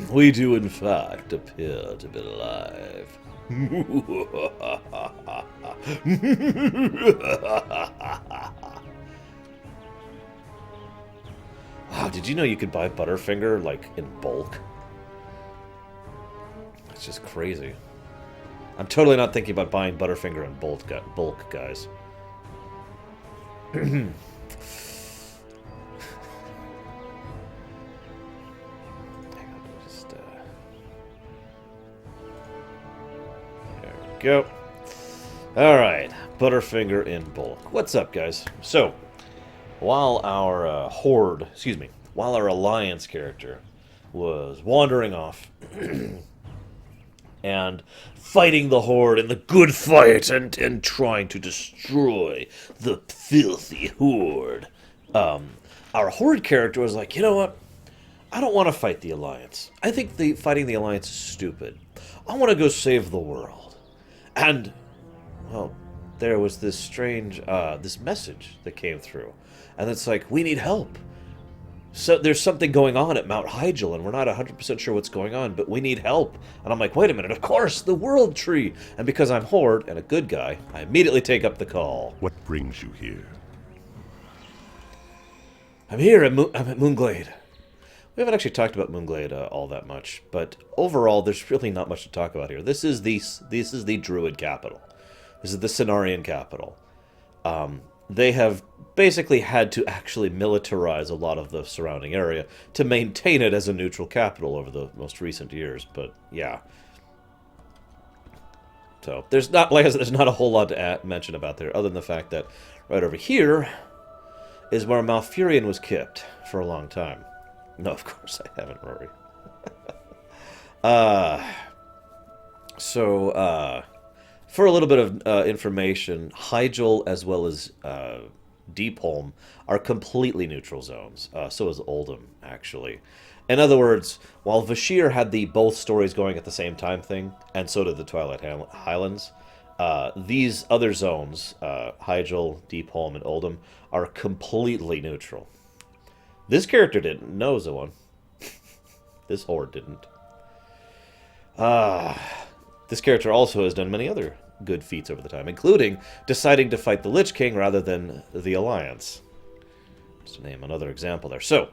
We do in fact appear to be alive. Wow, did you know you could buy Butterfinger, like, in bulk? That's just crazy. I'm totally not thinking about buying Butterfinger in bulk, guys. Hang on, just, there we go. Alright, Butterfinger in bulk. What's up, guys? So, while our while our Alliance character was wandering off and fighting the Horde in the good fight and trying to destroy the filthy Horde, our Horde character was like, you know what? I don't want to fight the Alliance. I think fighting the Alliance is stupid. I want to go save the world. And, well, there was this strange, this message that came through. And it's like, we need help. So there's something going on at Mount Hyjal, and we're not 100% sure what's going on, but we need help. And I'm like, wait a minute, of course, the World Tree. And because I'm Horde and a good guy, I immediately take up the call. What brings you here? I'm here I'm at Moonglade. We haven't actually talked about Moonglade all that much, but overall, there's really not much to talk about here. This is the Druid capital. This is the Cenarian capital. They have basically had to actually militarize a lot of the surrounding area to maintain it as a neutral capital over the most recent years, but yeah. So, there's not, like I said, there's not a whole lot to mention about there, other than the fact that right over here is where Malfurion was kept for a long time. No, of course I haven't, Rory. For a little bit of information, Hyjal as well as Deepholm are completely neutral zones. So is Oldham, actually. In other words, while Vashir had the both stories going at the same time thing, and so did the Twilight Highlands, these other zones, Hyjal, Deepholm, and Oldham, are completely neutral. This character didn't know Zoan. This Horde didn't. This character also has done many other good feats over the time, including deciding to fight the Lich King rather than the Alliance. Just to name another example there. So,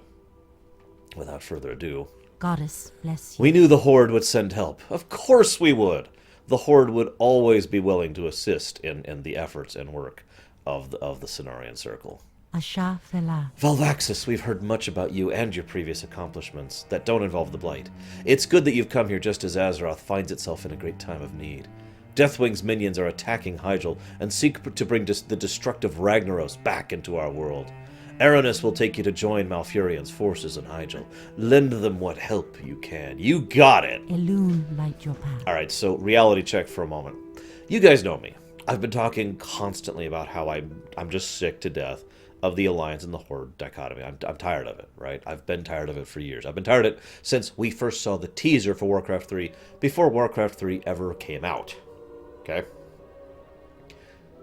without further ado, Goddess bless you. we knew the Horde would send help. Of course we would. The Horde would always be willing to assist in the efforts and work of the Cenarian Circle. Asha Fela. Valvaxis, we've heard much about you and your previous accomplishments that don't involve the Blight. It's good that you've come here just as Azeroth finds itself in a great time of need. Deathwing's minions are attacking Hyjal and seek to bring the destructive Ragnaros back into our world. Aranis will take you to join Malfurion's forces in Hyjal. Lend them what help you can. You got it! Elune light your path. Alright, so reality check for a moment. You guys know me. I've been talking constantly about how I'm just sick to death of the Alliance and the Horde dichotomy. I'm tired of it, right? I've been tired of it for years. I've been tired of it since we first saw the teaser for Warcraft 3, before Warcraft 3 ever came out. Okay?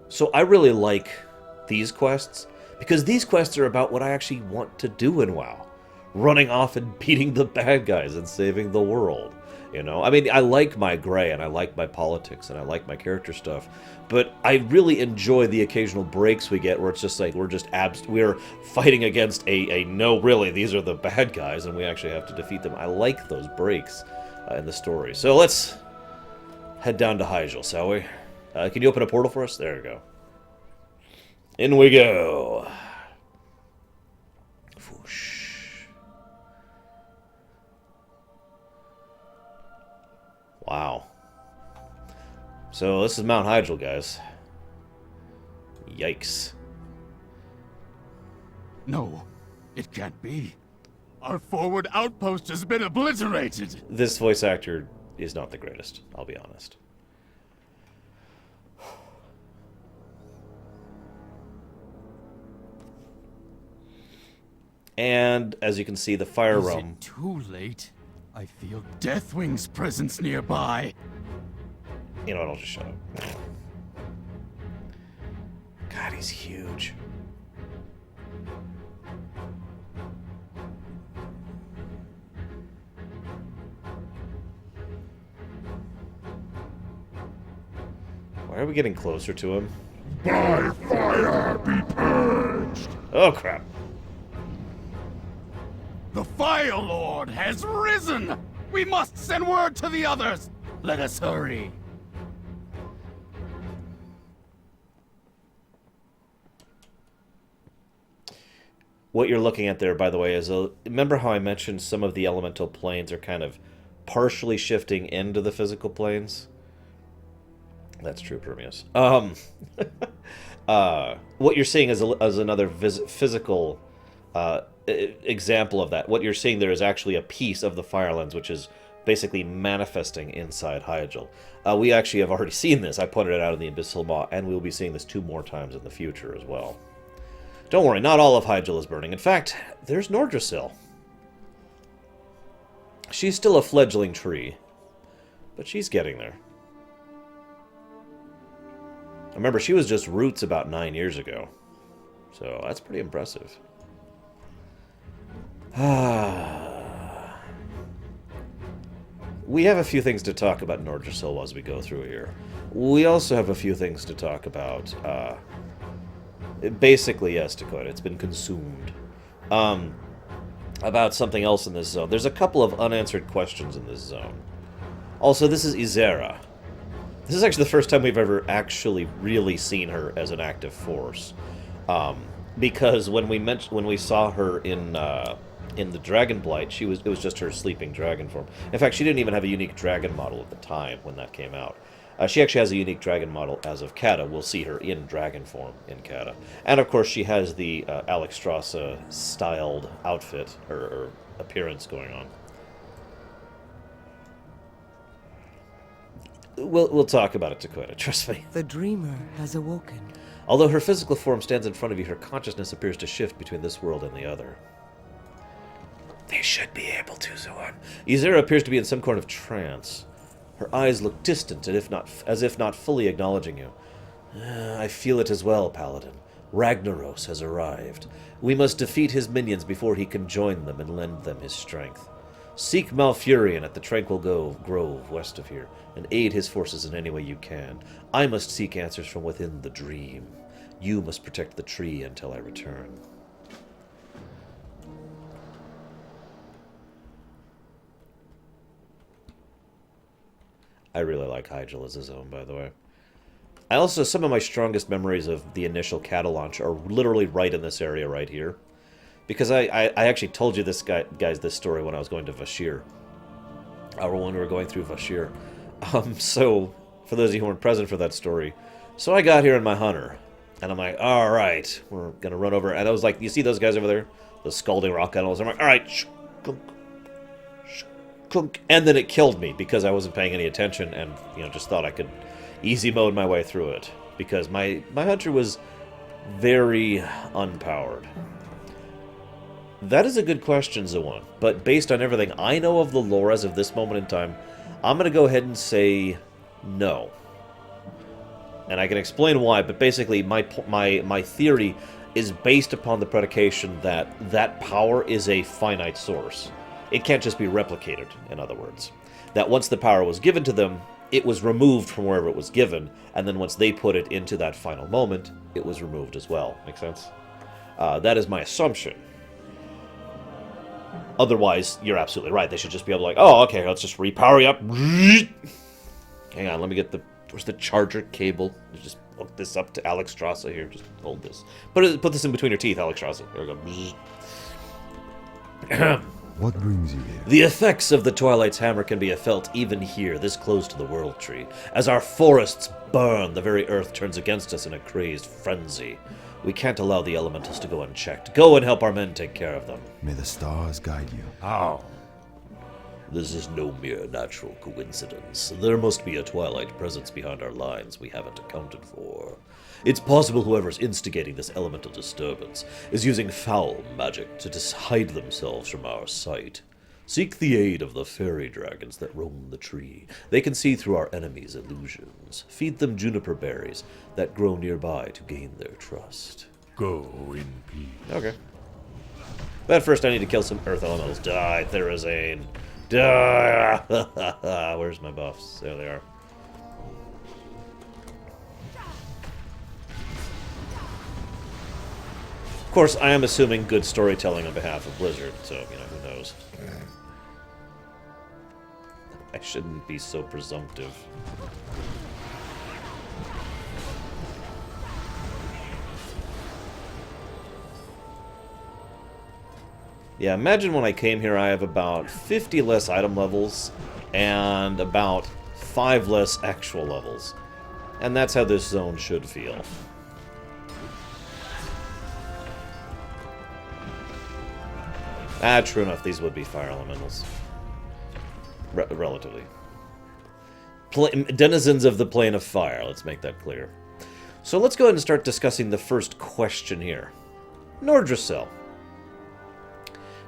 So I really like these quests, because these quests are about what I actually want to do in WoW. Running off and beating the bad guys and saving the world. You know, I mean, I like my gray, and I like my politics, and I like my character stuff, but I really enjoy the occasional breaks we get where it's just like we're fighting against a no, really, these are the bad guys, and we actually have to defeat them. I like those breaks in the story. So let's head down to Hyjal, shall we? Can you open a portal for us? There we go. In we go. Whoosh. Wow. So this is Mount Hyjal, guys. Yikes. No, it can't be. Our forward outpost has been obliterated. This voice actor is not the greatest, I'll be honest. And as you can see, the fire Is realm. it too late? I feel Deathwing's presence nearby. You know what, I'll just shut up. God, he's huge. are we getting closer to him? By fire be purged! Oh, crap. The Fire Lord has risen! We must send word to the others! Let us hurry. What you're looking at there, by the way, is remember how I mentioned some of the elemental planes are kind of partially shifting into the physical planes? That's true, Permeus. What you're seeing is another physical example of that. What you're seeing there is actually a piece of the Firelands, which is basically manifesting inside Hyjal. We actually have already seen this. I pointed it out in the Abyssal Maw, and we'll be seeing this 2 more times in the future as well. Don't worry, not all of Hyjal is burning. In fact, there's Nordrassil. She's still a fledgling tree, but she's getting there. Remember, she was just roots about 9 years ago, so that's pretty impressive. We have a few things to talk about Nordrassil as we go through here. We also have a few things to talk about. Basically, yes, Dakota, it's been consumed. About something else in this zone. There's a couple of unanswered questions in this zone. Also, this is Izera. This is actually the first time we've ever actually really seen her as an active force. Because when we saw her in the Dragon Blight, it was just her sleeping dragon form. In fact, she didn't even have a unique dragon model at the time when that came out. She actually has a unique dragon model as of Kata. We'll see her in dragon form in Kata. And of course, she has the Alexstrasza-styled outfit, or appearance going on. We'll talk about it, Dakota, trust me. The dreamer has awoken. Although her physical form stands in front of you, her consciousness appears to shift between this world and the other. They should be able to, Zoan. Izera appears to be in some kind of trance. Her eyes look distant, as if not fully acknowledging you. I feel it as well, Paladin. Ragnaros has arrived. We must defeat his minions before he can join them and lend them his strength. Seek Malfurion at the Tranquil Grove west of here, and aid his forces in any way you can. I must seek answers from within the dream. You must protect the tree until I return. I really like Hyjal as a zone, by the way. Some of my strongest memories of the initial Kata launch are literally right in this area right here. Because I actually told you this this story when I was going to Vashir. Or when we were going through Vashir. So, for those of you who weren't present for that story, so I got here in my hunter. And I'm like, alright, we're going to run over. And I was like, you see those guys over there? The scalding rock animals? I'm like, alright, and then it killed me because I wasn't paying any attention and just thought I could easy mode my way through it because my hunter was very unpowered. That is a good question, Zoan, but based on everything I know of the lore as of this moment in time, I'm going to go ahead and say no. And I can explain why, but basically my theory is based upon the predication that power is a finite source. It can't just be replicated, in other words. That once the power was given to them, it was removed from wherever it was given, and then once they put it into that final moment, it was removed as well. Make sense? That is my assumption. Otherwise, you're absolutely right. They should just be able to oh, okay, let's just repower you up. Hang on, let me get where's the charger cable? Just hook this up to Alexstrasza here. Just hold this. Put this in between your teeth, Alexstrasza. There we go. What brings you here? The effects of the Twilight's Hammer can be felt even here, this close to the World Tree. As our forests burn, the very earth turns against us in a crazed frenzy. We can't allow the elementals to go unchecked. Go and help our men take care of them. May the stars guide you. How? This is no mere natural coincidence. There must be a Twilight presence behind our lines we haven't accounted for. It's possible whoever's instigating this elemental disturbance is using foul magic to hide themselves from our sight. Seek the aid of the fairy dragons that roam the tree. They can see through our enemies' illusions. Feed them juniper berries that grow nearby to gain their trust. Go in peace. Okay. But first I need to kill some earth elementals. Die, Therazane. Die! Where's my buffs? There they are. Of course, I am assuming good storytelling on behalf of Blizzard, so, you know, who knows. I shouldn't be so presumptive. Yeah, imagine when I came here I have about 50 less item levels and about 5 less actual levels. And that's how this zone should feel. Ah, true enough, these would be fire elementals. Relatively. Denizens of the Plane of Fire, let's make that clear. So let's go ahead and start discussing the first question here. Nordrassil.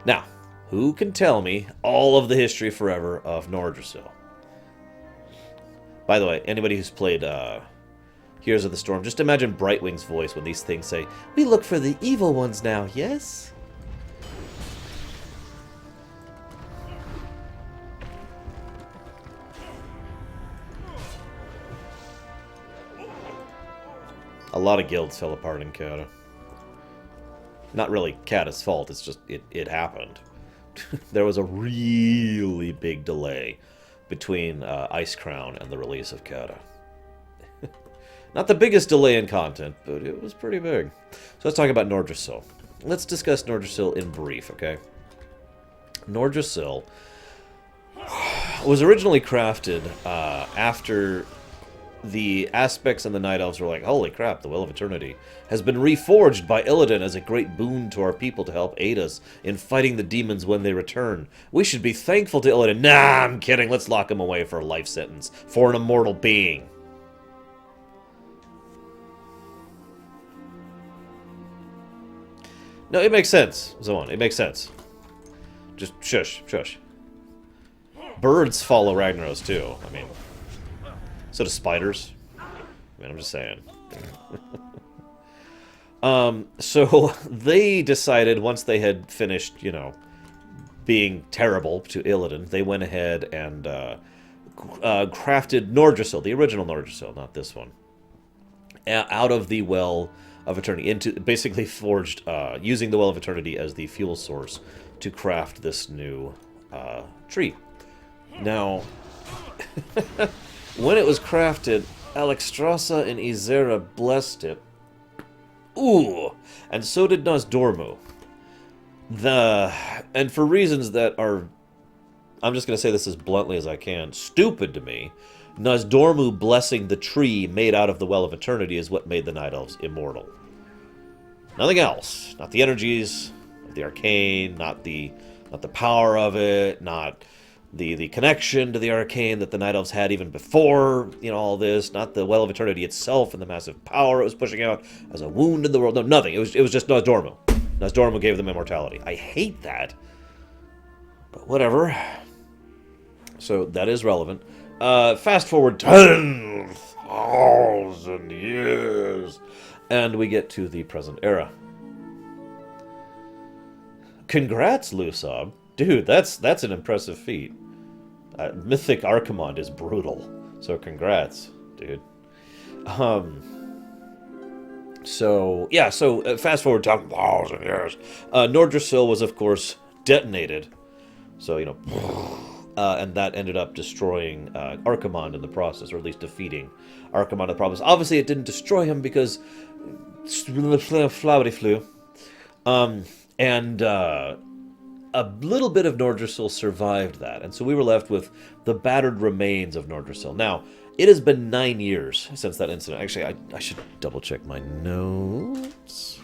Now, who can tell me all of the history forever of Nordrassil? By the way, anybody who's played Heroes of the Storm, just imagine Brightwing's voice when these things say, "We look for the evil ones now, yes?" A lot of guilds fell apart in Kata. Not really Kata's fault, it's just, it happened. There was a really big delay between Icecrown and the release of Kata. Not the biggest delay in content, but it was pretty big. So let's talk about Nordrassil. Let's discuss Nordrassil in brief, okay? Nordrassil was originally crafted after the aspects and the Night Elves were like, holy crap, the Well of Eternity has been reforged by Illidan as a great boon to our people to help aid us in fighting the demons when they return. We should be thankful to Illidan. Nah, I'm kidding. Let's lock him away for a life sentence for an immortal being. No, it makes sense, Zoan. It makes sense. Just shush, shush. Birds follow Ragnaros too. I mean, so do spiders. I mean, I'm just saying. So they decided once they had finished, you know, being terrible to Illidan, they went ahead and crafted Nordrassil, the original Nordrassil, not this one, out of the Well of Eternity, into basically forged, using the Well of Eternity as the fuel source to craft this new tree. Now, when it was crafted, Alexstrasza and Izera blessed it. Ooh! And so did Nozdormu. And for reasons that are, I'm just going to say this as bluntly as I can, stupid to me, Nozdormu blessing the tree made out of the Well of Eternity is what made the Night Elves immortal. Nothing else. Not the energies, not the arcane, not the power of it, not the connection to the arcane that the Night Elves had even before, you know, all this, not the Well of Eternity itself and the massive power it was pushing out as a wound in the world. No, nothing. It was just Nozdormu. Nozdormu gave them immortality. I hate that. But whatever. So that is relevant. Fast forward 10,000 years, and we get to the present era. Congrats, Lusob. Dude, that's an impressive feat. Mythic Archimond is brutal, so congrats, dude. So fast forward 10,000 years. Nordrassil was, of course, detonated. So, you know, and that ended up destroying Archimond in the process, or at least defeating Archimond in the process. Obviously, it didn't destroy him because flowery flew. A little bit of Nordrassil survived that, and so we were left with the battered remains of Nordrassil. Now, it has been 9 years since that incident. Actually, I should double-check my notes.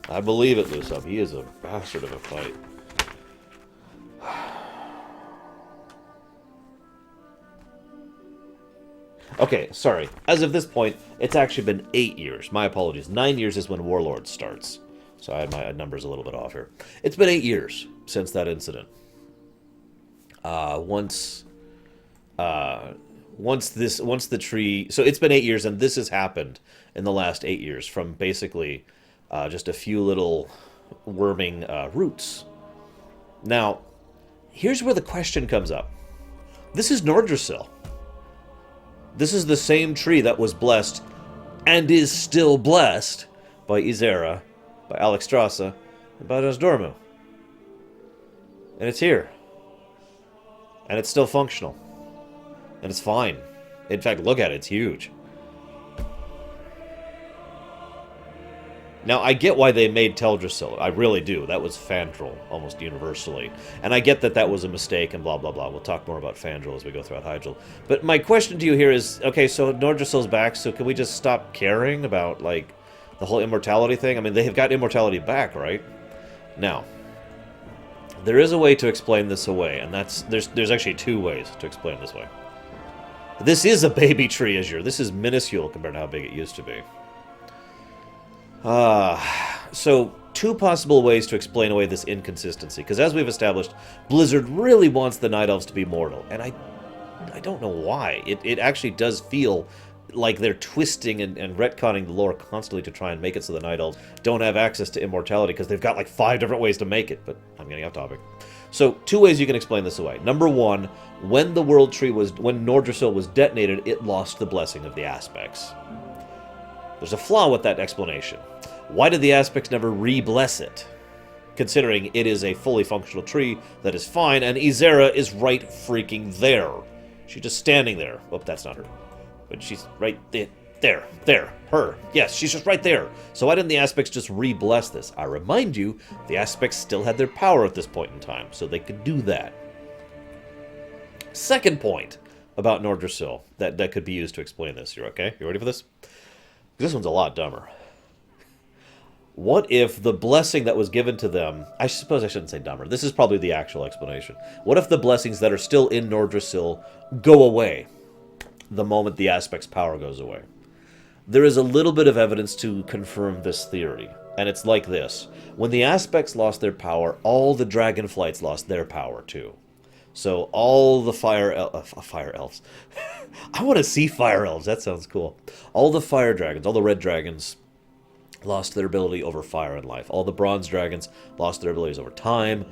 I believe it, Lusub. He is a bastard of a fight. Okay, sorry. As of this point, it's actually been 8 years. My apologies. 9 years is when Warlord starts. So I had my numbers a little bit off here. It's been 8 years since that incident. Once the tree... So it's been 8 years, and this has happened in the last 8 years from basically just a few little worming roots. Now, here's where the question comes up. This is Nordrassil. This is the same tree that was blessed and is still blessed by Ysera, by Alexstrasza, and by Nosdormu. And it's here. And it's still functional. And it's fine. In fact, look at it, it's huge. Now, I get why they made Teldrassil. I really do. That was Fandral, almost universally. And I get that that was a mistake and blah, blah, blah. We'll talk more about Fandral as we go throughout Hyjal. But my question to you here is, okay, so Nordrassil's back, so can we just stop caring about, like, the whole immortality thing? I mean, they have got immortality back, right? Now, there is a way to explain this away, and there's actually two ways to explain this way. This is a baby tree Azure. This is minuscule compared to how big it used to be. So two possible ways to explain away this inconsistency, because as we've established, Blizzard really wants the Night Elves to be mortal, and I don't know why. It actually does feel like they're twisting and retconning the lore constantly to try and make it so the Night Elves don't have access to immortality, because they've got like 5 different ways to make it, but I'm getting off topic. So, two ways you can explain this away. Number one, when the World Tree when Nordrassil was detonated, it lost the blessing of the Aspects. There's a flaw with that explanation. Why did the Aspects never re-bless it? Considering it is a fully functional tree that is fine, and Ysera is right freaking there. She's just standing there. Oh, that's not her. But she's right there. Her. Yes, she's just right there. So why didn't the Aspects just re-bless this? I remind you, the Aspects still had their power at this point in time, so they could do that. Second point about Nordrassil that could be used to explain this. You okay? You ready for this? This one's a lot dumber. What if the blessing that was given to them... I suppose I shouldn't say dumber. This is probably the actual explanation. What if the blessings that are still in Nordrassil go away the moment the Aspect's power goes away? There is a little bit of evidence to confirm this theory, and it's like this. When the Aspects lost their power, all the Dragonflights lost their power too. So all the fire elves. I want to see fire elves. That sounds cool. All the fire dragons, all the red dragons, lost their ability over fire and life. All the bronze dragons lost their abilities over time.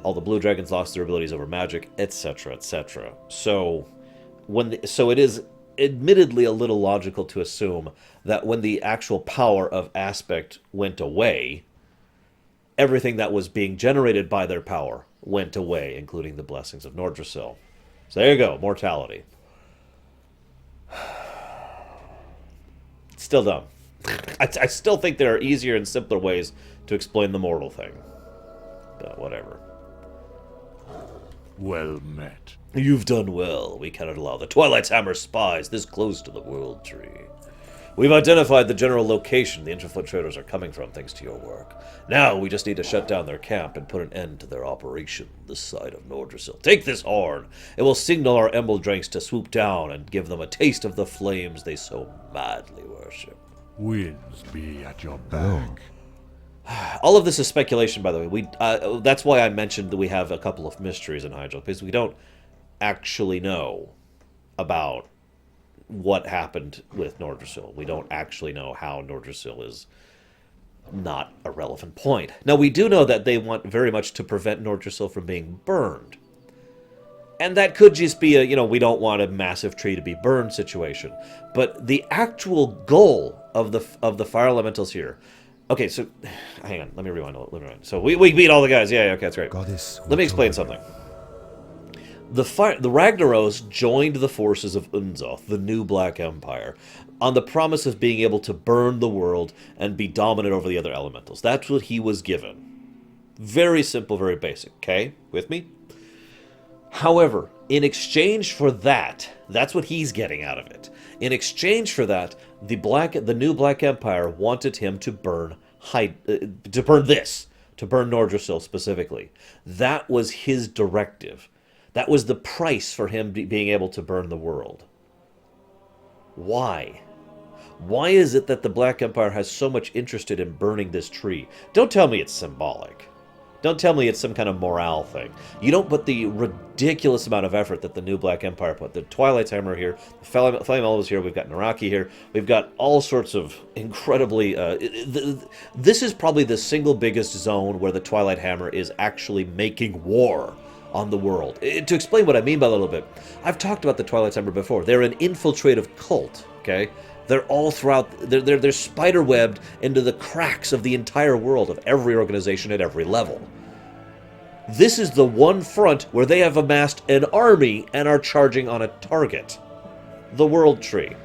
All the blue dragons lost their abilities over magic, etc., etc. So it is admittedly a little logical to assume that when the actual power of Aspect went away, everything that was being generated by their power went away, including the blessings of Nordrassil. So there you go, mortality. Still dumb. I still think there are easier and simpler ways to explain the mortal thing. But whatever. Well met. You've done well. We cannot allow the Twilight Hammer spies this close to the World Tree. We've identified the general location the infiltrators are coming from thanks to your work. Now we just need to shut down their camp and put an end to their operation this side of Nordrassil. Take this horn. It will signal our emerald drakes to swoop down and give them a taste of the flames they so madly worship. Winds be at your back. All of this is speculation, by the way. That's why I mentioned that we have a couple of mysteries in Hyjal, because we don't actually know about what happened with Nordrassil. We don't actually know how Nordrassil is not a relevant point. Now, we do know that they want very much to prevent Nordrassil from being burned. And that could just be a, we don't want a massive tree to be burned situation. But the actual goal of the fire elementals here... Okay, so... Hang on, let me rewind. So we beat all the guys. Yeah, okay, that's great. Goddess, let me explain something. The Ragnaros joined the forces of Unzoth, the new Black Empire, on the promise of being able to burn the world and be dominant over the other elementals. That's what he was given. Very simple, very basic, okay? With me? However, in exchange for that, that's what he's getting out of it. In exchange for that, the new Black Empire wanted him to burn Nordrassil specifically. That was his directive. That was the price for him being able to burn the world. Why? Why is it that the Black Empire has so much interest in burning this tree? Don't tell me it's symbolic. Don't tell me it's some kind of morale thing. You don't put the ridiculous amount of effort that the new Black Empire put. The Twilight Hammer here, the Flame Elves here, we've got Naraki here, we've got all sorts of incredibly... this is probably the single biggest zone where the Twilight Hammer is actually making war on the world. To explain what I mean by that a little bit, I've talked about the Twilight Hammer before. They're an infiltrative cult, okay? They're all throughout, they're spider-webbed into the cracks of the entire world of every organization at every level. This is the one front where they have amassed an army and are charging on a target. The World Tree.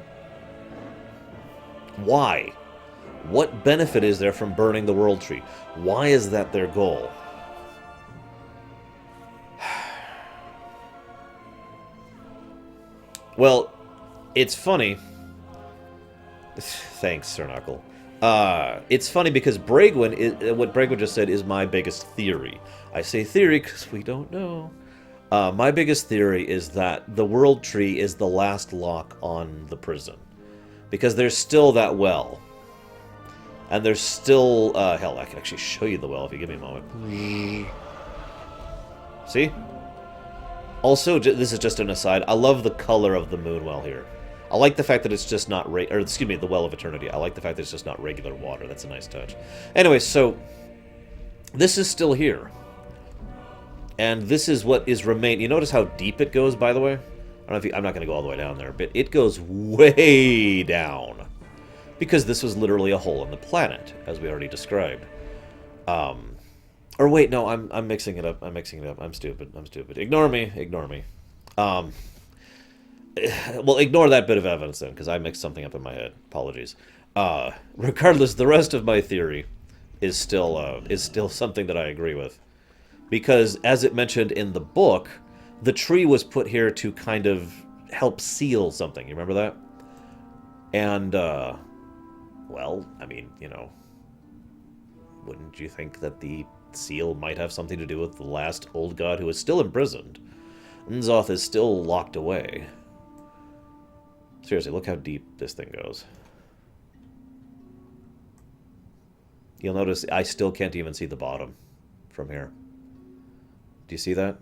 Why? What benefit is there from burning the World Tree? Why is that their goal? Well, it's funny. Thanks, Sir Knuckle. It's funny because Bragwin, what Bragwin just said is my biggest theory. I say theory because we don't know. My biggest theory is that the World Tree is the last lock on the prison. Because there's still that well. And there's still... hell, I can actually show you the well if you give me a moment. See? Also, this is just an aside. I love the color of the moon well here. I like the fact that it's just not... the Well of Eternity. I like the fact that it's just not regular water. That's a nice touch. Anyway, so... This is still here. And this is what is remain. You notice how deep it goes, by the way? I don't know if you, I'm not going to go all the way down there, but it goes way down. Because this was literally a hole in the planet, as we already described. Or wait, no, I'm mixing it up. I'm stupid. Ignore me. Well, ignore that bit of evidence then, because I mixed something up in my head. Apologies. Regardless, the rest of my theory is still something that I agree with. Because, as it mentioned in the book, the tree was put here to kind of help seal something. You remember that? And, well, I mean, you know, wouldn't you think that the seal might have something to do with the last old god who is still imprisoned? N'Zoth is still locked away. Seriously, look how deep this thing goes. You'll notice I still can't even see the bottom from here. Do you see that?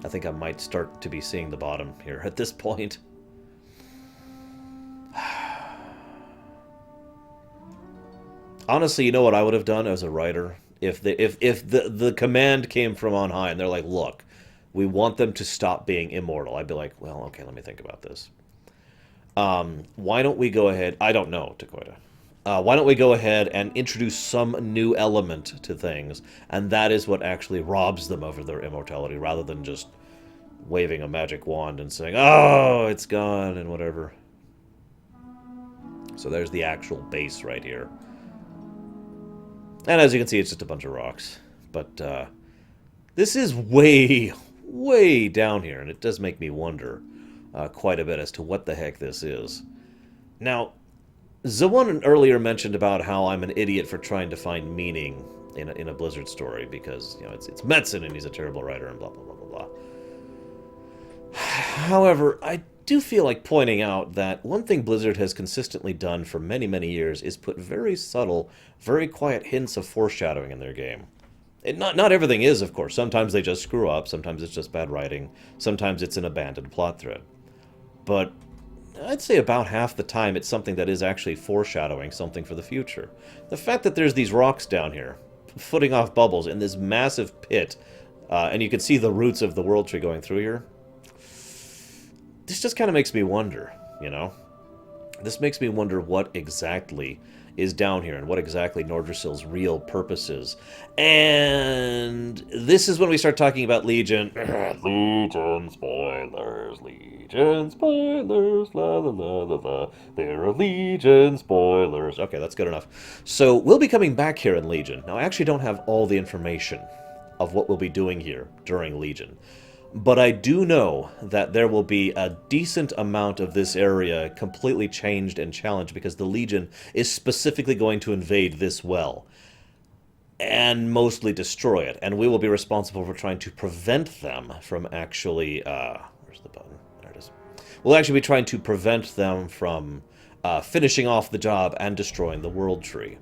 I think I might start to be seeing the bottom here at this point. Honestly, you know what I would have done as a writer? If the command came from on high and they're like, look, we want them to stop being immortal. I'd be like, well, okay, let me think about this. Why don't we go ahead... I don't know, Takoida. Why don't we go ahead and introduce some new element to things, and that is what actually robs them of their immortality, rather than just waving a magic wand and saying, oh, it's gone, and whatever. So there's the actual base right here. And as you can see, it's just a bunch of rocks. But this is way, way down here, and it does make me wonder quite a bit as to what the heck this is. Now, Zawan earlier mentioned about how I'm an idiot for trying to find meaning in a Blizzard story because, you know, it's Metzen and he's a terrible writer and blah, blah, blah, blah, blah. However, I do feel like pointing out that one thing Blizzard has consistently done for many, many years is put very subtle, very quiet hints of foreshadowing in their game. Not everything is, of course. Sometimes they just screw up, sometimes it's just bad writing, sometimes it's an abandoned plot thread. But I'd say about half the time it's something that is actually foreshadowing something for the future. The fact that there's these rocks down here, footing off bubbles in this massive pit, and you can see the roots of the World Tree going through here, this just kind of makes me wonder, you know? This makes me wonder what exactly is down here and what exactly Nordrassil's real purpose is. And this is when we start talking about Legion. Legion spoilers, la la la la la. There are Legion spoilers. Okay, that's good enough. So we'll be coming back here in Legion. Now, I actually don't have all the information of what we'll be doing here during Legion. But I do know that there will be a decent amount of this area completely changed and challenged because the Legion is specifically going to invade this well and mostly destroy it. And we will be responsible for trying to prevent them from actually... where's the button? There it is. We'll actually be trying to prevent them from finishing off the job and destroying the World Tree,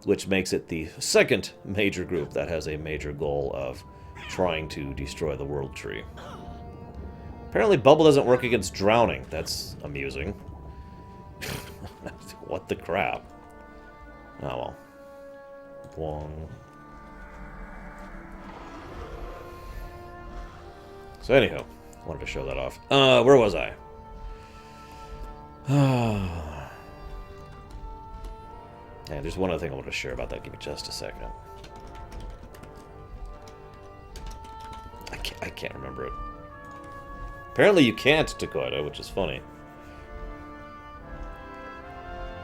which makes it the second major group that has a major goal of trying to destroy the World Tree. Apparently bubble doesn't work against drowning. That's amusing. What the crap? Oh well. Wong. So anyhow, wanted to show that off. Where was I? And there's one other thing I want to share about that. Give me just a second. I can't remember it. Apparently you can't, Dakota, which is funny.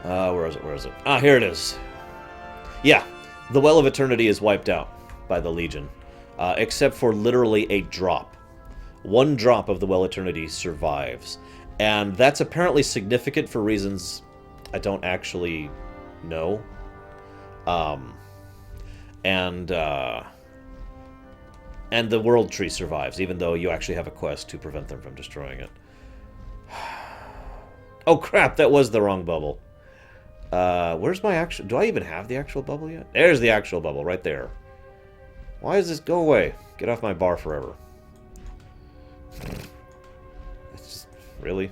Where is it? Where is it? Ah, here it is. Yeah, the Well of Eternity is wiped out by the Legion, except for literally a drop. One drop of the Well of Eternity survives, and that's apparently significant for reasons I don't actually know. And the World Tree survives, even though you actually have a quest to prevent them from destroying it. Oh crap, that was the wrong bubble. Where's my actual... Do I even have the actual bubble yet? There's the actual bubble, right there. Why does this go away? Get off my bar forever. It's just... Really?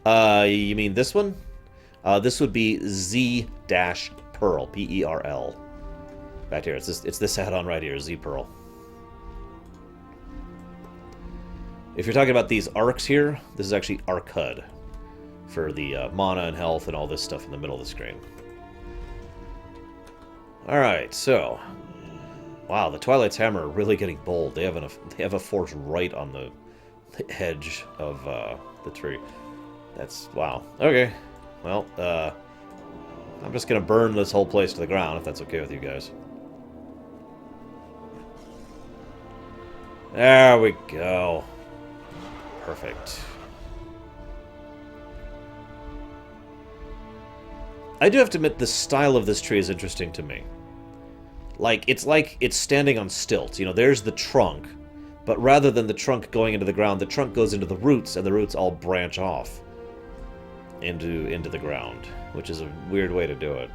You mean this one? This would be Z-Pearl. P-E-R-L. Right here. It's this add-on right here, Z-Pearl. If you're talking about these arcs here, this is actually Arc HUD. For the mana and health and all this stuff in the middle of the screen. Alright, so... Wow, the Twilight's Hammer are really getting bold. They have a forge right on the edge of the tree. That's... wow. Okay. Well, I'm just gonna burn this whole place to the ground, if that's okay with you guys. There we go. Perfect. I do have to admit, the style of this tree is interesting to me. Like it's standing on stilts. You know, there's the trunk, but rather than the trunk going into the ground, the trunk goes into the roots, and the roots all branch off into the ground, which is a weird way to do it.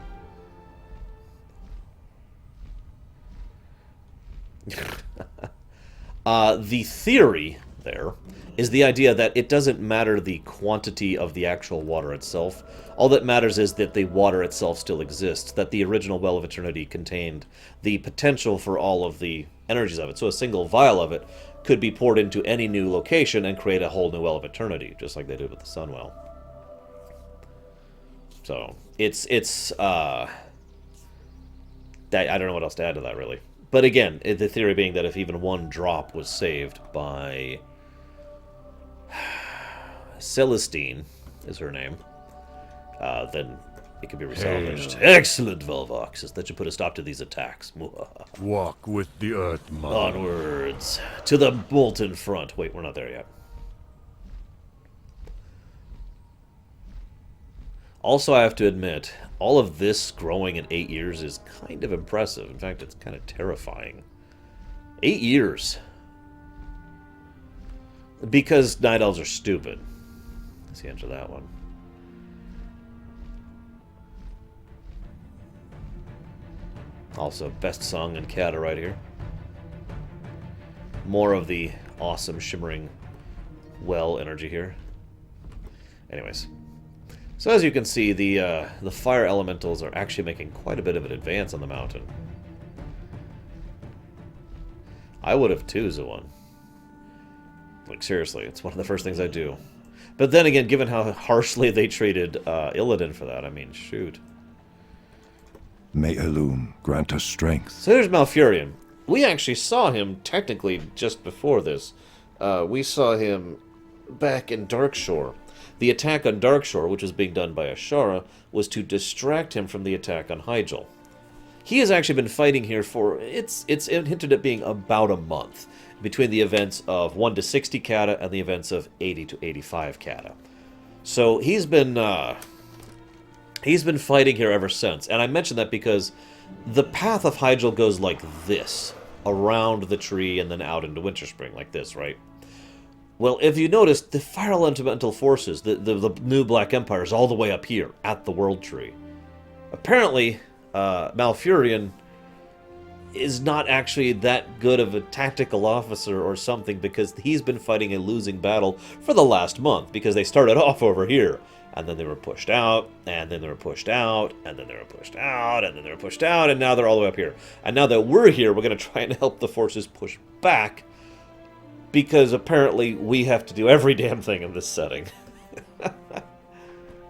The theory there is the idea that it doesn't matter the quantity of the actual water itself. All that matters is that the water itself still exists, that the original Well of Eternity contained the potential for all of the energies of it. So a single vial of it could be poured into any new location and create a whole new Well of Eternity, just like they did with the Sunwell. So, I don't know what else to add to that, really. But again, the theory being that if even one drop was saved by... Celestine is her name, then it could be resalvaged. Excellent, Velvox. That should put a stop to these attacks. Walk with the Earth Mother. Onwards to the Molten Front. Wait, we're not there yet. Also, I have to admit, all of this growing in 8 years is kind of impressive. In fact, it's kind of terrifying. 8 years. Because Night Elves are stupid. That's the answer to that one. Also, best song in Kata right here. More of the awesome shimmering well energy here. Anyways. So as you can see, the fire elementals are actually making quite a bit of an advance on the mountain. I would have too, Zawan. Like, seriously, it's one of the first things I do. But then again, given how harshly they treated Illidan for that, I mean, shoot. May Elum grant us strength. So here's Malfurion. We actually saw him, technically, just before this. We saw him back in Darkshore. The attack on Darkshore, which was being done by Ashara, was to distract him from the attack on Hyjal. He has actually been fighting here for, it's hinted at being about a month, between the events of 1 to 60 kata and the events of 80 to 85 kata. So he's been fighting here ever since. And I mention that because the path of Hyjal goes like this, around the tree and then out into Winterspring, like this, right? Well, if you notice, the fire elemental forces, the new Black Empire, is all the way up here, at the World Tree. Apparently, Malfurion is not actually that good of a tactical officer or something, because he's been fighting a losing battle for the last month, because they started off over here, and then they were pushed out, and then they were pushed out, and then they were pushed out, and then they were pushed out, and now they're all the way up here. And now that we're here, we're going to try and help the forces push back, because apparently we have to do every damn thing in this setting.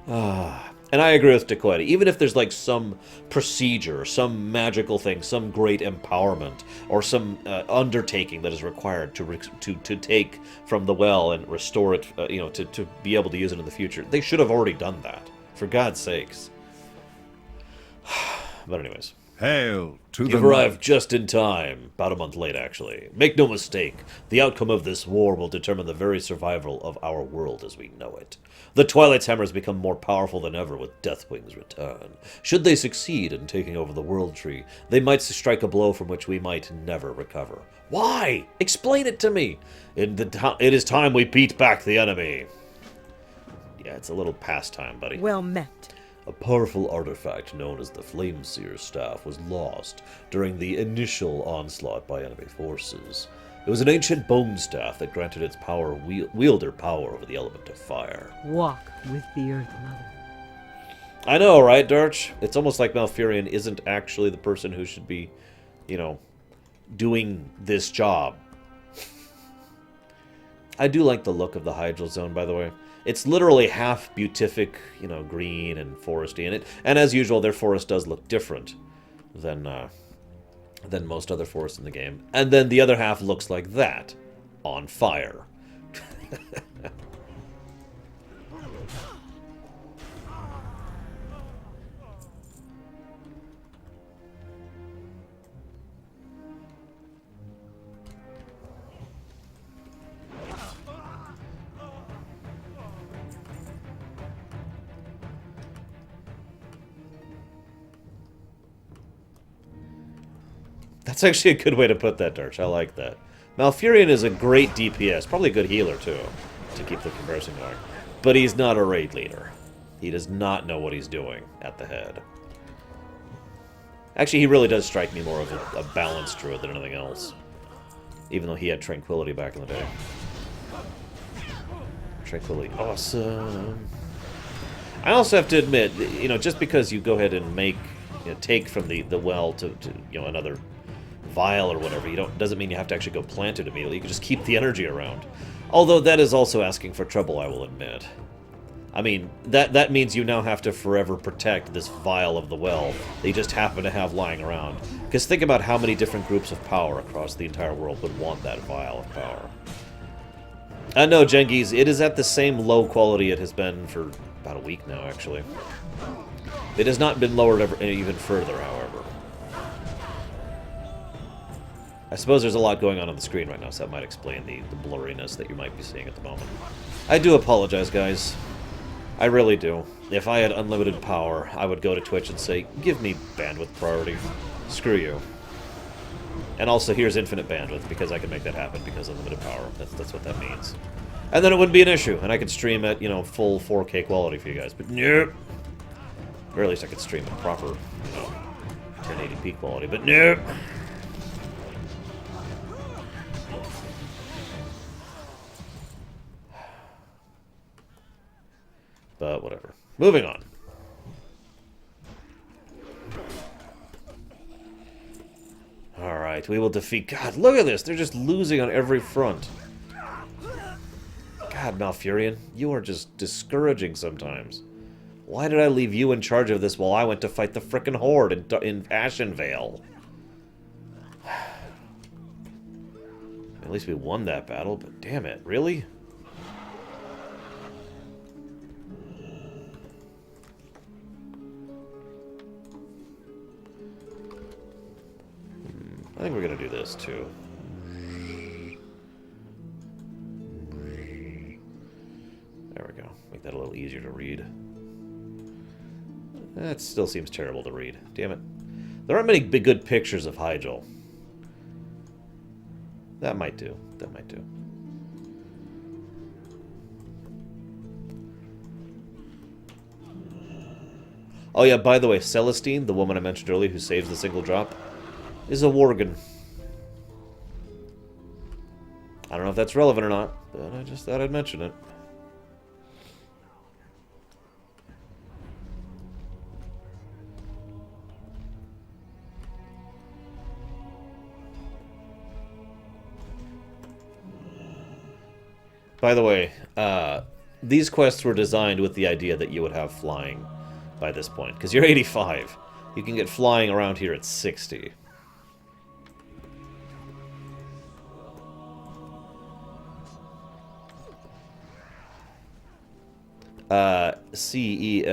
And I agree with Dakoita. Even if there's like some procedure, some magical thing, some great empowerment, or some undertaking that is required to take from the well and restore it, to be able to use it in the future, they should have already done that. For God's sakes. But anyways. Hail to You've the arrived just in time. About a month late, actually. Make no mistake, the outcome of this war will determine the very survival of our world as we know it. The Twilight Hammer has become more powerful than ever with Deathwing's return. Should they succeed in taking over the World Tree, they might strike a blow from which we might never recover. Why? Explain it to me! It is time we beat back the enemy. Yeah, it's a little past time, buddy. Well met. A powerful artifact known as the Flameseer's Staff was lost during the initial onslaught by enemy forces. It was an ancient bone staff that granted its wielder power over the element of fire. Walk with the Earth Mother. I know, right, Darch? It's almost like Malfurion isn't actually the person who should be, doing this job. I do like the look of the Hyjal zone, by the way. It's literally half beatific, green and foresty in it. And as usual, their forest does look different than most other forests in the game. And then the other half looks like that, on fire. That's actually a good way to put that, Darch. I like that. Malfurion is a great DPS. Probably a good healer, too, to keep the comparison going. But he's not a raid leader. He does not know what he's doing at the head. Actually, he really does strike me more of a balanced druid than anything else. Even though he had Tranquility back in the day. Tranquility, awesome. I also have to admit, just because you go ahead and make, take from the well to another vial or whatever, doesn't mean you have to actually go plant it immediately. You can just keep the energy around. Although that is also asking for trouble, I will admit. I mean, that means you now have to forever protect this vial of the well that you just happen to have lying around. Because think about how many different groups of power across the entire world would want that vial of power. No, Jengiz, it is at the same low quality it has been for about a week now, actually. It has not been lowered even further, however. I suppose there's a lot going on the screen right now, so that might explain the blurriness that you might be seeing at the moment. I do apologize, guys. I really do. If I had unlimited power, I would go to Twitch and say, give me bandwidth priority. Screw you. And also, here's infinite bandwidth, because I can make that happen because of unlimited power. That's what that means. And then it wouldn't be an issue, and I could stream at, full 4K quality for you guys. But nope. Or at very least I could stream at proper, 1080p quality, but nope. But whatever. Moving on. Alright, we will defeat... God, look at this! They're just losing on every front. God, Malfurion, you are just discouraging sometimes. Why did I leave you in charge of this while I went to fight the frickin' Horde in Ashenvale? At least we won that battle, but damn it, really? I think we're gonna do this too. There we go. Make that a little easier to read. That still seems terrible to read. Damn it. There aren't many big good pictures of Hyjal. That might do. That might do. Oh yeah, by the way, Celestine, the woman I mentioned earlier who saves the single drop, is a Worgen. I don't know if that's relevant or not, but I just thought I'd mention it. By the way, these quests were designed with the idea that you would have flying by this point. Because you're 85. You can get flying around here at 60. Celestine.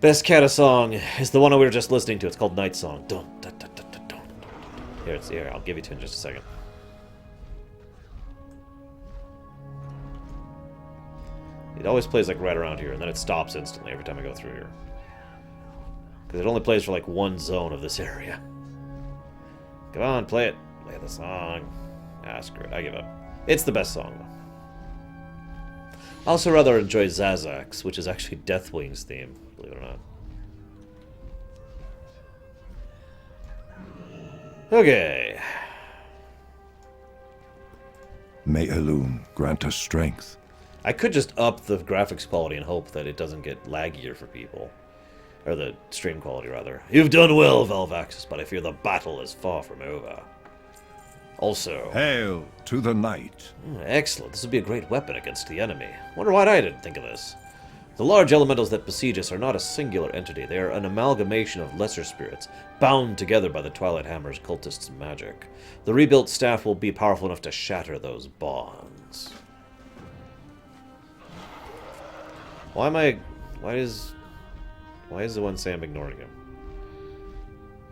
Best Kata song is the one we were just listening to. It's called Night Song. Dun, dun, dun, dun, dun, dun. Here, I'll give it to you in just a second. It always plays like right around here, and then it stops instantly every time I go through here. Because it only plays for like one zone of this area. Come on, play it. Play the song. Ah, screw it. I give up. It's the best song, though. I also rather enjoy Zazak's, which is actually Deathwing's theme, believe it or not. Okay. May Elune grant us strength. I could just up the graphics quality and hope that it doesn't get laggier for people. Or the stream quality, rather. You've done well, Valvaxis, but I fear the battle is far from over. Also... Hail to the knight. Excellent. This would be a great weapon against the enemy. Wonder why I didn't think of this. The large elementals that besiege us are not a singular entity. They are an amalgamation of lesser spirits, bound together by the Twilight Hammer's cultists' magic. The rebuilt staff will be powerful enough to shatter those bonds. Why is the one say I'm ignoring him?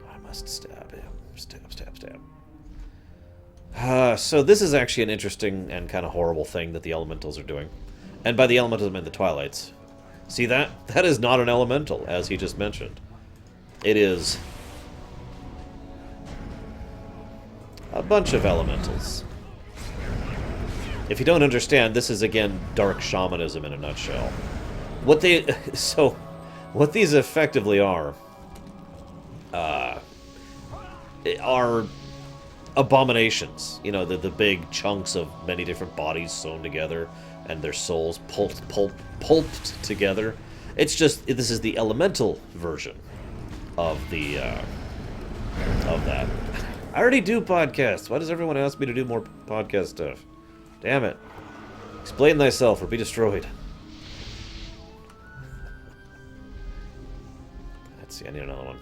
I must stab him. Stab. So this is actually an interesting and kind of horrible thing that the elementals are doing. And by the elementals I mean the Twilights. See that? That is not an elemental, as he just mentioned. It is a bunch of elementals. If you don't understand, this is again dark shamanism in a nutshell. What these effectively are abominations. You know, the big chunks of many different bodies sewn together, and their souls pulped together. It's just this is the elemental version of the of that. I already do podcasts. Why does everyone ask me to do more podcast stuff? Damn it! Explain thyself or be destroyed. Let's see. I need another one.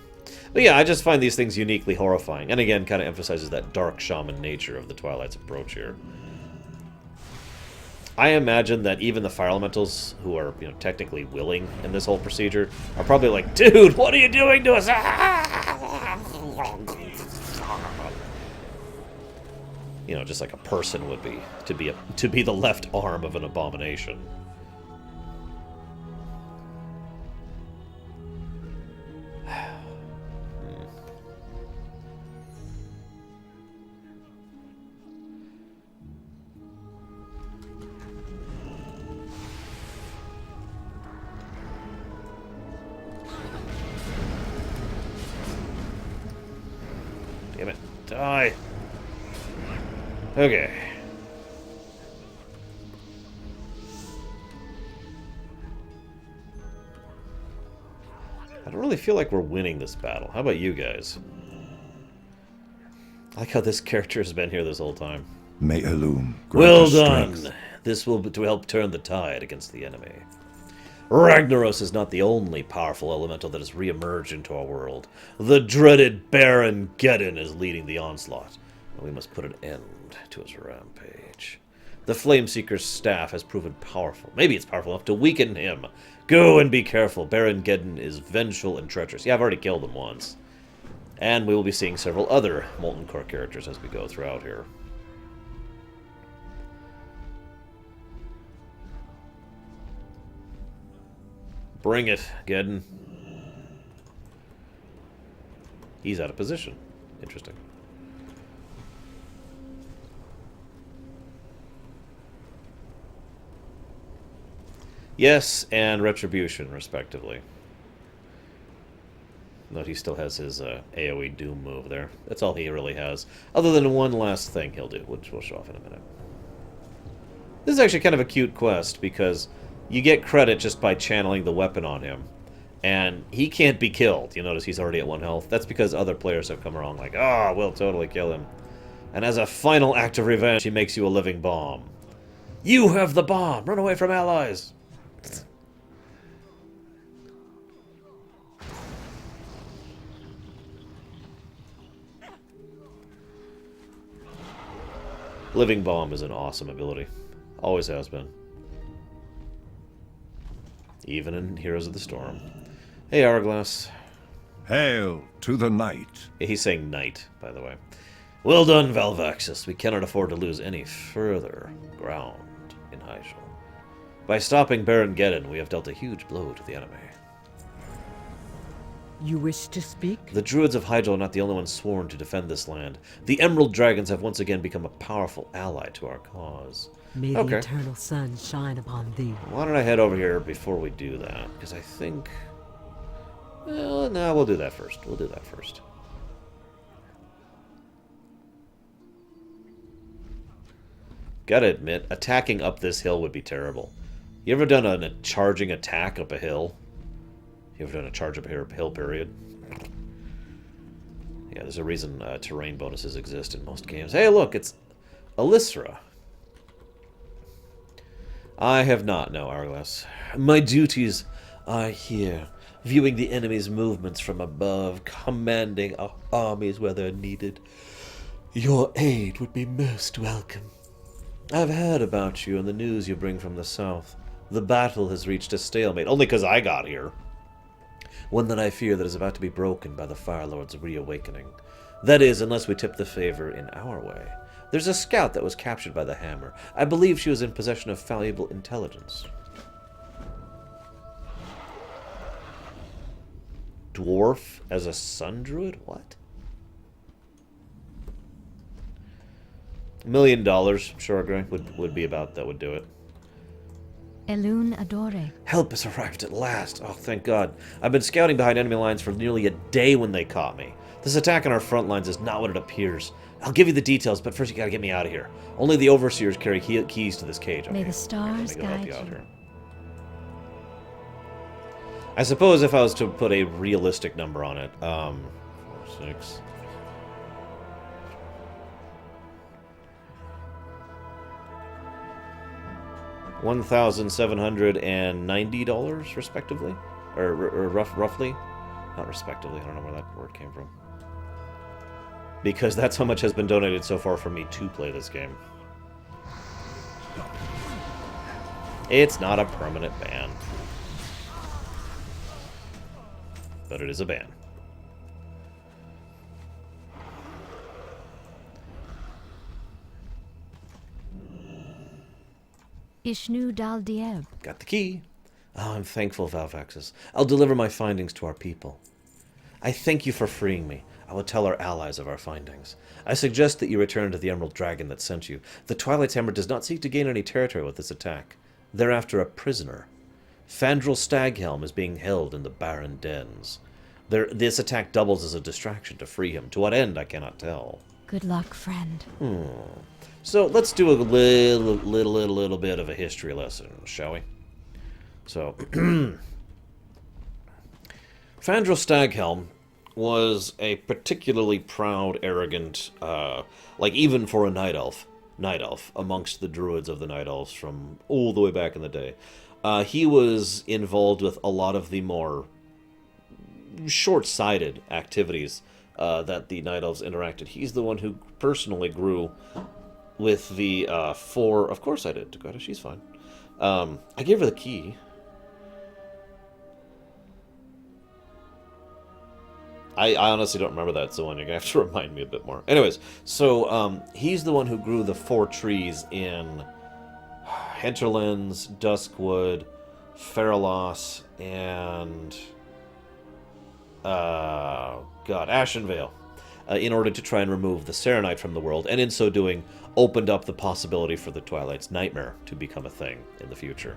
But yeah, I just find these things uniquely horrifying, and again, kind of emphasizes that dark shaman nature of the Twilight's approach here. I imagine that even the fire elementals, who are, you know, technically willing in this whole procedure, are probably like, "Dude, what are you doing to us?" You know, just like a person would be to be the left arm of an abomination. Damn it. Die. Okay. I don't really feel like we're winning this battle. How about you guys? I like how this character has been here this whole time. May Elune grant Well us done! strength. This will be to help turn the tide against the enemy. Ragnaros is not the only powerful elemental that has re-emerged into our world. The dreaded Baron Gedon is leading the onslaught, and we must put an end to his rampage. The Flameseeker's staff has proven powerful. Maybe it's powerful enough to weaken him. Go and be careful. Baron Gedon is vengeful and treacherous. Yeah, I've already killed him once. And we will be seeing several other Molten Core characters as we go throughout here. Bring it, Gedon. He's out of position. Interesting. Yes, and Retribution, respectively. Note he still has his AoE Doom move there. That's all he really has. Other than one last thing he'll do, which we'll show off in a minute. This is actually kind of a cute quest, because you get credit just by channeling the weapon on him. And he can't be killed. You notice he's already at 1 health. That's because other players have come along like, oh, we'll totally kill him. And as a final act of revenge, she makes you a living bomb. You have the bomb! Run away from allies! Living bomb is an awesome ability. Always has been. Even in Heroes of the Storm. Hey, Hourglass. Hail to the night. He's saying night, by the way. Well done, Valvaxis. We cannot afford to lose any further ground in Hyjal. By stopping Baron Gedon, we have dealt a huge blow to the enemy. You wish to speak? The Druids of Hyjal are not the only ones sworn to defend this land. The Emerald Dragons have once again become a powerful ally to our cause. May the eternal sun shine upon thee. Why don't I head over here before we do that? Because I think... Well, no, we'll do that first. We'll do that first. Gotta admit, attacking up this hill would be terrible. You ever done a charging attack up a hill? You ever done a charge up a hill, period? Yeah, there's a reason terrain bonuses exist in most games. Hey, look, it's Alisra. I have not, no, Hourglass. My duties are here, viewing the enemy's movements from above, commanding our armies where they're needed. Your aid would be most welcome. I've heard about you and the news you bring from the south. The battle has reached a stalemate, only because I got here. One that I fear that is about to be broken by the Fire Lord's reawakening. That is, unless we tip the favor in our way. There's a scout that was captured by the Hammer. I believe she was in possession of valuable intelligence. Dwarf as a sun druid? What? $1 million, sure, Greg, would be about that would do it. Elun Adore. Help has arrived at last. Oh, thank God. I've been scouting behind enemy lines for nearly a day when they caught me. This attack on our front lines is not what it appears. I'll give you the details, but first you gotta get me out of here. Only the Overseers carry keys to this cage. Okay. May the stars Let me go help guide you out you. here. I suppose if I was to put a realistic number on it, 4, 6... $1,790, respectively, or roughly, not respectively. I don't know where that word came from, because that's how much has been donated so far for me to play this game. It's not a permanent ban, but it is a ban. Ishnu Dal Dieb. Got the key. Oh, I'm thankful, Valvaxis. I'll deliver my findings to our people. I thank you for freeing me. I will tell our allies of our findings. I suggest that you return to the Emerald Dragon that sent you. The Twilight Hammer does not seek to gain any territory with this attack. They're after a prisoner. Fandral Staghelm is being held in the barren dens. This attack doubles as a distraction to free him. To what end, I cannot tell. Good luck, friend. So let's do a little bit of a history lesson, shall we? So, Fandral Staghelm was a particularly proud, arrogant, like even for a night elf amongst the druids of the night elves from all the way back in the day. He was involved with a lot of the more short-sighted activities that the night elves interacted. He's the one who personally grew with the 4... Of course I did, Dakota. She's fine. I gave her the key. I honestly don't remember that, so you're going to have to remind me a bit more. Anyways, so he's the one who grew the 4 trees in Hinterlands, Duskwood, Feralos, and... Ashenvale. In order to try and remove the Serenite from the world, and in so doing, opened up the possibility for the Twilight's Nightmare to become a thing in the future.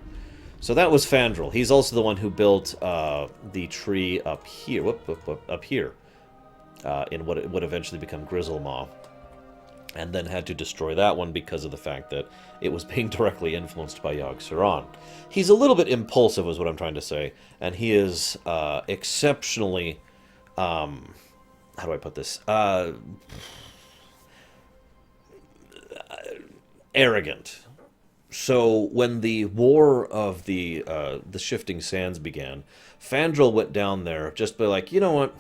So that was Fandral. He's also the one who built the tree up here, up here, in what would eventually become Grizzlemaw, and then had to destroy that one because of the fact that it was being directly influenced by Yogg-Saron. He's a little bit impulsive, is what I'm trying to say, and he is exceptionally... how do I put this? arrogant. So when the War of the Shifting Sands began, Fandral went down there just by like, you know what?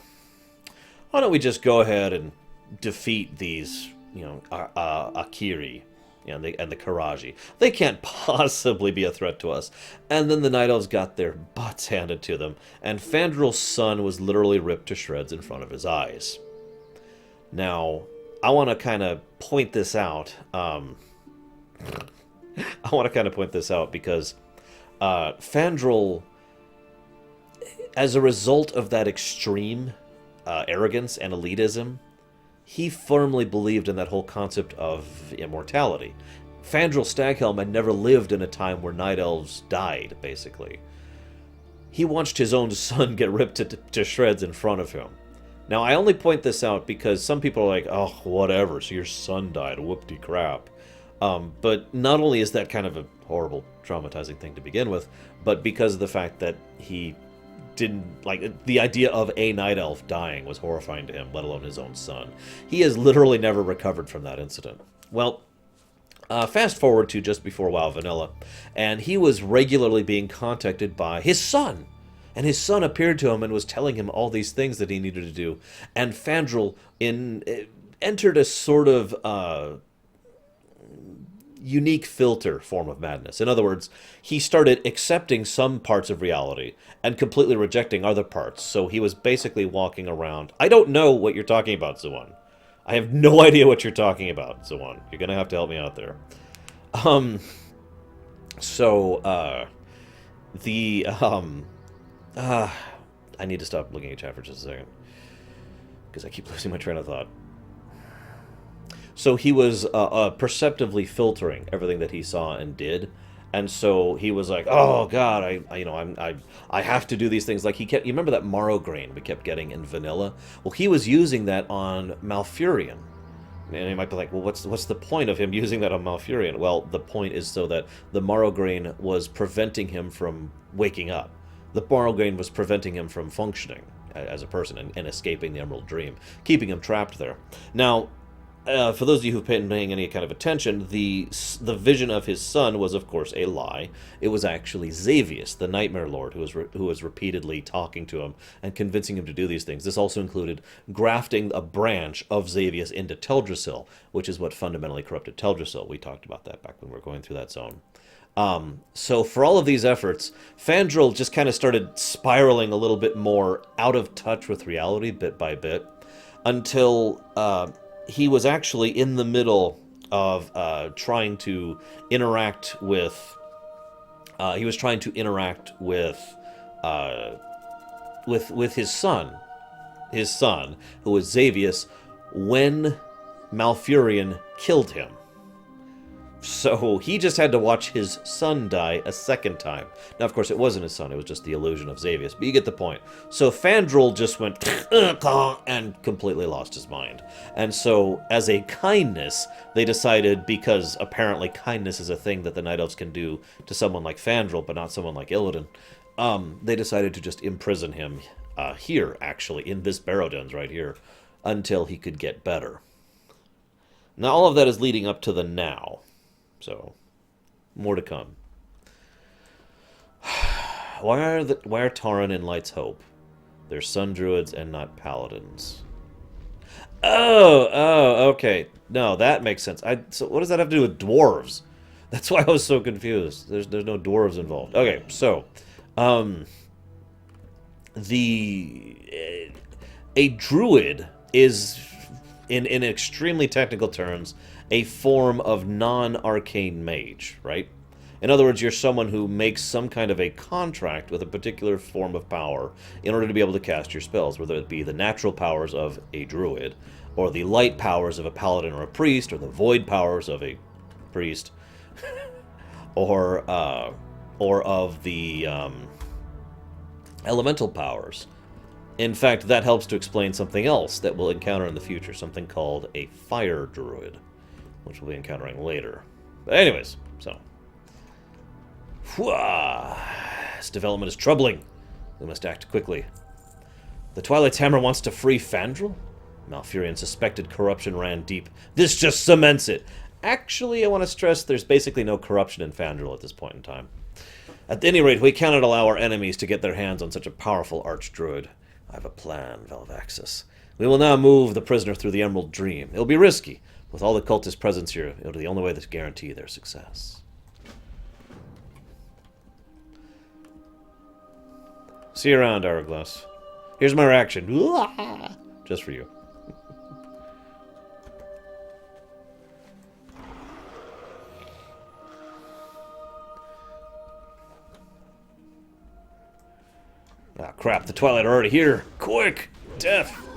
Why don't we just go ahead and defeat these, Akiri, and the Karaji. They can't possibly be a threat to us. And then the Night Elves got their butts handed to them, and Fandral's son was literally ripped to shreds in front of his eyes. Now, I want to kind of point this out. Because Fandral, as a result of that extreme arrogance and elitism, he firmly believed in that whole concept of immortality. Fandral Staghelm had never lived in a time where Night Elves died, basically. He watched his own son get ripped to shreds in front of him. Now, I only point this out because some people are like, oh, whatever, so your son died, whoop-de-crap. But not only is that kind of a horrible, traumatizing thing to begin with, but because of the fact that he didn't, like, the idea of a Night Elf dying was horrifying to him, let alone his own son. He has literally never recovered from that incident. Well, fast forward to just before WoW Vanilla, and he was regularly being contacted by his son. And his son appeared to him and was telling him all these things that he needed to do. And Fandral entered a sort of unique filter form of madness. In other words, he started accepting some parts of reality and completely rejecting other parts. So he was basically walking around. I don't know what you're talking about, Zawan. I have no idea what you're talking about, Zawan. You're going to have to help me out there. I need to stop looking at chat for just a second, because I keep losing my train of thought. So he was perceptively filtering everything that he saw and did, and so he was like, "Oh God, I have to do these things." Like he kept, you remember that Morrow grain we kept getting in vanilla? Well, he was using that on Malfurion, and you might be like, "Well, what's the point of him using that on Malfurion?" Well, the point is so that the Morrow grain was preventing him from waking up. The Morrow grain was preventing him from functioning as a person and escaping the Emerald Dream, keeping him trapped there. Now, for those of you who've been paying any kind of attention, the vision of his son was, of course, a lie. It was actually Xavius, the Nightmare Lord, who was repeatedly talking to him and convincing him to do these things. This also included grafting a branch of Xavius into Teldrassil, which is what fundamentally corrupted Teldrassil. We talked about that back when we were going through that zone. So for all of these efforts, Fandral just kind of started spiraling a little bit more out of touch with reality bit by bit, until he was actually in the middle of trying to interact with his son, who was Xavius, when Malfurion killed him. So he just had to watch his son die a second time. Now, of course, it wasn't his son. It was just the illusion of Xavius. But you get the point. So Fandral just went and completely lost his mind. And so, as a kindness, they decided, because apparently kindness is a thing that the Night Elves can do to someone like Fandral, but not someone like Illidan, they decided to just imprison him here, actually, in this Barrow Dens right here, until he could get better. Now, all of that is leading up to the now. So, more to come. Why are Tauren and Light's Hope? They're sun druids and not paladins. Oh, okay. No, that makes sense. So what does that have to do with dwarves? That's why I was so confused. There's no dwarves involved. Okay, so, a druid is, in extremely technical terms, a form of non-arcane mage, right? In other words, you're someone who makes some kind of a contract with a particular form of power in order to be able to cast your spells, whether it be the natural powers of a druid, or the light powers of a paladin or a priest, or the void powers of a priest, or of the elemental powers. In fact, that helps to explain something else that we'll encounter in the future, something called a fire druid, which we'll be encountering later. But anyways, so. This development is troubling. We must act quickly. The Twilight Hammer wants to free Fandral? Malfurion's suspected corruption ran deep. This just cements it. Actually, I want to stress there's basically no corruption in Fandral at this point in time. At any rate, we cannot allow our enemies to get their hands on such a powerful archdruid. I have a plan, Valvaxis. We will now move the prisoner through the Emerald Dream. It'll be risky. With all the cultist presence here, it'll be the only way to guarantee their success. See you around, Hourglass. Here's my reaction. Just for you. Ah, crap, the Twilight are already here. Quick! Death!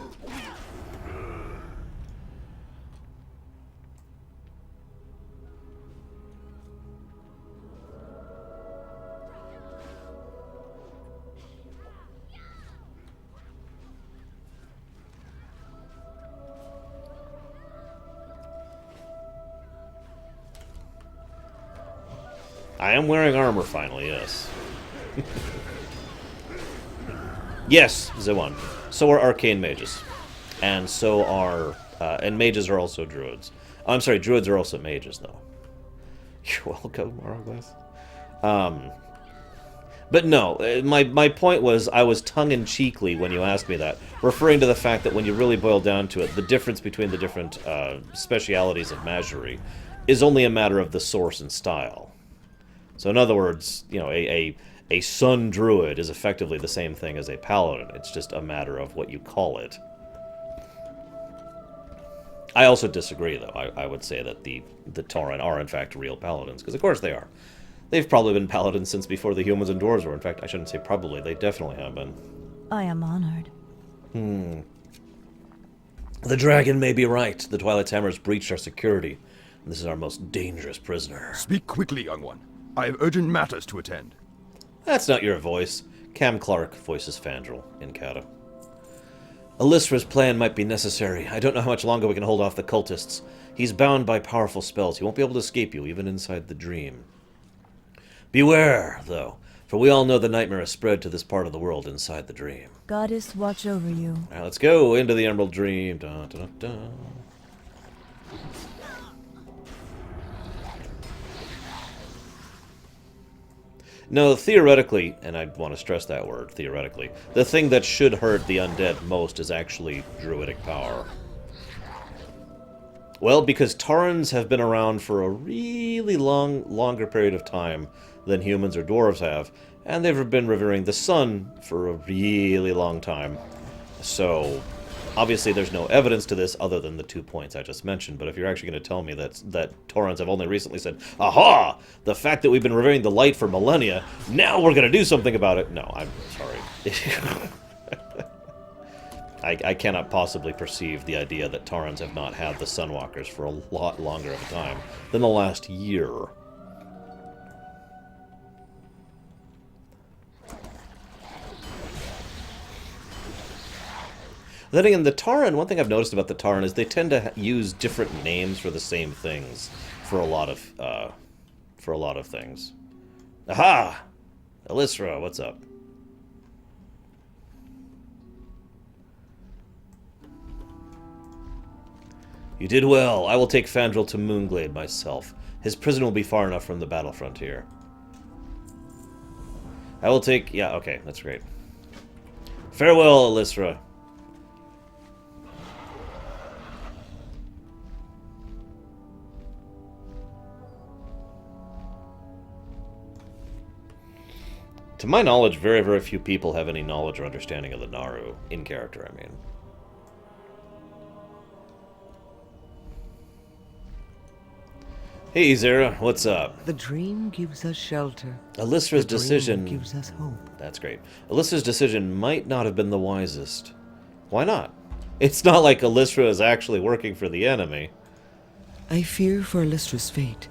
I am wearing armor finally, yes. Yes, Zewan. So are arcane mages. And so are... and mages are also druids. Oh, I'm sorry, druids are also mages, though. You're welcome, Hourglass. But no, my point was, I was tongue-in-cheekly when you asked me that, referring to the fact that when you really boil down to it, the difference between the different specialities of magery is only a matter of the source and style. So in other words, you know, a sun druid is effectively the same thing as a paladin. It's just a matter of what you call it. I also disagree, though. I would say that the Tauren are, in fact, real paladins, because of course they are. They've probably been paladins since before the humans and dwarves were. In fact, I shouldn't say probably. They definitely have been. I am honored. The dragon may be right. The Twilight Hammer has breached our security. And this is our most dangerous prisoner. Speak quickly, young one. I have urgent matters to attend. That's not your voice. Cam Clark voices Fandral in Kata. Elisra's plan might be necessary. I don't know how much longer we can hold off the cultists. He's bound by powerful spells. He won't be able to escape you, even inside the dream. Beware, though, for we all know the nightmare has spread to this part of the world inside the dream. Goddess, watch over you. All right, let's go into the Emerald Dream. Dun, dun, dun, dun. No, theoretically, and I want to stress that word, theoretically, the thing that should hurt the undead most is actually druidic power. Well, because Taurens have been around for a really longer period of time than humans or dwarves have, and they've been revering the sun for a really long time. So, obviously there's no evidence to this other than the 2 points I just mentioned, but if you're actually going to tell me that Taurens have only recently said, aha! The fact that we've been revering the light for millennia, now we're going to do something about it. No, I'm sorry. I cannot possibly perceive the idea that Taurens have not had the Sunwalkers for a lot longer of a time than the last year. Then again, the Tauren, one thing I've noticed about the Tauren is they tend to use different names for the same things for a lot of things. Aha! Elisra, what's up? You did well. I will take Fandral to Moonglade myself. His prison will be far enough from the battlefront here. I will take... Yeah, okay, that's great. Farewell, Elisra. To my knowledge, very, very few people have any knowledge or understanding of the Naru. In character, I mean. Hey, Zera, what's up? The dream gives us shelter. Elisra's decision... gives us hope. That's great. Elisra's decision might not have been the wisest. Why not? It's not like Elisra is actually working for the enemy. I fear for Elisra's fate.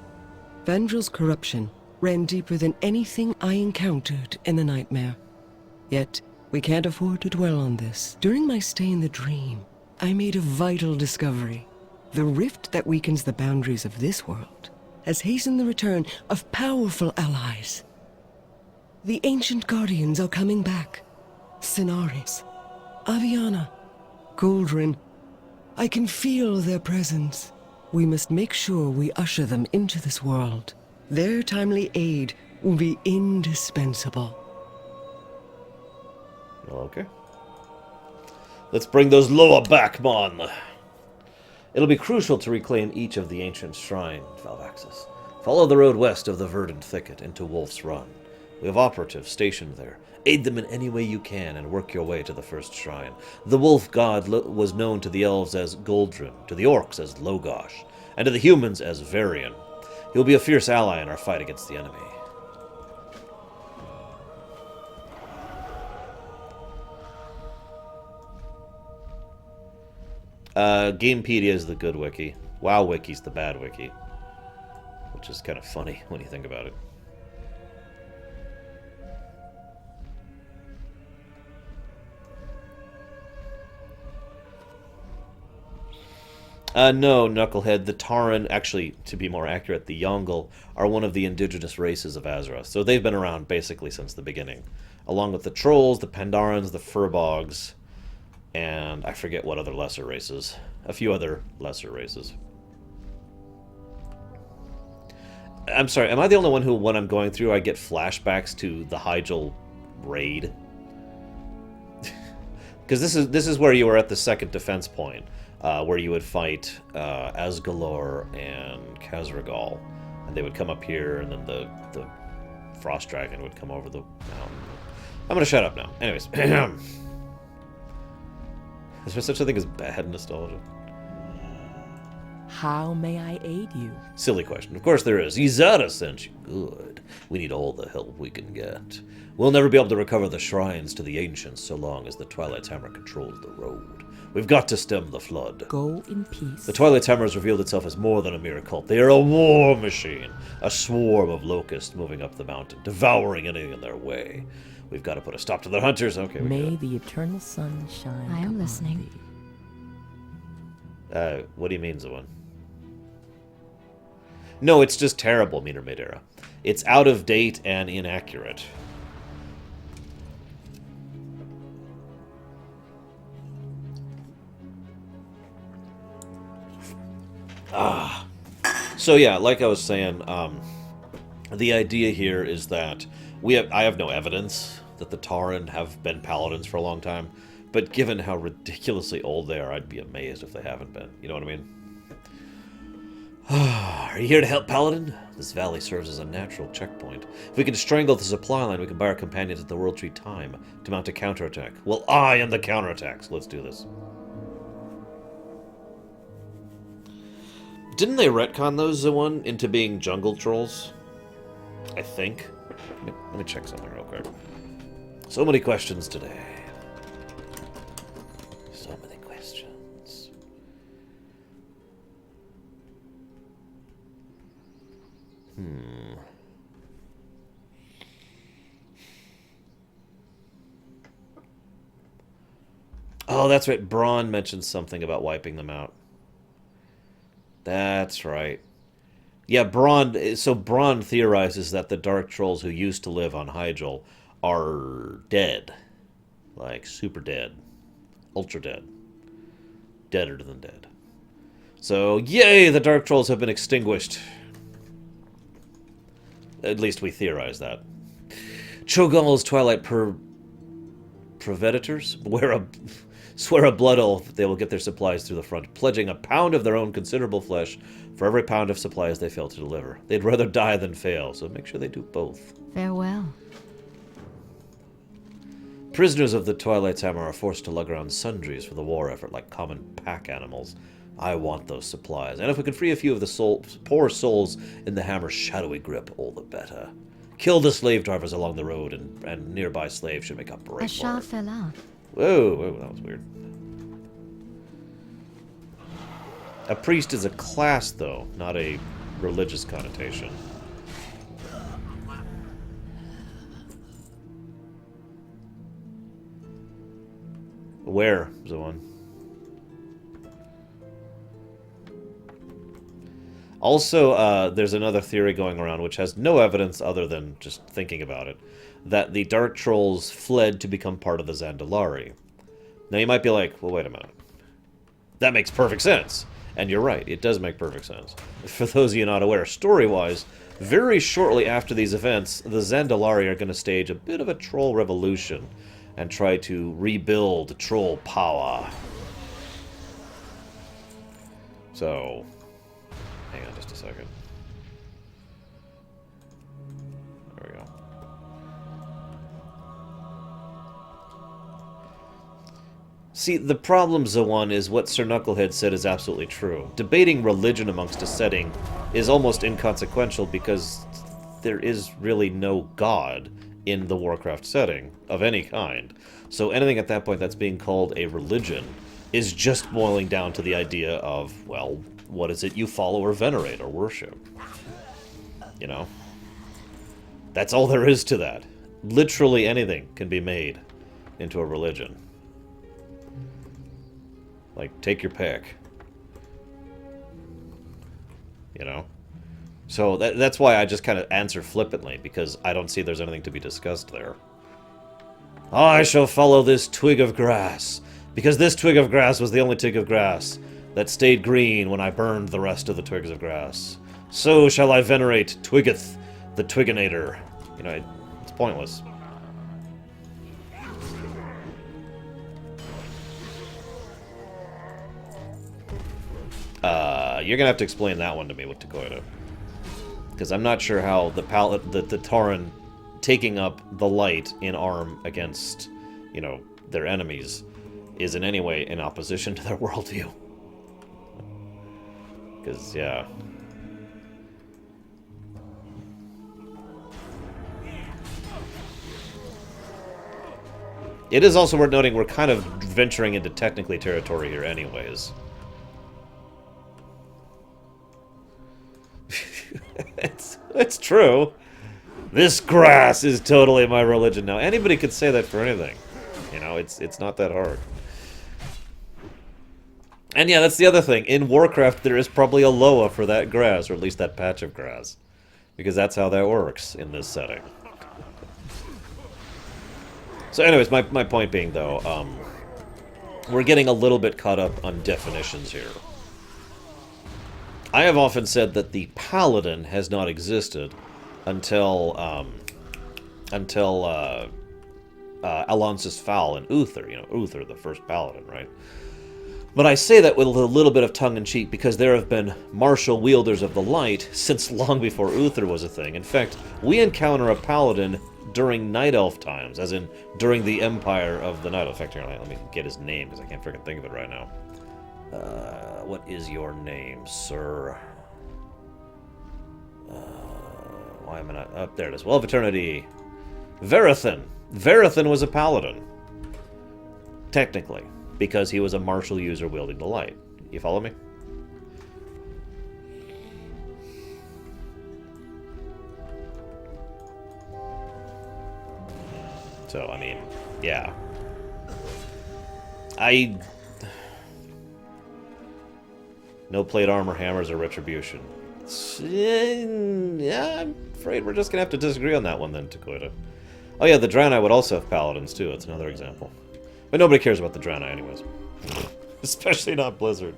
Fandral's corruption ran deeper than anything I encountered in the nightmare. Yet, we can't afford to dwell on this. During my stay in the dream, I made a vital discovery. The rift that weakens the boundaries of this world has hastened the return of powerful allies. The ancient guardians are coming back. Sinaris, Aviana, Goldrinn. I can feel their presence. We must make sure we usher them into this world. Their timely aid will be indispensable. Okay. Let's bring those lower back, mon. It'll be crucial to reclaim each of the ancient shrines, Valvaxis. Follow the road west of the verdant thicket into Wolf's Run. We have operatives stationed there. Aid them in any way you can and work your way to the first shrine. The wolf god was known to the elves as Goldrinn, to the orcs as Logosh, and to the humans as Varian. He will be a fierce ally in our fight against the enemy. Gamepedia is the good wiki. WoW Wiki's the bad wiki. Which is kind of funny when you think about it. No, Knucklehead. The Tauren, actually, to be more accurate, the Yongle, are one of the indigenous races of Azeroth. So they've been around basically since the beginning. Along with the Trolls, the Pandarans, the Furbogs, and I forget what other lesser races. A few other lesser races. I'm sorry, am I the only one who, when I'm going through, I get flashbacks to the Hyjal raid? Because this is where you were at the second defense point. Where you would fight Asgalor and Khazragal, and they would come up here, and then the Frost Dragon would come over the mountain. I'm gonna shut up now. Anyways, is there such a thing as bad nostalgia? How may I aid you? Silly question. Of course there is. Izada sent you. Good. We need all the help we can get. We'll never be able to recover the shrines to the ancients so long as the Twilight Hammer controls the road. We've got to stem the flood. Go in peace. The Twilight Hammer has revealed itself as more than a mere cult. They are a war machine. A swarm of locusts moving up the mountain, devouring anything in their way. We've got to put a stop to their hunters. Okay, we May the eternal sun shine. I am upon listening. thee. What do you mean, Zoan? No, it's just terrible, Meaner Mid-Era. It's out of date and inaccurate. So yeah, like I was saying, the idea here is that I have no evidence that the Tauren have been paladins for a long time, but given how ridiculously old they are, I'd be amazed if they haven't been. You know what I mean? Are you here to help, Paladin? This valley serves as a natural checkpoint. If we can strangle the supply line, we can buy our companions at the World Tree time to mount a counterattack. Well, I am the counterattack, so let's do this. Didn't they retcon those one into being jungle trolls? I think. Let me check something real quick. So many questions today. So many questions. Oh, that's right. Braun mentioned something about wiping them out. That's right. Yeah, Braun... So Braun theorizes that the Dark Trolls who used to live on Hyjal are dead. Like, super dead. Ultra dead. Deader than dead. So, yay! The Dark Trolls have been extinguished. At least we theorize that. Cho'Gall's Twilight Proveditors swear a blood oath they will get their supplies through the front, pledging a pound of their own considerable flesh for every pound of supplies they fail to deliver. They'd rather die than fail, so make sure they do both. Farewell. Prisoners of the Twilight Hammer are forced to lug around sundries for the war effort like common pack animals. I want those supplies, and if we can free a few of the poor souls in the Hammer's shadowy grip, all the better. Kill the slave drivers along the road, and nearby slaves should make a break A for Shah it. fell out. Whoa, that was weird. A priest is a class, though, not a religious connotation. Where, Zoan? Also, there's another theory going around which has no evidence other than just thinking about it, that the Dark Trolls fled to become part of the Zandalari. Now you might be like, well, wait a minute. That makes perfect sense. And you're right, it does make perfect sense. For those of you not aware, story-wise, very shortly after these events, the Zandalari are going to stage a bit of a troll revolution and try to rebuild troll power. So, hang on just a second. There we go. See, the problem, Zawan, is what Sir Knucklehead said is absolutely true. Debating religion amongst a setting is almost inconsequential because there is really no god in the Warcraft setting of any kind. So anything at that point that's being called a religion is just boiling down to the idea of, well, what is it you follow or venerate or worship? You know? That's all there is to that. Literally anything can be made into a religion. Like, take your pick. You know? So that's why I just kind of answer flippantly, because I don't see there's anything to be discussed there. I shall follow this twig of grass, because this twig of grass was the only twig of grass that stayed green when I burned the rest of the twigs of grass. So shall I venerate Twiggeth, the Twigginator. You know, it's pointless. You're gonna have to explain that one to me with Dakota. Because I'm not sure how the Tauren taking up the light in arm against, you know, their enemies is in any way in opposition to their worldview. Because, yeah. It is also worth noting we're kind of venturing into technically territory here anyways. It's true. This grass is totally my religion now. Anybody could say that for anything. You know, it's not that hard. And yeah, that's the other thing. In Warcraft, there is probably a Loa for that grass, or at least that patch of grass. Because that's how that works in this setting. So anyways, my point being, though, we're getting a little bit caught up on definitions here. I have often said that the Paladin has not existed until Alonsis Fowl and Uther. You know, Uther, the first Paladin, right? But I say that with a little bit of tongue-in-cheek because there have been martial wielders of the light since long before Uther was a thing. In fact, we encounter a Paladin during Night Elf times, as in during the Empire of the Night Elf. In fact, here, let me get his name because I can't freaking think of it right now. What is your name, sir? Why am I not... Oh, there it is. Well of Eternity. Verathan. Verathan was a paladin. Technically. Because he was a martial user wielding the light. You follow me? So, I mean, yeah. No plate armor, hammers, or retribution. Yeah, I'm afraid we're just gonna have to disagree on that one then, Dakota. Oh yeah, the Draenei would also have paladins too. That's another example. But nobody cares about the Draenei anyways. Especially not Blizzard.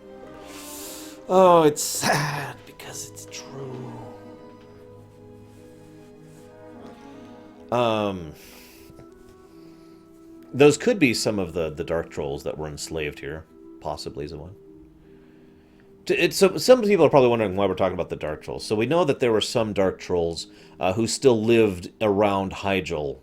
Oh, it's sad because it's true. Those could be some of the Dark Trolls that were enslaved here. Possibly is one. So some people are probably wondering why we're talking about the Dark Trolls. So we know that there were some Dark Trolls who still lived around Hyjal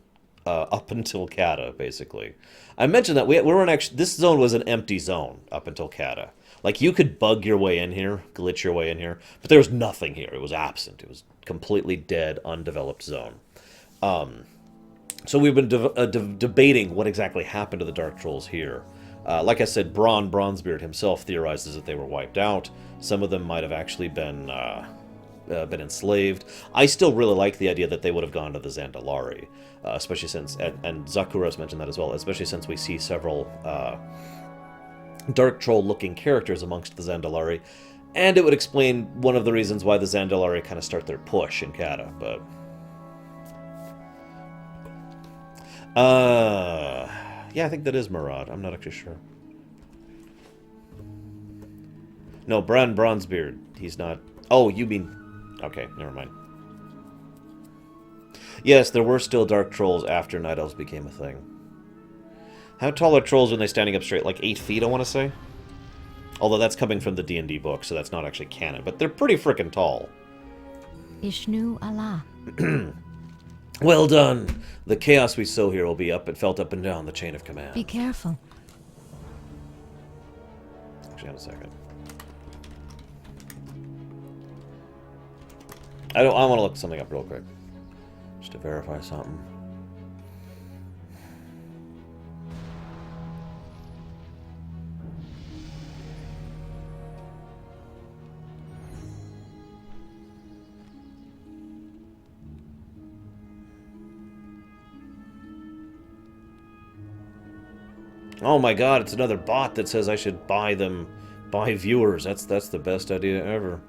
up until Kata, basically. I mentioned that we weren't actually... This zone was an empty zone up until Kata. Like, you could bug your way in here, glitch your way in here, but there was nothing here. It was absent. It was completely dead, undeveloped zone. So we've been debating what exactly happened to the Dark Trolls here. Like I said, Bronzebeard himself theorizes that they were wiped out. Some of them might have actually been enslaved. I still really like the idea that they would have gone to the Zandalari, especially since, and Zakuros mentioned that as well, especially since we see several Dark Troll-looking characters amongst the Zandalari, and it would explain one of the reasons why the Zandalari kind of start their push in Kata, but... yeah, I think that is Murad. I'm not actually sure. No, Bran Bronzebeard. He's not... Oh, you mean... Okay, never mind. Yes, there were still dark trolls after Night Elves became a thing. How tall are trolls when they're standing up straight? Like 8 feet, I want to say? Although that's coming from the D&D book, so that's not actually canon. But they're pretty freaking tall. Ishnu Allah. Well done! The chaos we sow here will be felt up and down the chain of command. Be careful. Actually, hang on a second. I want to look something up real quick. Just to verify something. Oh my god, it's another bot that says I should buy viewers. That's the best idea ever.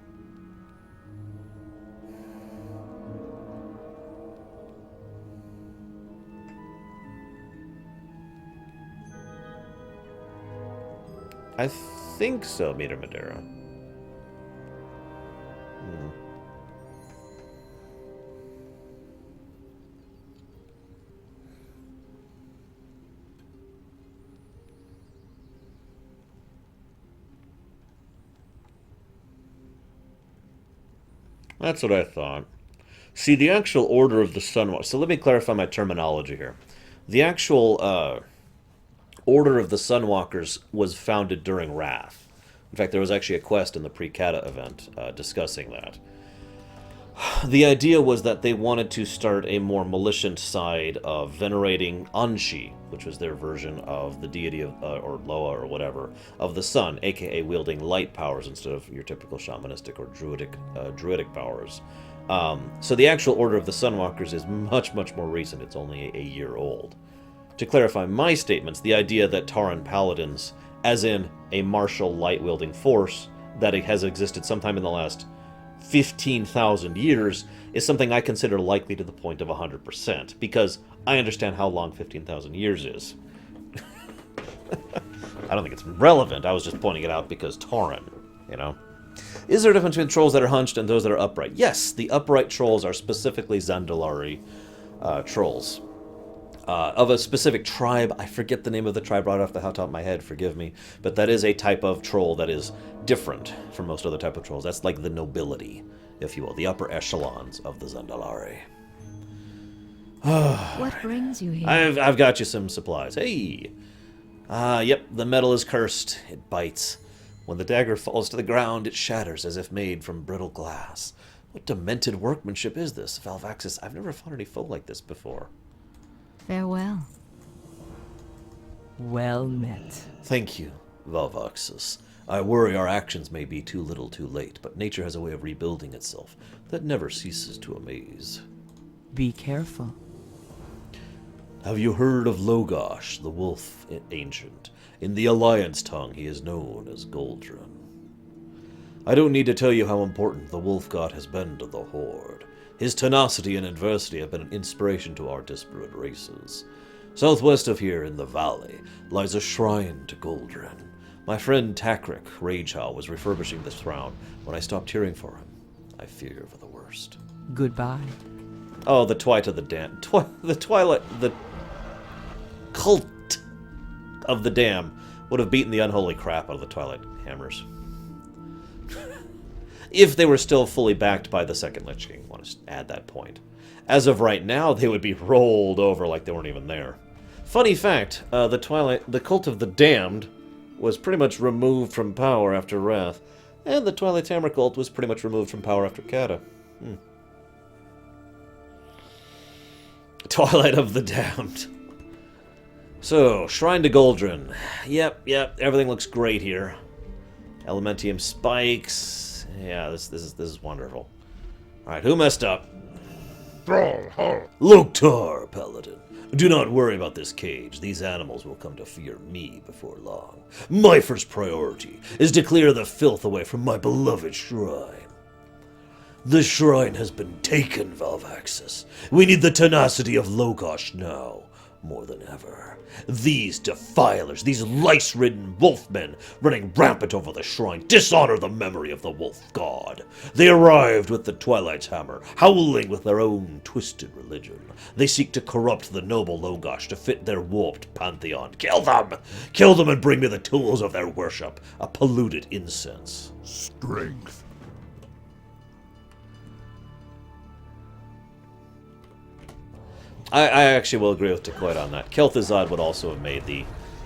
I think so, Meter Madeira. That's what I thought. See, the actual Order of the Sunwalkers... So let me clarify my terminology here. The actual Order of the Sunwalkers was founded during Wrath. In fact, there was actually a quest in the pre-Kata event discussing that. The idea was that they wanted to start a more malignant side of venerating Anshi, which was their version of the deity of, or Loa or whatever, of the sun, aka wielding light powers instead of your typical shamanistic or druidic powers. So the actual Order of the Sunwalkers is much, much more recent. It's only a year old. To clarify my statements, the idea that Tauren Paladins, as in a martial light-wielding force that has existed sometime in the last 15,000 years, is something I consider likely to the point of 100%, because I understand how long 15,000 years is. I don't think it's relevant, I was just pointing it out because Tauren, you know? Is there a difference between trolls that are hunched and those that are upright? Yes, the upright trolls are specifically Zandalari trolls. Of a specific tribe. I forget the name of the tribe right off the top of my head, forgive me. But that is a type of troll that is different from most other type of trolls. That's like the nobility, if you will, the upper echelons of the Zandalari. What brings you here? I've got you some supplies. Hey! Yep, the metal is cursed. It bites. When the dagger falls to the ground, it shatters as if made from brittle glass. What demented workmanship is this, Valvaxis? I've never fought any foe like this before. Farewell. Well met. Thank you, Valvaxis. I worry our actions may be too little too late, but nature has a way of rebuilding itself that never ceases to amaze. Be careful. Have you heard of Logosh, the wolf ancient? In the Alliance tongue, he is known as Goldrinn. I don't need to tell you how important the wolf god has been to the Horde. His tenacity and adversity have been an inspiration to our disparate races. Southwest of here, in the valley, lies a shrine to Goldrinn. My friend Takrik Hyjal was refurbishing this shrine when I stopped hearing for him. I fear for the worst. Goodbye. Oh, the Twilight of the Dam. The cult of the Dam would have beaten the unholy crap out of the Twilight Hammers. If they were still fully backed by the Second Lich King, I want to add that point. As of right now, they would be rolled over like they weren't even there. Funny fact, the Cult of the Damned was pretty much removed from power after Wrath, and the Twilight Hammer cult was pretty much removed from power after Kata. Twilight of the Damned. So, Shrine to Goldrinn. Yep, everything looks great here. Elementium spikes. Yeah, this is wonderful. Alright, who messed up? Loktar, Paladin. Do not worry about this cage. These animals will come to fear me before long. My first priority is to clear the filth away from my beloved shrine. The shrine has been taken, Valvaxis. We need the tenacity of Logosh now. more than ever. These defilers, these lice-ridden wolfmen running rampant over the shrine, dishonor the memory of the wolf god. They arrived with the Twilight Hammer, howling with their own twisted religion. They seek to corrupt the noble Logosh to fit their warped pantheon. Kill them! Kill them and bring me the tools of their worship, a polluted incense. Strength. I actually will agree with Decoit on that. Kel'Thuzad would also have made the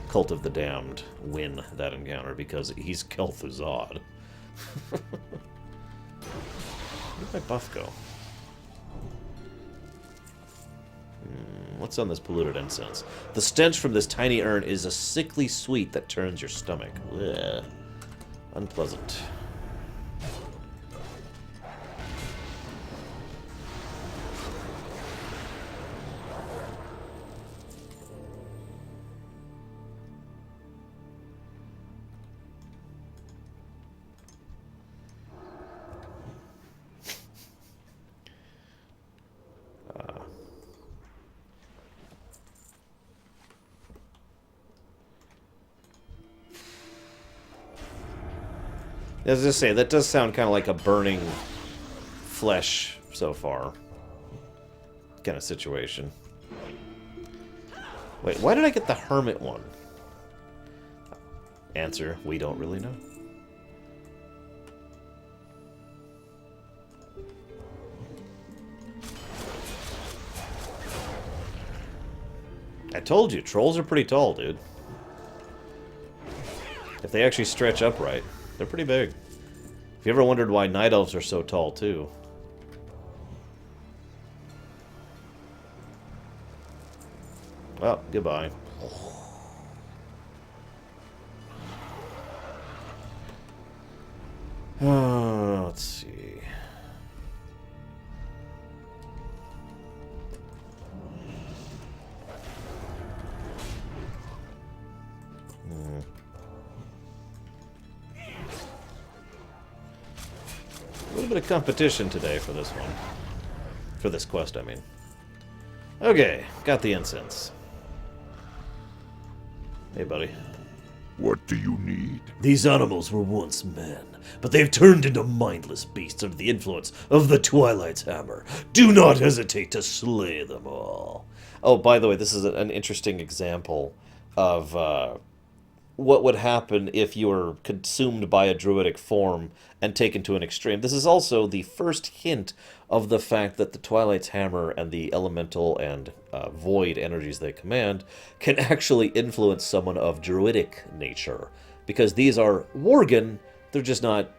Cult of the Damned win that encounter because he's Kel'Thuzad. Where'd my buff go? What's on this polluted incense? The stench from this tiny urn is a sickly sweet that turns your stomach. Ugh. Unpleasant. As I say, that does sound kind of like a burning flesh so far kind of situation. Wait, why did I get the hermit one? Answer, we don't really know. I told you, trolls are pretty tall, dude. If they actually stretch upright. They're pretty big. If you ever wondered why night elves are so tall, too. Well, goodbye. Let's see. A little bit of competition today for this one. For this quest, I mean. Okay, got the incense. Hey, buddy. What do you need? These animals were once men, but they've turned into mindless beasts under the influence of the Twilight Hammer. Do not hesitate to slay them all. Oh, by the way, this is an interesting example of what would happen if you were consumed by a druidic form and taken to an extreme. This is also the first hint of the fact that the Twilight's Hammer and the elemental and void energies they command can actually influence someone of druidic nature. Because these are Worgen, they're just not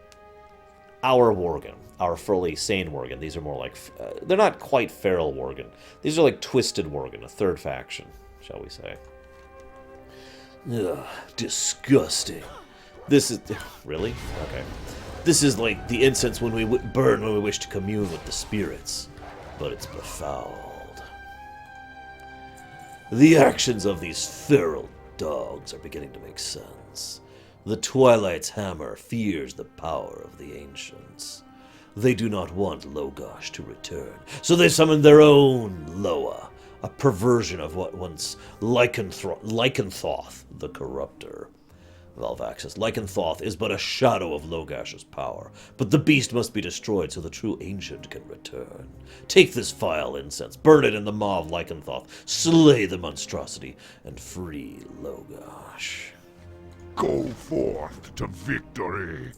our Worgen, our fully sane Worgen. These are more like, they're not quite feral Worgen. These are like twisted Worgen, a third faction, shall we say. Ugh, disgusting. This is... Really? Okay. This is like the incense when we burn when we wish to commune with the spirits. But it's befouled. The actions of these feral dogs are beginning to make sense. The Twilight's Hammer fears the power of the ancients. They do not want Logosh to return, so they summon their own Loa, a perversion of what once Lycanthoth, the Corruptor. Valvaxis, Lycanthoth is but a shadow of Logash's power, but the beast must be destroyed so the true ancient can return. Take this vile incense, burn it in the maw of Lycanthoth, slay the monstrosity, and free Logosh. Go forth to victory.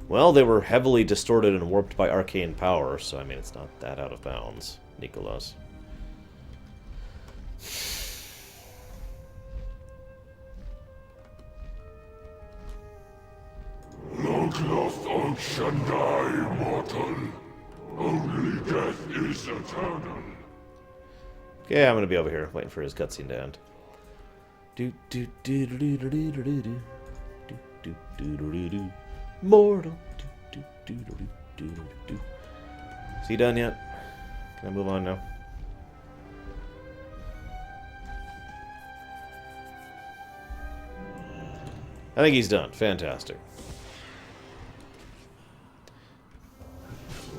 Well, they were heavily distorted and warped by arcane power, so I mean, it's not that out of bounds, Nicholas. Long lost on Shandai, mortal. Only death is eternal. Okay, I'm gonna be over here, waiting for his cutscene to end. Do do do do do do do do do do do do do. Mortal. Do, do, do, do, do, do, do. Is he done yet? Can I move on now? I think he's done. Fantastic.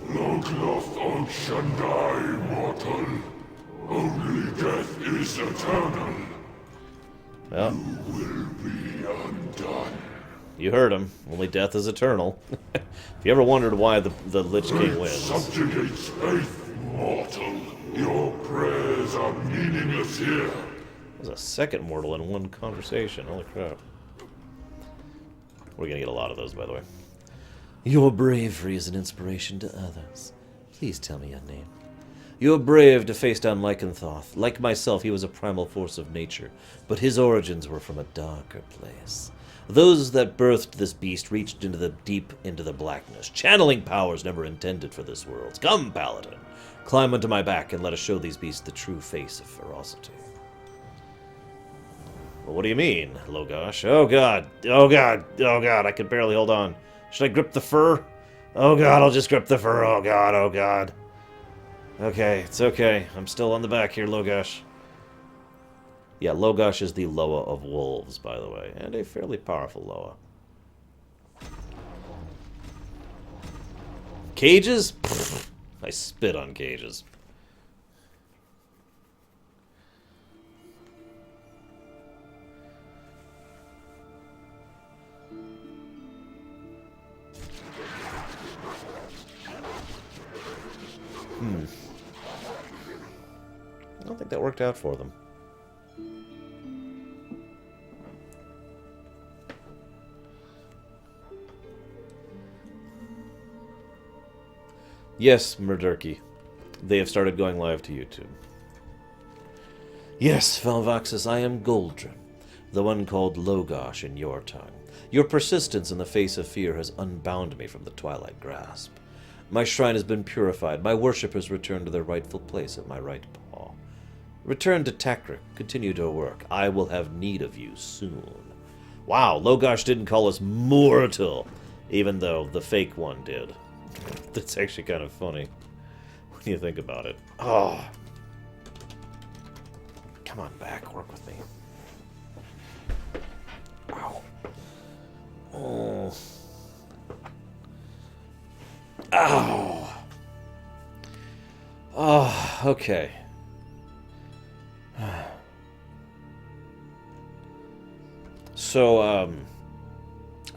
Long lost on Shandai, mortal. is eternal. Well, You will be undone. you heard him. Only death is eternal. If you ever wondered why the Lich King wins. Subjugates faith, mortal. Your prayers are meaningless here. There's a second mortal in one conversation. Holy crap. We're gonna get a lot of those, by the way. Your bravery is an inspiration to others. Please tell me your name. You are brave to face down Lycanthoth. Like myself, he was a primal force of nature, but his origins were from a darker place. Those that birthed this beast reached deep into the blackness, channeling powers never intended for this world. Come, Paladin, climb onto my back and let us show these beasts the true face of ferocity. Well, what do you mean, Logosh? Oh god, oh god, oh god, I can barely hold on. Should I grip the fur? Oh god, I'll just grip the fur, oh god, oh god. Okay, it's okay. I'm still on the back here, Logosh. Yeah, Logosh is the Loa of wolves, by the way, and a fairly powerful Loa. Cages? Pfft, I spit on cages. I don't think that worked out for them. Yes, Murdurky. They have started going live to YouTube. Yes, Valvaxis, I am Goldrinn, the one called Logosh in your tongue. Your persistence in the face of fear has unbound me from the Twilight grasp. My shrine has been purified. My worshippers return to their rightful place at my right paw. Return to Takrik. Continue to work. I will have need of you soon. Wow, Logosh didn't call us mortal, even though the fake one did. That's actually kind of funny when you think about it. Oh. Come on back, work with me. Ow. Oh. Ow. Oh, okay. So,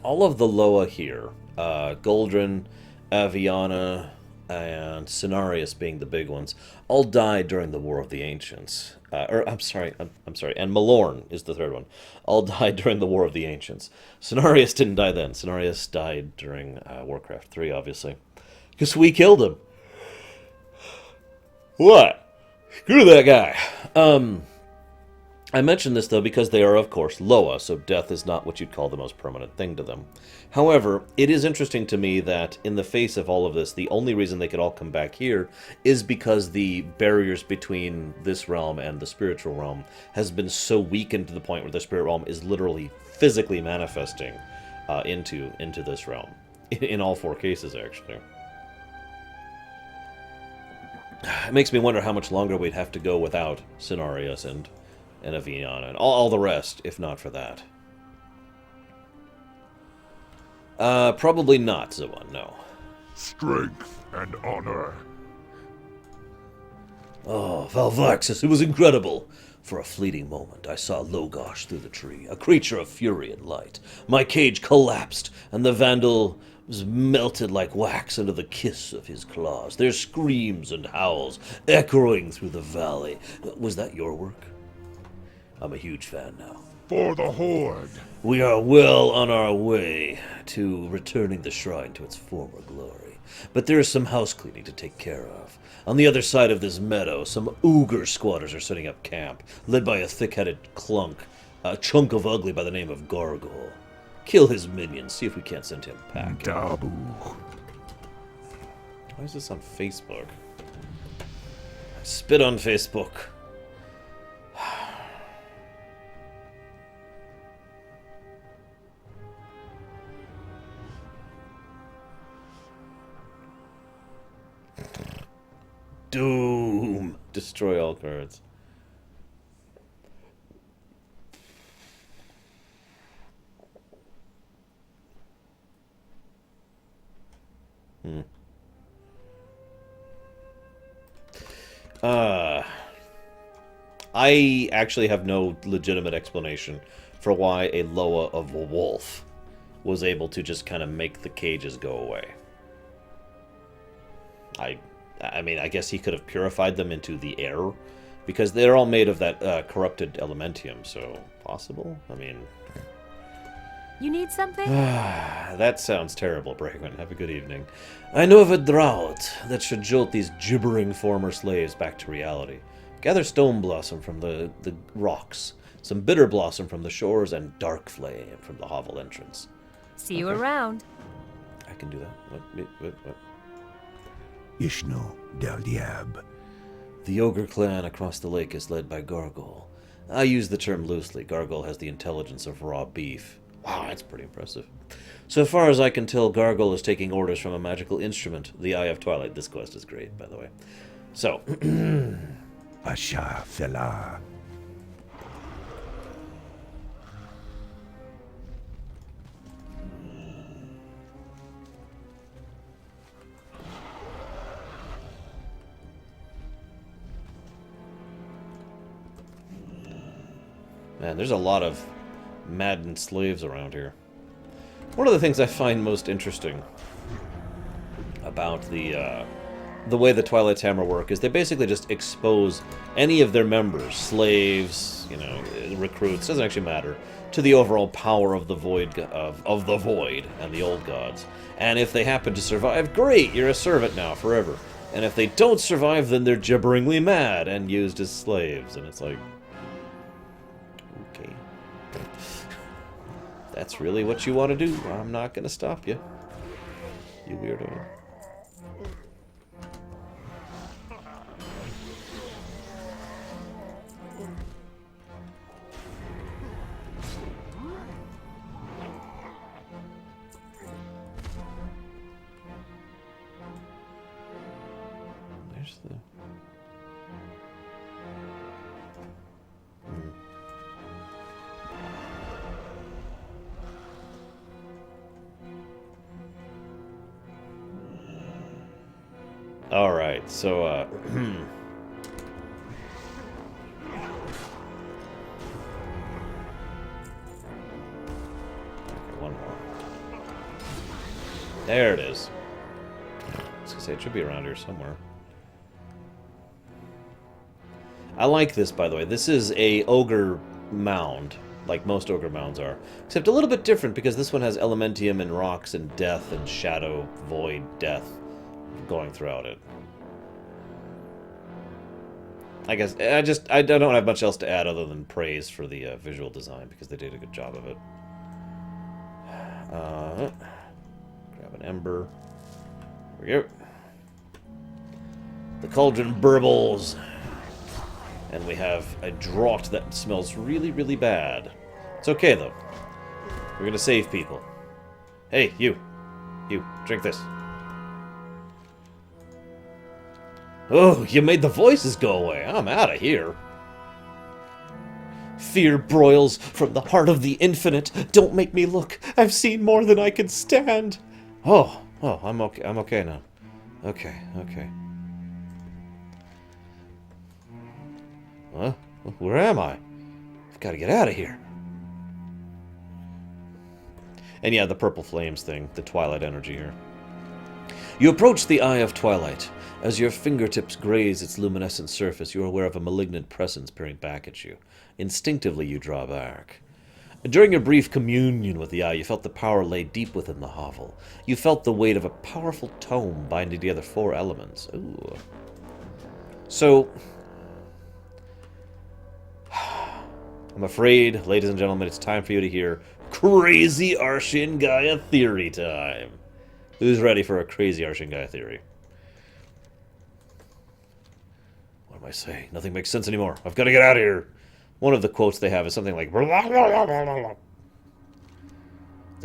all of the Loa here, Goldrinn, Aviana, and Cenarius being the big ones, all died during the War of the Ancients. I'm sorry, and Malorn is the third one. All died during the War of the Ancients. Cenarius didn't die then. Cenarius died during Warcraft 3, obviously. Because we killed him. What? Screw that guy. I mention this, though, because they are, of course, Loa, so death is not what you'd call the most permanent thing to them. However, it is interesting to me that, in the face of all of this, the only reason they could all come back here is because the barriers between this realm and the spiritual realm has been so weakened to the point where the spirit realm is literally physically manifesting into this realm. In all four cases, actually. It makes me wonder how much longer we'd have to go without Cenarius and Aviana, and all the rest, if not for that. Probably not, Zawan, no. Strength and honor. Oh, Valvaxis, it was incredible. For a fleeting moment, I saw Logosh through the tree, a creature of fury and light. My cage collapsed, and the Vandal was melted like wax under the kiss of his claws, their screams and howls echoing through the valley. Was that your work? I'm a huge fan now. For the Horde. We are well on our way to returning the shrine to its former glory. But there is some house cleaning to take care of. On the other side of this meadow, some ogre squatters are setting up camp, led by a thick-headed clunk, a chunk of ugly by the name of Gargoyle. Kill his minions, see if we can't send him packing. Dabu. Why is this on Facebook? Spit on Facebook. Doom! Destroy all cards. I actually have no legitimate explanation for why a Loa of a wolf was able to just kind of make the cages go away. I mean, I guess he could have purified them into the air, because they're all made of that corrupted elementium, so possible? I mean... You need something? That sounds terrible, Braven. Have a good evening. I know of a drought that should jolt these gibbering former slaves back to reality. Gather stone blossom from the rocks, some bitter blossom from the shores, and dark flame from the hovel entrance. See you around. I can do that. What? Ishno del Diab. The ogre clan across the lake is led by Gargoyle. I use the term loosely. Gargoyle has the intelligence of raw beef. Wow, that's pretty impressive. So far as I can tell, Gargoyle is taking orders from a magical instrument, the Eye of Twilight. This quest is great, by the way. So, Asha Fela. man, there's a lot of maddened slaves around here. One of the things I find most interesting about the way the Twilight Hammer work is they basically just expose any of their members, slaves, you know, recruits, doesn't actually matter, to the overall power of the void of the void and the old gods. And if they happen to survive, great, you're a servant now forever. And if they don't survive, then they're gibberingly mad and used as slaves. And it's like, okay. That's really what you want to do. I'm not going to stop you. You weirdo. There's the... Alright, so, okay, one more. There it is. I was gonna say, it should be around here somewhere. I like this, by the way. This is a ogre mound, like most ogre mounds are. Except a little bit different, because this one has elementium and rocks and death and shadow, void, death going throughout it. I guess I don't have much else to add other than praise for the visual design, because they did a good job of it. Grab an ember. There we go. The cauldron burbles, and we have a draught that smells really, really bad. It's okay though. We're gonna save people. Hey, you, drink this. Oh, you made the voices go away. I'm out of here. Fear broils from the heart of the infinite. Don't make me look. I've seen more than I can stand. Oh, I'm okay. I'm okay now. Okay. Huh? Where am I? I've got to get out of here. And yeah, the purple flames thing, the Twilight energy here. You approach the Eye of Twilight. As your fingertips graze its luminescent surface, you are aware of a malignant presence peering back at you. Instinctively, you draw back. During your brief communion with the Eye, you felt the power lay deep within the hovel. You felt the weight of a powerful tome binding together 4 elements. Ooh. So, I'm afraid, ladies and gentlemen, it's time for you to hear Crazy Arshin Gaia Theory time. Who's ready for a Crazy Arshin Gaia Theory? What am I saying? Nothing makes sense anymore. I've got to get out of here. One of the quotes they have is something like, the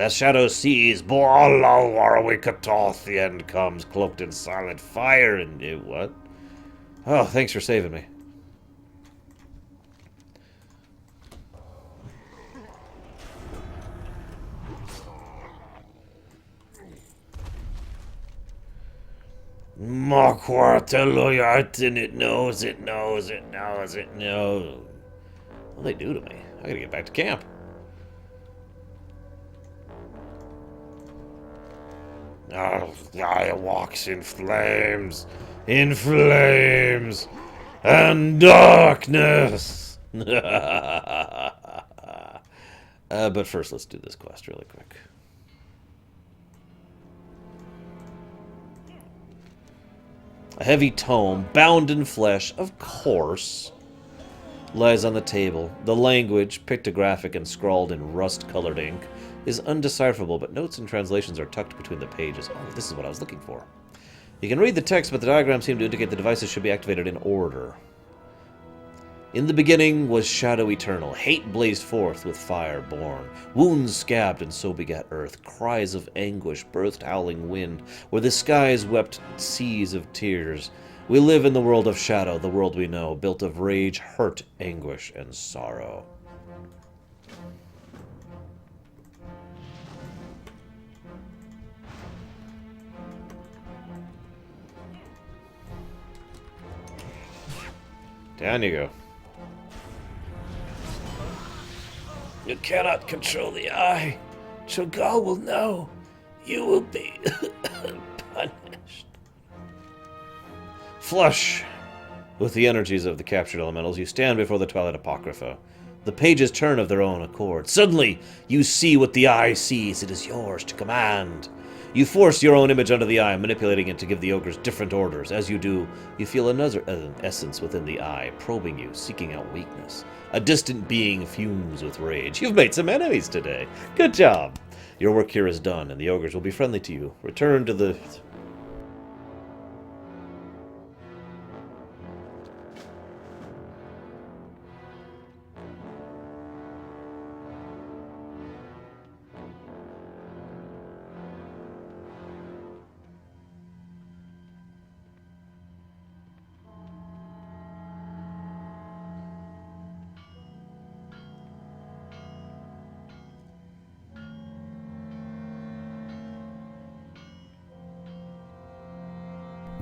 shadow sees, the end comes, cloaked in silent fire, and it, what? Oh, thanks for saving me. Makwarteloyartin, it knows, it knows, it knows, it knows. What do they do to me? I gotta get back to camp. Oh, I walks in flames, and darkness. But first, let's do this quest really quick. A heavy tome, bound in flesh, of course, lies on the table. The language, pictographic and scrawled in rust-colored ink, is undecipherable, but notes and translations are tucked between the pages. Oh, this is what I was looking for. You can read the text, but the diagrams seem to indicate the devices should be activated in order. In the beginning was shadow eternal. Hate blazed forth with fire born. Wounds scabbed, and so begat earth. Cries of anguish burst howling wind, where the skies wept seas of tears. We live in the world of shadow, the world we know, built of rage, hurt, anguish, and sorrow. Down you go. You cannot control the eye. Cho'Gall will know. You will be punished. Flush with the energies of the captured elementals, you stand before the Twilight Apocrypha. The pages turn of their own accord. Suddenly, you see what the eye sees. It is yours to command. You force your own image under the eye, manipulating it to give the ogres different orders. As you do, you feel another essence within the eye, probing you, seeking out weakness. A distant being fumes with rage. You've made some enemies today. Good job. Your work here is done, and the ogres will be friendly to you. Return to the...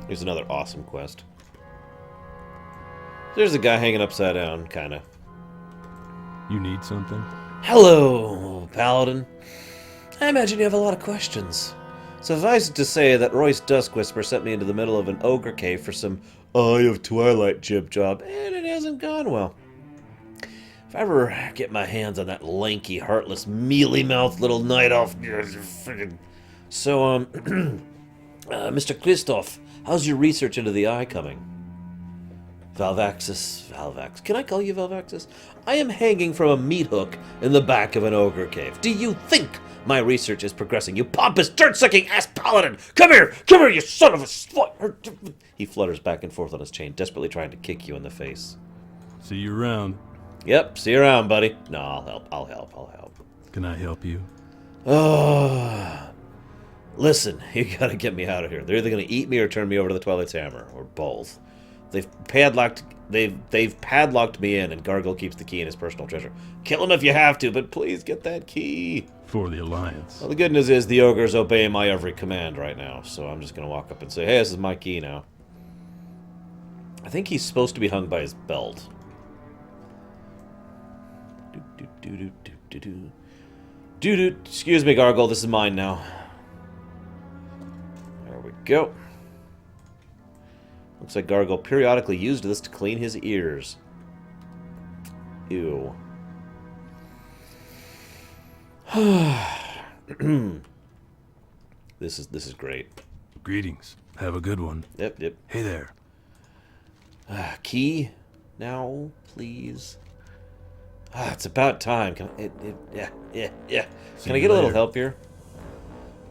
Here's another awesome quest. There's a guy hanging upside down, kinda. You need something? Hello, Paladin. I imagine you have a lot of questions. Suffice it to say that Royce Duskwhisper sent me into the middle of an ogre cave for some Eye of Twilight jib job, and it hasn't gone well. If I ever get my hands on that lanky, heartless, mealy-mouthed little night elf... So, Mr. Christoph, how's your research into the eye coming? Valvaxis. Can I call you Valvaxis? I am hanging from a meat hook in the back of an ogre cave. Do you think my research is progressing? You pompous, dirt-sucking ass paladin! Come here, you son of a slut! He flutters back and forth on his chain, desperately trying to kick you in the face. See you around. Yep, see you around, buddy. No, I'll help. Can I help you? Listen, you gotta get me out of here. They're either gonna eat me or turn me over to the Twilight Hammer, or both. They've padlocked me in, and Gargle keeps the key in his personal treasure. Kill him if you have to, but please get that key. For the Alliance. Well, the good news is the ogres obey my every command right now, so I'm just gonna walk up and say, hey, this is my key now. I think he's supposed to be hung by his belt. Excuse me, Gargle, this is mine now. There we go. Looks like Gargle periodically used this to clean his ears. Ew. This is great. Greetings. Have a good one. Yep. Hey there. Key now, please. It's about time. Yeah. Can I get a little help here?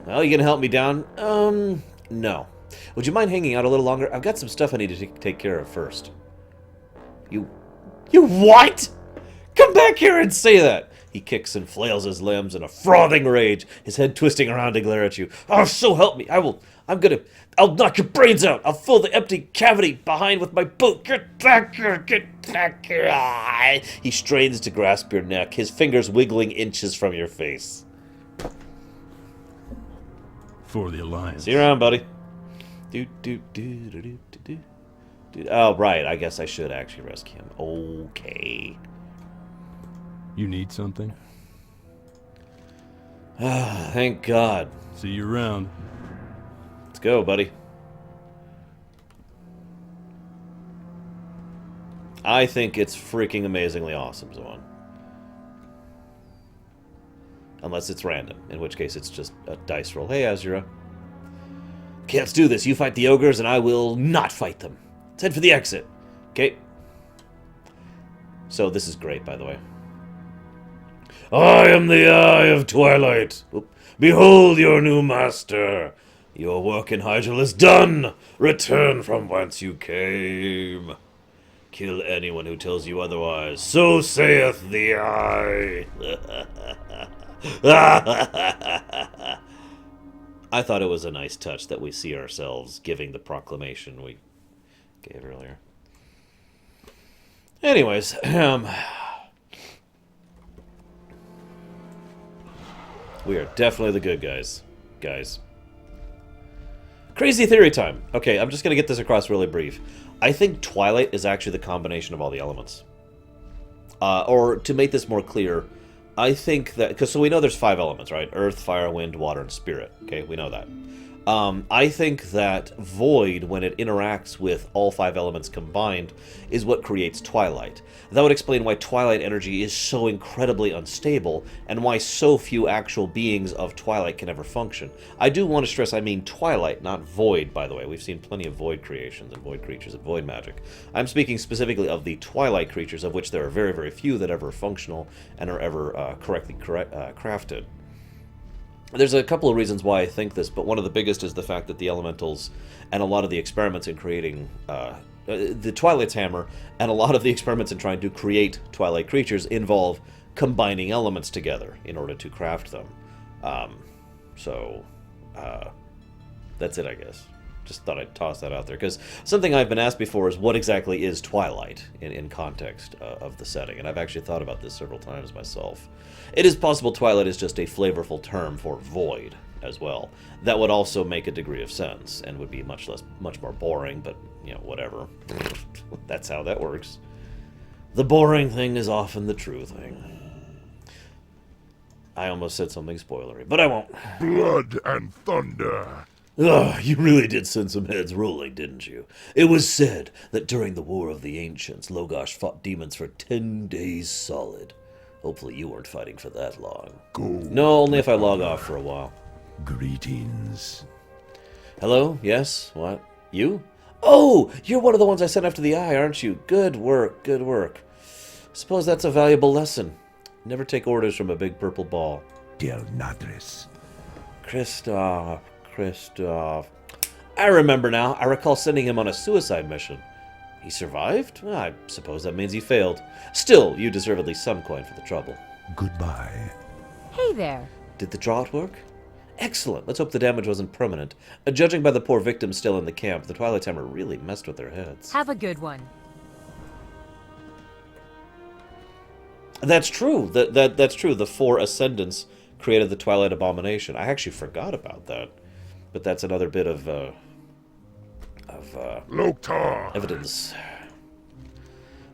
Well, you gonna help me down? No. Would you mind hanging out a little longer? I've got some stuff I need to take care of first. You what? Come back here and say that! He kicks and flails his limbs in a frothing rage, his head twisting around to glare at you. Oh, so help me! I'll knock your brains out! I'll fill the empty cavity behind with my boot! Get back here! He strains to grasp your neck, his fingers wiggling inches from your face. For the Alliance. See you around, buddy. Oh, right. I guess I should actually rescue him. Okay. You need something? Thank God. See you around. Let's go, buddy. I think it's freaking amazingly awesome, Zoan. Unless it's random, in which case it's just a dice roll. Hey, Azura. Okay, let's do this. You fight the ogres, and I will not fight them. Let's head for the exit. Okay. So this is great, by the way. I am the Eye of Twilight. Oop. Behold your new master. Your work in Hyjal is done. Return from whence you came. Kill anyone who tells you otherwise. So saith the Eye. I thought it was a nice touch that we see ourselves giving the proclamation we gave earlier. Anyways, we are definitely the good guys. Crazy theory time. Okay, I'm just going to get this across really brief. I think Twilight is actually the combination of all the elements. Or, to make this more clear, I think that... Because so we know there's 5 elements, right? Earth, fire, wind, water, and spirit. Okay, we know that. I think that Void, when it interacts with all 5 elements combined, is what creates Twilight. That would explain why Twilight energy is so incredibly unstable, and why so few actual beings of Twilight can ever function. I do want to stress I mean Twilight, not Void, by the way. We've seen plenty of Void creations and Void creatures and Void magic. I'm speaking specifically of the Twilight creatures, of which there are very, very few that ever functional and are ever correctly crafted. There's a couple of reasons why I think this, but one of the biggest is the fact that the elementals and a lot of the experiments in creating the Twilight's hammer and a lot of the experiments in trying to create Twilight creatures involve combining elements together in order to craft them. That's it, I guess. Just thought I'd toss that out there, because something I've been asked before is what exactly is Twilight in context of the setting, and I've actually thought about this several times myself. It is possible Twilight is just a flavorful term for void as well. That would also make a degree of sense, and would be much more boring, but, you know, whatever. That's how that works. The boring thing is often the true thing. I almost said something spoilery, but I won't. Blood and thunder. Ugh, you really did send some heads rolling, didn't you? It was said that during the War of the Ancients, Logosh fought demons for 10 days solid. Hopefully you weren't fighting for that long. Go. No, only if I log off for a while. Greetings. Hello? Yes? What? You? Oh! You're one of the ones I sent after the eye, aren't you? Good work, good work. Suppose that's a valuable lesson. Never take orders from a big purple ball. Del Nadris. Christoph. I remember now. I recall sending him on a suicide mission. He survived? Well, I suppose that means he failed. Still, you deserve at least some coin for the trouble. Goodbye. Hey there. Did the draught work? Excellent. Let's hope the damage wasn't permanent. Judging by the poor victims still in the camp, the Twilight Hammer really messed with their heads. Have a good one. That's true. That's true. The 4 Ascendants created the Twilight Abomination. I actually forgot about that. But that's another bit of Loktar. evidence.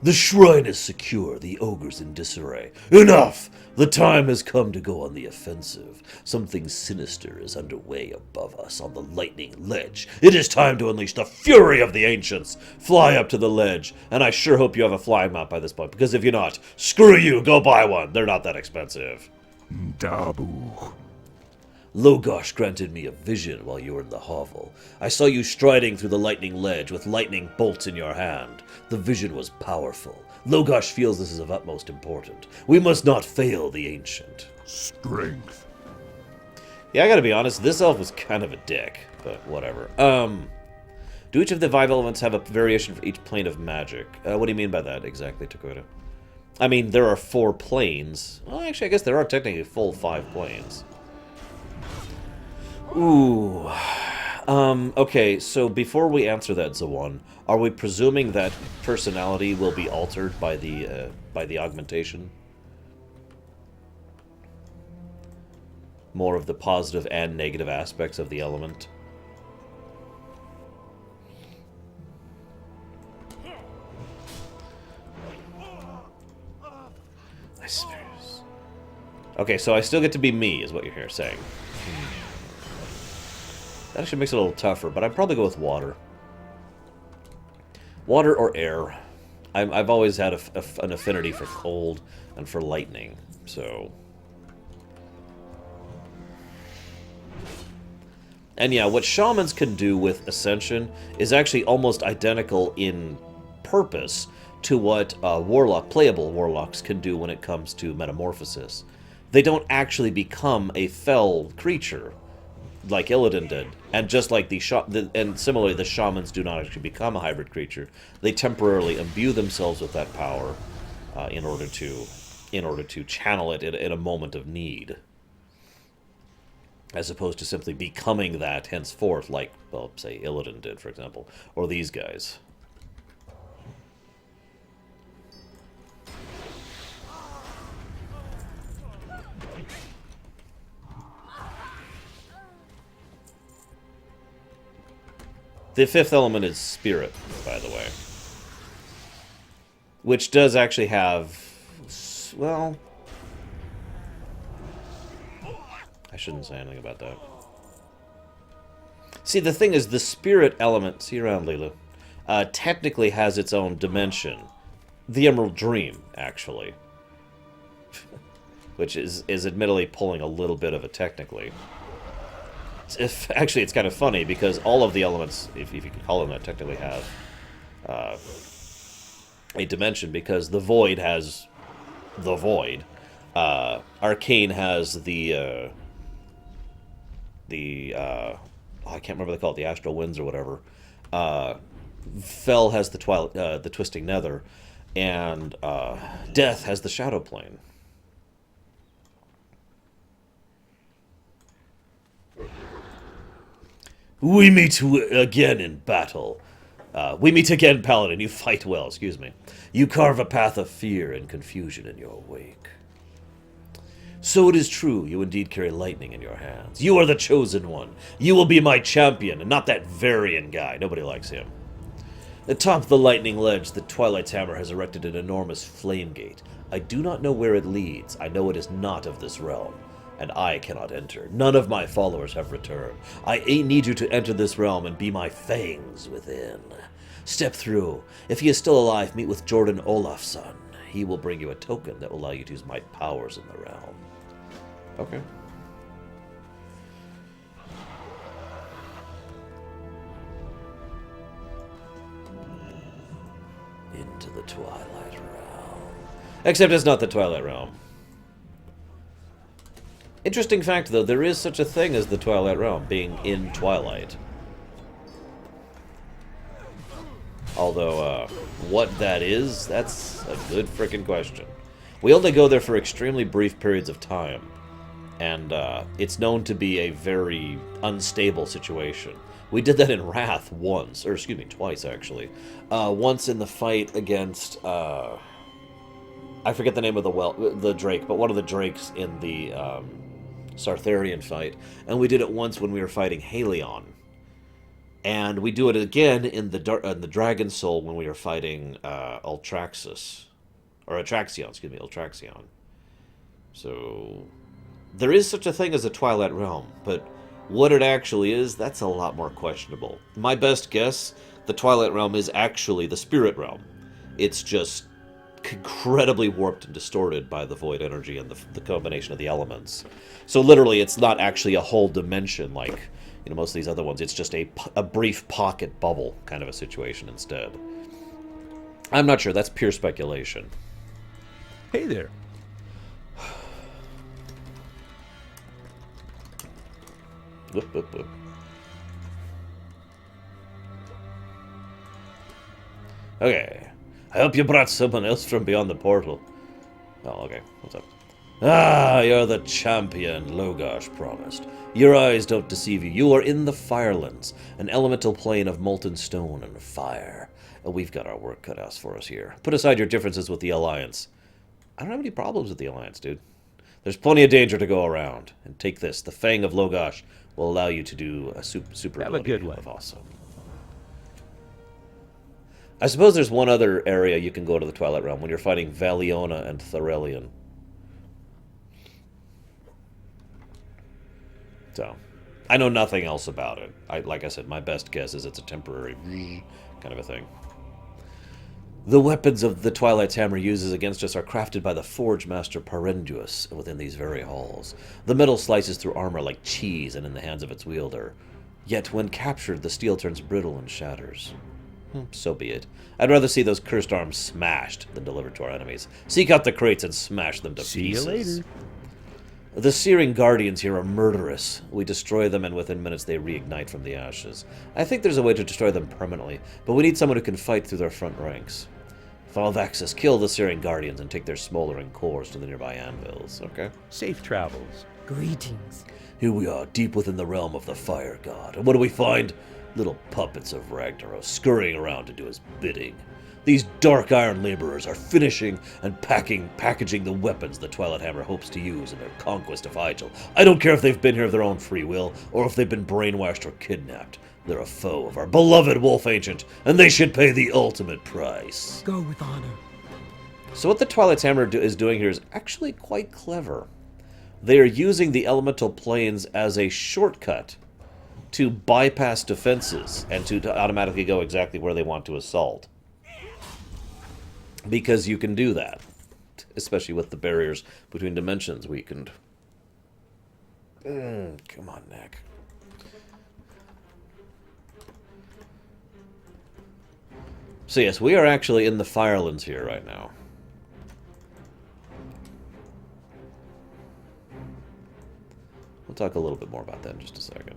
The shrine is secure, the ogre's in disarray. Enough! The time has come to go on the offensive. Something sinister is underway above us on the lightning ledge. It is time to unleash the fury of the ancients. Fly up to the ledge, and I sure hope you have a flying mount by this point, because if you're not, screw you, go buy one. They're not that expensive. Dabu. Logosh granted me a vision while you were in the hovel. I saw you striding through the lightning ledge with lightning bolts in your hand. The vision was powerful. Logosh feels this is of utmost importance. We must not fail the ancient. Strength. Yeah, I gotta be honest, this elf was kind of a dick, but whatever. Do each of the 5 elements have a variation for each plane of magic? What do you mean by that exactly, Takoda? I mean, there are 4 planes. Well, actually, I guess there are technically full 5 planes. Ooh. Okay, so before we answer that, Zawan, are we presuming that personality will be altered by the augmentation? More of the positive and negative aspects of the element? I suppose. Okay, so I still get to be me, is what you're here saying. That actually makes it a little tougher, but I'd probably go with water. Water or air. I've always had an affinity for cold and for lightning, so... And yeah, what shamans can do with Ascension is actually almost identical in purpose to what playable warlocks can do when it comes to Metamorphosis. They don't actually become a fell creature like Illidan did, and just like and similarly, the shamans do not actually become a hybrid creature. They temporarily imbue themselves with that power in order to channel it in a moment of need, as opposed to simply becoming that henceforth, like, well, say Illidan did, for example, or these guys. The fifth element is spirit, by the way. Which does actually have... well... I shouldn't say anything about that. See, the thing is, the spirit element... See you around, Lilu. Technically has its own dimension. The Emerald Dream, actually. Which is admittedly pulling a little bit of it technically. Actually, it's kind of funny, because all of the elements, if you could call them that, technically have a dimension, because the Void has the Void. Arcane has I can't remember what they call it, the Astral Winds or whatever. Fel has the Twisting Nether, and Death has the Shadow Plane. We meet again in battle. We meet again, Paladin. You fight well, excuse me. You carve a path of fear and confusion in your wake. So it is true, you indeed carry lightning in your hands. You are the chosen one. You will be my champion, and not that Varian guy. Nobody likes him. Atop the lightning ledge, the Twilight Hammer has erected an enormous flame gate. I do not know where it leads. I know it is not of this realm, and I cannot enter. None of my followers have returned. I need you to enter this realm and be my fangs within. Step through. If he is still alive, meet with Jordan Olafsson. He will bring you a token that will allow you to use my powers in the realm. Okay. Into the Twilight Realm. Except it's not the Twilight Realm. Interesting fact, though, there is such a thing as the Twilight Realm, being in Twilight. Although, what that is, that's a good frickin' question. We only go there for extremely brief periods of time, and it's known to be a very unstable situation. We did that in Wrath once, or excuse me, twice, actually. Once in the fight against, I forget the name of the Drake, but one of the Drakes in the Sartharian fight, and we did it once when we were fighting Halion. And we do it again in the Dragon Soul when we were fighting Ultraxion. So there is such a thing as a Twilight Realm, but what it actually is, that's a lot more questionable. My best guess, the Twilight Realm is actually the Spirit Realm. It's just incredibly warped and distorted by the void energy and the combination of the elements. So literally, it's not actually a whole dimension like, you know, most of these other ones. It's just a brief pocket bubble kind of a situation instead. I'm not sure. That's pure speculation. Hey there. Whoop, whoop, whoop. Okay. I hope you brought someone else from beyond the portal. Oh, okay. What's up? Ah, you're the champion Logosh promised. Your eyes don't deceive you. You are in the Firelands, an elemental plane of molten stone and fire. We've got our work cut out for us here. Put aside your differences with the Alliance. I don't have any problems with the Alliance, dude. There's plenty of danger to go around. And take this. The Fang of Logosh will allow you to do a super Have a good one. of awesome. I suppose there's one other area you can go to the Twilight Realm when you're fighting Valiona and Thorelion. So, I know nothing else about it. Like I said, my best guess is it's a temporary kind of a thing. The weapons of the Twilight Hammer uses against us are crafted by the Forgemaster Pendus within these very halls. The metal slices through armor like cheese and in the hands of its wielder. Yet when captured, the steel turns brittle and shatters. So be it. I'd rather see those cursed arms smashed than delivered to our enemies. Seek out the crates and smash them to See pieces. you later. The searing guardians here are murderous. We destroy them, and within minutes they reignite from the ashes. I think there's a way to destroy them permanently, but we need someone who can fight through their front ranks. Falvaxus, kill the searing guardians and take their smoldering cores to the nearby anvils, okay? Safe travels. Greetings. Here we are, deep within the realm of the fire god. And what do we find? Little puppets of Ragnaros scurrying around to do his bidding. These dark iron laborers are finishing and packaging the weapons the Twilight Hammer hopes to use in their conquest of Hyjal. I don't care if they've been here of their own free will, or if they've been brainwashed or kidnapped. They're a foe of our beloved Wolf Ancient, and they should pay the ultimate price. Go with honor. So what the Twilight Hammer is doing here is actually quite clever. They are using the elemental planes as a shortcut to bypass defenses and to automatically go exactly where they want to assault. Because you can do that, especially with the barriers between dimensions weakened. Come on, Nick. So yes, we are actually in the Firelands here right now. We'll talk a little bit more about that in just a second.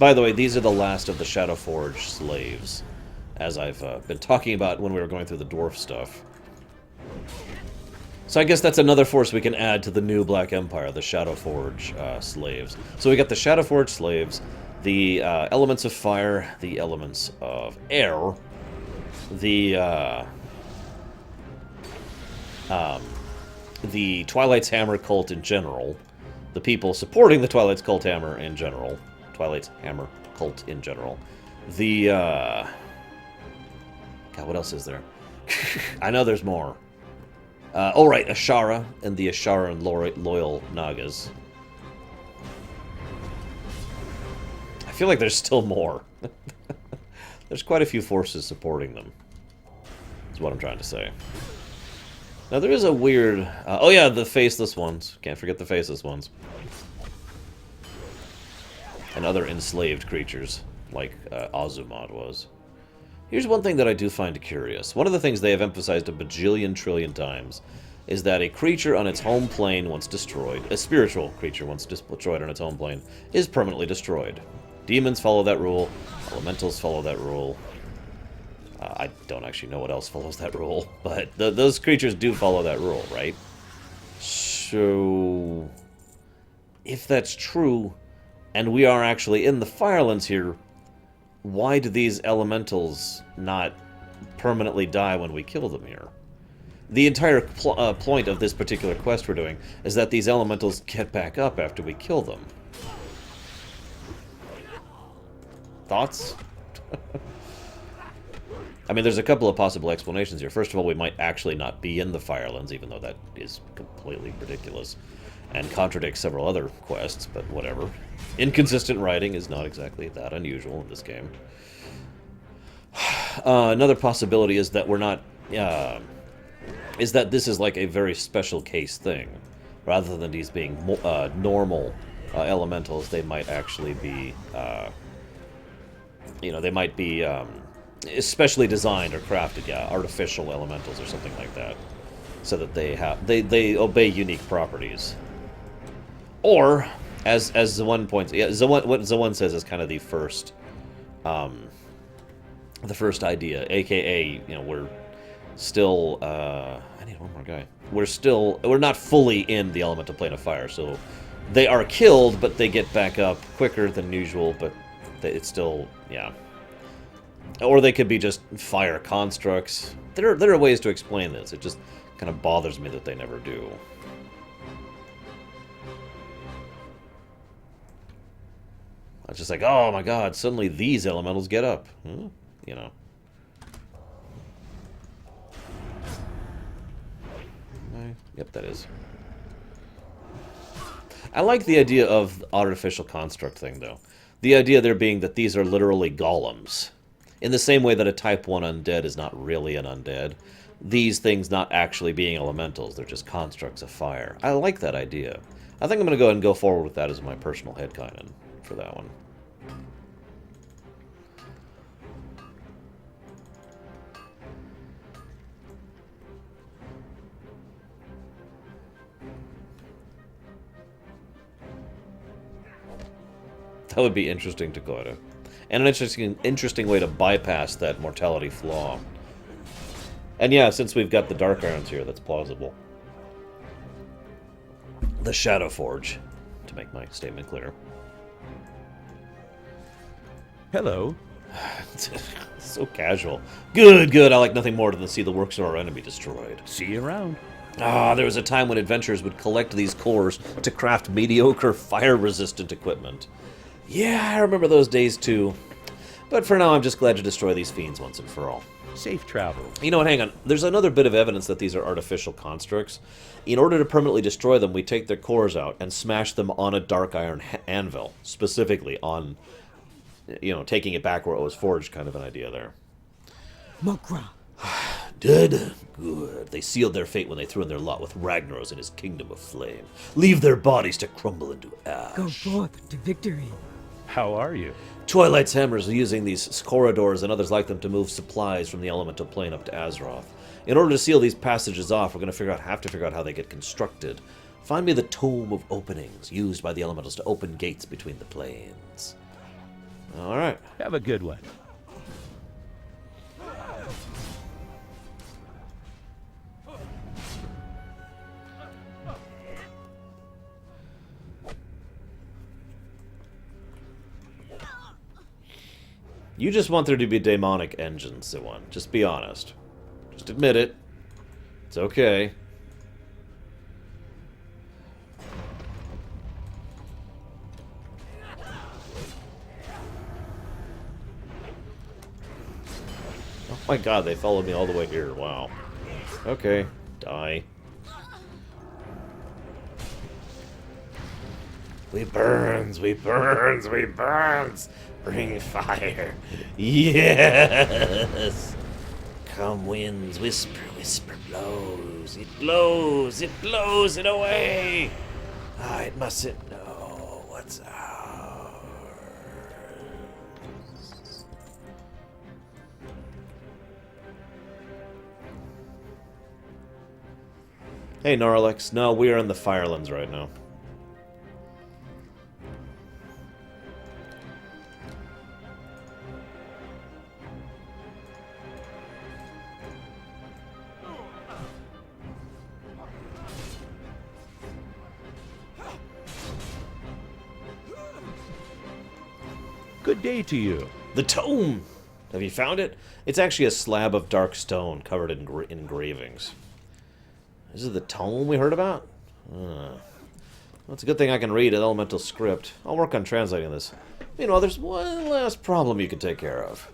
By the way, these are the last of the Shadowforge slaves, as I've been talking about when we were going through the dwarf stuff. So I guess that's another force we can add to the new Black Empire, the Shadowforge slaves. So we got the Shadowforge slaves, the elements of fire, the elements of air, the Twilight's Hammer cult in general, the people supporting the Twilight's cult hammer in general, Twilight's Hammer cult in general, the God, what else is there? I know there's more. Oh right, Ashara and the Ashara and loyal Nagas. I feel like there's still more. There's quite a few forces supporting them. That's what I'm trying to say. Now there is a weird... oh yeah, the faceless ones. Can't forget the faceless ones. And other enslaved creatures, like Azumad was. Here's one thing that I do find curious. One of the things they have emphasized a bajillion trillion times is that a creature on its home plane once destroyed, a spiritual creature once destroyed on its home plane, is permanently destroyed. Demons follow that rule, elementals follow that rule. I don't actually know what else follows that rule, but those creatures do follow that rule, right? So, if that's true, and we are actually in the Firelands here, why do these elementals not permanently die when we kill them here? The entire point of this particular quest we're doing is that these elementals get back up after we kill them. Thoughts? I mean, there's a couple of possible explanations here. First of all, we might actually not be in the Firelands, even though that is completely ridiculous and contradicts several other quests, but whatever. Inconsistent writing is not exactly that unusual in this game. Another possibility is that we're not... is that this is like a very special case thing. Rather than these being normal elementals, they might actually be... you know, they might be... especially designed or crafted, yeah, artificial elementals or something like that, so that they obey unique properties. Or, as Zawun points, yeah, what Zawun says is kind of the first idea, aka, you know, we're still, I need one more guy. We're not fully in the elemental plane of fire, so they are killed, but they get back up quicker than usual, but it's still, yeah. Or they could be just fire constructs. There are ways to explain this. It just kind of bothers me that they never do. It's just like, oh my god, suddenly these elementals get up. Huh? You know. Yep, that is. I like the idea of the artificial construct thing, though. The idea there being that these are literally golems. In the same way that a Type 1 undead is not really an undead. These things not actually being elementals, they're just constructs of fire. I like that idea. I think I'm going to go ahead and go forward with that as my personal headcanon for that one. That would be interesting, Dakota. And an interesting way to bypass that mortality flaw. And yeah, since we've got the Dark Irons here, that's plausible. The Shadow Forge, to make my statement clear. Hello. So casual. Good, good. I like nothing more than to see the works of our enemy destroyed. See you around. Ah, there was a time when adventurers would collect these cores to craft mediocre fire-resistant equipment. Yeah, I remember those days too. But for now, I'm just glad to destroy these fiends once and for all. Safe travel. You know what, hang on. There's another bit of evidence that these are artificial constructs. In order to permanently destroy them, we take their cores out and smash them on a dark iron anvil. Specifically on, you know, taking it back where it was forged, kind of an idea there. Mokra. Dead? Good. They sealed their fate when they threw in their lot with Ragnaros and his kingdom of flame. Leave their bodies to crumble into ash. Go forth to victory. How are you? Twilight's Hammers are using these corridors and others like them to move supplies from the elemental plane up to Azeroth. In order to seal these passages off, we're going to have to figure out how they get constructed. Find me the Tome of Openings, used by the elementals to open gates between the planes. Alright. Have a good one. You just want there to be demonic engines, Siwan. Just be honest. Just admit it. It's okay. Oh my god, they followed me all the way here. Wow. Okay. Die. We burns, we burns, we burns. Bring fire. Yes. Come winds, whisper, whisper blows. It blows, it blows it away. Ah, it mustn't know what's ours. Hey, Norlex. No, we are in the Firelands right now. Good day to you. The tome! Have you found it? It's actually a slab of dark stone covered in engravings. This is the tome we heard about? Well, it's a good thing I can read an elemental script. I'll work on translating this. Meanwhile, there's one last problem you can take care of.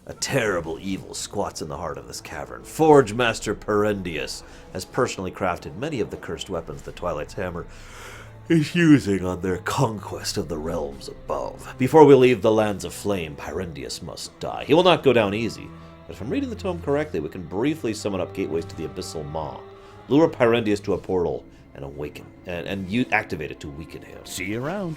A terrible evil squats in the heart of this cavern. Forgemaster Pendus has personally crafted many of the cursed weapons the Twilight's Hammer is using on their conquest of the realms above. Before we leave the lands of flame, Pendus must die. He will not go down easy, but if I'm reading the tome correctly, we can briefly summon up gateways to the Abyssal Maw, lure Pendus to a portal, and awaken, and you activate it to weaken him. See you around.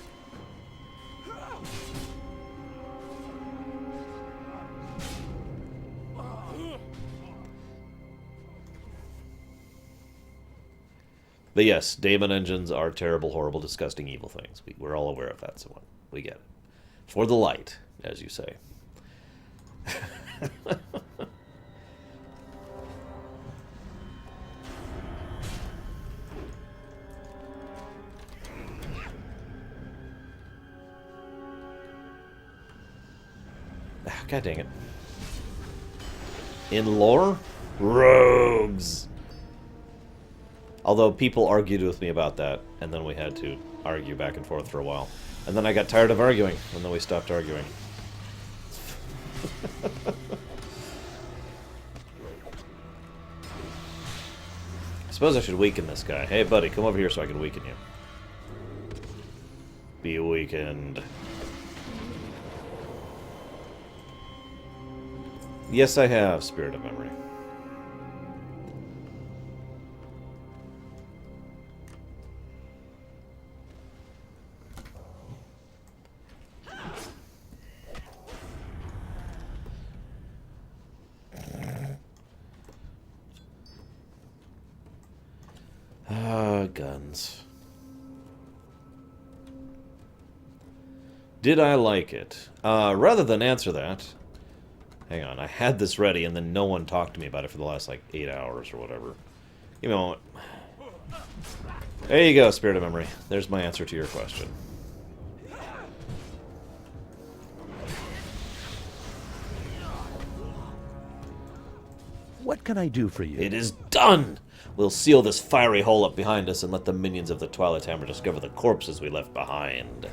But yes, Daemon engines are terrible, horrible, disgusting, evil things. We're all aware of that, so we get it. For the light, as you say. God dang it. In lore? Rogues! Although people argued with me about that, and then we had to argue back and forth for a while. And then I got tired of arguing, and then we stopped arguing. I suppose I should weaken this guy. Hey, buddy, come over here so I can weaken you. be weakened. Yes, I have Spirit of Memory. Guns. Did I like it? Rather than answer that... Hang on, I had this ready and then no one talked to me about it for the last, like, 8 hours or whatever. Give me a moment. There you go, Spirit of Memory. There's my answer to your question. What can I do for you? It is done! We'll seal this fiery hole up behind us and let the minions of the Twilight Hammer discover the corpses we left behind.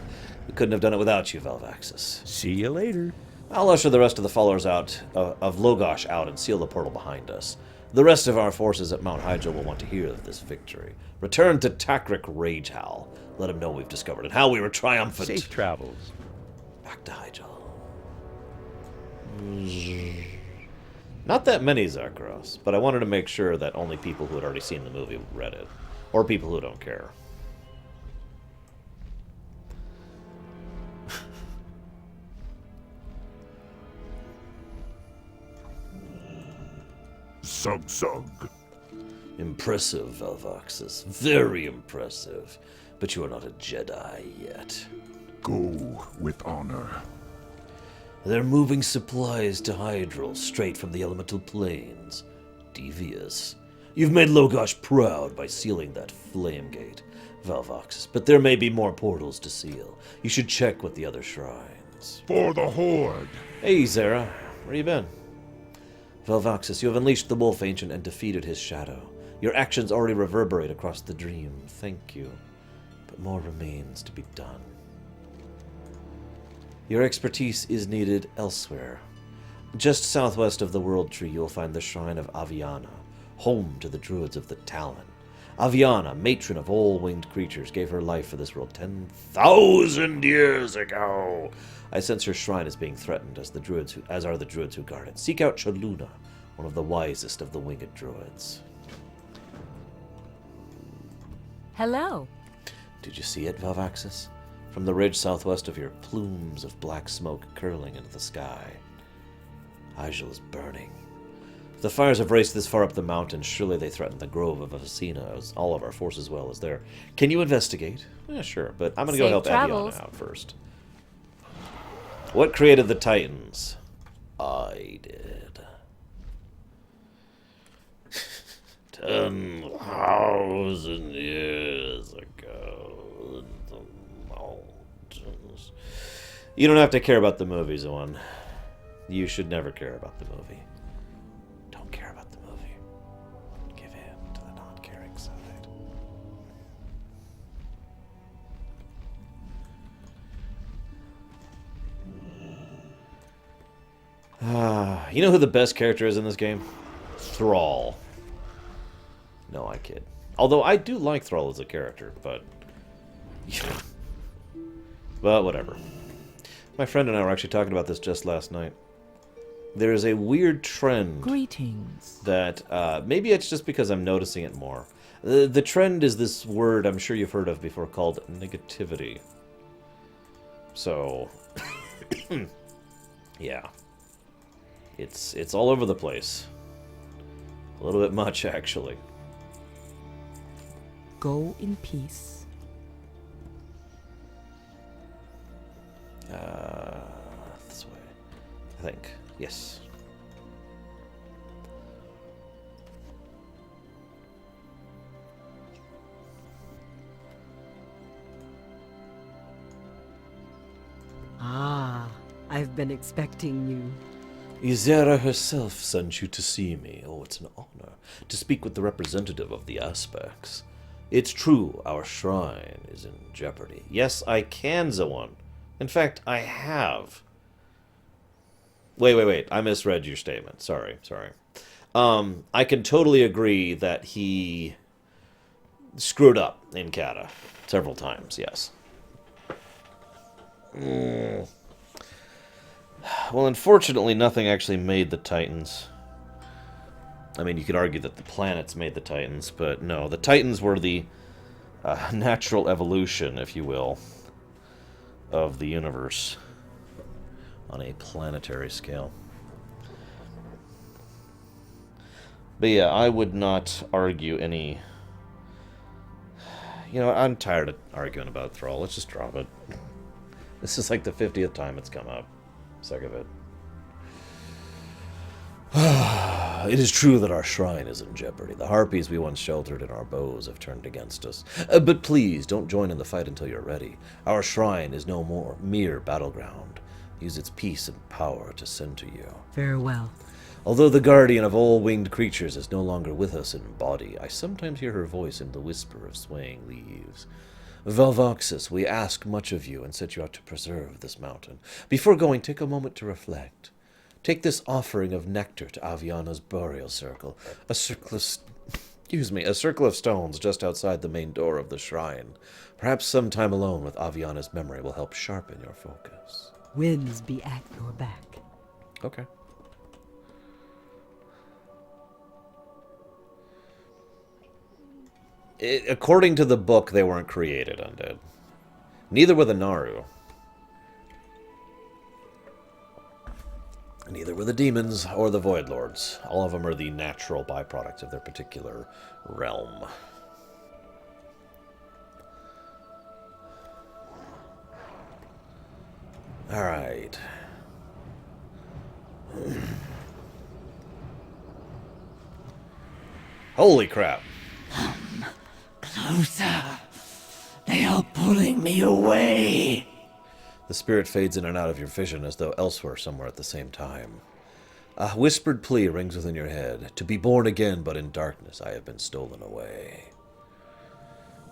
We couldn't have done it without you, Velvaxis. See you later. I'll usher the rest of the followers out of Logosh out and seal the portal behind us. The rest of our forces at Mount Hyjal will want to hear of this victory. Return to Takrik Ragehal. Let him know we've discovered and how we were triumphant. Safe travels. Back to Hyjal. Not that many Ragnaros, but I wanted to make sure that only people who had already seen the movie read it. Or people who don't care. Sug. Impressive, Velvaxis. Very impressive. But you are not a Jedi yet. Go with honor. They're moving supplies to Hyjal straight from the elemental planes. Devious. You've made Logosh proud by sealing that flame gate, Velvaxis, but there may be more portals to seal. You should check with the other shrines. For the Horde. Hey, Zara. Where you been? Velvaxis, you have unleashed the Wolf Ancient and defeated his shadow. Your actions already reverberate across the dream. Thank you. But more remains to be done. Your expertise is needed elsewhere. Just southwest of the World Tree, you'll find the Shrine of Aviana, home to the Druids of the Talon. Aviana, matron of all winged creatures, gave her life for this world 10,000 years ago. I sense her shrine is being threatened, as are the druids who guard it. Seek out Chaluna, one of the wisest of the winged druids. Hello. Did you see it, Velvaxis? From the ridge southwest of here, plumes of black smoke curling into the sky. Hyjal is burning. If the fires have raced this far up the mountain, surely they threaten the grove of Avicina, as all of our forces well as there. Can you investigate? Yeah, sure, but I'm going to go help Aviana out first. What created the Titans? I did. 10,000 years ago in the mountains. You don't have to care about the movie, Zoan. You should never care about the movie. Don't care about the movie. Give in to the non-caring side. You know who the best character is in this game? Thrall. No, I kid. Although I do like Thrall as a character, but... but whatever. My friend and I were actually talking about this just last night. There is a weird trend... Greetings. ...that, maybe it's just because I'm noticing it more. The trend is this word I'm sure you've heard of before called negativity. So... yeah. It's all over the place. A little bit much, actually. Go in peace. This way. I think. Yes. Ah, I've been expecting you. Izera herself sent you to see me. Oh, it's an honor to speak with the representative of the aspects. It's true, our shrine is in jeopardy. Yes, I can, Zoan. In fact, I have. Wait. I misread your statement. Sorry. I can totally agree that he screwed up in Kata several times, yes. Well, unfortunately, nothing actually made the Titans. I mean, you could argue that the planets made the Titans, but no. The Titans were the natural evolution, if you will, of the universe on a planetary scale. But yeah, I would not argue any... You know, I'm tired of arguing about Thrall. Let's just drop it. This is like the 50th time it's come up. Sick of it. It is true that our shrine is in jeopardy. The harpies we once sheltered in our bows have turned against us. But please, don't join in the fight until you're ready. Our shrine is no more mere battleground. Use its peace and power to send to you. Farewell. Although the guardian of all winged creatures is no longer with us in body, I sometimes hear her voice in the whisper of swaying leaves. Valvoxus, we ask much of you and set you out to preserve this mountain. Before going, take a moment to reflect. Take this offering of nectar to Aviana's burial circle, a circle of stones just outside the main door of the shrine. Perhaps some time alone with Aviana's memory will help sharpen your focus. Winds be at your back. Okay. According to the book, they weren't created undead. Neither were the Naru. Neither were the demons or the Void Lords. All of them are the natural byproducts of their particular realm. Alright. Holy crap. Closer. They are pulling me away. The spirit fades in and out of your vision as though elsewhere somewhere at the same time. A whispered plea rings within your head. To be born again, but in darkness I have been stolen away.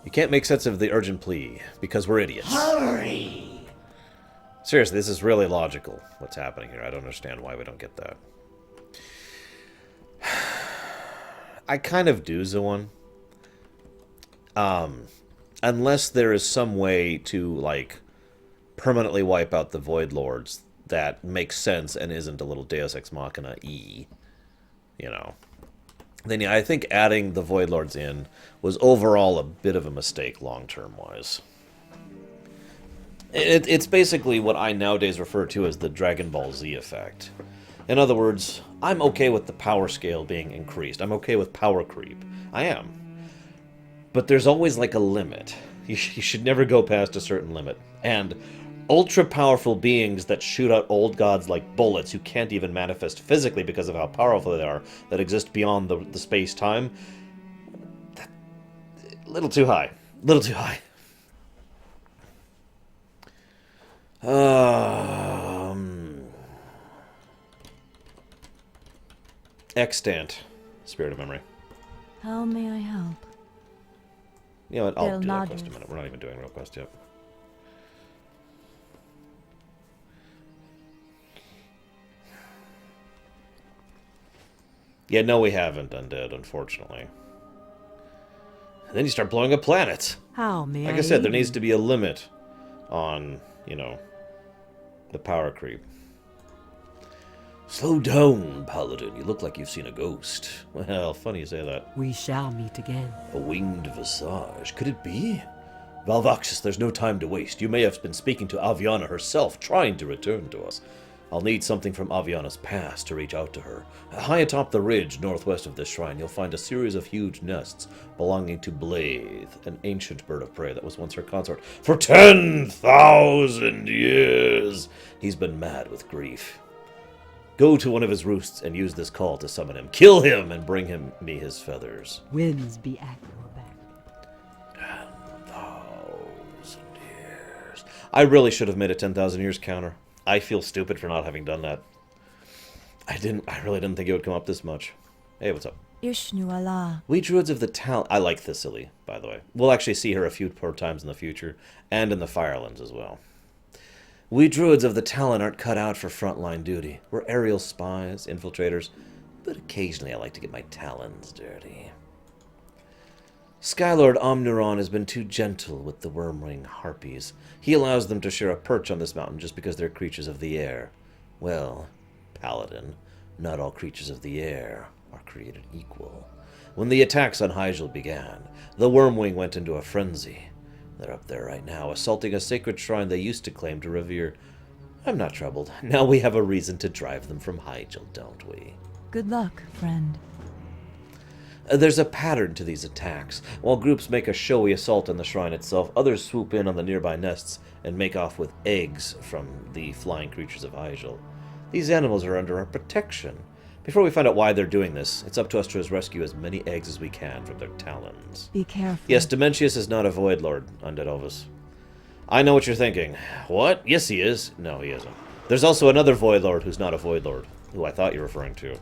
You can't make sense of the urgent plea, because we're idiots. Hurry! Seriously, this is really logical, what's happening here. I don't understand why we don't get that. I kind of do, Zoan. Unless there is some way to, like, permanently wipe out the Void Lords that makes sense and isn't a little Deus Ex Machina-y, you know. Then yeah, I think adding the Void Lords in was overall a bit of a mistake long-term wise. It's basically what I nowadays refer to as the Dragon Ball Z effect. In other words, I'm okay with the power scale being increased. I'm okay with power creep. I am. But there's always like a limit. You should never go past a certain limit. And ultra-powerful beings that shoot out old gods like bullets who can't even manifest physically because of how powerful they are, that exist beyond the space-time, a little too high. A little too high. Extant. Spirit of Memory. How may I help? You know what, I'll do that Belnades. quest in a minute. We're not even doing real quest yet. Yeah, no, we haven't, Undead, unfortunately. And then you start blowing up planets. How may Like I I said, there aid needs you? to be a limit on, you know, the power creep. Slow down, Paladin. You look like you've seen a ghost. Well, funny you say that. We shall meet again. A winged visage. Could it be? Valvoxus, there's no time to waste. You may have been speaking to Aviana herself, trying to return to us. I'll need something from Aviana's past to reach out to her. High atop the ridge northwest of this shrine, you'll find a series of huge nests belonging to Blythe, an ancient bird of prey that was once her consort for 10,000 years. He's been mad with grief. Go to one of his roosts and use this call to summon him. Kill him and bring me his feathers. Winds be at your back. 10,000 years. I really should have made a 10,000 years counter. I feel stupid for not having done that. I really didn't think it would come up this much. Hey, what's up? Ishnu Allah. We Druids of the Talon... I like Thessaly, by the way. We'll actually see her a few more times in the future, and in the Firelands as well. We Druids of the Talon aren't cut out for frontline duty. We're aerial spies, infiltrators, but occasionally I like to get my talons dirty. Skylord Omnuron has been too gentle with the Wormwing Harpies. He allows them to share a perch on this mountain just because they're creatures of the air. Well, Paladin, not all creatures of the air are created equal. When the attacks on Hyjal began, the Wormwing went into a frenzy. They're up there right now, assaulting a sacred shrine they used to claim to revere. I'm not troubled. Now we have a reason to drive them from Hyjal, don't we? Good luck, friend. There's a pattern to these attacks. While groups make a showy assault on the shrine itself, others swoop in on the nearby nests and make off with eggs from the flying creatures of Hyjal. These animals are under our protection. Before we find out why they're doing this, it's up to us to rescue as many eggs as we can from their talons. Be careful. Yes, Dementius is not a Void Lord, Undead Elvis. I know what you're thinking. What? Yes, he is. No, he isn't. There's also another Void Lord who's not a Void Lord, who I thought you were referring to.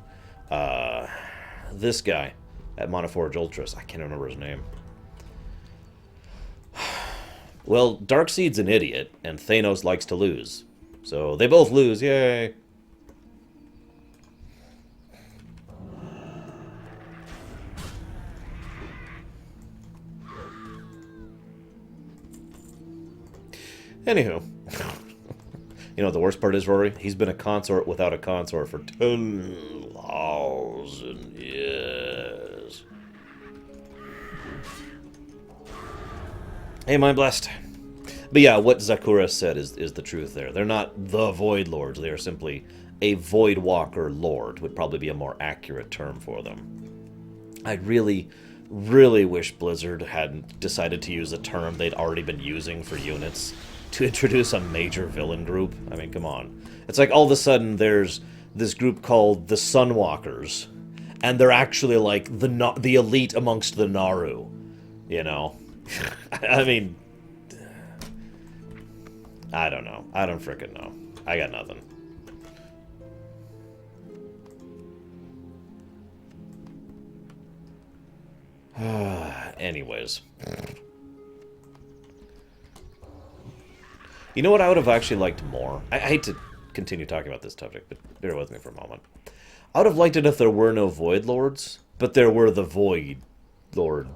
This guy at Monoforge Ultras. I can't remember his name. Well, Darkseid's an idiot, and Thanos likes to lose. So they both lose, yay! Anywho. You know what the worst part is, Rory? He's been a consort without a consort for 10,000 years. Hey, mind blessed. But yeah, what Zakura said is the truth there. They're not the Void Lords. They are simply a Void Walker Lord, would probably be a more accurate term for them. I'd really wish Blizzard hadn't decided to use a term they'd already been using for units to introduce a major villain group. I mean, come on. It's like all of a sudden there's this group called the Sunwalkers, and they're actually like the elite amongst the Naru, you know? I mean, I don't know. I don't frickin' know. I got nothing. Anyways. You know what I would have actually liked more? I hate to continue talking about this subject, but bear with me for a moment. I would have liked it if there were no Void Lords, but there were the Void Lords.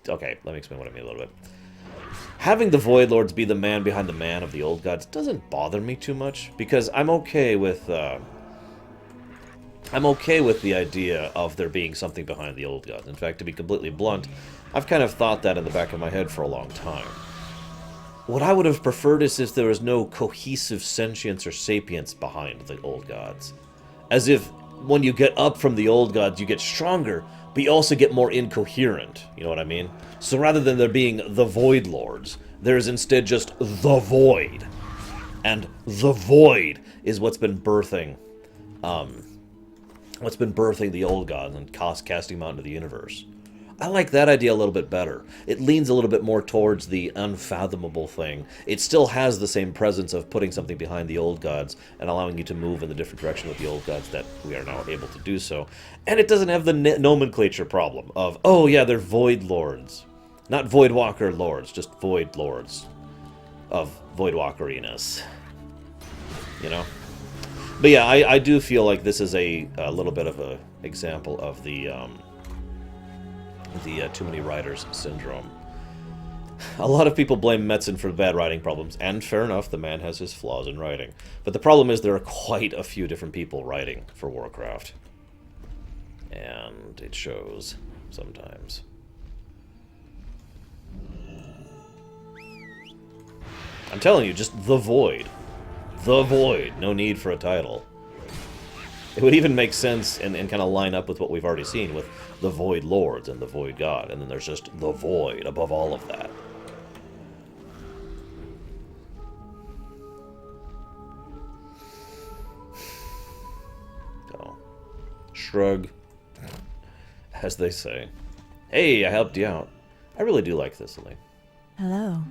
Okay, let me explain what I mean a little bit. Having the Void Lords be the man behind the man of the old gods doesn't bother me too much, because I'm okay with the idea of there being something behind the old gods. In fact, to be completely blunt, I've kind of thought that in the back of my head for a long time. What I would have preferred is if there was no cohesive sentience or sapience behind the old gods. As if when you get up from the old gods, you get stronger, but you also get more incoherent. You know what I mean? So rather than there being the Void Lords, there's instead just the Void. And the Void is what's been birthing the old gods and casting them out into the universe. I like that idea a little bit better. It leans a little bit more towards the unfathomable thing. It still has the same presence of putting something behind the old gods and allowing you to move in the different direction with the old gods that we are now able to do so. And it doesn't have the nomenclature problem of, oh yeah, they're Void Lords. Not Void Walker Lords, just Void Lords of Void Walkeriness. You know? But yeah, I do feel like this is a little bit of an example of the too many writers syndrome. A lot of people blame Metzen for bad writing problems, and fair enough, the man has his flaws in writing. But the problem is there are quite a few different people writing for Warcraft. And it shows sometimes. I'm telling you, just the Void. The Void. No need for a title. It would even make sense and kind of line up with what we've already seen with the Void Lords and the Void God. And then there's just the Void above all of that. So, shrug, as they say. Hey, I helped you out. I really do like Thistly. Hello.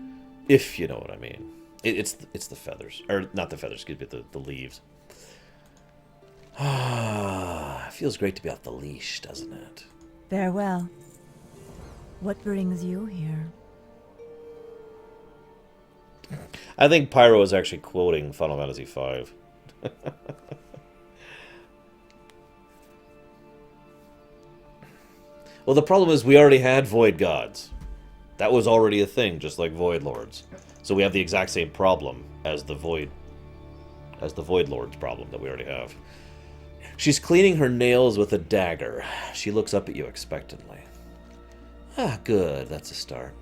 If you know what I mean. It's the feathers. Or, not the feathers, excuse me, the leaves. Ah, it feels great to be off the leash, doesn't it? Farewell. What brings you here? I think Pyro is actually quoting Final Fantasy V. Well, the problem is we already had Void Gods. That was already a thing, just like Void Lords. So we have the exact same problem as the Void Lord's problem that we already have. She's cleaning her nails with a dagger. She looks up at you expectantly. Ah, good. That's a start.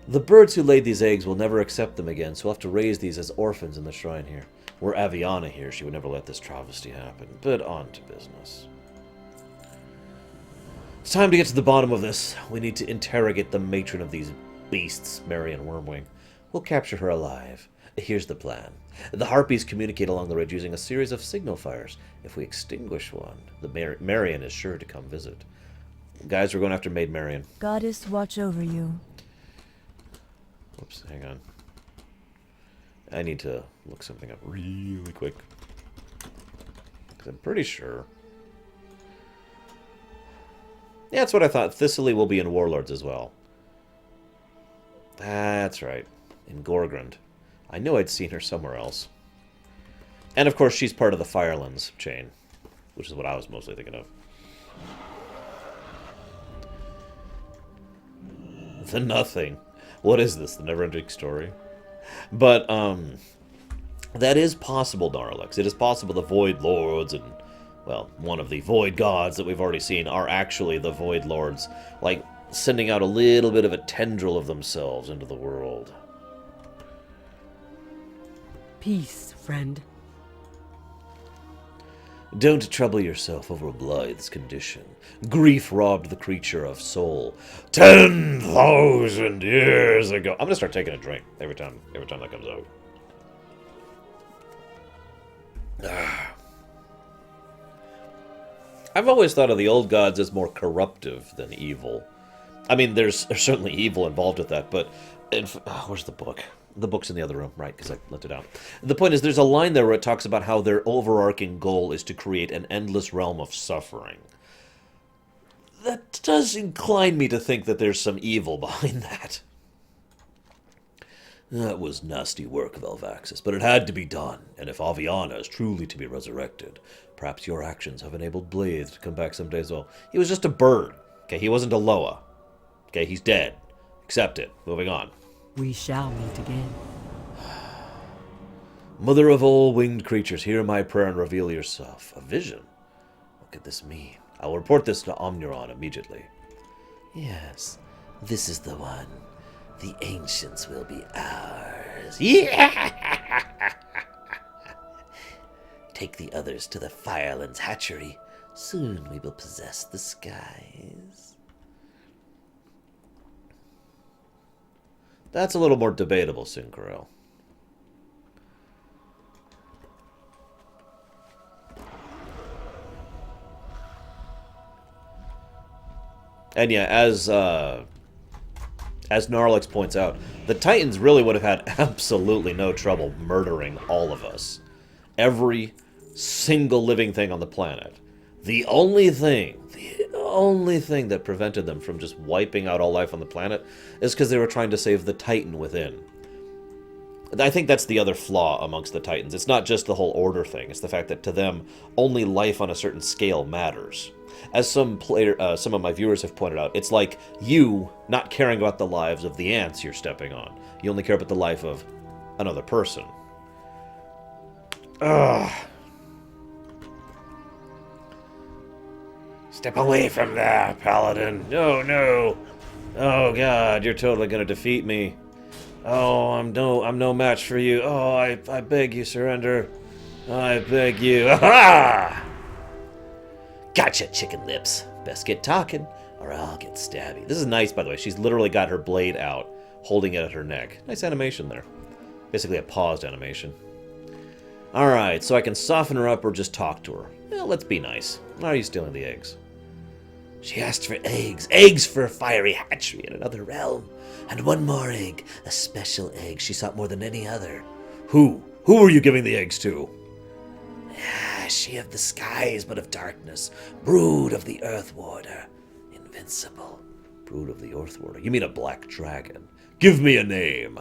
The birds who laid these eggs will never accept them again, so we'll have to raise these as orphans in the shrine here. Were Aviana here, she would never let this travesty happen. But on to business. It's time to get to the bottom of this. We need to interrogate the matron of these beasts, Marion Wormwing. We'll capture her alive. Here's the plan. The Harpies communicate along the ridge using a series of signal fires. If we extinguish one, the Marion is sure to come visit. Guys, we're going after Maid Marion. Goddess, watch over you. Whoops, hang on. I need to look something up really quick. Because I'm pretty sure. Yeah, that's what I thought. Thessaly will be in Warlords as well. That's right. In Goldrinn. I knew I'd seen her somewhere else. And of course, she's part of the Firelands chain, which is what I was mostly thinking of. The Nothing. What is this? The never-ending story? But, that is possible, Darlux. It is possible the Void Lords and, well, one of the Void Gods that we've already seen are actually the Void Lords, like, sending out a little bit of a tendril of themselves into the world. Peace, friend. Don't trouble yourself over Blythe's condition. Grief robbed the creature of soul 10,000 years ago. I'm gonna start taking a drink every time that comes out. I've always thought of the old gods as more corruptive than evil. I mean, there's certainly evil involved with that, but where's the book? The book's in the other room, right, because I left it out. The point is, there's a line there where it talks about how their overarching goal is to create an endless realm of suffering. That does incline me to think that there's some evil behind that. That was nasty work, Velvaxis, but it had to be done, and if Aviana is truly to be resurrected, perhaps your actions have enabled Blade to come back someday as well. He was just a bird, okay? He wasn't a Loa. Okay, he's dead. Accept it. Moving on. We shall meet again. Mother of all winged creatures, hear my prayer and reveal yourself. A vision? What could this mean? I will report this to Omnuron immediately. Yes, this is the one. The ancients will be ours. Yeah! Take the others to the Firelands hatchery. Soon we will possess the skies. That's a little more debatable, Synchro. And yeah, as Gnarlix points out, the Titans really would have had absolutely no trouble murdering all of us. Every single living thing on the planet. The only thing that prevented them from just wiping out all life on the planet is because they were trying to save the Titan within. I think that's the other flaw amongst the Titans. It's not just the whole order thing. It's the fact that to them, only life on a certain scale matters. As some of my viewers have pointed out, it's like you not caring about the lives of the ants you're stepping on. You only care about the life of another person. Ugh. Step away from there, Paladin. No, no. Oh, God, you're totally going to defeat me. Oh, I'm no match for you. Oh, I beg you, surrender. I beg you. Aha! Gotcha, chicken lips. Best get talking, or I'll get stabby. This is nice, by the way. She's literally got her blade out, holding it at her neck. Nice animation there. Basically a paused animation. Alright, so I can soften her up or just talk to her. Well, let's be nice. Why are you stealing the eggs? She asked for eggs. Eggs for a fiery hatchery in another realm. And one more egg. A special egg she sought more than any other. Who? Who were you giving the eggs to? She of the skies, but of darkness. Brood of the Earth Warder. Invincible. Brood of the Earth Warder. You mean a black dragon? Give me a name.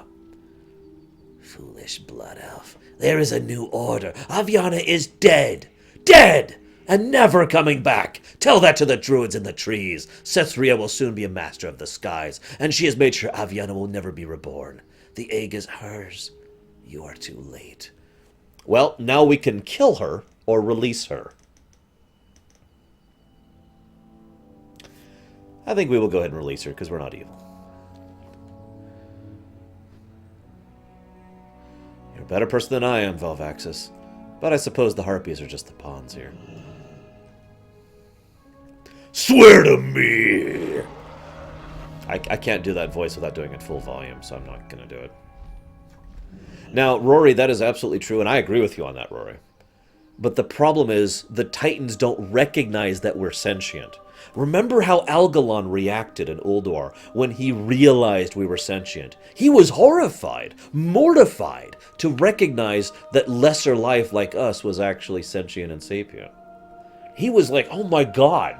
Foolish blood elf. There is a new order. Aviana is dead. Dead! and never coming back. Tell that to the druids in the trees. Sethria will soon be a master of the skies, and she has made sure Aviana will never be reborn. The egg is hers. You are too late. Well, now we can kill her or release her. I think we will go ahead and release her because we're not evil. You're a better person than I am, Velvaxis. But I suppose the harpies are just the pawns here. Swear to me! I can't do that voice without doing it full volume, so I'm not going to do it. Now, Rory, that is absolutely true, and I agree with you on that, Rory. But the problem is, the Titans don't recognize that we're sentient. Remember how Algalon reacted in Ulduar when he realized we were sentient? He was horrified, mortified, to recognize that lesser life like us was actually sentient and sapient. He was like, oh my god,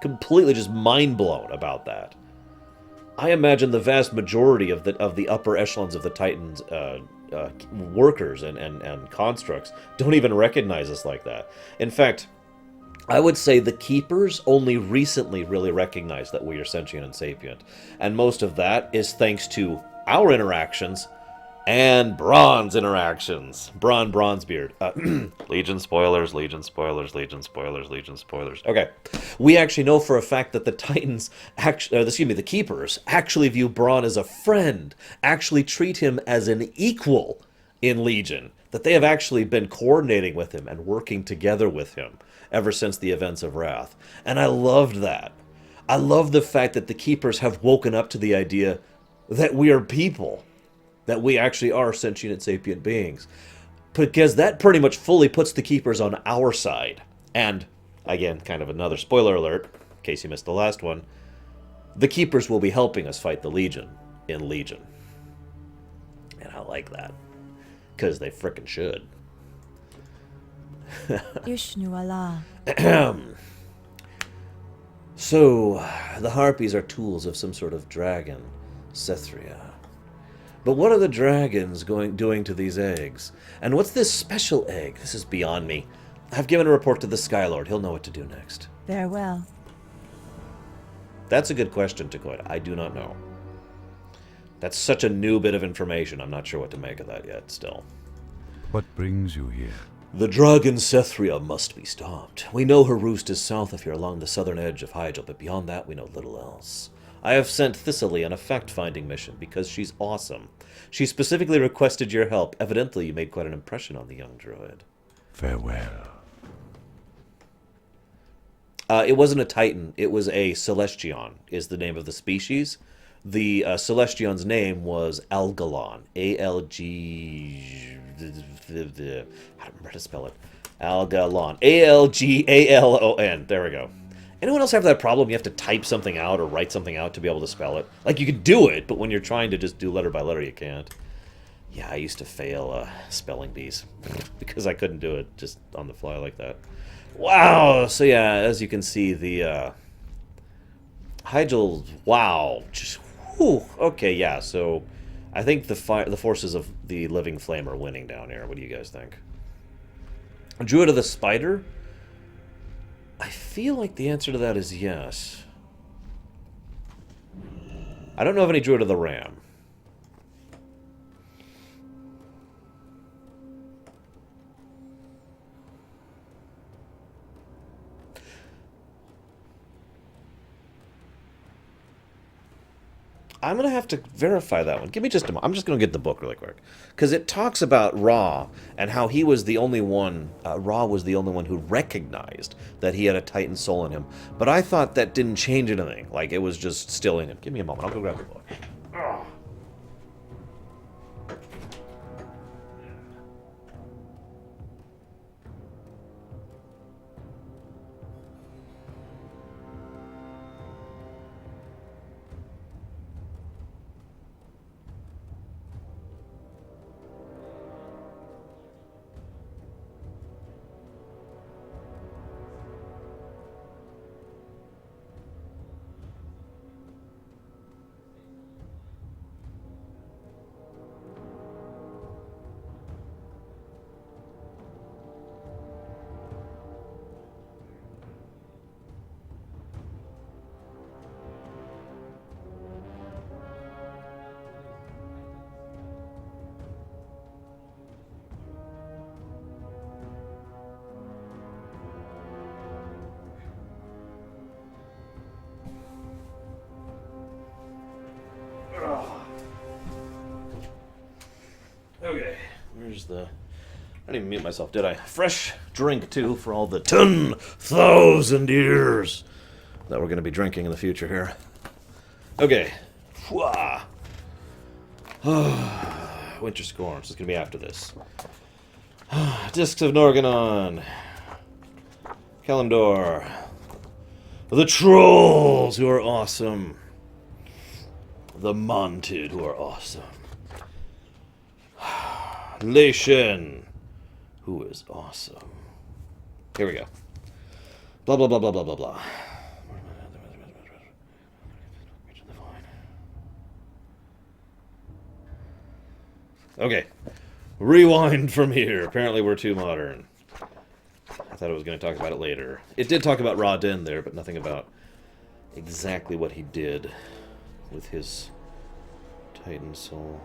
completely just mind-blown about that. I imagine the vast majority of the upper echelons of the Titans workers and constructs don't even recognize us like that. In fact, I would say the Keepers only recently really recognize that we are sentient and sapient. And most of that is thanks to our interactions and Braun's interactions. Bronzebeard. Legion spoilers, Legion spoilers, Legion spoilers, Legion spoilers. Okay. We actually know for a fact that the Titans, the Keepers, actually view Braun as a friend, actually treat him as an equal in Legion. That they have actually been coordinating with him and working together with him ever since the events of Wrath. And I loved that. I love the fact that the Keepers have woken up to the idea that we are people. That we actually are sentient and sapient beings. Because that pretty much fully puts the Keepers on our side. And, again, kind of another spoiler alert, in case you missed the last one, the Keepers will be helping us fight the Legion in Legion. And I like that. Because they frickin' should. Ishnu Allah. So, the Harpies are tools of some sort of dragon, Sethria. But what are the dragons doing to these eggs? And what's this special egg? This is beyond me. I've given a report to the Skylord. He'll know what to do next. Farewell. That's a good question, Takoid. I do not know. That's such a new bit of information. I'm not sure what to make of that yet, still. What brings you here? The dragon Sethria must be stopped. We know her roost is south of here along the southern edge of Hyjal, but beyond that we know little else. I have sent Thistily on a fact-finding mission because she's awesome. She specifically requested your help. Evidently you made quite an impression on the young druid. Farewell. It wasn't a Titan. It was a Celestion, is the name of the species. The Celestion's name was Algalon. A-L-G... I don't remember how to spell it. Algalon. A-L-G-A-L-O-N. There we go. Anyone else have that problem? You have to type something out or write something out to be able to spell it. Like, you can do it, but when you're trying to just do letter by letter, you can't. Yeah, I used to fail spelling bees because I couldn't do it just on the fly like that. Wow! So yeah, as you can see, the Hyjal, wow. Just, whew. Okay, yeah, so I think the forces of the Living Flame are winning down here. What do you guys think? Druid of the Spider? I feel like the answer to that is yes. I don't know of any Druid of the Ram. I'm going to have to verify that one. Give me just a moment. I'm just going to get the book really quick. Because it talks about Ra and how he was the only one, Ra was the only one who recognized that he had a Titan soul in him. But I thought that didn't change anything. Like, it was just still in him. Give me a moment. I'll go grab the book. Ugh. Where's the... I didn't even mute myself, did I? Fresh drink, too, for all the 10,000 years that we're going to be drinking in the future here. Okay. Fwah. Winter Scorn. It's going to be after this. Discs of Norganon. Kalimdor. The Trolls, who are awesome. The Mounted, who are awesome. Leishen, who is awesome. Here we go. Blah, blah, blah, blah, blah, blah, blah. Okay. Rewind from here. Apparently we're too modern. I thought I was going to talk about it later. It did talk about Ra-Den there, but nothing about exactly what he did with his Titan soul.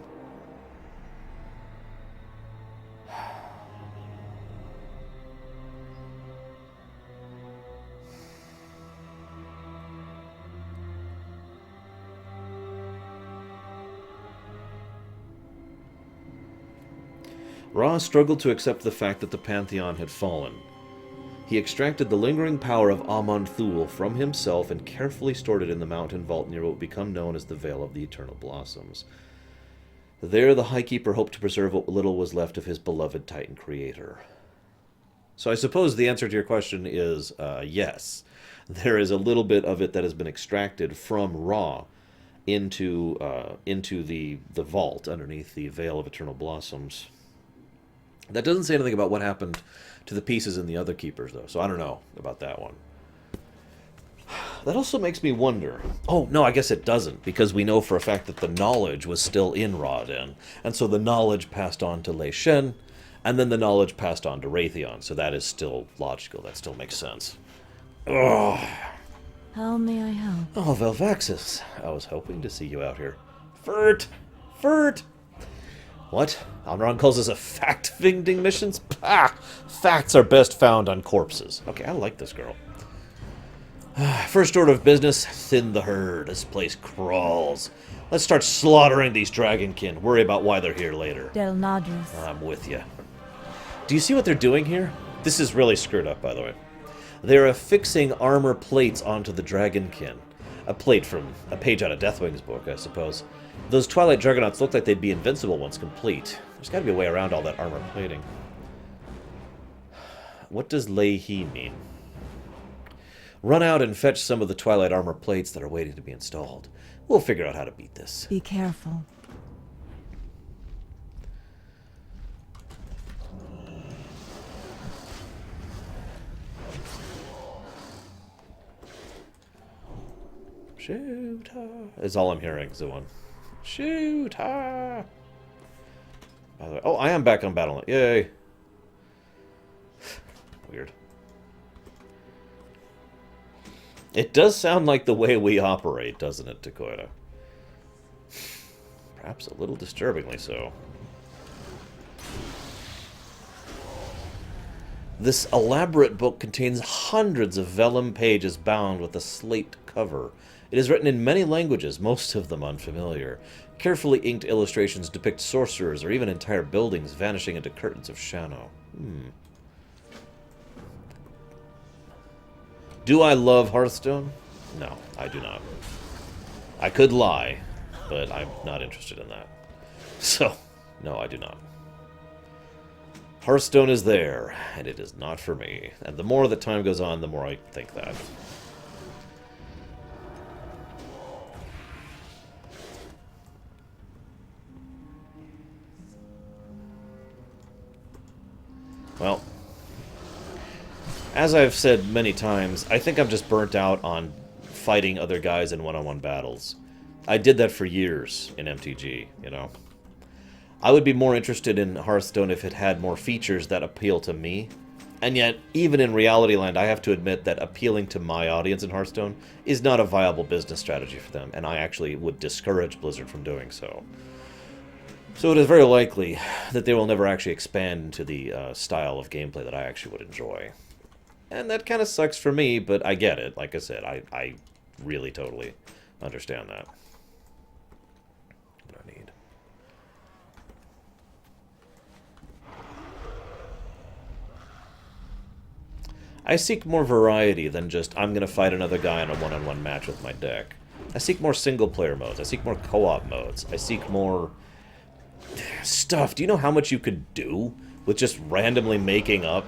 Ra struggled to accept the fact that the Pantheon had fallen. He extracted the lingering power of Amon-Thul from himself and carefully stored it in the mountain vault near what would become known as the Veil of the Eternal Blossoms. There, the High Keeper hoped to preserve what little was left of his beloved Titan creator. So I suppose the answer to your question is yes. There is a little bit of it that has been extracted from Ra into the vault underneath the Veil of Eternal Blossoms. That doesn't say anything about what happened to the pieces in the other keepers, though, so I don't know about that one. That also makes me wonder... Oh, no, I guess it doesn't, because we know for a fact that the knowledge was still in Ra-Den, and so the knowledge passed on to Lei Shen, and then the knowledge passed on to Raytheon, so that is still logical. That still makes sense. Ugh. How may I help? Oh, Velvaxis. I was hoping to see you out here. Furt! Furt! What? Almiron calls this a fact-finding missions? Pah! Facts are best found on corpses. Okay, I like this girl. First order of business, thin the herd. This place crawls. Let's start slaughtering these dragonkin. Worry about why they're here later. Del Nadras. I'm with you. Do you see what they're doing here? This is really screwed up, by the way. They're affixing armor plates onto the dragonkin. A plate from a page out of Deathwing's book, I suppose. Those Twilight Juggernauts look like they'd be invincible once complete. There's got to be a way around all that armor plating. What does Lei He mean? Run out and fetch some of the Twilight armor plates that are waiting to be installed. We'll figure out how to beat this. Be careful. Shoot her. Is all I'm hearing, Zoan. Shoot her. By the way, oh, I am back on Battle.net. Yay. Weird. It does sound like the way we operate, doesn't it, Dakota? Perhaps a little disturbingly so. This elaborate book contains hundreds of vellum pages bound with a slate cover. It is written in many languages, most of them unfamiliar. Carefully inked illustrations depict sorcerers or even entire buildings vanishing into curtains of shadow. Do I love Hearthstone? No, I do not. I could lie, but I'm not interested in that. So, no, I do not. Hearthstone is there, and it is not for me. And the more that time goes on, the more I think that. Well, as I've said many times, I think I'm just burnt out on fighting other guys in one-on-one battles. I did that for years in MTG, you know. I would be more interested in Hearthstone if it had more features that appeal to me. And yet, even in Reality Land, I have to admit that appealing to my audience in Hearthstone is not a viable business strategy for them, and I actually would discourage Blizzard from doing so. So it is very likely that they will never actually expand into the style of gameplay that I actually would enjoy. And that kind of sucks for me, but I get it. Like I said, I really totally understand that. What do I need? I seek more variety than just, I'm going to fight another guy in a one-on-one match with my deck. I seek more single-player modes. I seek more co-op modes. I seek more stuff. Do you know how much you could do with just randomly making up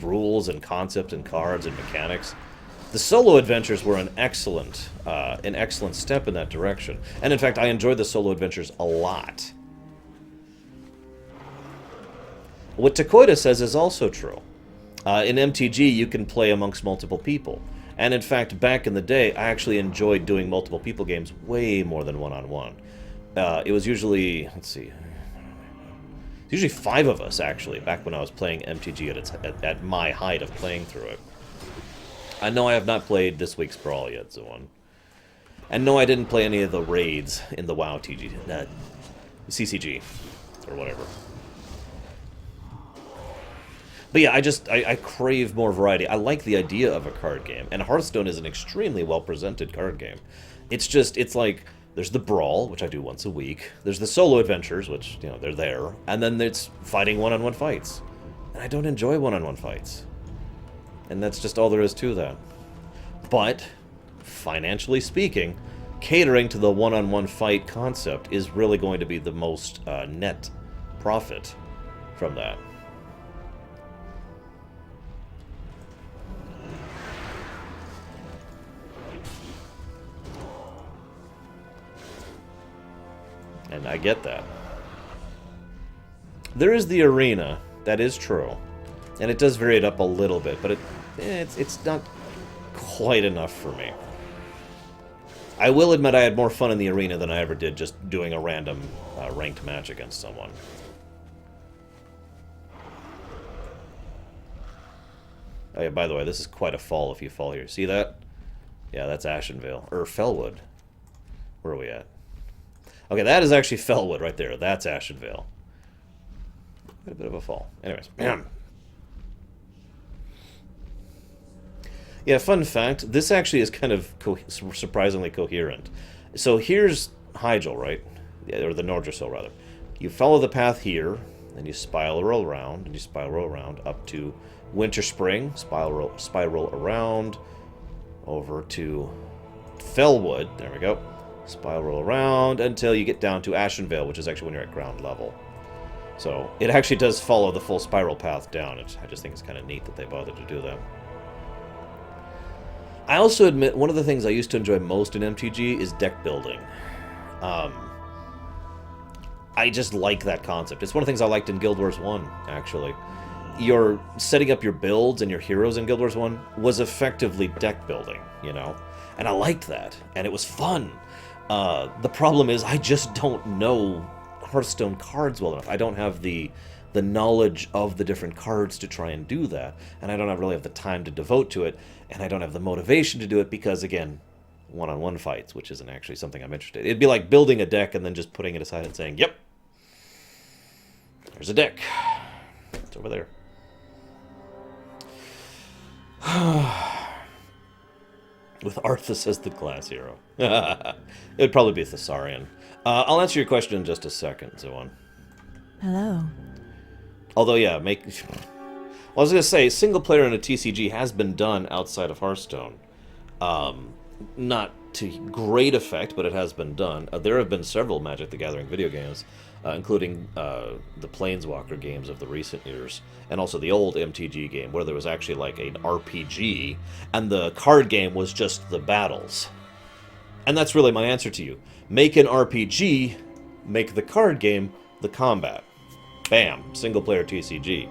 rules and concepts and cards and mechanics? The solo adventures were an excellent step in that direction. And in fact, I enjoyed the solo adventures a lot. What Takoida says is also true. In MTG, you can play amongst multiple people. And in fact, back in the day, I actually enjoyed doing multiple people games way more than one-on-one. It was usually, let's see, usually 5 of us, actually, back when I was playing MTG at my height of playing through it. I know I have not played this week's Brawl yet, Zoan. And no, I didn't play any of the raids in the WoW CCG, or whatever. But yeah, I crave more variety. I like the idea of a card game, and Hearthstone is an extremely well-presented card game. It's like, there's the Brawl, which I do once a week, there's the solo adventures, which, you know, they're there, and then it's fighting one-on-one fights. And I don't enjoy one-on-one fights. And that's just all there is to that. But, financially speaking, catering to the one-on-one fight concept is really going to be the most net profit from that. And I get that. There is the arena, that is true. And it does vary it up a little bit, but it's not quite enough for me. I will admit I had more fun in the arena than I ever did just doing a random ranked match against someone. Oh yeah, by the way, this is quite a fall if you fall here. See that? Yeah, that's Ashenvale. Or Fellwood. Where are we at? Okay, that is actually Fellwood right there. That's Ashenvale. Quite a bit of a fall. Anyways. Yeah, fun fact. This actually is kind of surprisingly coherent. So here's Hyjal, right? Or the Nordrassil, rather. You follow the path here, then you spiral around, and you spiral around up to Winter Spring, spiral around, over to Fellwood. There we go. Spiral around until you get down to Ashenvale, which is actually when you're at ground level. So it actually does follow the full spiral path down. I just think it's kind of neat that they bothered to do that. I also admit one of the things I used to enjoy most in MTG is deck building. I just like that concept. It's one of the things I liked in Guild Wars 1, actually. Your setting up your builds and your heroes in Guild Wars 1 was effectively deck building, you know? And I liked that, and it was fun. The problem is I just don't know Hearthstone cards well enough. I don't have the knowledge of the different cards to try and do that, and I don't really have the time to devote to it, and I don't have the motivation to do it because, again, one-on-one fights, which isn't actually something I'm interested in. It'd be like building a deck and then just putting it aside and saying, yep, there's a deck. It's over there. With Arthas as the class hero. It'd probably be Thessarian. I'll answer your question in just a second, Zoan. Hello. Although, yeah, well, I was going to say, single player in a TCG has been done outside of Hearthstone. Not to great effect, but it has been done. There have been several Magic the Gathering video games, including the Planeswalker games of the recent years, and also the old MTG game, where there was actually like an RPG, and the card game was just the battles. And that's really my answer to you. Make an RPG, make the card game the combat. Bam, single-player TCG.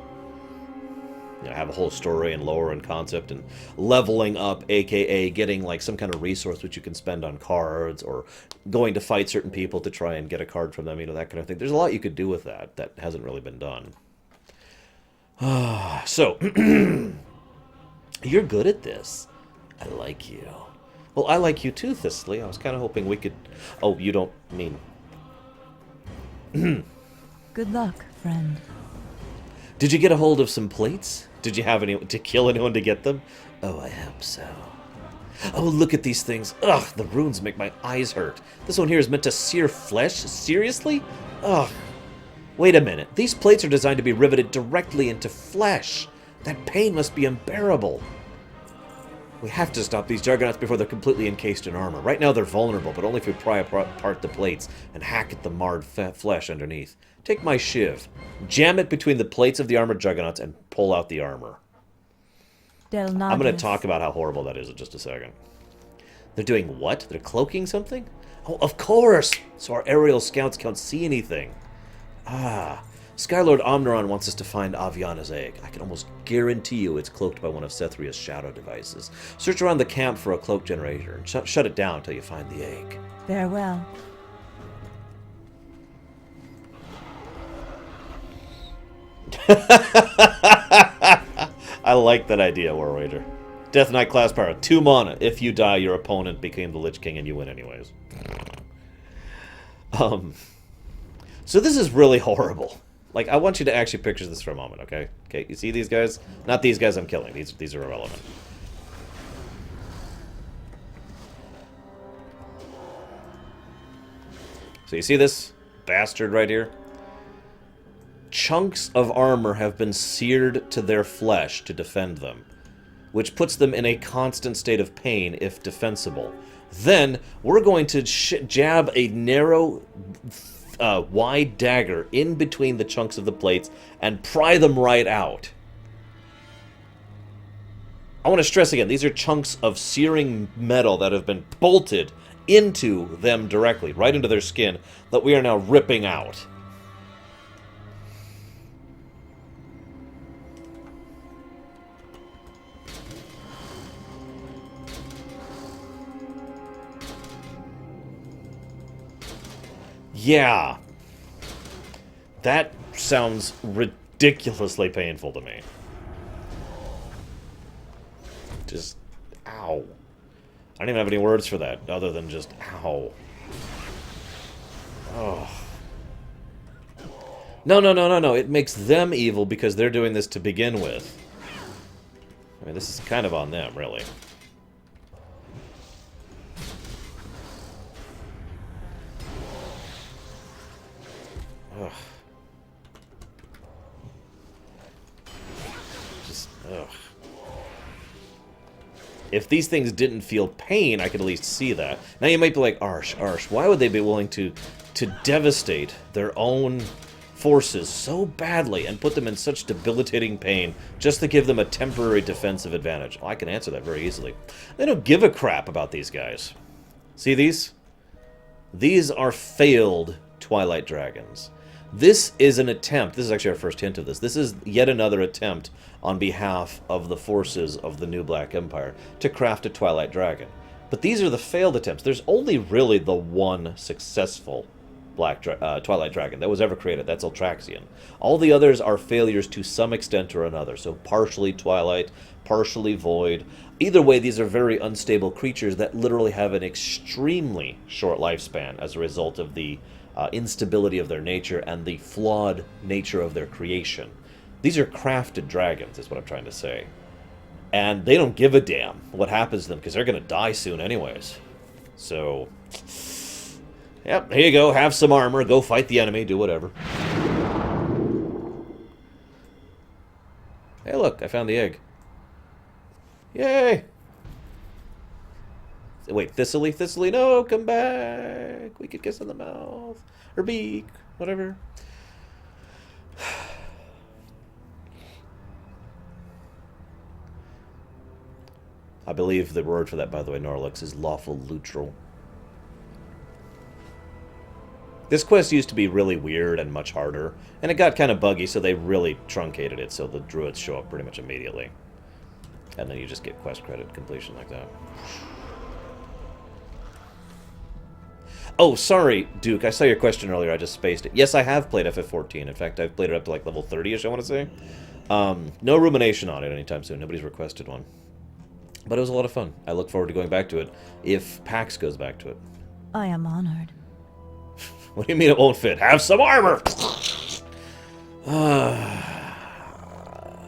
You know, have a whole story and lore and concept and leveling up, aka getting like some kind of resource which you can spend on cards or going to fight certain people to try and get a card from them, you know, that kind of thing. There's a lot you could do with that hasn't really been done. So, you're good at this. I like you. Well, I like you too, Thistly. I was kind of hoping we could... Oh, you don't mean... Good luck, friend. Did you get a hold of some plates? Did you have to kill anyone to get them? Oh, I hope so. Oh, look at these things. Ugh, the runes make my eyes hurt. This one here is meant to sear flesh? Seriously? Ugh. Wait a minute. These plates are designed to be riveted directly into flesh. That pain must be unbearable. We have to stop these juggernauts before they're completely encased in armor. Right now they're vulnerable, but only if we pry apart the plates and hack at the marred flesh underneath. Take my shiv. Jam it between the plates of the armored juggernauts and pull out the armor. I'm going to talk about how horrible that is in just a second. They're doing what? They're cloaking something? Oh, of course! So our aerial scouts can't see anything. Ah. Skylord Omniron wants us to find Aviana's egg. I can almost guarantee you it's cloaked by one of Sethria's shadow devices. Search around the camp for a cloak generator and shut it down until you find the egg. Farewell. I like that idea, War Wager. Death Knight class power, 2 mana. If you die, your opponent became the Lich King and you win anyways. So this is really horrible. Like, I want you to actually picture this for a moment, okay? Okay, you see these guys? Not these guys I'm killing. These are irrelevant. So you see this bastard right here? Chunks of armor have been seared to their flesh to defend them, which puts them in a constant state of pain if defensible. Then, we're going to jab a narrow, wide dagger in between the chunks of the plates and pry them right out. I want to stress again, these are chunks of searing metal that have been bolted into them directly, right into their skin, that we are now ripping out. Yeah. That sounds ridiculously painful to me. Just, ow. I don't even have any words for that, other than just, ow. Oh. No. It makes them evil because they're doing this to begin with. I mean, this is kind of on them, really. Ugh. Just, ugh. If these things didn't feel pain, I could at least see that. Now you might be like, Arsh, why would they be willing to devastate their own forces so badly and put them in such debilitating pain just to give them a temporary defensive advantage? Well, I can answer that very easily. They don't give a crap about these guys. See these? These are failed Twilight Dragons. This is an attempt, this is actually our first hint of this, this is yet another attempt on behalf of the forces of the New Black Empire to craft a Twilight Dragon. But these are the failed attempts. There's only really the one successful Twilight Dragon that was ever created, that's Ultraxian. All the others are failures to some extent or another, so partially Twilight, partially Void. Either way, these are very unstable creatures that literally have an extremely short lifespan as a result of the instability of their nature and the flawed nature of their creation. These are crafted dragons, is what I'm trying to say. And they don't give a damn what happens to them, because they're going to die soon anyways. So, yep, here you go, have some armor, go fight the enemy, do whatever. Hey look, I found the egg. Yay! Wait, Thistly, no, come back! We could kiss in the mouth. Or beak, whatever. I believe the word for that, by the way, Norlix, is lawful neutral. This quest used to be really weird and much harder, and it got kind of buggy, so they really truncated it, so the druids show up pretty much immediately. And then you just get quest credit completion like that. Oh, sorry, Duke. I saw your question earlier. I just spaced it. Yes, I have played FF14. In fact, I've played it up to like level 30-ish, I want to say. No rumination on it anytime soon. Nobody's requested one. But it was a lot of fun. I look forward to going back to it if PAX goes back to it. I am honored. What do you mean it won't fit? Have some armor!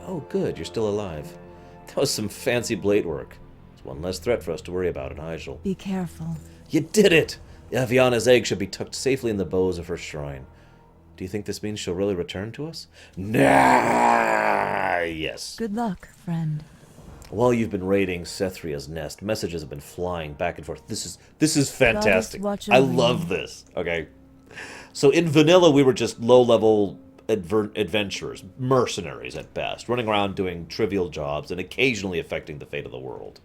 Oh, good. You're still alive. That was some fancy blade work. It's one less threat for us to worry about in Hyjal. Be careful. You did it! Aviana's egg should be tucked safely in the bows of her shrine. Do you think this means she'll really return to us? Nah. Yes. Good luck, friend. While you've been raiding Sethria's nest, messages have been flying back and forth. This is fantastic. watch I over love you. this. Okay. So in vanilla, we were just low-level adventurers, mercenaries at best, running around doing trivial jobs and occasionally affecting the fate of the world.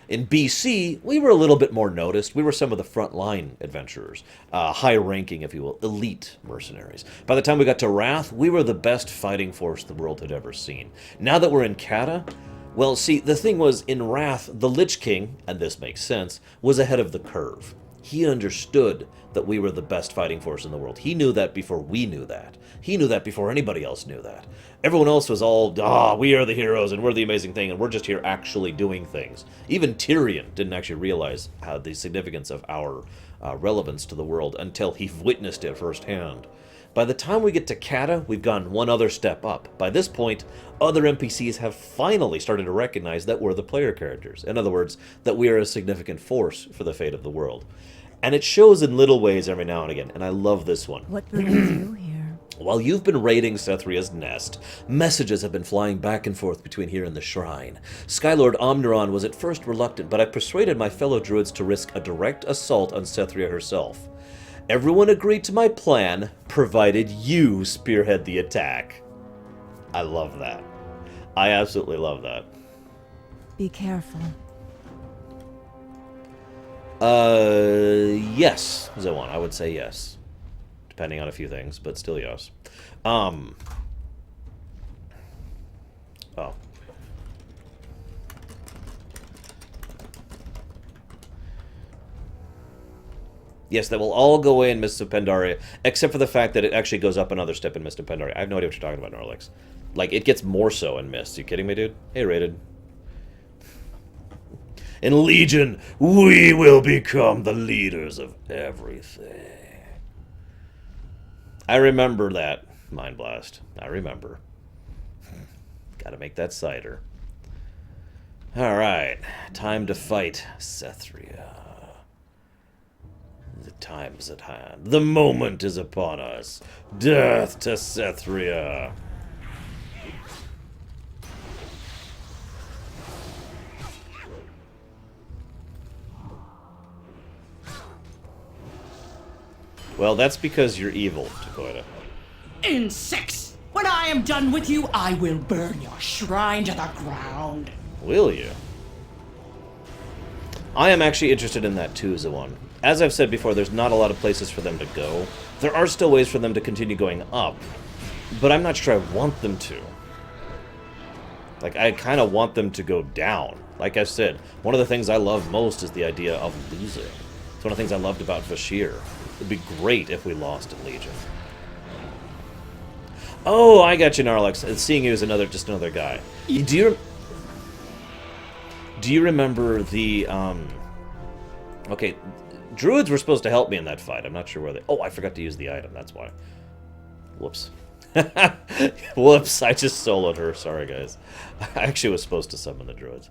In BC, we were a little bit more noticed. We were some of the frontline adventurers, high-ranking, if you will, elite mercenaries. By the time we got to Wrath, we were the best fighting force the world had ever seen. Now that we're in Cata, well, see, the thing was, in Wrath, the Lich King, and this makes sense, was ahead of the curve. He understood that we were the best fighting force in the world. He knew that before we knew that. He knew that before anybody else knew that. Everyone else was all, we are the heroes and we're the amazing thing and we're just here actually doing things. Even Tyrion didn't actually realize how the significance of our relevance to the world until he witnessed it firsthand. By the time we get to Cata, we've gone one other step up. By this point, other NPCs have finally started to recognize that we're the player characters. In other words, that we are a significant force for the fate of the world. And it shows in little ways every now and again, and I love this one. What brings you here? While you've been raiding Sethria's nest, messages have been flying back and forth between here and the shrine. Skylord Omnuron was at first reluctant, but I persuaded my fellow druids to risk a direct assault on Sethria herself. Everyone agreed to my plan, provided you spearhead the attack. I love that. I absolutely love that. Be careful. Yes, Zoan, I would say yes. Depending on a few things, but still yes. Oh. Yes, that will all go away in Mists of Pandaria, except for the fact that it actually goes up another step in Mist of Pandaria. I have no idea what you're talking about, Norlix. Like, it gets more so in Mist. You kidding me, dude? Hey, Rated. In Legion, we will become the leaders of everything. I remember that, Mind Blast. I remember. Gotta make that cider. Alright, time to fight Sethria. The time is at hand. The moment is upon us. Death to Sethria. Well, that's because you're evil, Takoida. Insects! When I am done with you, I will burn your shrine to the ground. Will you? I am actually interested in that too, Zoan. As I've said before, there's not a lot of places for them to go. There are still ways for them to continue going up, but I'm not sure I want them to. Like, I kind of want them to go down. Like I said, one of the things I love most is the idea of losing. It's one of the things I loved about Vashir. It'd be great if we lost in Legion. Oh, I got you, Narlex. Seeing you as just another guy. Do you remember the okay, druids were supposed to help me in that fight. I'm not sure where they. Oh, I forgot to use the item. That's why. Whoops. Whoops! I just soloed her. Sorry, guys. I actually was supposed to summon the druids.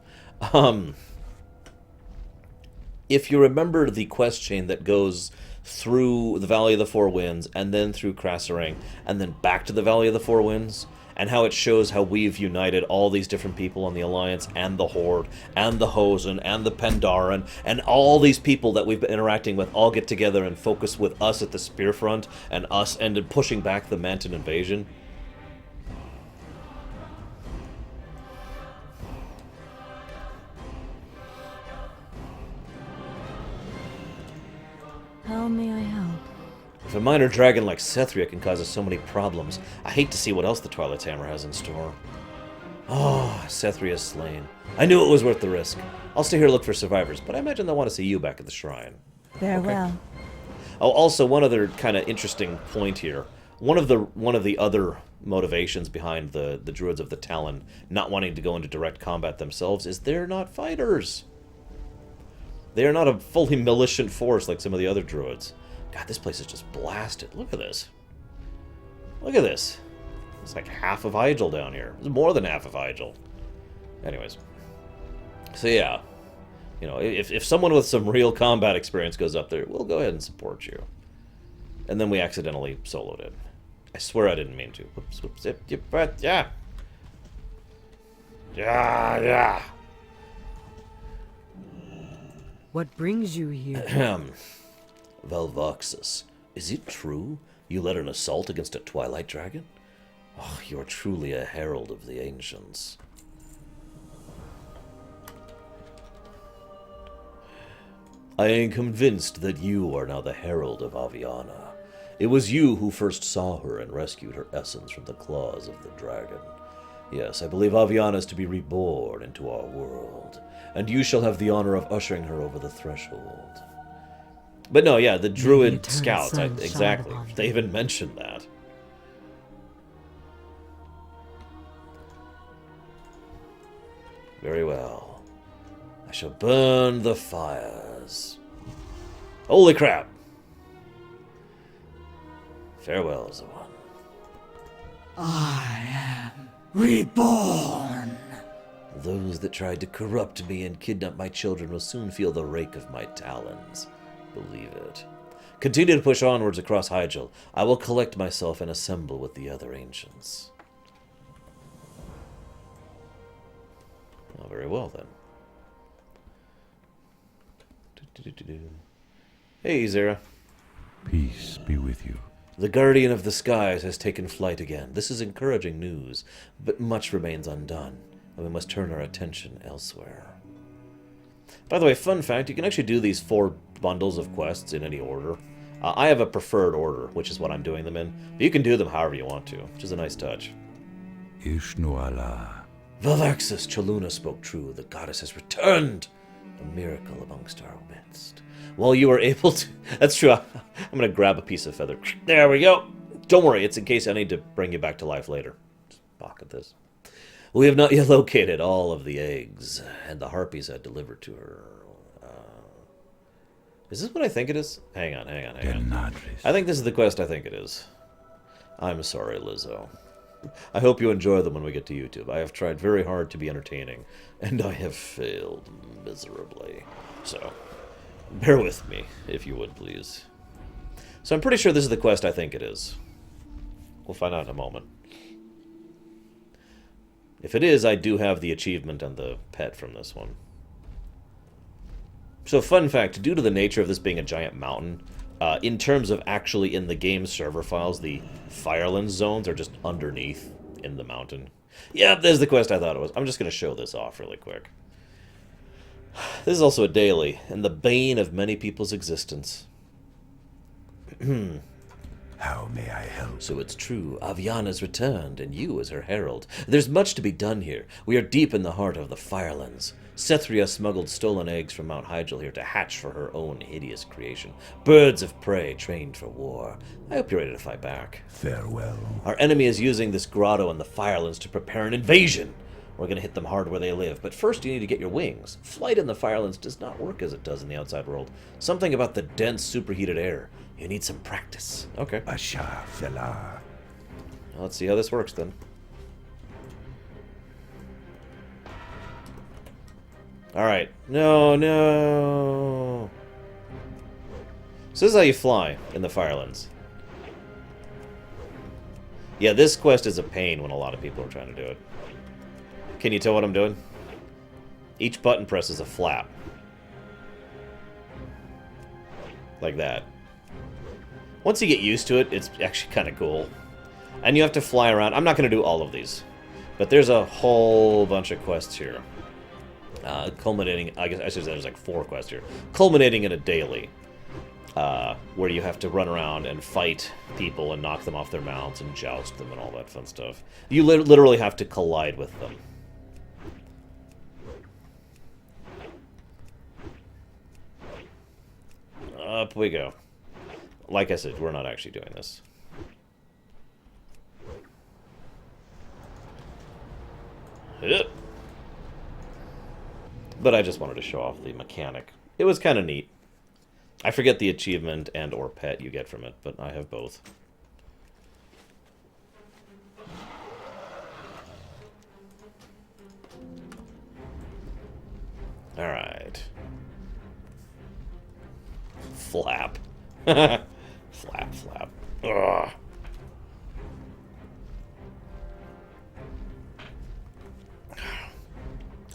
If you remember the quest chain that goes through the Valley of the Four Winds, and then through Krasarang, and then back to the Valley of the Four Winds, and how it shows how we've united all these different people on the Alliance, and the Horde, and the Hosen, and the Pandaren, and all these people that we've been interacting with all get together and focus with us at the Spear Front, and us ended pushing back the Manton invasion. How may I help? If a minor dragon like Sethria can cause us so many problems, I hate to see what else the Twilight Hammer has in store. Oh, Sethria's slain. I knew it was worth the risk. I'll stay here to look for survivors, but I imagine they'll want to see you back at the shrine. Farewell. Okay. Oh, also, one other kind of interesting point here. One of the other motivations behind the Druids of the Talon not wanting to go into direct combat themselves is they're not fighters. They are not a fully militant force like some of the other druids. God, this place is just blasted. Look at this. Look at this. It's like half of Hyjal down here. It's more than half of Hyjal. Anyways. So yeah. You know, if someone with some real combat experience goes up there, we'll go ahead and support you. And then we accidentally soloed it. I swear I didn't mean to. Whoops, whoops, but yeah. Yeah. What brings you here? Valvoxus, is it true you led an assault against a Twilight Dragon? Oh, you are truly a herald of the ancients. I am convinced that you are now the herald of Aviana. It was you who first saw her and rescued her essence from the claws of the dragon. Yes, I believe Aviana is to be reborn into our world, and you shall have the honor of ushering her over the threshold. But no, yeah, the druid eternal scouts, sun shine exactly. upon you. They even mentioned that. Very well. I shall burn the fires. Holy crap! Farewell, Zawan. I am reborn. Those that tried to corrupt me and kidnap my children will soon feel the rake of my talons. Believe it. Continue to push onwards across Hyjal. I will collect myself and assemble with the other ancients. Oh, very well, then. Hey, Zera. Peace be with you. The Guardian of the Skies has taken flight again. This is encouraging news, but much remains undone, and we must turn our attention elsewhere. By the way, fun fact, you can actually do these 4 bundles of quests in any order. I have a preferred order, which is what I'm doing them in, but you can do them however you want to, which is a nice touch. Ishnuala. Valvaxus, Chaluna spoke true. The goddess has returned. A miracle amongst our midst. While you are able to... That's true. I'm going to grab a piece of feather. There we go. Don't worry. It's in case I need to bring you back to life later. Just pocket this. We have not yet located all of the eggs, and the harpies had delivered to her. Is this what I think it is? Hang on. I think this is the quest I think it is. I'm sorry, Lizzo. I hope you enjoy them when we get to YouTube. I have tried very hard to be entertaining, and I have failed miserably. So, bear with me, if you would, please. So I'm pretty sure this is the quest I think it is. We'll find out in a moment. If it is, I do have the achievement and the pet from this one. So, fun fact, due to the nature of this being a giant mountain, in terms of actually in the game server files, the Firelands zones are just underneath in the mountain. Yep, there's the quest I thought it was. I'm just going to show this off really quick. This is also a daily, and the bane of many people's existence. How may I help? So it's true, Aviana's returned, and you as her herald. There's much to be done here. We are deep in the heart of the Firelands. Sethria smuggled stolen eggs from Mount Hyjal here to hatch for her own hideous creation. Birds of prey trained for war. I hope you're ready to fight back. Farewell. Our enemy is using this grotto in the Firelands to prepare an invasion. We're going to hit them hard where they live, but first you need to get your wings. Flight in the Firelands does not work as it does in the outside world. Something about the dense, superheated air. You need some practice. Okay. Asha Fela. Let's see how this works then. Alright. No. So this is how you fly in the Firelands. Yeah, this quest is a pain when a lot of people are trying to do it. Can you tell what I'm doing? Each button press is a flap. Like that. Once you get used to it, it's actually kind of cool. And you have to fly around. I'm not going to do all of these. But there's a whole bunch of quests here. Culminating, I guess I should say there's like 4 quests here. Culminating in a daily. Where you have to run around and fight people and knock them off their mounts and joust them and all that fun stuff. You literally have to collide with them. Up we go. Like I said, we're not actually doing this. But I just wanted to show off the mechanic. It was kind of neat. I forget the achievement and or pet you get from it, but I have both. Alright. Flap. Flap, flap. Ugh.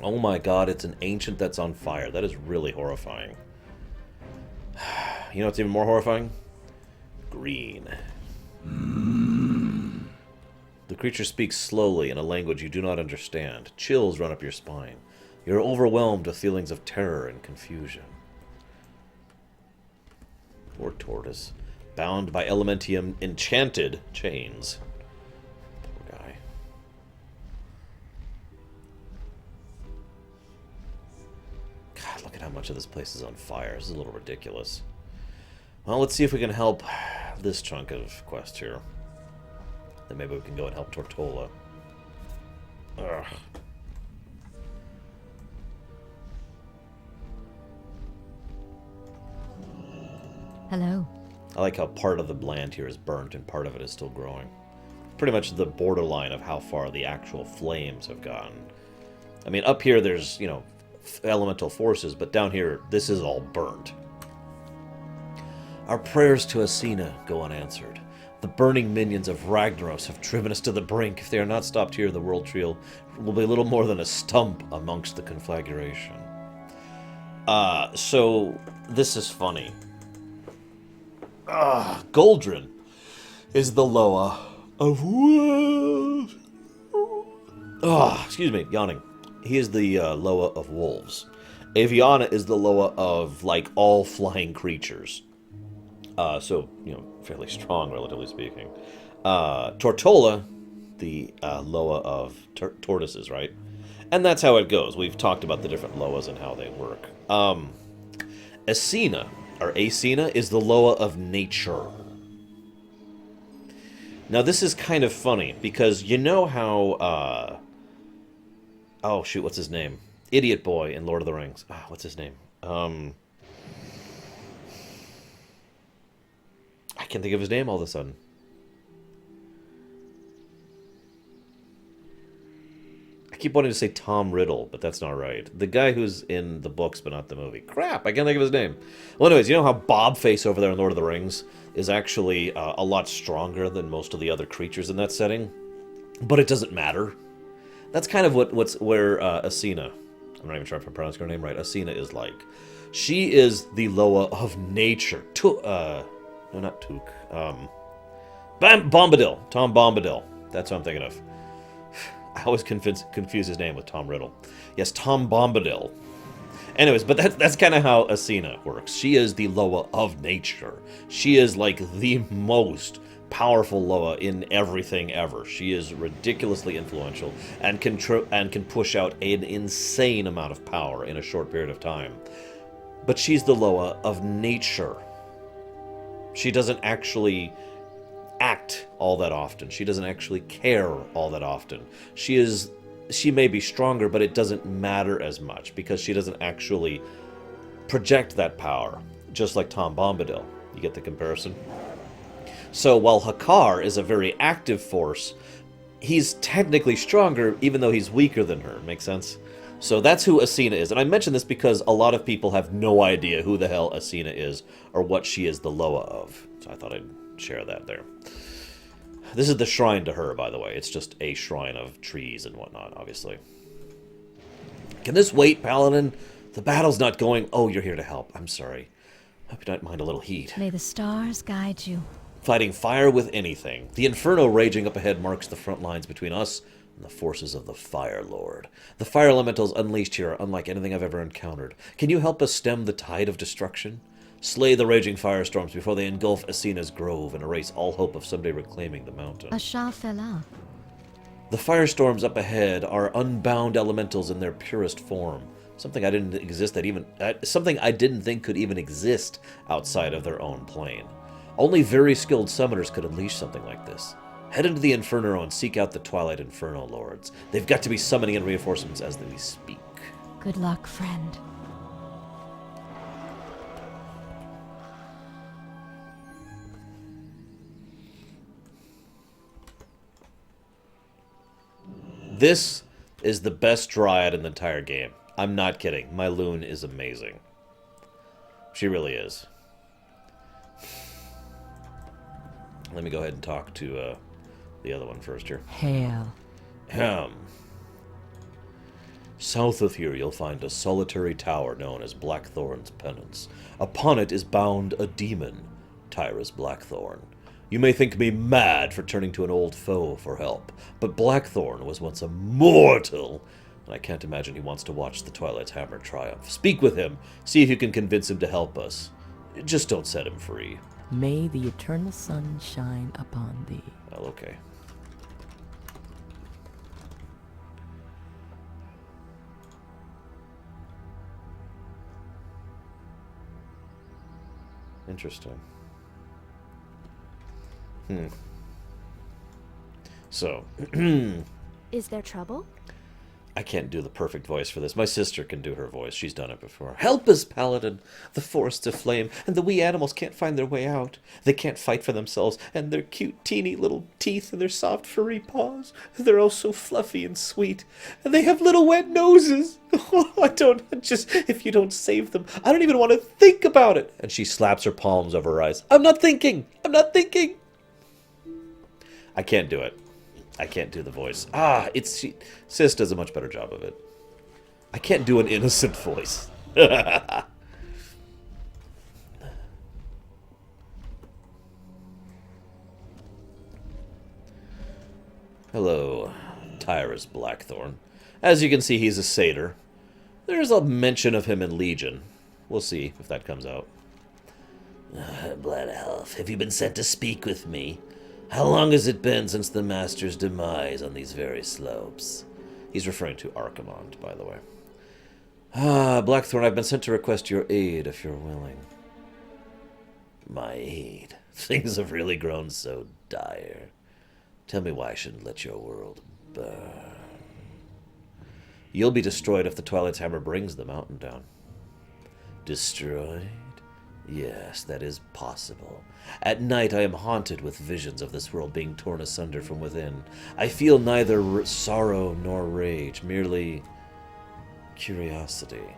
Oh my god, it's an ancient that's on fire. That is really horrifying. You know what's even more horrifying? Green. The creature speaks slowly in a language you do not understand. Chills run up your spine. You're overwhelmed with feelings of terror and confusion. Poor tortoise. Bound by Elementium enchanted chains. Poor guy. God, look at how much of this place is on fire. This is a little ridiculous. Well, let's see if we can help this chunk of quest here. Then maybe we can go and help Tortola. Ugh. Hello. I like how part of the land here is burnt and part of it is still growing. Pretty much the borderline of how far the actual flames have gone. I mean, up here there's, you know, elemental forces, but down here, this is all burnt. Our prayers to Asina go unanswered. The burning minions of Ragnaros have driven us to the brink. If they are not stopped here, the world trio will be little more than a stump amongst the conflagration. So, this is funny. Goldrinn is the Loa of wolves. Excuse me, yawning. He is the Loa of wolves. Aviana is the Loa of, like, all flying creatures. So, you know, fairly strong, relatively speaking. Tortola, the Loa of tortoises, right? And that's how it goes. We've talked about the different Loas and how they work. Asina, or Asina, is the Loa of nature. Now, this is kind of funny, because you know how, oh, shoot, what's his name? Idiot boy in Lord of the Rings. What's his name? I can't think of his name all of a sudden. I keep wanting to say Tom Riddle, but that's not right. The guy who's in the books, but not the movie. Crap, I can't think of his name. Well, anyways, you know how Bobface over there in Lord of the Rings is actually a lot stronger than most of the other creatures in that setting? But it doesn't matter. That's kind of where Asina, I'm not even sure if I'm pronouncing her name right, Asina is like. She is the Loa of nature. No, not Took. Bombadil. Tom Bombadil. That's what I'm thinking of. I always confuse his name with Tom Riddle. Yes, Tom Bombadil. Anyways, but that's kind of how Asina works. She is the Loa of nature. She is like the most powerful Loa in everything ever. She is ridiculously influential and can push out an insane amount of power in a short period of time. But she's the Loa of nature. She doesn't actually act all that often. She doesn't actually care all that often. She may be stronger, but it doesn't matter as much because she doesn't actually project that power, just like Tom Bombadil. You get the comparison? So while Hakar is a very active force, he's technically stronger even though he's weaker than her. Make sense? So that's who Asina is. And I mention this because a lot of people have no idea who the hell Asina is or what she is the Loa of. So I thought I'd share that there. This is the shrine to her, by the way. It's just a shrine of trees and whatnot, obviously. Can this wait, Paladin? The battle's not going... Oh, you're here to help. I'm sorry. Hope you don't mind a little heat. May the stars guide you. Fighting fire with anything. The inferno raging up ahead marks the front lines between us and the forces of the Fire Lord. The fire elementals unleashed here are unlike anything I've ever encountered. Can you help us stem the tide of destruction? Slay the raging firestorms before they engulf Asina's grove and erase all hope of someday reclaiming the mountain. Asha Fela. The firestorms up ahead are unbound elementals in their purest form. Something I didn't think could even exist outside of their own plane. Only very skilled summoners could unleash something like this. Head into the Inferno and seek out the Twilight Inferno Lords. They've got to be summoning in reinforcements as they speak. Good luck, friend. This is the best Dryad in the entire game. I'm not kidding. My Loon is amazing. She really is. Let me go ahead and talk to the other one first here. Hail. South of here you'll find a solitary tower known as Blackthorn's Penance. Upon it is bound a demon, Tyrus Blackthorn. You may think me mad for turning to an old foe for help, but Blackthorn was once a mortal, and I can't imagine he wants to watch the Twilight Hammer triumph. Speak with him, see if you can convince him to help us. Just don't set him free. May the eternal sun shine upon thee. Well, okay. Interesting. So, Is there trouble? I can't do the perfect voice for this. My sister can do her voice. She's done it before. Help us, Paladin! The forest's aflame, and the wee animals can't find their way out. They can't fight for themselves, and their cute, teeny little teeth and their soft, furry paws. They're all so fluffy and sweet. And they have little wet noses. Oh, if you don't save them, I don't even want to think about it. And she slaps her palms over her eyes. I'm not thinking! I'm not thinking! I can't do it. I can't do the voice. Sis does a much better job of it. I can't do an innocent voice. Hello, Tyrus Blackthorn. As you can see, he's a satyr. There's a mention of him in Legion. We'll see if that comes out. Blood Elf, have you been sent to speak with me? How long has it been since the Master's demise on these very slopes? He's referring to Archimond, by the way. Blackthorn, I've been sent to request your aid, if you're willing. My aid? Things have really grown so dire. Tell me why I shouldn't let your world burn. You'll be destroyed if the Twilight Hammer brings the mountain down. Destroyed? Yes, that is possible. At night I am haunted with visions of this world being torn asunder from within. I feel neither sorrow nor rage, merely curiosity.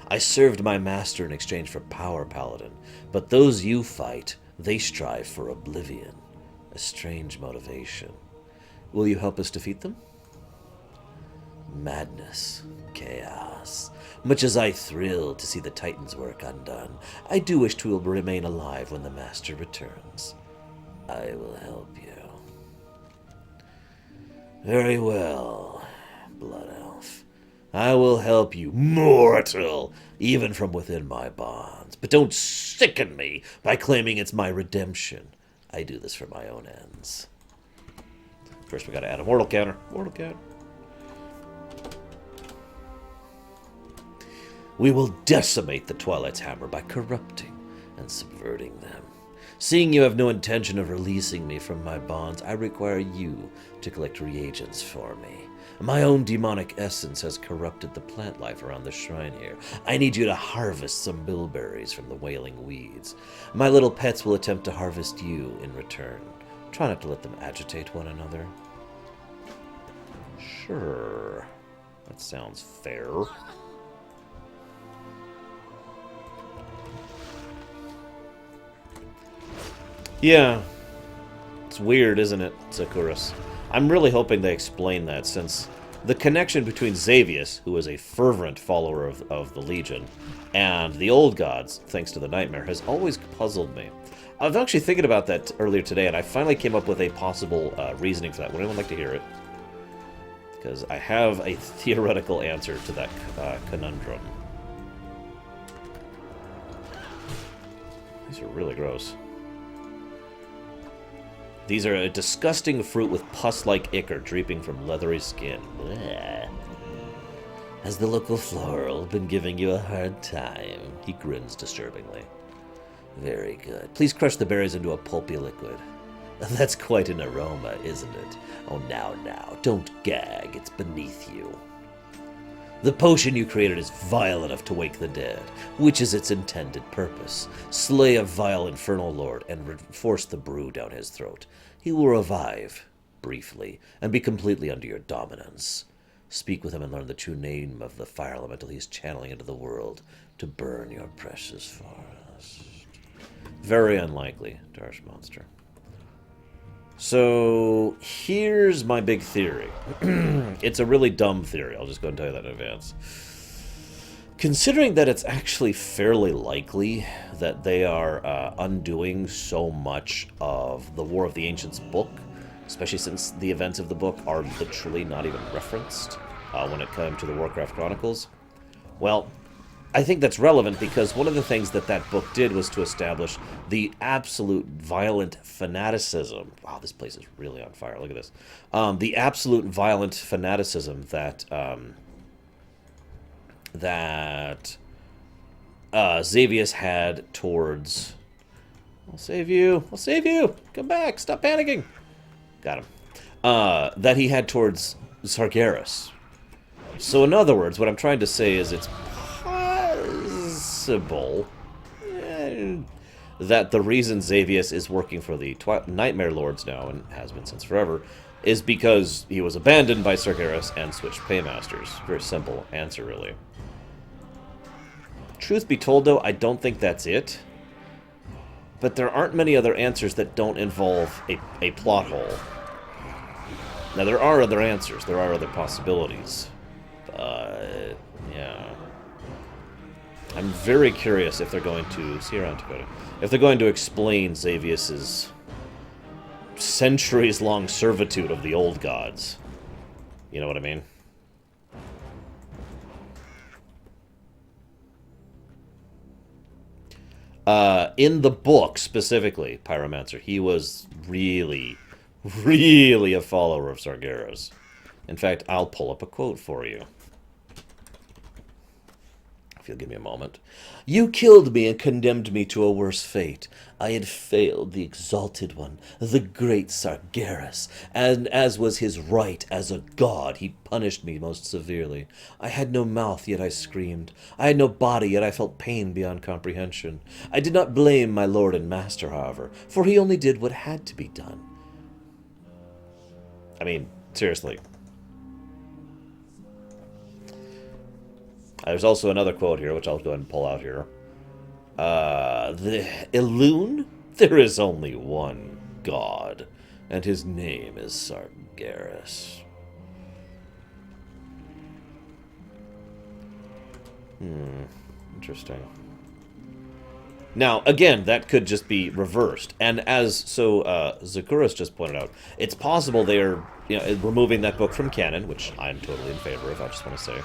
I served my master in exchange for power, Paladin, but those you fight, they strive for oblivion. A strange motivation. Will you help us defeat them? Madness, chaos. Much as I thrill to see the Titan's work undone, I do wish to remain alive when the Master returns. I will help you. Very well, Blood Elf. I will help you, mortal, even from within my bonds. But don't sicken me by claiming it's my redemption. I do this for my own ends. First we gotta add a mortal counter. Mortal counter. We will decimate the Twilight's Hammer by corrupting and subverting them. Seeing you have no intention of releasing me from my bonds, I require you to collect reagents for me. My own demonic essence has corrupted the plant life around the shrine here. I need you to harvest some bilberries from the wailing weeds. My little pets will attempt to harvest you in return. Try not to let them agitate one another. Sure. That sounds fair. Yeah. It's weird, isn't it, Sakuras? I'm really hoping they explain that, since the connection between Xavius, who is a fervent follower of the Legion, and the old gods, thanks to the Nightmare, has always puzzled me. I was actually thinking about that earlier today, and I finally came up with a possible reasoning for that. Would anyone like to hear it? Because I have a theoretical answer to that conundrum. These are really gross. These are a disgusting fruit with pus-like ichor dripping from leathery skin. Blech. Has the local floral been giving you a hard time? He grins disturbingly. Very good. Please crush the berries into a pulpy liquid. That's quite an aroma, isn't it? Oh, now, don't gag. It's beneath you. The potion you created is vile enough to wake the dead, which is its intended purpose. Slay a vile infernal lord and force the brew down his throat. He will revive, briefly, and be completely under your dominance. Speak with him and learn the true name of the fire elemental he is channeling into the world to burn your precious forest. Very unlikely, Darsh Monster. 2 So, here's my big theory. It's a really dumb theory. I'll just go and tell you that in advance. Considering that it's actually fairly likely that they are undoing so much of the War of the Ancients book, especially since the events of the book are literally not even referenced when it comes to the Warcraft Chronicles, well, I think that's relevant because one of the things that that book did was to establish the absolute violent fanaticism. Wow, this place is really on fire. Look at this. The absolute violent fanaticism that Xavius had towards... I'll save you. I'll save you. Come back. Stop panicking. Got him. That he had towards Sargeras. So in other words, what I'm trying to say is it's possible that the reason Xavius is working for the Nightmare Lords now, and has been since forever, is because he was abandoned by Sargeras and switched paymasters. Very simple answer, really. Truth be told, though, I don't think that's it. But there aren't many other answers that don't involve a plot hole. Now, there are other answers. There are other possibilities. But, yeah. I'm very curious if they're going to... See you around, Dakota. If they're going to explain Xavius's centuries-long servitude of the old gods. You know what I mean? In the book, specifically, Pyromancer, he was really, really a follower of Sargeras. In fact, I'll pull up a quote for you. If you'll give me a moment. You killed me and condemned me to a worse fate. I had failed the Exalted One, the great Sargeras, and as was his right as a god, he punished me most severely. I had no mouth, yet I screamed. I had no body, yet I felt pain beyond comprehension. I did not blame my lord and master, however, for he only did what had to be done. I mean, seriously. There's also another quote here, which I'll go ahead and pull out here. The Elune? There is only one god, and his name is Sargeras. Interesting. Now, again, that could just be reversed. And as Zakuras just pointed out, it's possible they are removing that book from canon, which I'm totally in favor of, I just want to say.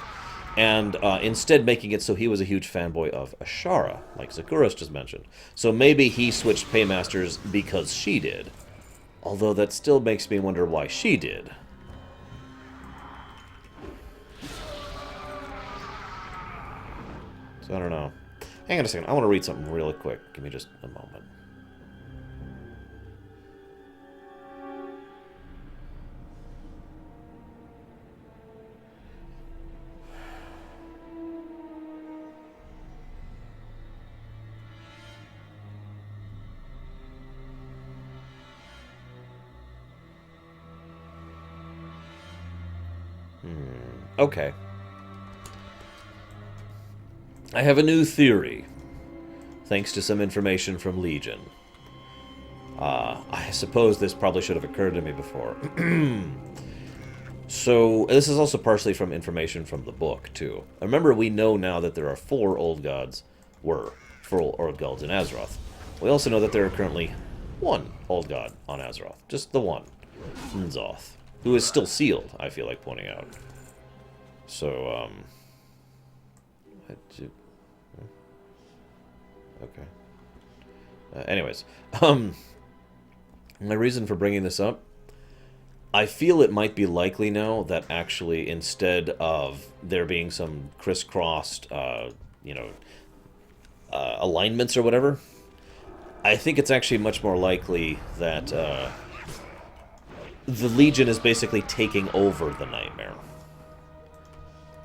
And instead making it so he was a huge fanboy of Ashara, like Zakuras just mentioned. So maybe he switched paymasters because she did. Although that still makes me wonder why she did. So I don't know. Hang on a second, I want to read something really quick. Give me just a moment. Okay. I have a new theory, thanks to some information from Legion. I suppose this probably should have occurred to me before. So, this is also partially from information from the book, too. Remember, we know now that there are 4 old gods, four old gods in Azeroth. We also know that there are currently 1 old god on Azeroth. Just the one. N'Zoth. Who is still sealed, I feel like pointing out. So, okay. Anyways, my reason for bringing this up, I feel it might be likely now that actually instead of there being some crisscrossed, alignments or whatever, I think it's actually much more likely that the Legion is basically taking over the Nightmare.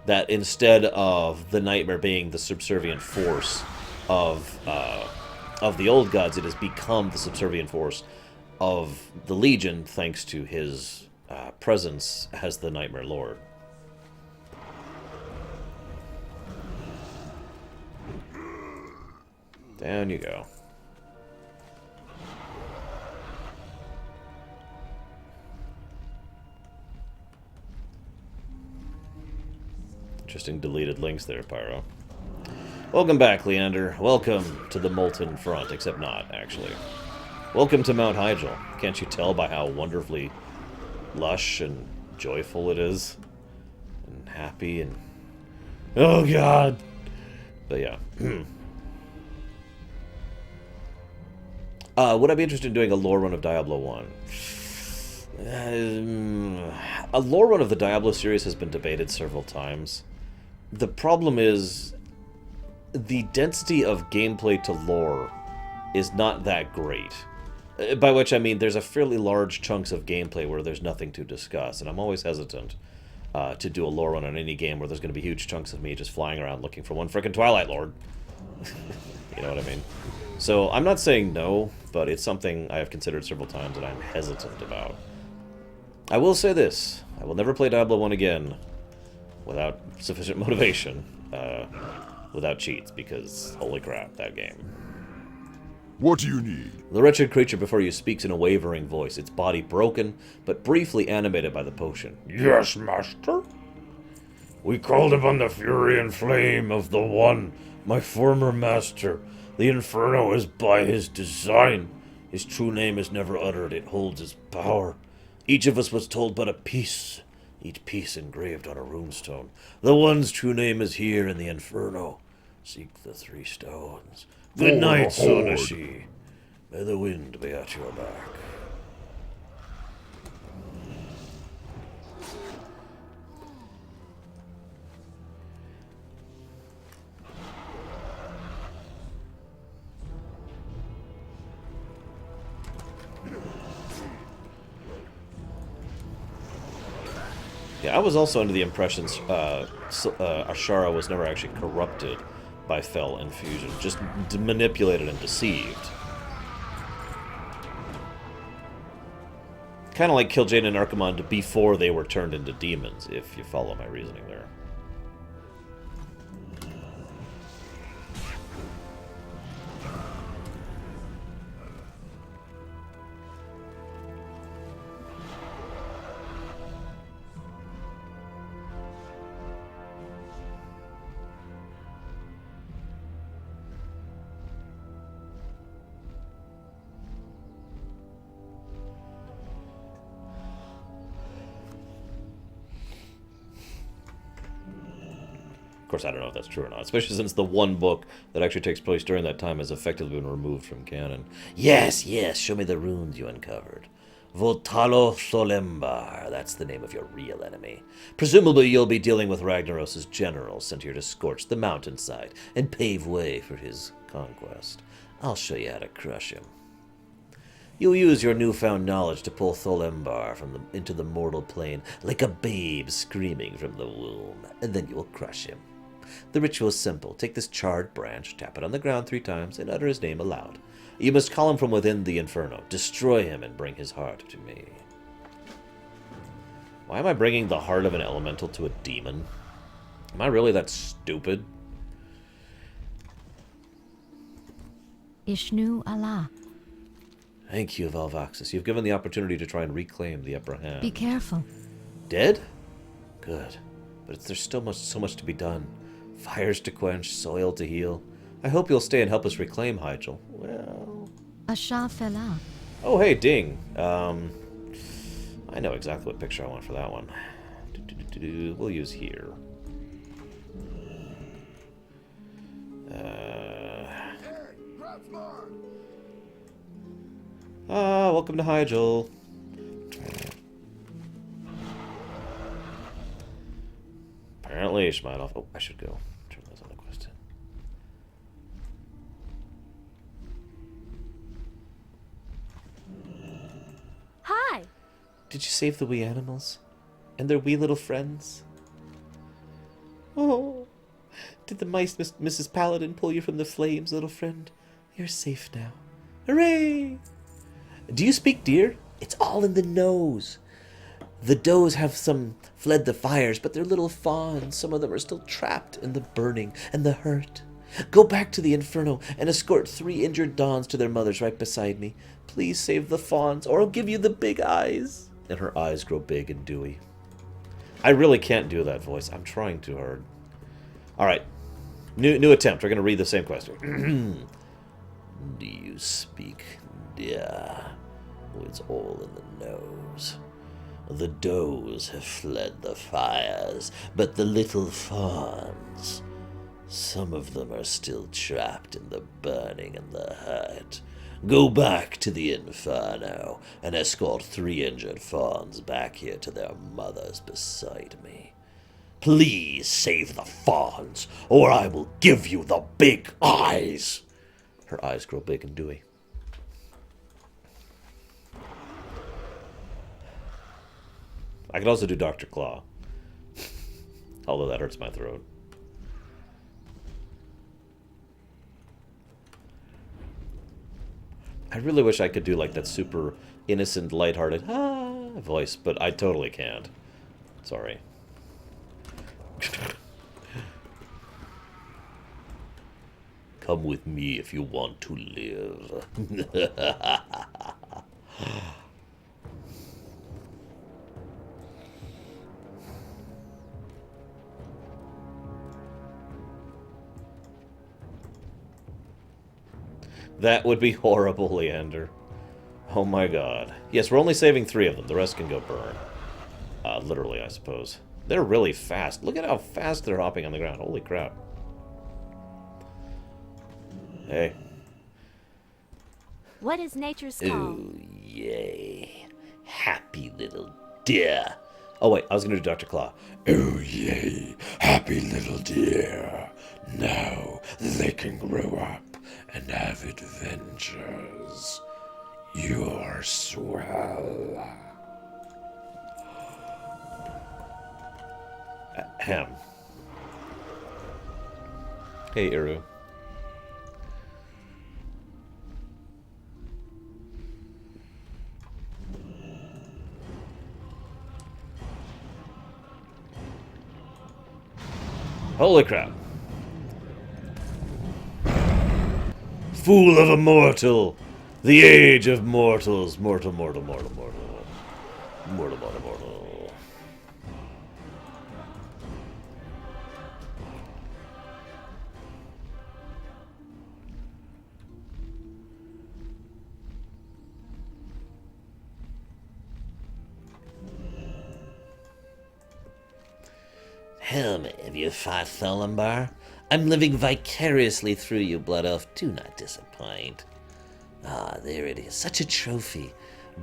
That instead of the Nightmare being the subservient force of the old gods, it has become the subservient force of the Legion, thanks to his presence as the Nightmare Lord. Down you go. Interesting deleted links there, Pyro. Welcome back, Leander. Welcome to the Molten Front, except not, actually. Welcome to Mount Hyjal. Can't you tell by how wonderfully lush and joyful it is? And happy and... Oh, God! But yeah. Would I be interested in doing a lore run of Diablo 1? A lore run of the Diablo series has been debated several times. The problem is the density of gameplay to lore is not that great. By which I mean there's a fairly large chunks of gameplay where there's nothing to discuss, and I'm always hesitant to do a lore run on any game where there's going to be huge chunks of me just flying around looking for one frickin' Twilight Lord. You know what I mean? So I'm not saying no, but it's something I have considered several times and I'm hesitant about. I will say this. I will never play Diablo 1 again without sufficient motivation, without cheats, because holy crap, that game. What do you need? The wretched creature before you speaks in a wavering voice, its body broken, but briefly animated by the potion. Yes, master? We called upon the fury and flame of the One, my former master. The Inferno is by his design. His true name is never uttered, it holds his power. Each of us was told but a piece, each piece engraved on a runestone. The One's true name is here in the Inferno. Seek the 3 stones. Good night, Sonashi. May the wind be at your back. Yeah, I was also under the impression Ashara was never actually corrupted by Fel infusion, just manipulated and deceived. Kind of like Kil'jaeden and Archimonde before they were turned into demons, if you follow my reasoning there. Of course, I don't know if that's true or not, especially since the one book that actually takes place during that time has effectively been removed from canon. Yes, yes, show me the runes you uncovered. Voltalo Solembar, that's the name of your real enemy. Presumably you'll be dealing with Ragnaros' general sent here to scorch the mountainside and pave way for his conquest. I'll show you how to crush him. You'll use your newfound knowledge to pull Solembar into the mortal plane like a babe screaming from the womb, and then you will crush him. The ritual is simple. Take this charred branch, tap it on the ground 3 times, and utter his name aloud. You must call him from within the Inferno. Destroy him and bring his heart to me. Why am I bringing the heart of an elemental to a demon? Am I really that stupid? Ishnu Allah. Thank you, Valvaxis. You've given the opportunity to try and reclaim the upper hand. Be careful. Dead? Good. But there's still so much to be done. Fires to quench, soil to heal. I hope you'll stay and help us reclaim Hyjal. Well... Asha Fela. Oh, hey, Ding. I know exactly what picture I want for that one. We'll use here. Welcome to Hyjal. Apparently, Ishmael. Oh, I should go. Turn those on the quest. Hi. Did you save the wee animals? And their wee little friends? Oh. Did the mice, Mrs. Paladin, pull you from the flames, little friend? You're safe now. Hooray! Do you speak deer? It's all in the nose. The does have some fled the fires, but they're little fawns. Some of them are still trapped in the burning and the hurt. Go back to the Inferno and escort 3 injured dawns to their mothers right beside me. Please save the fawns, or I'll give you the big eyes. And her eyes grow big and dewy. I really can't do that voice. I'm trying too hard. Alright. New attempt. We're going to read the same question. Do you speak? Yeah. Oh, it's all in the nose. The does have fled the fires, but the little fawns, some of them are still trapped in the burning and the hurt. Go back to the Inferno and escort 3 injured fawns back here to their mothers beside me. Please save the fawns, or I will give you the big eyes. Her eyes grow big and dewy. I could also do Dr. Claw. Although that hurts my throat. I really wish I could do like that super innocent, lighthearted voice, but I totally can't. Sorry. Come with me if you want to live. That would be horrible, Leander. Oh my god. Yes, we're only saving 3 of them. The rest can go burn. Literally, I suppose. They're really fast. Look at how fast they're hopping on the ground. Holy crap. Hey. What is nature's call? Ooh, yay. Happy little deer. Oh, wait. I was going to do Dr. Claw. Oh, yay, happy little dear. Now they can grow up and have adventures. You're swell. Ahem. Hey, Iru. Holy crap. Fool of a mortal! The age of mortals! Mortal, mortal, mortal, mortal. Mortal, mortal, mortal. Tell me, have you fought Tholambar? I'm living vicariously through you, Blood Elf. Do not disappoint. Ah, there it is. Such a trophy.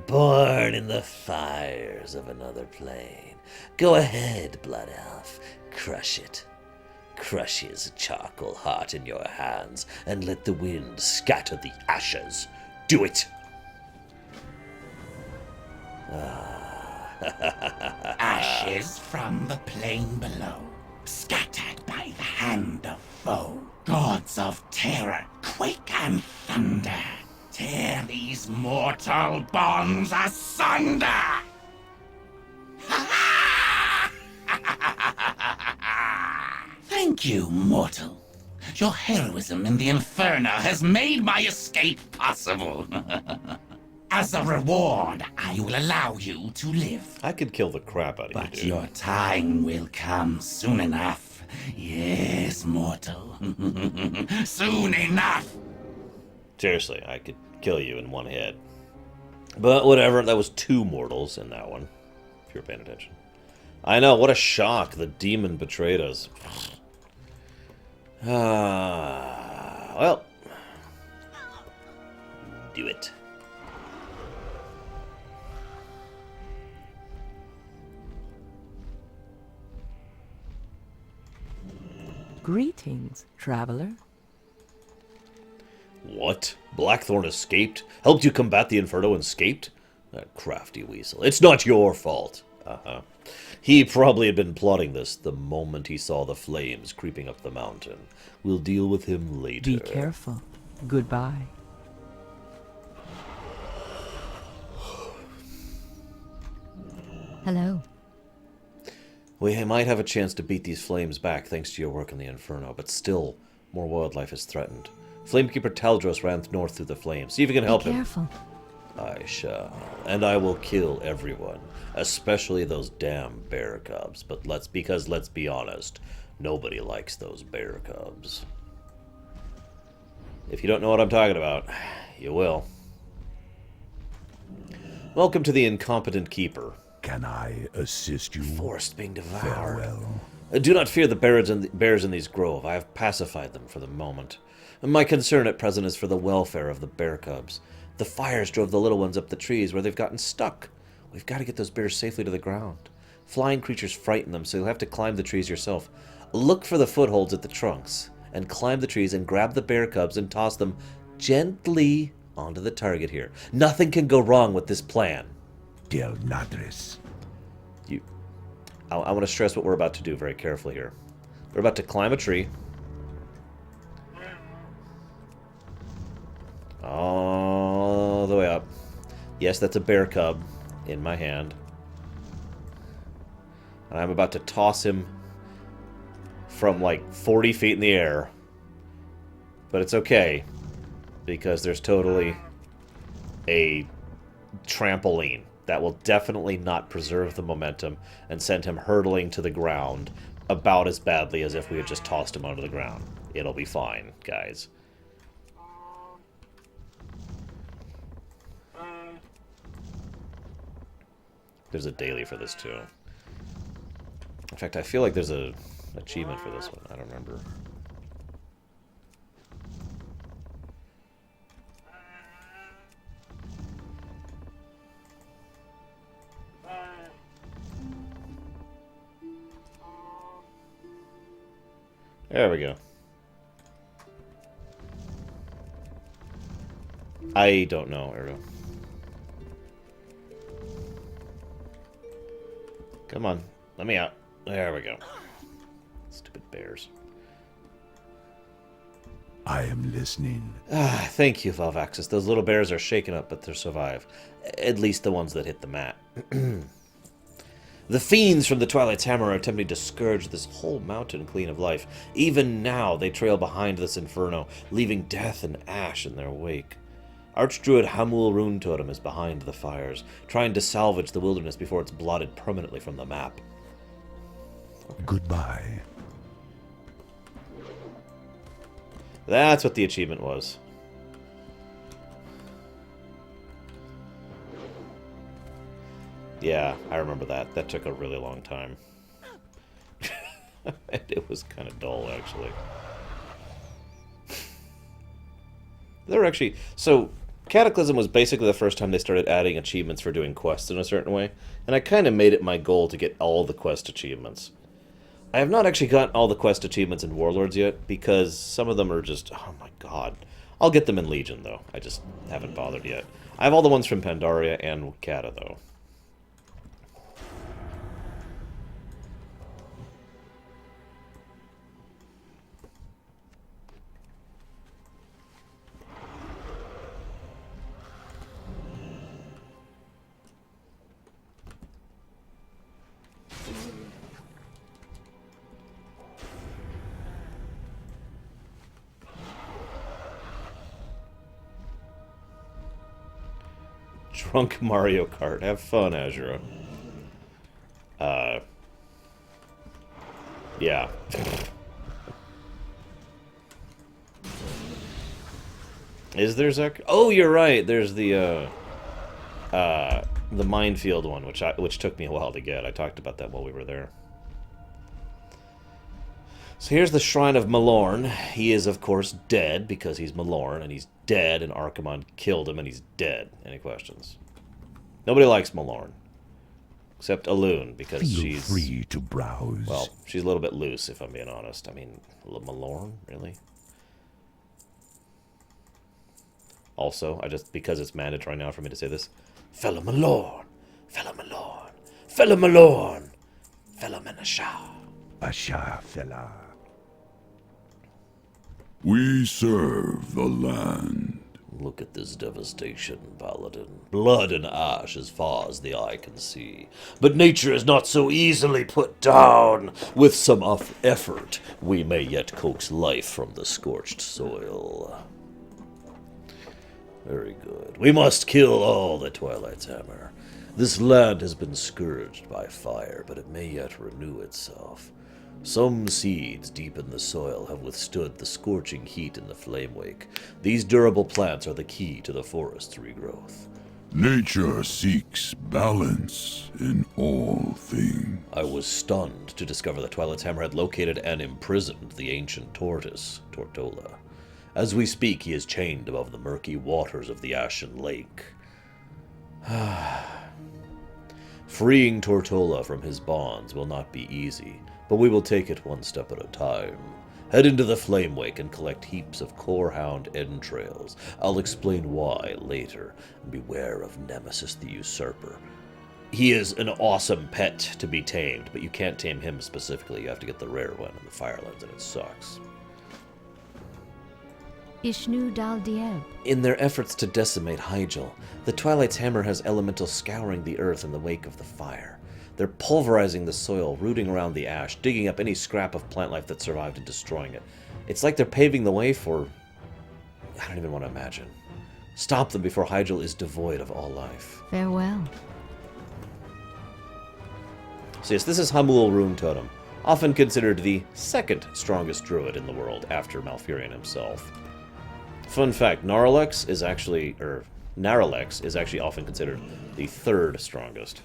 Born in the fires of another plane. Go ahead, Blood Elf. Crush it. Crush his charcoal heart in your hands and let the wind scatter the ashes. Do it. Ashes from the plane below, scattered by the hand of foe. Gods of terror, quake and thunder, tear these mortal bonds asunder! Thank you, mortal. Your heroism in the Inferno has made my escape possible. As a reward, I will allow you to live. I could kill the crap out of you, But dude. your time will come soon enough. Yes, mortal. Soon enough. Seriously, I could kill you in one hit. But whatever, that was 2 mortals in that one. If you're paying attention. I know, what a shock. The demon betrayed us. Well. Do it. Greetings, traveler. What? Blackthorn escaped? Helped you combat the Inferno and escaped? That crafty weasel. It's not your fault. He probably had been plotting this the moment he saw the flames creeping up the mountain. We'll deal with him later. Be careful. Goodbye. Hello. We might have a chance to beat these flames back thanks to your work in the Inferno, but still, more wildlife is threatened. Flamekeeper Taldros ran north through the flames. See if you can help Be him. careful. I shall. And I will kill everyone, especially those damn bear cubs. But let's be honest, Nobody likes those bear cubs. If you don't know what I'm talking about, you will. Welcome to the Incompetent Keeper. Can I assist you? Forest being devoured. Farewell. Do not fear the bears in these grove. I have pacified them for the moment. My concern at present is for the welfare of the bear cubs. The fires drove the little ones up the trees where they've gotten stuck. We've got to get those bears safely to the ground. Flying creatures frighten them, so you'll have to climb the trees yourself. Look for the footholds at the trunks, and climb the trees and grab the bear cubs and toss them gently onto the target here. Nothing can go wrong with this plan. Del Nadris. I want to stress what we're about to do very carefully here. We're about to climb a tree. All the way up. Yes, that's a bear cub in my hand. And I'm about to toss him from like 40 feet in the air. But it's okay, because there's totally a trampoline that will definitely not preserve the momentum and send him hurtling to the ground about as badly as if we had just tossed him onto the ground. It'll be fine, guys. There's a daily for this, too. In fact, I feel like there's an achievement for this one. I don't remember. There we go. I don't know, Ariel. Come on, let me out. There we go. Stupid bears. I am listening. Ah, thank you, Valvaxis. Those little bears are shaken up, but they'll survive. At least the ones that hit the mat. The fiends from the Twilight's Hammer are attempting to scourge this whole mountain clean of life. Even now, they trail behind this inferno, leaving death and ash in their wake. Archdruid Hamul Rune Totem is behind the fires, trying to salvage the wilderness before it's blotted permanently from the map. Goodbye. That's what the achievement was. Yeah, I remember that. That took a really long time. It was kind of dull, actually. They were actually... So, Cataclysm was basically the first time they started adding achievements for doing quests in a certain way, and I kind of made it my goal to get all the quest achievements. I have not actually gotten all the quest achievements in Warlords yet, because some of them are just... Oh my god. I'll get them in Legion, though. I just haven't bothered yet. I have all the ones from Pandaria and Kata, though. Drunk Mario Kart. Have fun, Azura. Yeah. Is there Zek? Oh, you're right. There's the minefield one, which took me a while to get. I talked about that while we were there. So here's the Shrine of Malorn. He is, of course, dead because he's Malorn, and he's dead, and Archimonde killed him, and he's dead. Any questions? Nobody likes Malorn. Except Alune, because Feel free to browse. Well, she's a little bit loose, if I'm being honest. I mean, Malorn? Really? Also, because it's mandatory now for me to say this, Fellow Malorn, Fellow Malorn, Fellow Malorn, Fellow Menashah. Asha fella. We serve the land. Look at this devastation, Paladin. Blood and ash as far as the eye can see. But nature is not so easily put down. With some effort, we may yet coax life from the scorched soil. Very good. We must kill all the Twilight's Hammer. This land has been scourged by fire, but it may yet renew itself. Some seeds deep in the soil have withstood the scorching heat in the flame wake. These durable plants are the key to the forest's regrowth. Nature seeks balance in all things. I was stunned to discover that Twilight's Hammer had located and imprisoned the ancient tortoise, Tortola. As we speak, he is chained above the murky waters of the Ashen Lake. Freeing Tortola from his bonds will not be easy, but we will take it one step at a time. Head into the Flame Wake and collect heaps of Corehound entrails. I'll explain why later. Beware of Nemesis the Usurper. He is an awesome pet to be tamed, but you can't tame him specifically. You have to get the rare one in the Firelands, and it sucks. Ishnu Dal Dieb. In their efforts to decimate Hyjal, the Twilight's Hammer has elementals scouring the earth in the wake of the fire. They're pulverizing the soil, rooting around the ash, digging up any scrap of plant life that survived and destroying it. It's like they're paving the way for... I don't even want to imagine. Stop them before Hyjal is devoid of all life. Farewell. So yes, this is Hamul Rune Totem, often considered the second strongest druid in the world after Malfurion himself. Fun fact, Naralex is actually often considered the third strongest.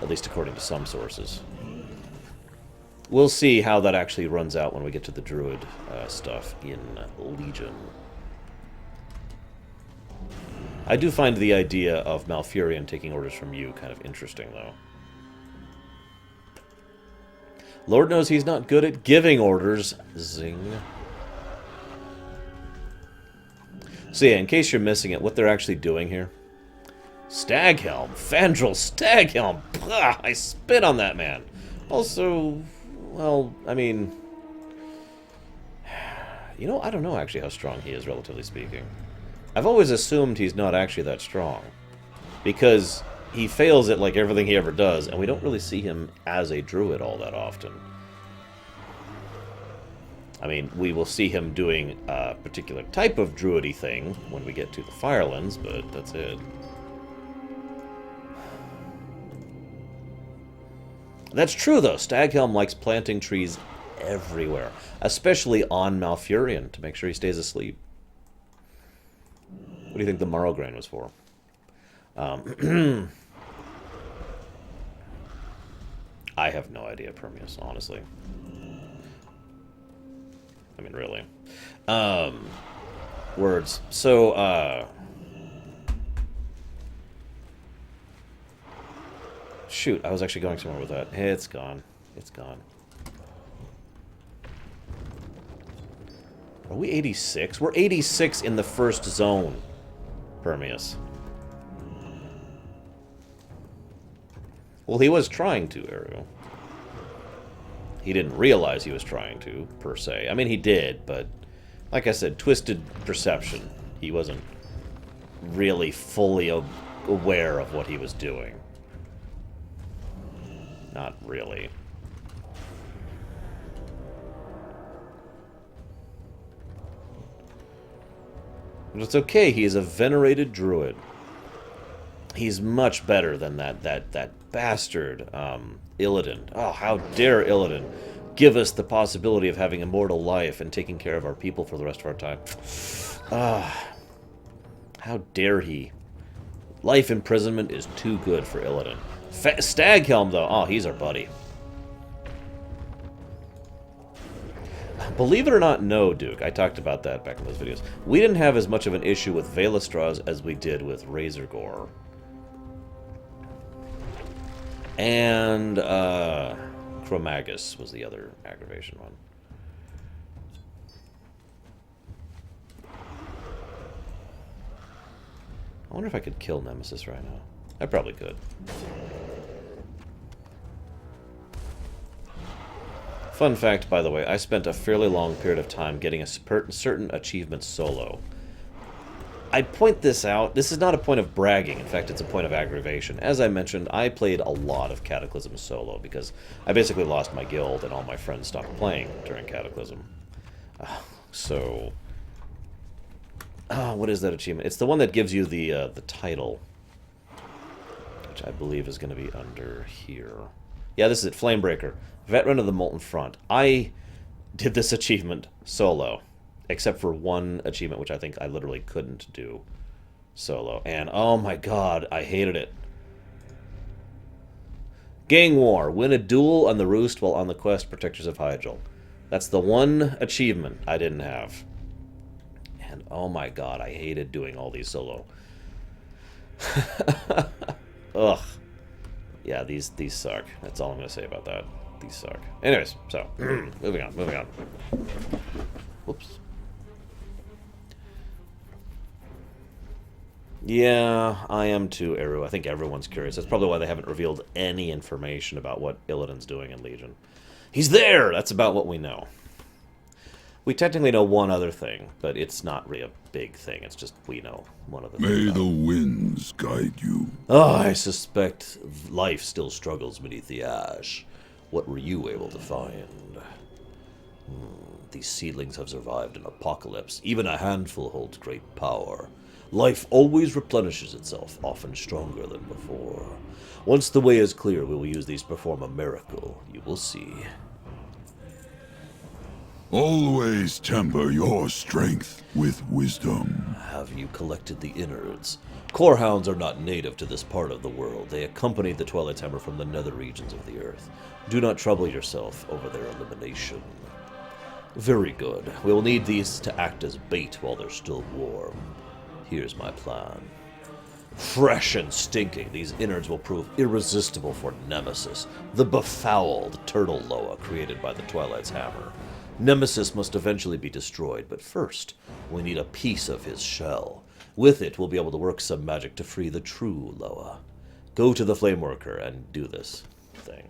At least according to some sources. We'll see how that actually runs out when we get to the druid stuff in Legion. I do find the idea of Malfurion taking orders from you kind of interesting, though. Lord knows he's not good at giving orders. Zing. So yeah, in case you're missing it, what they're actually doing here... Staghelm! Fandral Staghelm! Blah, I spit on that man! Also, well, I mean... You know, I don't know actually how strong he is, relatively speaking. I've always assumed he's not actually that strong. Because he fails at like everything he ever does, and we don't really see him as a druid all that often. I mean, we will see him doing a particular type of druidy thing when we get to the Firelands, but that's it. That's true, though. Staghelm likes planting trees everywhere, especially on Malfurion, to make sure he stays asleep. What do you think the Morrow Grain was for? I have no idea, Permeus, honestly. I mean, really. Words. So, shoot, I was actually going somewhere with that. It's gone. It's gone. Are we 86? We're 86 in the first zone, Permeus. Well, he was trying to, Ariel. He didn't realize he was trying to, per se. I mean, he did, but like I said, twisted perception. He wasn't really fully aware of what he was doing. Not really. But it's okay, he is a venerated druid. He's much better than that bastard, Illidan. Oh, how dare Illidan give us the possibility of having immortal life and taking care of our people for the rest of our time. How dare he. Life imprisonment is too good for Illidan. Staghelm, though, oh, he's our buddy. Believe it or not, no, Duke. I talked about that back in those videos. We didn't have as much of an issue with Veilastraz as we did with Razorgore. And, Chromagus was the other aggravation one. I wonder if I could kill Nemesis right now. I probably could. Fun fact, by the way, I spent a fairly long period of time getting a certain achievement solo. I point this out. This is not a point of bragging. In fact, it's a point of aggravation. As I mentioned, I played a lot of Cataclysm solo because I basically lost my guild and all my friends stopped playing during Cataclysm. What is that achievement? It's the one that gives you the title, which I believe is going to be under here. Yeah, this is it. Flamebreaker. Veteran of the Molten Front. I did this achievement solo. Except for one achievement, which I think I literally couldn't do solo. And, oh my god, I hated it. Gang War. Win a duel on the Roost while on the quest Protectors of Hyjal. That's the one achievement I didn't have. And, oh my god, I hated doing all these solo. Ugh. Yeah, these suck. That's all I'm going to say about that. These suck. Anyways, so, moving on. Whoops. Yeah, I am too, Eru. I think everyone's curious. That's probably why they haven't revealed any information about what Illidan's doing in Legion. He's there! That's about what we know. We technically know one other thing, but it's not really a big thing. It's just we know one other thing. May the winds guide you. Oh, I suspect life still struggles beneath the ash. What were you able to find? These seedlings have survived an apocalypse. Even a handful holds great power. Life always replenishes itself, often stronger than before. Once the way is clear, we will use these to perform a miracle. You will see. Always temper your strength with wisdom. Have you collected the innards? Core hounds are not native to this part of the world. They accompanied the Twilight Hammer from the nether regions of the earth. Do not trouble yourself over their elimination. Very good. We will need these to act as bait while they're still warm. Here's my plan. Fresh and stinking, these innards will prove irresistible for Nemesis, the befouled turtle Loa created by the Twilight's Hammer. Nemesis must eventually be destroyed, but first, we need a piece of his shell. With it, we'll be able to work some magic to free the true Loa. Go to the Flameworker and do this thing.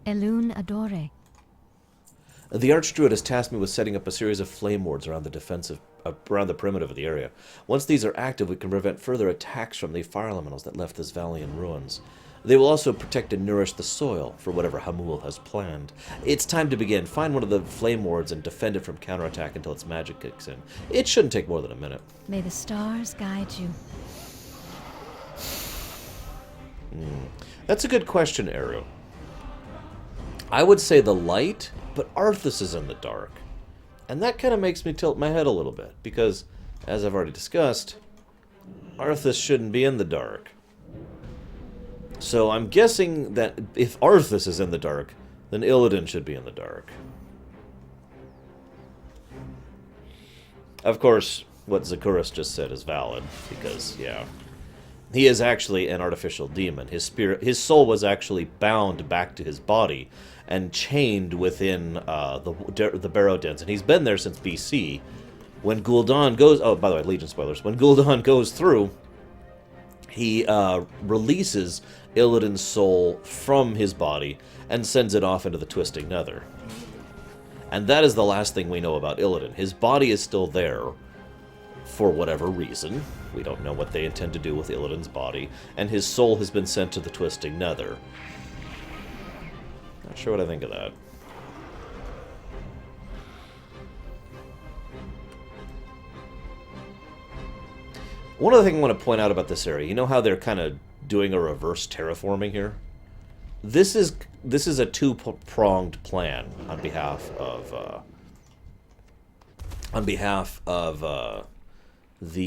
Elun Adore. The Archdruid has tasked me with setting up a series of flame wards around the primitive of the area. Once these are active, we can prevent further attacks from the fire elementals that left this valley in ruins. They will also protect and nourish the soil for whatever Hamul has planned. It's time to begin. Find one of the flame wards and defend it from counterattack until its magic kicks in. It shouldn't take more than a minute. May the stars guide you. That's a good question, Eru. I would say the light, but Arthas is in the dark. And that kind of makes me tilt my head a little bit, because, as I've already discussed, Arthas shouldn't be in the dark. So I'm guessing that if Arthas is in the dark, then Illidan should be in the dark. Of course, what Zakuras just said is valid, because, yeah, he is actually an artificial demon. His soul was actually bound back to his body and chained within the Barrow Dens, and he's been there since BC. When Gul'dan goes... Oh, by the way, Legion spoilers. When Gul'dan goes through, he releases Illidan's soul from his body and sends it off into the Twisting Nether. And that is the last thing we know about Illidan. His body is still there for whatever reason. We don't know what they intend to do with Illidan's body. And his soul has been sent to the Twisting Nether. Not sure what I think of that. One other thing I want to point out about this area, you know how they're kind of doing a reverse terraforming here? This is a two-pronged plan on behalf of the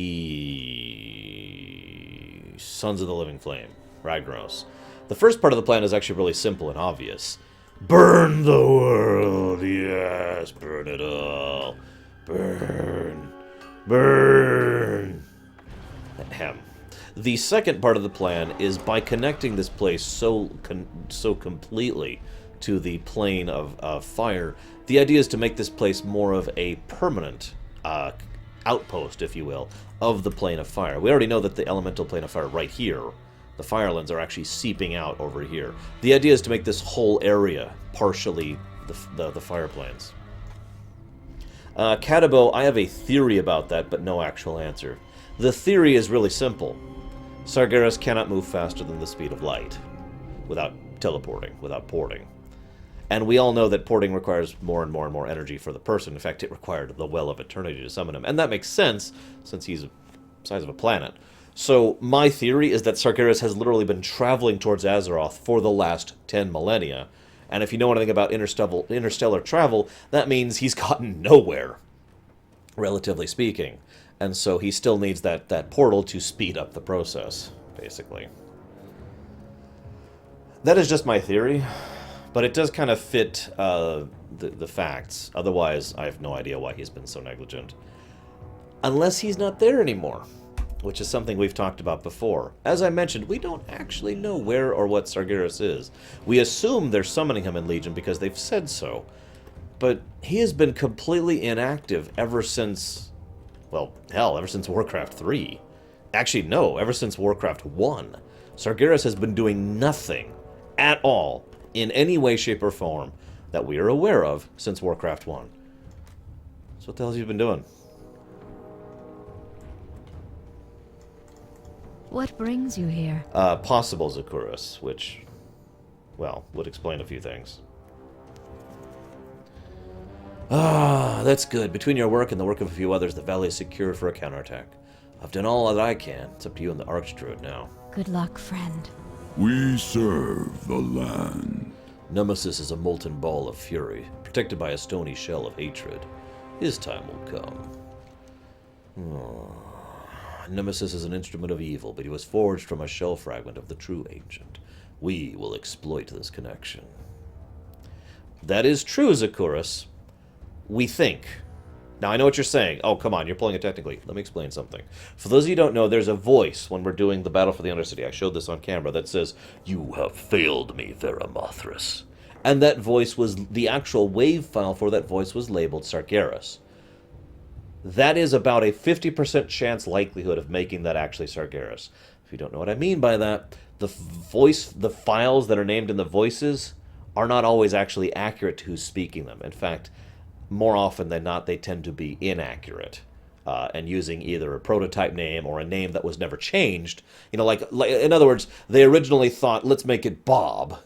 Sons of the Living Flame, Ragnaros. The first part of the plan is actually really simple and obvious. Burn the world, yes, burn it all. Burn. Burn. Ahem. The second part of the plan is by connecting this place so completely to the plane of fire, the idea is to make this place more of a permanent outpost, if you will, of the plane of fire. We already know that the elemental plane of fire right here, the Firelands, are actually seeping out over here. The idea is to make this whole area partially the fire planes. Catabo, I have a theory about that, but no actual answer. The theory is really simple. Sargeras cannot move faster than the speed of light without teleporting, without porting. And we all know that porting requires more and more and more energy for the person. In fact, it required the Well of Eternity to summon him. And that makes sense, since he's the size of a planet. So my theory is that Sargeras has literally been traveling towards Azeroth for the last 10 millennia. And if you know anything about interstellar travel, that means he's gotten nowhere, relatively speaking. And so he still needs that portal to speed up the process, basically. That is just my theory, but it does kind of fit the facts. Otherwise, I have no idea why he's been so negligent. Unless he's not there anymore, which is something we've talked about before. As I mentioned, we don't actually know where or what Sargeras is. We assume they're summoning him in Legion because they've said so. But he has been completely inactive ever since, well, hell, ever since Warcraft 3. Actually, no, ever since Warcraft 1. Sargeras has been doing nothing at all, in any way, shape, or form, that we are aware of since Warcraft 1. So what the hell has he been doing? What brings you here? Possible Zakuras, which, well, would explain a few things. Ah, that's good. Between your work and the work of a few others, the valley is secured for a counterattack. I've done all that I can. It's up to you and the Archdruid now. Good luck, friend. We serve the land. Nemesis is a molten ball of fury, protected by a stony shell of hatred. His time will come. Oh. Nemesis is an instrument of evil, but he was forged from a shell fragment of the true ancient. We will exploit this connection. That is true, Zakuras. We think. Now, I know what you're saying. Oh, come on, you're pulling it technically. Let me explain something. For those of you who don't know, there's a voice when we're doing the Battle for the Undercity. I showed this on camera that says, "You have failed me, Verimothras." And that voice was, the actual wave file for that voice was labeled Sargeras. That is about a 50% chance likelihood of making that actually Sargeras. If you don't know what I mean by that, the files that are named in the voices are not always actually accurate to who's speaking them. In fact, more often than not, they tend to be inaccurate and using either a prototype name or a name that was never changed. You know, like in other words, they originally thought, let's make it Bob.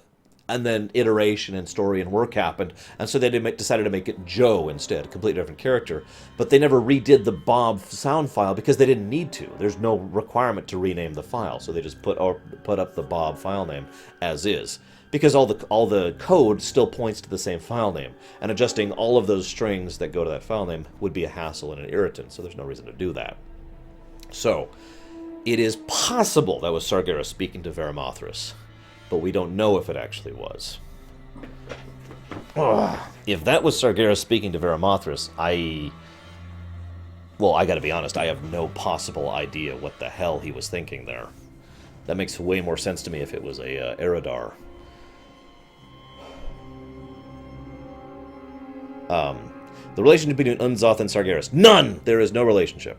And then iteration and story and work happened, and so they decided to make it Joe instead, a completely different character. But they never redid the Bob sound file because they didn't need to. There's no requirement to rename the file, so they just put up the Bob file name as is. Because all the code still points to the same file name, and adjusting all of those strings that go to that file name would be a hassle and an irritant, so there's no reason to do that. So, it is possible that was Sargeras speaking to Verimothras, but we don't know if it actually was. Ugh. If that was Sargeras speaking to Verimothras, I gotta be honest, I have no possible idea what the hell he was thinking there. That makes way more sense to me if it was a Eridar. The relationship between Unzoth and Sargeras. None! There is no relationship.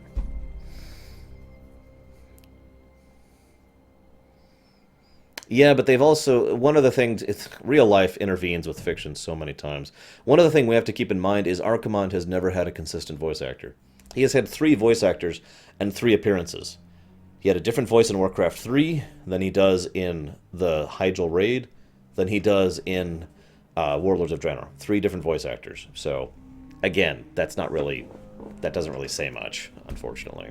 Yeah, but they've also... One of the things... real life intervenes with fiction so many times. One of the things we have to keep in mind is Archimonde has never had a consistent voice actor. He has had 3 voice actors and 3 appearances. He had a different voice in Warcraft 3 than he does in the Hyjal raid, than he does in Warlords of Draenor. 3 different voice actors. So, again, that doesn't really say much, unfortunately.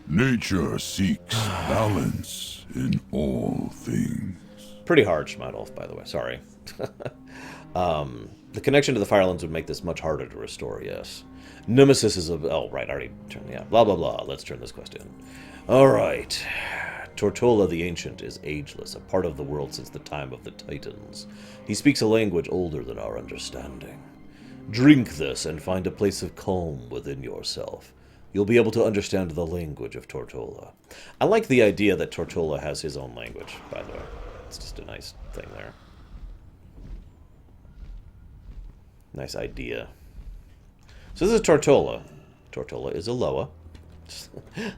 Nature seeks balance in all things. Pretty hard, Schmeidolf, by the way. Sorry. The connection to the Firelands would make this much harder to restore, yes. Nemesis is a... Oh, right, I already turned... Yeah, blah, blah, blah. Let's turn this quest in. Alright. Tortola the Ancient is ageless, a part of the world since the time of the Titans. He speaks a language older than our understanding. Drink this and find a place of calm within yourself. You'll be able to understand the language of Tortola. I like the idea that Tortola has his own language, by the way. It's just a nice thing there. Nice idea. So this is Tortola. Tortola is a Loa.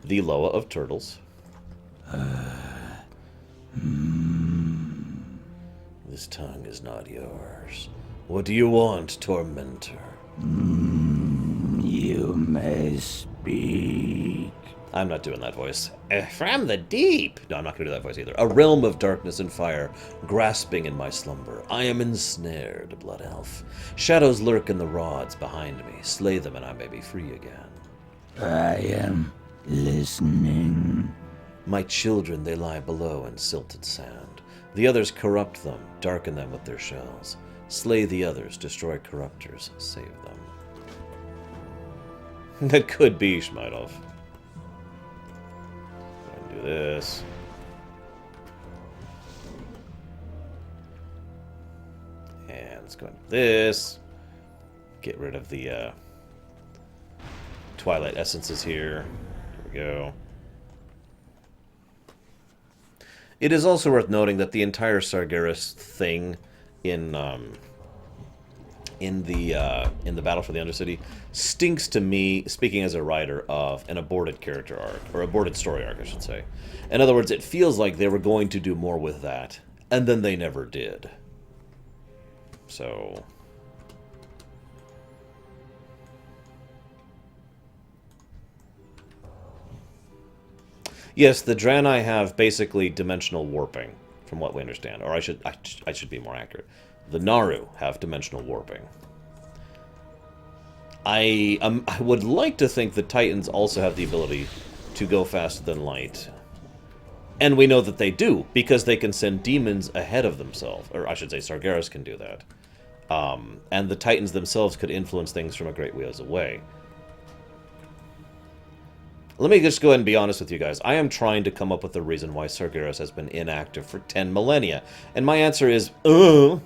The Loa of turtles. This tongue is not yours. What do you want, Tormentor? You may speak. I'm not doing that voice. From the deep! No, I'm not going to do that voice either. A realm of darkness and fire, grasping in my slumber. I am ensnared, Blood Elf. Shadows lurk in the rods behind me. Slay them and I may be free again. I am listening. My children, they lie below in silted sand. The others corrupt them, darken them with their shells. Slay the others, destroy corruptors, save them. That could be Shmidov. Do this. And let's go into this. Get rid of the Twilight essences here. There we go. It is also worth noting that the entire Sargeras thing in the Battle for the Undercity stinks to me, speaking as a writer, of an aborted character arc, or aborted story arc, I should say. In other words, it feels like they were going to do more with that, and then they never did. So... Yes, the Draenei have basically dimensional warping, from what we understand. Or I should be more accurate. The Naru have dimensional warping. I would like to think the Titans also have the ability to go faster than light. And we know that they do, because they can send demons ahead of themselves. Or I should say Sargeras can do that. And the Titans themselves could influence things from a great ways away. Let me just go ahead and be honest with you guys. I am trying to come up with a reason why Sargeras has been inactive for 10 millennia. And my answer is, Like,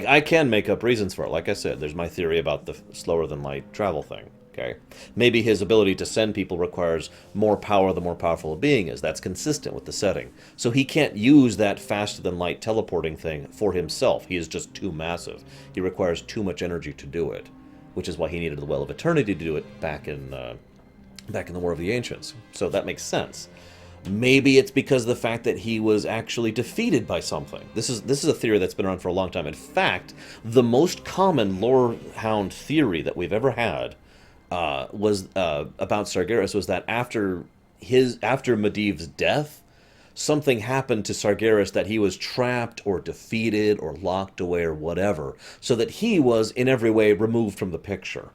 I can make up reasons for it. Like I said, there's my theory about the slower-than-light travel thing, okay? Maybe his ability to send people requires more power the more powerful a being is. That's consistent with the setting. So he can't use that faster-than-light teleporting thing for himself. He is just too massive. He requires too much energy to do it, which is why he needed the Well of Eternity to do it back in the War of the Ancients. So that makes sense. Maybe it's because of the fact that he was actually defeated by something. This is a theory that's been around for a long time. In fact, the most common Lorehound theory that we've ever had was about Sargeras was that after Medivh's death, something happened to Sargeras that he was trapped or defeated or locked away or whatever, so that he was in every way removed from the picture.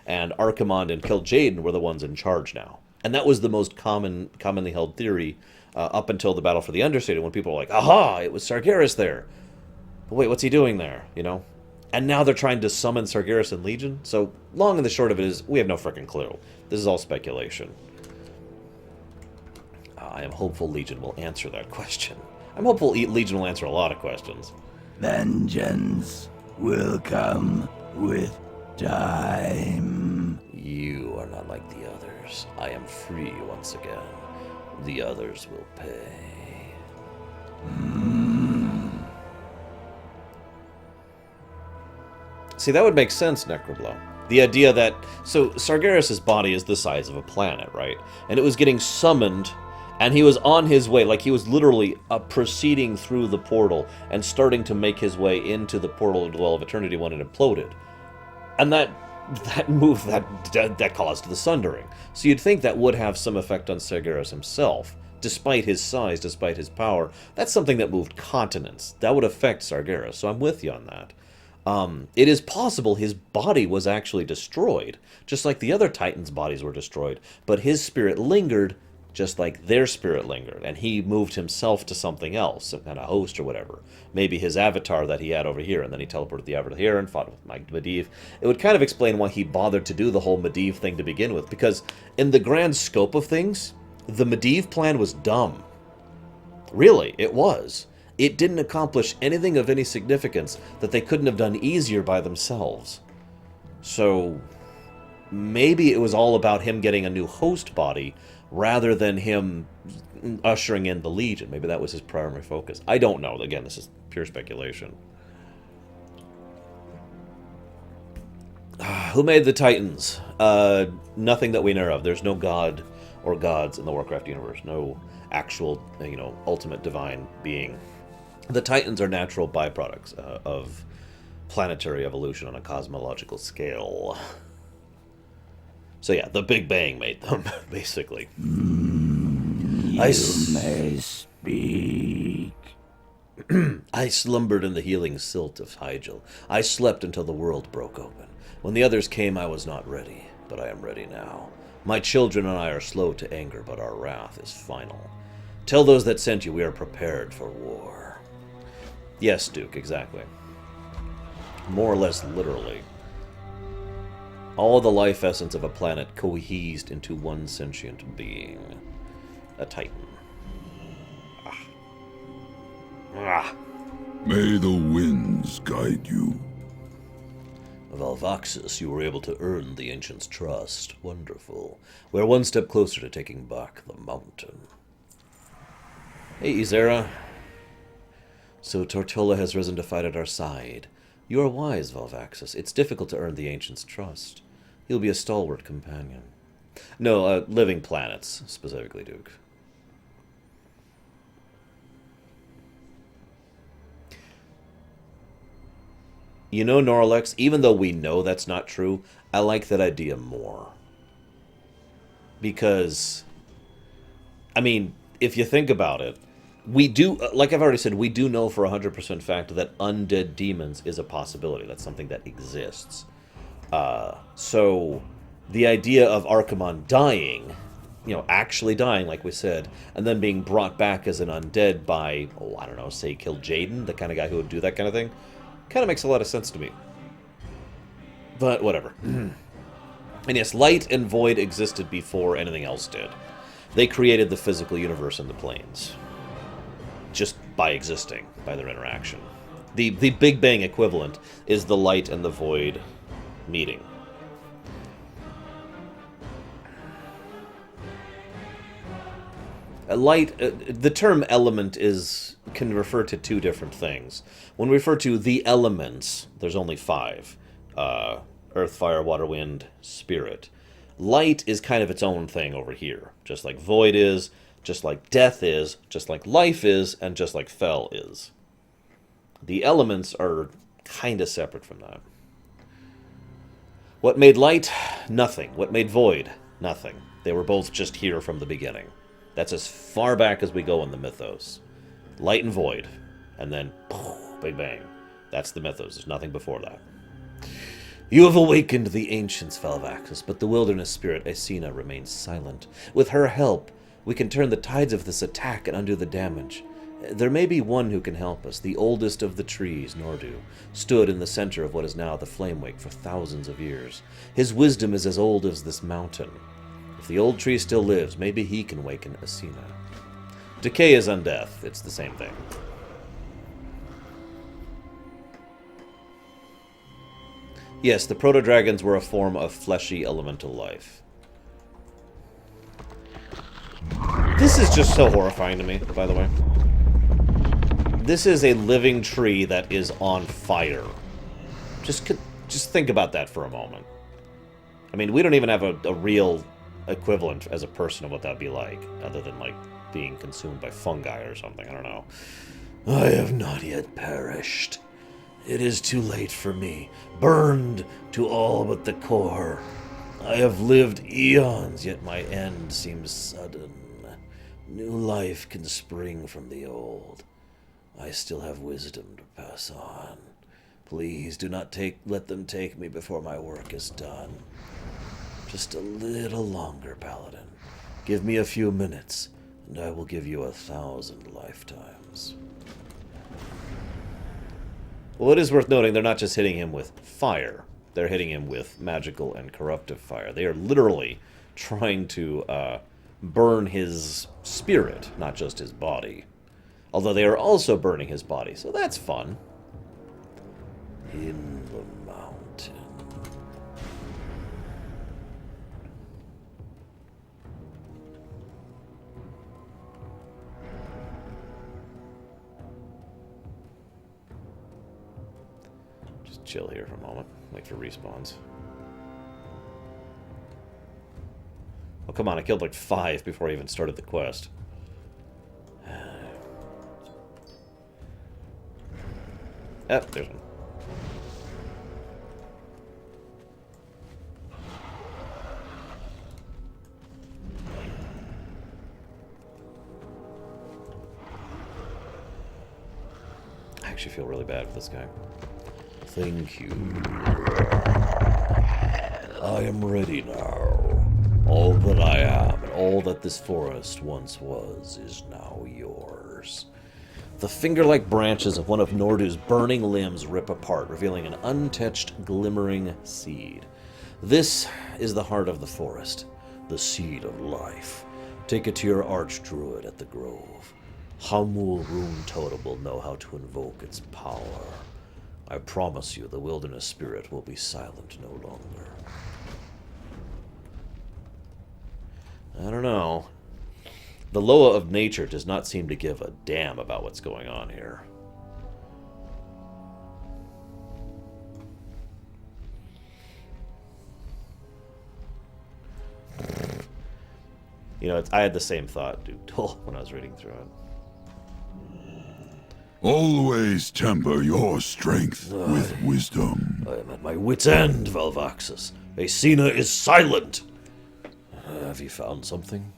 And Archimonde and Kil'jaeden were the ones in charge now. And that was the most commonly held theory up until the Battle for the Undercity, when people were like, aha, it was Sargeras there. But wait, what's he doing there, you know? And now they're trying to summon Sargeras and Legion? So, long and the short of it is, we have no frickin' clue. This is all speculation. I am hopeful Legion will answer that question. I'm hopeful Legion will answer a lot of questions. Vengeance will come with time. You are not like the others. I am free once again. The others will pay. See, that would make sense, Necroblow. The idea that... So, Sargeras' body is the size of a planet, right? And it was getting summoned, and he was on his way, like he was literally proceeding through the portal and starting to make his way into the portal of the Well of Eternity when it imploded. And that move, that caused the sundering. So you'd think that would have some effect on Sargeras himself. Despite his size, despite his power, that's something that moved continents. That would affect Sargeras, so I'm with you on that. It is possible his body was actually destroyed, just like the other Titans' bodies were destroyed, but his spirit lingered just like their spirit lingered, and he moved himself to something else, some kind of host or whatever. Maybe his avatar that he had over here, and then he teleported the avatar here and fought with Medivh. It would kind of explain why he bothered to do the whole Medivh thing to begin with, because in the grand scope of things, the Medivh plan was dumb. Really, it was. It didn't accomplish anything of any significance that they couldn't have done easier by themselves. So, maybe it was all about him getting a new host body, rather than him ushering in the Legion. Maybe that was his primary focus. I don't know. Again, this is pure speculation. Who made the Titans? Nothing that we know of. There's no god or gods in the Warcraft universe. No actual, ultimate divine being. The Titans are natural byproducts of planetary evolution on a cosmological scale. So yeah, the Big Bang made them, basically. You may speak. I slumbered in the healing silt of Hyjal. I slept until the world broke open. When the others came, I was not ready, but I am ready now. My children and I are slow to anger, but our wrath is final. Tell those that sent you we are prepared for war. Yes, Duke, exactly. More or less literally. All the life essence of a planet cohesed into one sentient being. A Titan. May the winds guide you. Valvaxis, you were able to earn the Ancient's trust. Wonderful. We're one step closer to taking back the mountain. Hey, Izera. So Tortola has risen to fight at our side. You are wise, Valvaxis. It's difficult to earn the Ancient's trust. He'll be a stalwart companion. No, living planets, specifically, Duke. You know, Norlex, even though we know that's not true, I like that idea more. Because, I mean, if you think about it, we do, like I've already said, we do know for 100% fact that undead demons is a possibility. That's something that exists. So, the idea of Archimonde dying, you know, actually dying, like we said, and then being brought back as an undead by, oh, I don't know, say Kil'jaeden, the kind of guy who would do that kind of thing, kind of makes a lot of sense to me. But whatever. And yes, light and void existed before anything else did. They created the physical universe and the planes. Just by existing, by their interaction. The Big Bang equivalent is the light and the void meeting. Light, the term element can refer to two different things. When we refer to the elements, there's only 5. Earth, fire, water, wind, spirit. Light is kind of its own thing over here. Just like void is, just like death is, just like life is, and just like fel is. The elements are kind of separate from that. What made light? Nothing. What made void? Nothing. They were both just here from the beginning. That's as far back as we go in the mythos. Light and void. And then, Big Bang. That's the mythos. There's nothing before that. You have awakened the ancients, Valvaxis, but the wilderness spirit, Aecina, remains silent. With her help, we can turn the tides of this attack and undo the damage. There may be one who can help us. The oldest of the trees, Nordu, stood in the center of what is now the Flamewake for thousands of years. His wisdom is as old as this mountain. If the old tree still lives, maybe he can waken Aecina. Decay is undeath. It's the same thing. Yes, the proto-dragons were a form of fleshy elemental life. This is just so horrifying to me, by the way. This is a living tree that is on fire. Just think about that for a moment. I mean, we don't even have a real equivalent as a person of what that'd be like, other than, like, being consumed by fungi or something. I don't know. I have not yet perished. It is too late for me, burned to all but the core. I have lived eons, yet my end seems sudden. New life can spring from the old. I still have wisdom to pass on. Please do not let them take me before my work is done. Just a little longer, Paladin. Give me a few minutes, and I will give you 1,000 lifetimes. Well, it is worth noting they're not just hitting him with fire. They're hitting him with magical and corruptive fire. They are literally trying to burn his spirit, not just his body. Although they are also burning his body, so that's fun. In the mountain. Just chill here for a moment. Wait for respawns. Oh, come on, I killed like 5 before I even started the quest. There's one. I actually feel really bad for this guy. Thank you. I am ready now. All that I am, and all that this forest once was, is now yours. The finger-like branches of one of Nordu's burning limbs rip apart, revealing an untouched, glimmering seed. This is the heart of the forest, the seed of life. Take it to your archdruid at the grove. Hamul Rune Totem will know how to invoke its power. I promise you the wilderness spirit will be silent no longer. I don't know. The Loa of nature does not seem to give a damn about what's going on here. You know, I had the same thought, dude, when I was reading through it. Always temper your strength with wisdom. I am at my wit's end, Valvaxus. Aecina is silent! Have you found something?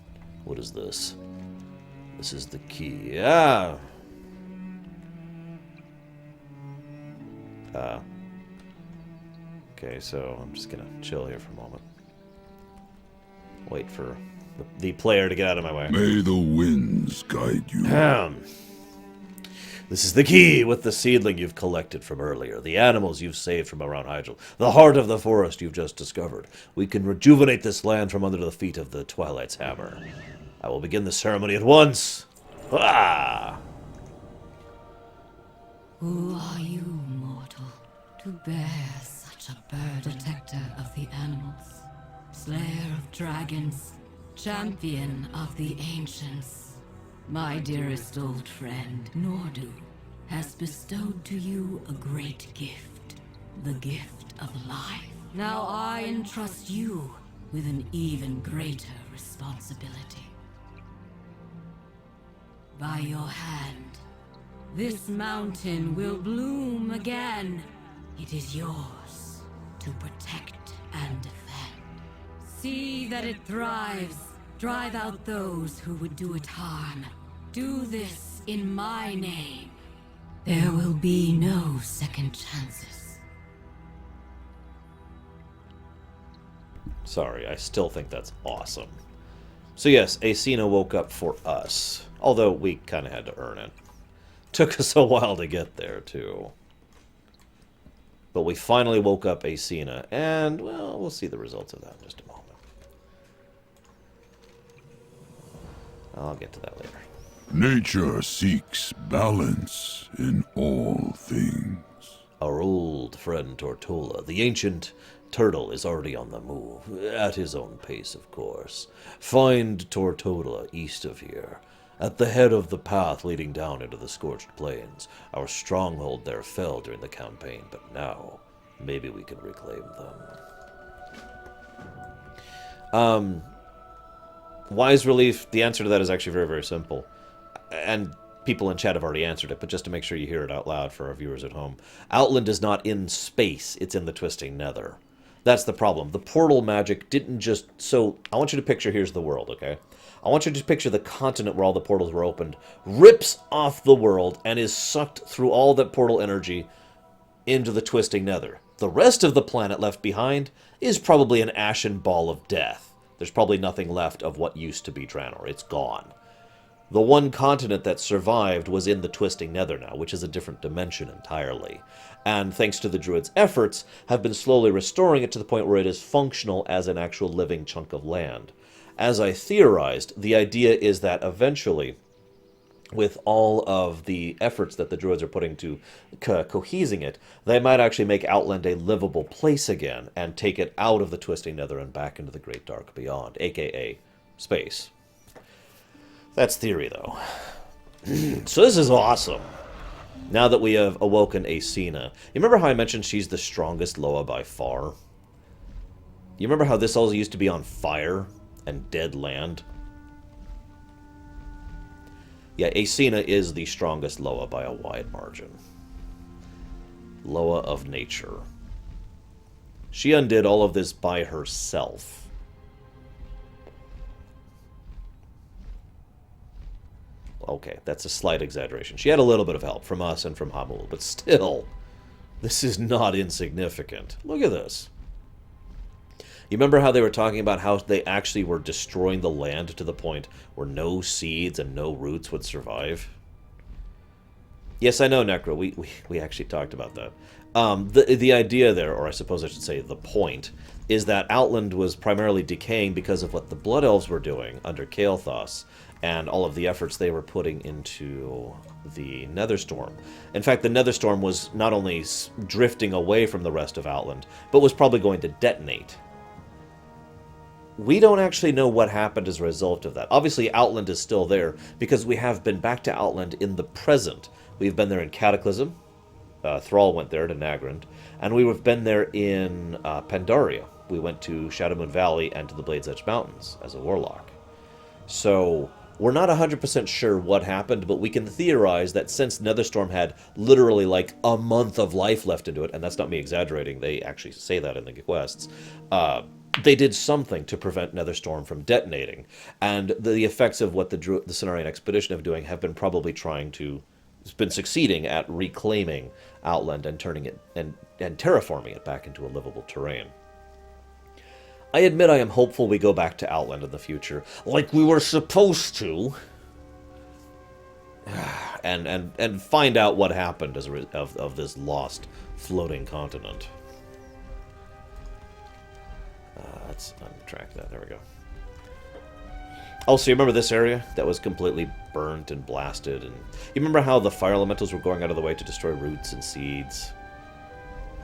What is this? This is the key. Ah! Okay, so I'm just gonna chill here for a moment. Wait for the player to get out of my way. May the winds guide you. This is the key with the seedling you've collected from earlier, the animals you've saved from around Hyjal, the heart of the forest you've just discovered. We can rejuvenate this land from under the feet of the Twilight's Hammer. I will begin the ceremony at once. Ah! Who are you, mortal, to bear such a burden? Protector of the animals, slayer of dragons, champion of the ancients. My dearest old friend, Nordu, has bestowed to you a great gift, the gift of life. Now I entrust you with an even greater responsibility. By your hand, this mountain will bloom again. It is yours to protect and defend. See that it thrives. Drive out those who would do it harm. Do this in my name. There will be no second chances. Sorry, I still think that's awesome. So yes, Aecina woke up for us. Although we kind of had to earn it. Took us a while to get there, too. But we finally woke up Aecina, and, well, we'll see the results of that in just a moment. I'll get to that later. Nature seeks balance in all things. Our old friend Tortola, the ancient turtle, is already on the move. At his own pace, of course. Find Tortola east of here. At the head of the path leading down into the scorched plains. Our stronghold there fell during the campaign, but now, maybe we can reclaim them. Wise Relief, the answer to that is actually very, very simple. And people in chat have already answered it, but just to make sure you hear it out loud for our viewers at home. Outland is not in space, it's in the Twisting Nether. That's the problem. The portal magic didn't just... So, I want you to picture, here's the world, okay? I want you to picture the continent where all the portals were opened, rips off the world, and is sucked through all that portal energy into the Twisting Nether. The rest of the planet left behind is probably an ashen ball of death. There's probably nothing left of what used to be Draenor. It's gone. The one continent that survived was in the Twisting Nether now, which is a different dimension entirely. And thanks to the Druids' efforts, have been slowly restoring it to the point where it is functional as an actual living chunk of land. As I theorized, the idea is that eventually, with all of the efforts that the Druids are putting to cohesing it, they might actually make Outland a livable place again, and take it out of the Twisting Nether and back into the Great Dark Beyond, aka space. That's theory, though. So this is awesome. Now that we have awoken Aecina. You remember how I mentioned she's the strongest Loa by far? You remember how this all used to be on fire and dead land? Yeah, Aecina is the strongest Loa by a wide margin. Loa of nature. She undid all of this by herself. Okay, that's a slight exaggeration. She had a little bit of help from us and from Hamul, but still, this is not insignificant. Look at this. You remember how they were talking about how they actually were destroying the land to the point where no seeds and no roots would survive? Yes, I know, Necro. We actually talked about that. The idea there, or I suppose I should say the point, is that Outland was primarily decaying because of what the Blood Elves were doing under Kael'thas and all of the efforts they were putting into the Netherstorm. In fact, the Netherstorm was not only drifting away from the rest of Outland, but was probably going to detonate. We don't actually know what happened as a result of that. Obviously, Outland is still there because we have been back to Outland in the present. We've been there in Cataclysm. Thrall went there to Nagrand. And we've been there in Pandaria. We went to Shadowmoon Valley and to the Blade's Edge Mountains as a warlock. So we're not 100% sure what happened, but we can theorize that since Netherstorm had literally like a month of life left into it, and that's not me exaggerating, they actually say that in the quests, they did something to prevent Netherstorm from detonating. And the effects of what the Cenarian Expedition have been probably trying to... It's been succeeding at reclaiming Outland and turning it and terraforming it back into a livable terrain. I admit I am hopeful we go back to Outland in the future, like we were supposed to, and find out what happened as of this lost floating continent. Let's untrack that. There we go. Also, you remember this area that was completely burnt and blasted? And you remember how the fire elementals were going out of the way to destroy roots and seeds?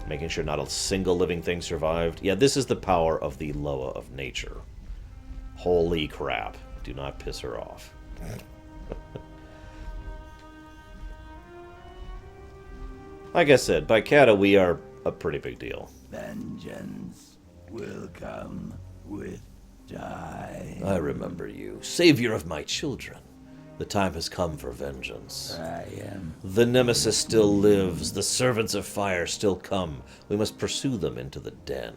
Making sure not a single living thing survived? Yeah, this is the power of the Loa of nature. Holy crap. Do not piss her off. Like I said, by Kata, we are a pretty big deal. Vengeance will come with time. I remember you, savior of my children. The time has come for vengeance. I am. The Nemesis still lives. The servants of fire still come. We must pursue them into the den.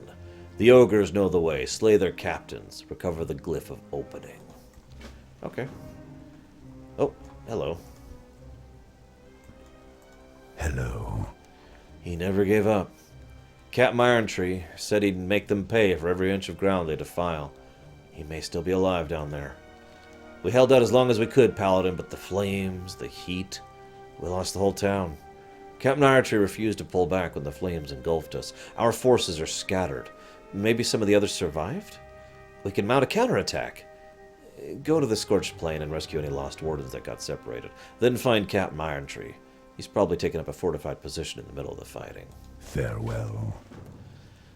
The ogres know the way. Slay their captains. Recover the glyph of opening. Okay. Oh, hello. Hello. He never gave up. Captain Irontree said he'd make them pay for every inch of ground they defile. He may still be alive down there. We held out as long as we could, Paladin, but the flames, the heat, we lost the whole town. Captain Irontree refused to pull back when the flames engulfed us. Our forces are scattered. Maybe some of the others survived? We can mount a counterattack. Go to the Scorched Plain and rescue any lost wardens that got separated. Then find Captain Irontree. He's probably taken up a fortified position in the middle of the fighting. Farewell.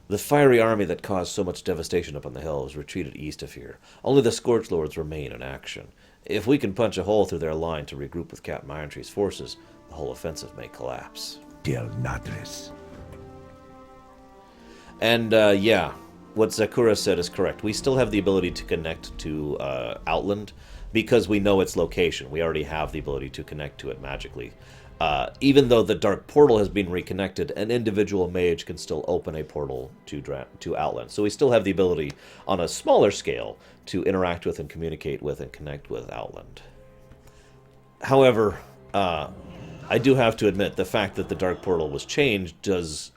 The fiery army that caused so much devastation up on the hill has retreated east of here. Only the Scorch Lords remain in action. If we can punch a hole through their line to regroup with Captain Irontree's forces, the whole offensive may collapse. Del Nadres. And, yeah, what Zakura said is correct. We still have the ability to connect to Outland because we know its location. We already have the ability to connect to it magically. Even though the Dark Portal has been reconnected, an individual mage can still open a portal to Outland. So we still have the ability, on a smaller scale, to interact with and communicate with and connect with Outland. However, I do have to admit, the fact that the Dark Portal was changed does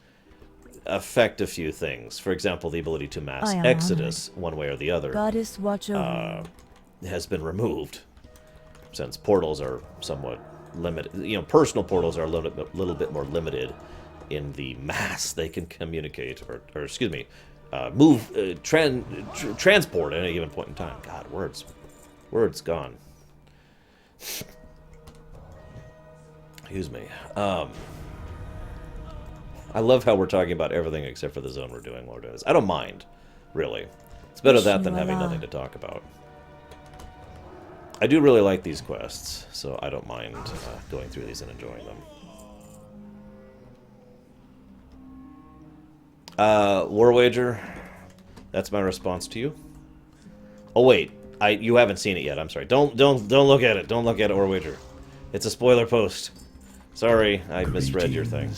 affect a few things. For example, the ability to mass Exodus, one way or the other, Goddess watch over has been removed, since portals are somewhat limited. You know, personal portals are a little bit more limited in the mass they can communicate, or excuse me, transport at any given point in time. God, words gone. Excuse me. I love how we're talking about everything except for the zone we're doing while we're doing this. I don't mind, really. It's better that than having nothing to talk about. I do really like these quests, so I don't mind going through these and enjoying them. War Wager, that's my response to you. Oh wait, you haven't seen it yet. I'm sorry. Don't look at it. Don't look at it, War Wager. It's a spoiler post. Sorry, I misread your thing.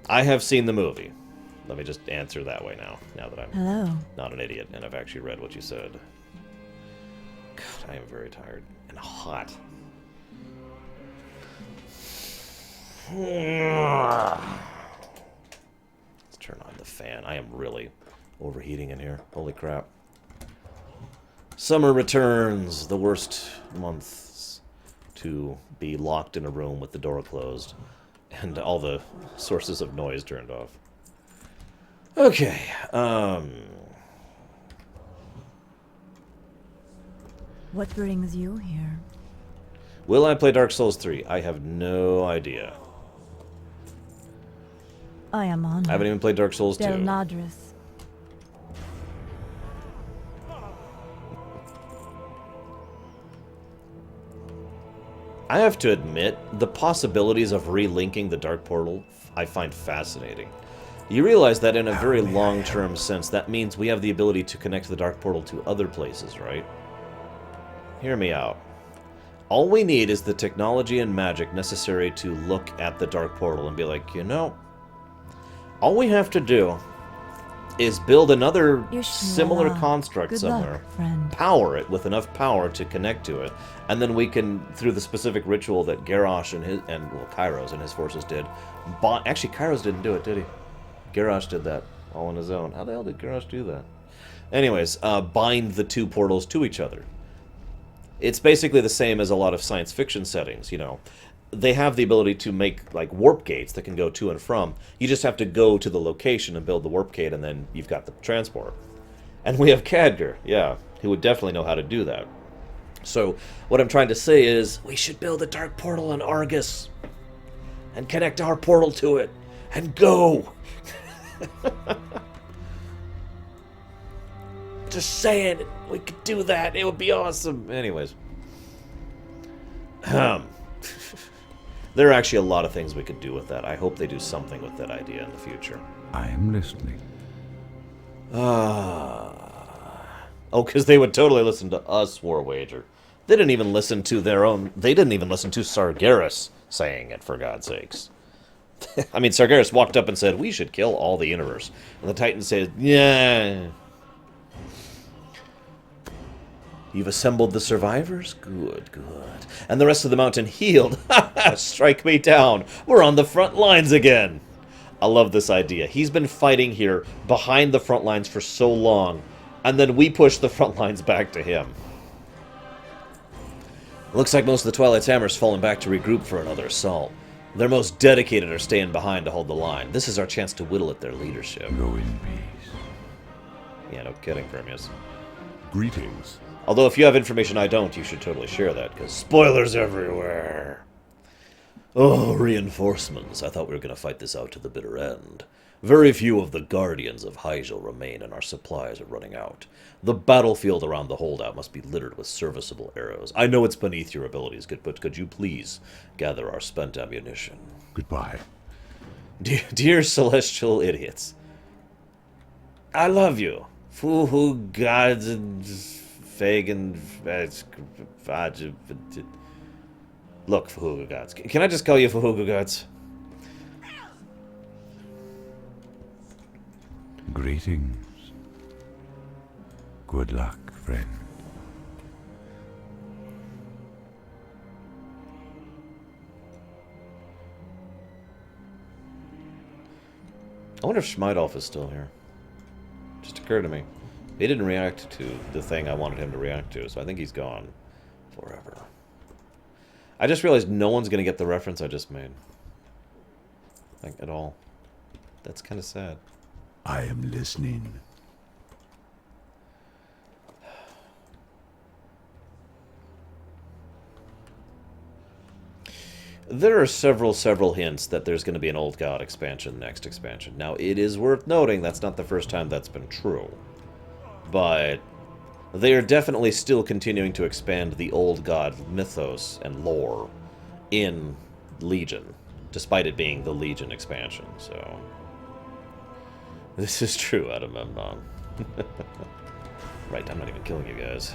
I have seen the movie. Let me just answer that way now that I'm not an idiot and I've actually read what you said. God, I am very tired and hot. Let's turn on the fan. I am really Overheating in here. Holy crap. Summer returns. The worst months to be locked in a room with the door closed and all the sources of noise turned off. Okay. What brings you here? Will I play Dark Souls 3? I have no idea. I am honored. I haven't even played Dark Souls 2. Del Nadris. I have to admit, the possibilities of relinking the Dark Portal I find fascinating. You realize that in a very long-term sense, that means we have the ability to connect the Dark Portal to other places, right? Hear me out. All we need is the technology and magic necessary to look at the Dark Portal and be like, you know, all we have to do is build another similar construct Good somewhere, luck, friend. power it with enough power to connect to it, and then we can, through the specific ritual that Garrosh and Kairos and his forces did, actually Kairos didn't do it, did he? Garrosh did that all on his own. How the hell did Garrosh do that? Anyways, bind the two portals to each other. It's basically the same as a lot of science fiction settings, you know. They have the ability to make, like, warp gates that can go to and from. You just have to go to the location and build the warp gate, and then you've got the transport. And we have Khadgar, yeah, who would definitely know how to do that. So, what I'm trying to say is, we should build a dark portal on Argus. And connect our portal to it. And go! Just saying, we could do that. It would be awesome. Anyways. There are actually a lot of things we could do with that. I hope they do something with that idea in the future. I am listening. Oh, because they would totally listen to us, War Wager. They didn't even listen to their own... They didn't even listen to Sargeras saying it, for God's sakes. I mean, Sargeras walked up and said, we should kill all the universe. And the Titan said, yeah... You've assembled the survivors? Good, good. And the rest of the mountain healed. Strike me down. We're on the front lines again. I love this idea. He's been fighting here behind the front lines for so long, and then we push the front lines back to him. Looks like most of the Twilight Hammer's fallen back to regroup for another assault. Their most dedicated are staying behind to hold the line. This is our chance to whittle at their leadership. Go in peace. Yeah, no kidding, Firmius. Greetings. Although if you have information I don't, you should totally share that, because spoilers everywhere. Oh, reinforcements. I thought we were going to fight this out to the bitter end. Very few of the guardians of Hyjal remain, and our supplies are running out. The battlefield around the holdout must be littered with serviceable arrows. I know it's beneath your abilities, but could you please gather our spent ammunition? Goodbye. Dear celestial idiots. I love you. Fuhu gods and... Fagan... Look, Fahuga Gods. Can I just call you Fahuga Gods? Greetings. Good luck, friend. I wonder if Schmeidolf is still here. Just occurred to me. He didn't react to the thing I wanted him to react to, so I think he's gone forever. I just realized no one's going to get the reference I just made. Like, at all. That's kind of sad. I am listening. There are several hints that there's going to be an Old God expansion next expansion. Now, it is worth noting that's not the first time that's been true. But they are definitely still continuing to expand the Old God mythos and lore in Legion, despite it being the Legion expansion, so... This is true, Adam Memnon. Right, I'm not even killing you guys.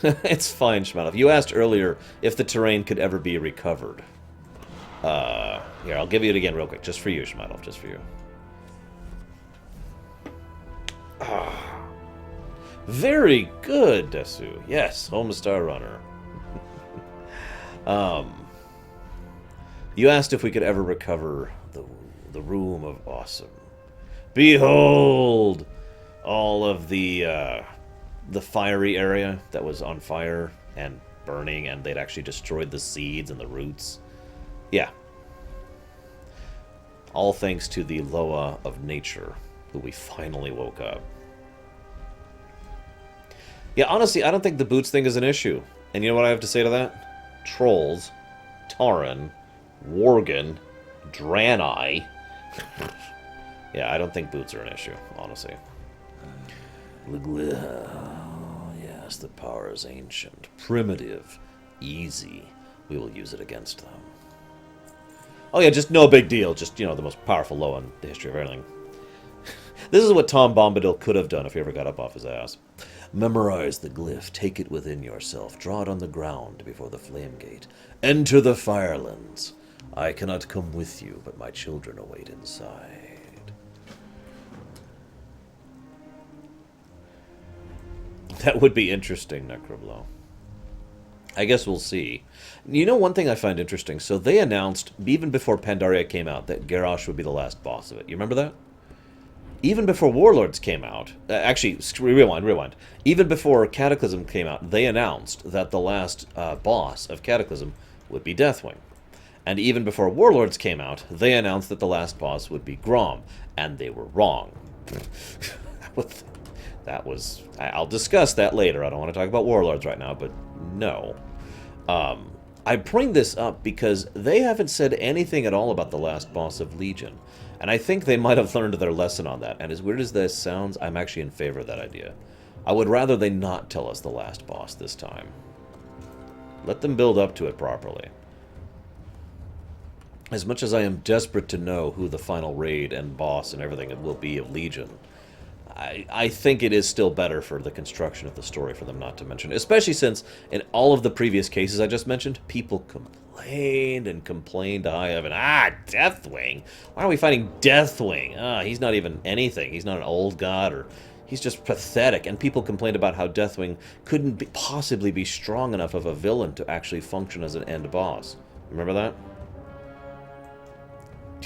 It's fine, Shmalov. You asked earlier if the terrain could ever be recovered. Here, I'll give you it again real quick, just for you, Shmalov, just for you. Very good, Desu. Yes, Homestar Runner. You asked if we could ever recover the Room of Awesome. Behold! All of the fiery area that was on fire and burning, and they'd actually destroyed the seeds and the roots. Yeah. All thanks to the Loa of nature, who we finally woke up. Yeah, honestly, I don't think the boots thing is an issue. And you know what I have to say to that? Trolls, Tauren, Worgen, Draenei. Yeah, I don't think boots are an issue, honestly. Yes, the power is ancient, primitive, easy. We will use it against them. Oh yeah, just no big deal. Just, you know, the most powerful Loa in the history of everything. This is what Tom Bombadil could have done if he ever got up off his ass. Memorize the glyph, take it within yourself, draw it on the ground before the flame gate. Enter the Firelands. I cannot come with you, but my children await inside. That would be interesting, Necroblow. I guess we'll see. You know, one thing I find interesting, so they announced, even before Pandaria came out, that Garrosh would be the last boss of it. You remember that? Even before Warlords came out, actually, rewind. Even before Cataclysm came out, they announced that the last boss of Cataclysm would be Deathwing. And even before Warlords came out, they announced that the last boss would be Grom. And they were wrong. That was... I'll discuss that later. I don't want to talk about Warlords right now, but no. I bring this up because they haven't said anything at all about the last boss of Legion. And I think they might have learned their lesson on that. And as weird as this sounds, I'm actually in favor of that idea. I would rather they not tell us the last boss this time. Let them build up to it properly. As much as I am desperate to know who the final raid and boss and everything will be of Legion, I think it is still better for the construction of the story for them not to mention it. Especially since in all of the previous cases I just mentioned, people complained and complained to Eye of, and Deathwing? Why are we fighting Deathwing? He's not even anything. He's not an old god, or he's just pathetic. And people complained about how Deathwing couldn't possibly be strong enough of a villain to actually function as an end boss. Remember that?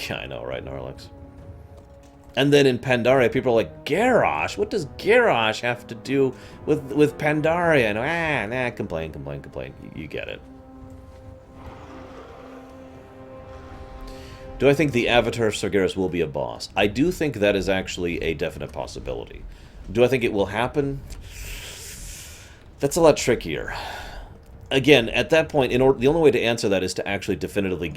Yeah, I know, right, Norlex? And then in Pandaria, people are like, Garrosh? What does Garrosh have to do with Pandaria? And complain. You get it. Do I think the Avatar of Sargeras will be a boss? I do think that is actually a definite possibility. Do I think it will happen? That's a lot trickier. Again, at that point, the only way to answer that is to actually definitively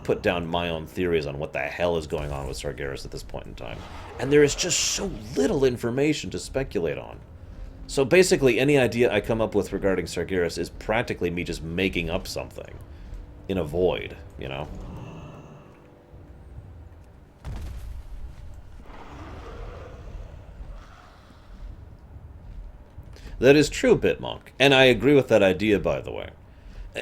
put down my own theories on what the hell is going on with Sargeras at this point in time. And there is just so little information to speculate on. So basically, any idea I come up with regarding Sargeras is practically me just making up something in a void, you know? That is true, Bitmonk, and I agree with that idea, by the way.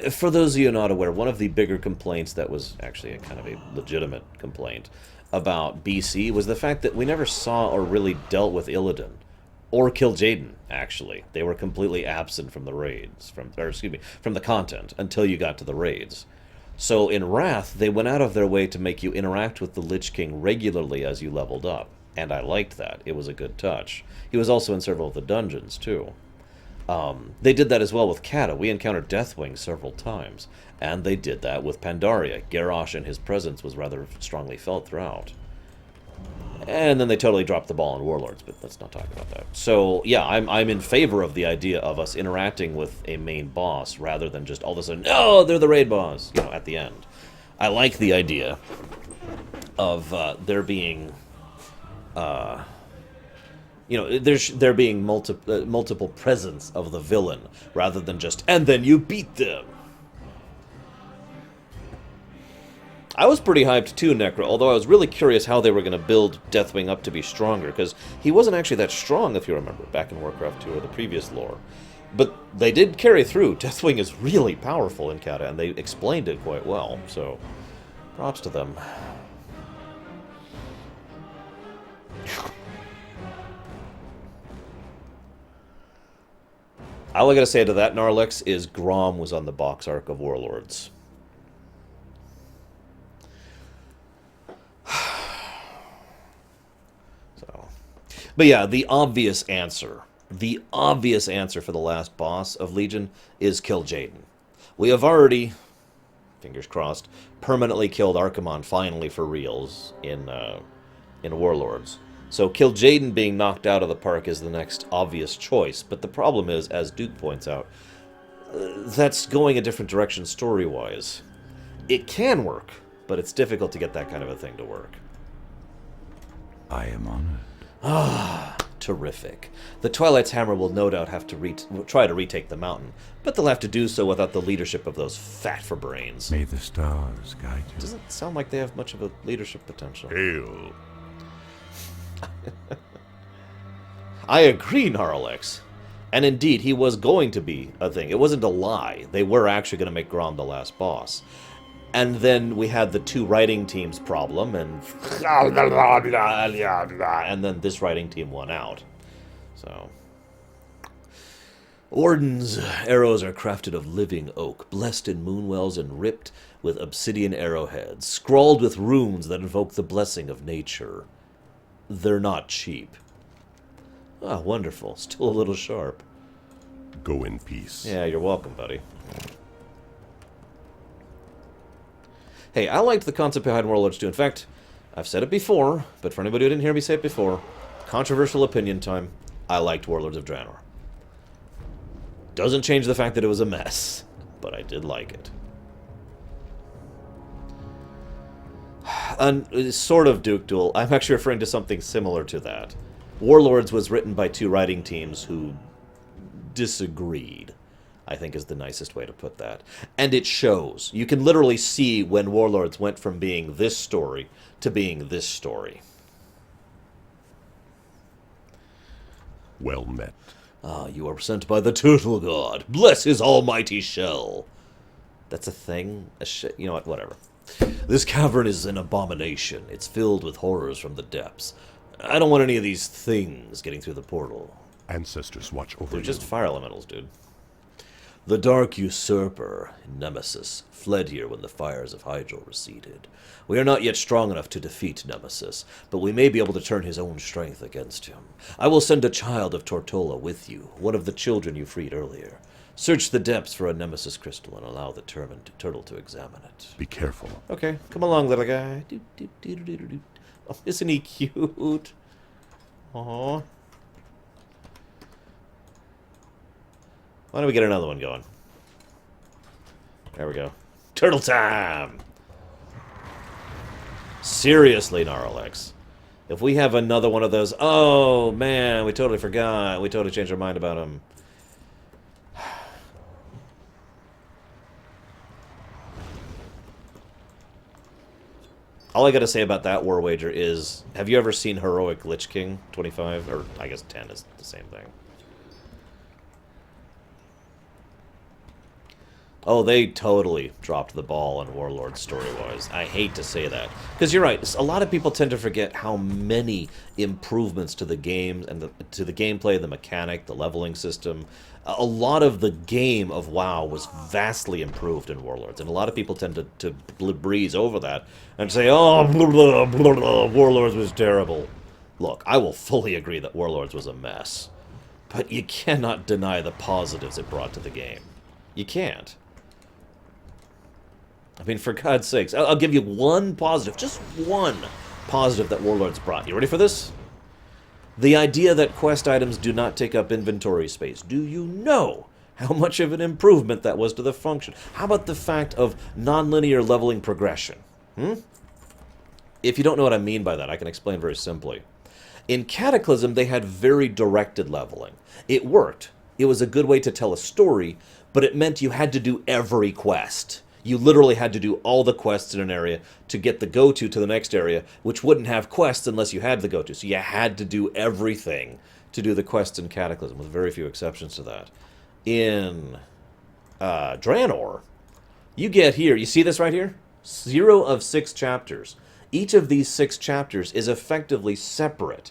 For those of you not aware, one of the bigger complaints that was actually a kind of a legitimate complaint about BC was the fact that we never saw or really dealt with Illidan. Or Kil'jaeden, actually. They were completely absent from the raids, from the content, until you got to the raids. So in Wrath, they went out of their way to make you interact with the Lich King regularly as you leveled up. And I liked that. It was a good touch. He was also in several of the dungeons, too. They did that as well with Kata. We encountered Deathwing several times, and they did that with Pandaria. Garrosh and his presence was rather strongly felt throughout. And then they totally dropped the ball on Warlords, but let's not talk about that. So, yeah, I'm in favor of the idea of us interacting with a main boss, rather than just all of a sudden, oh, they're the raid boss, you know, at the end. I like the idea of there being... you know, there being multiple presence of the villain, rather than just, and then you beat them. I was pretty hyped too, Necro, although I was really curious how they were going to build Deathwing up to be stronger, because he wasn't actually that strong, if you remember, back in Warcraft 2 or the previous lore. But they did carry through. Deathwing is really powerful in Kata, and they explained it quite well, so props to them. All I gotta say to that, Narlex, is Grom was on the box arc of Warlords. But yeah, the obvious answer for the last boss of Legion is kill Gedon. We have already, fingers crossed, permanently killed Archimon finally for reals in Warlords. So kill Gedon being knocked out of the park is the next obvious choice. But the problem is, as Duke points out, that's going a different direction story-wise. It can work, but it's difficult to get that kind of a thing to work. I am honored. Ah, terrific. The Twilight Hammer will no doubt have to try to retake the mountain, but they'll have to do so without the leadership of those fat for brains. May the stars guide you. Doesn't sound like they have much of a leadership potential. Hail. I agree, Gnarlex. And indeed, he was going to be a thing. It wasn't a lie. They were actually going to make Grom the last boss. And then we had the two writing teams problem, and then this writing team won out. So, Orden's arrows are crafted of living oak, blessed in moonwells and ripped with obsidian arrowheads, scrawled with runes that invoke the blessing of nature. They're not cheap. Ah, wonderful. Still a little sharp. Go in peace. Yeah, you're welcome, buddy. Hey, I liked the concept behind Warlords 2. In fact, I've said it before, but for anybody who didn't hear me say it before, controversial opinion time, I liked Warlords of Draenor. Doesn't change the fact that it was a mess, but I did like it. And sort of Duke Duel, I'm actually referring to something similar to that. Warlords was written by two writing teams who disagreed, I think is the nicest way to put that. And it shows. You can literally see when Warlords went from being this story to being this story. Well met. Ah, you are sent by the Turtle God. Bless his almighty shell. That's a thing? You know what? Whatever. This cavern is an abomination. It's filled with horrors from the depths. I don't want any of these things getting through the portal. Ancestors watch over They're you. just fire elementals, dude. The Dark Usurper, Nemesis, fled here when the fires of Hyjal receded. We are not yet strong enough to defeat Nemesis, but we may be able to turn his own strength against him. I will send a child of Tortola with you, one of the children you freed earlier. Search the depths for a Nemesis crystal and allow the turtle to examine it. Be careful. Okay, come along, little guy. Oh, isn't he cute? Aww. Why don't we get another one going? There we go. Turtle time! Seriously, Gnarlex. If we have another one of those... Oh, man, we totally forgot. We totally changed our mind about him. All I gotta say about that war wager is... Have you ever seen Heroic Lich King 25? Or, I guess 10 is the same thing. Oh, they totally dropped the ball on Warlords story-wise. I hate to say that. Because you're right, a lot of people tend to forget how many improvements to the game and to the gameplay, the mechanic, the leveling system. A lot of the game of WoW was vastly improved in Warlords, and a lot of people tend to breeze over that and say, oh, blah, blah, blah, Warlords was terrible. Look, I will fully agree that Warlords was a mess, but you cannot deny the positives it brought to the game. You can't. I mean, for God's sakes, I'll give you one positive, just one positive that Warlords brought. You ready for this? The idea that quest items do not take up inventory space. Do you know how much of an improvement that was to the function? How about the fact of non-linear leveling progression? If you don't know what I mean by that, I can explain very simply. In Cataclysm, they had very directed leveling. It worked. It was a good way to tell a story, but it meant you had to do every quest. You literally had to do all the quests in an area to get the go-to to the next area, which wouldn't have quests unless you had the go-to. So you had to do everything to do the quests in Cataclysm, with very few exceptions to that. In Draenor, you get here, you see this right here? 0 of 6 chapters. Each of these 6 chapters is effectively separate.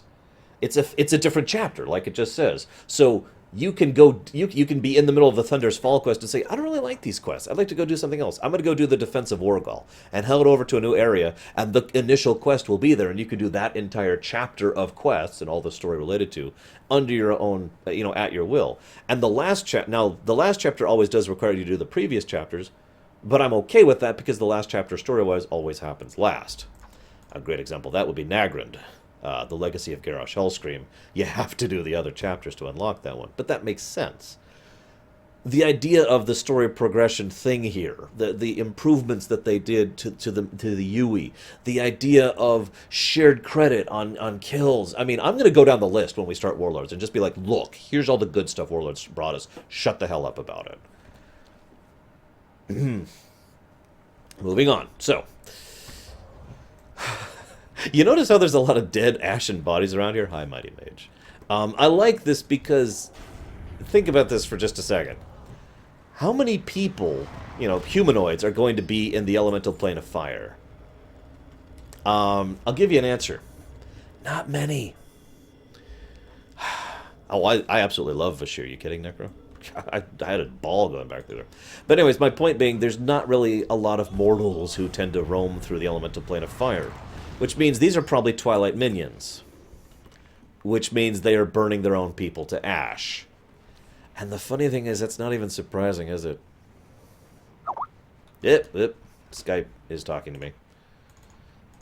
It's a different chapter, like it just says. So you can go. You can be in the middle of the Thunder's Fall quest and say, I don't really like these quests. I'd like to go do something else. I'm going to go do the Defense of Wargal and head over to a new area, and the initial quest will be there, and you can do that entire chapter of quests and all the story related to under your own, at your will. And the last chapter always does require you to do the previous chapters, but I'm okay with that because the last chapter story-wise always happens last. A great example of that would be Nagrand. The Legacy of Garrosh Hellscream. You have to do the other chapters to unlock that one, but that makes sense. The idea of the story progression thing here, the improvements that they did to the Yui, the idea of shared credit on kills. I mean, I'm going to go down the list when we start Warlords and just be like, look, here's all the good stuff Warlords brought us. Shut the hell up about it. Moving on. So, you notice how there's a lot of dead ashen bodies around here? Hi, Mighty Mage. I like this because, think about this for just a second. How many people, humanoids, are going to be in the elemental plane of fire? I'll give you an answer. Not many. Oh, I absolutely love Vashir. You kidding, Necro? I had a ball going back there. But anyways, my point being, there's not really a lot of mortals who tend to roam through the elemental plane of fire. Which means these are probably Twilight minions. Which means they are burning their own people to ash. And the funny thing is, that's not even surprising, is it? Yep. Skype is talking to me.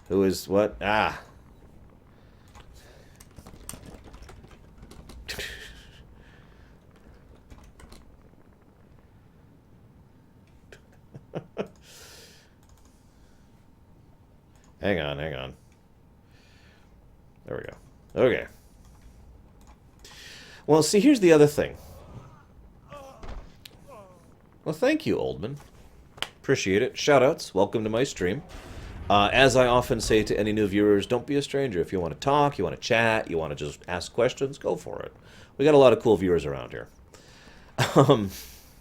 Who is what? Ah. Hang on. There we go. Okay. Well, see, here's the other thing. Well, thank you, Oldman. Appreciate it. Shoutouts. Welcome to my stream. As I often say to any new viewers, don't be a stranger. If you want to talk, you want to chat, you want to just ask questions, go for it. We got a lot of cool viewers around here.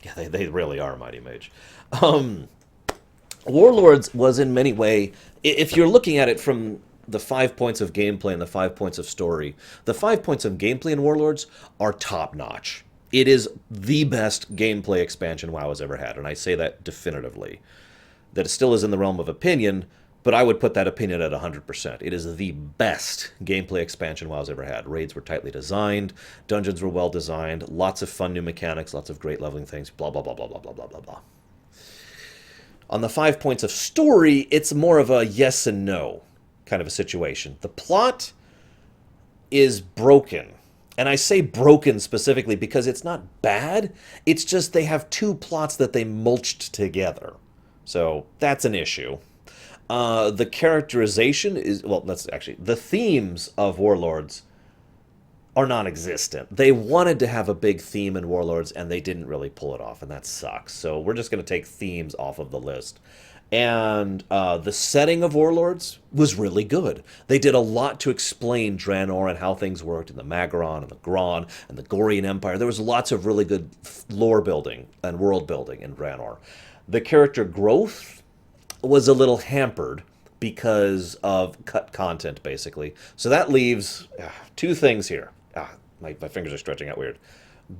Yeah, they really are, Mighty Mage. Warlords was in many ways, if you're looking at it from the 5 points of gameplay and the 5 points of story, the 5 points of gameplay in Warlords are top-notch. It is the best gameplay expansion WoW has ever had, and I say that definitively. That it still is in the realm of opinion, but I would put that opinion at 100%. It is the best gameplay expansion WoW's ever had. Raids were tightly designed, dungeons were well designed, lots of fun new mechanics, lots of great leveling things, blah, blah, blah, blah, blah, blah, blah, blah, blah. On the 5 points of story, it's more of a yes and no kind of a situation. The plot is broken. And I say broken specifically because it's not bad. It's just they have two plots that they mulched together. So that's an issue. The characterization is, well, that's actually, the themes of Warlords are non-existent. They wanted to have a big theme in Warlords, and they didn't really pull it off, and that sucks. So we're just going to take themes off of the list. And the setting of Warlords was really good. They did a lot to explain Draenor and how things worked, and the Magaron, and the Gron, and the Gorian Empire. There was lots of really good lore building and world building in Draenor. The character growth was a little hampered because of cut content, basically. So that leaves two things here. My fingers are stretching out weird.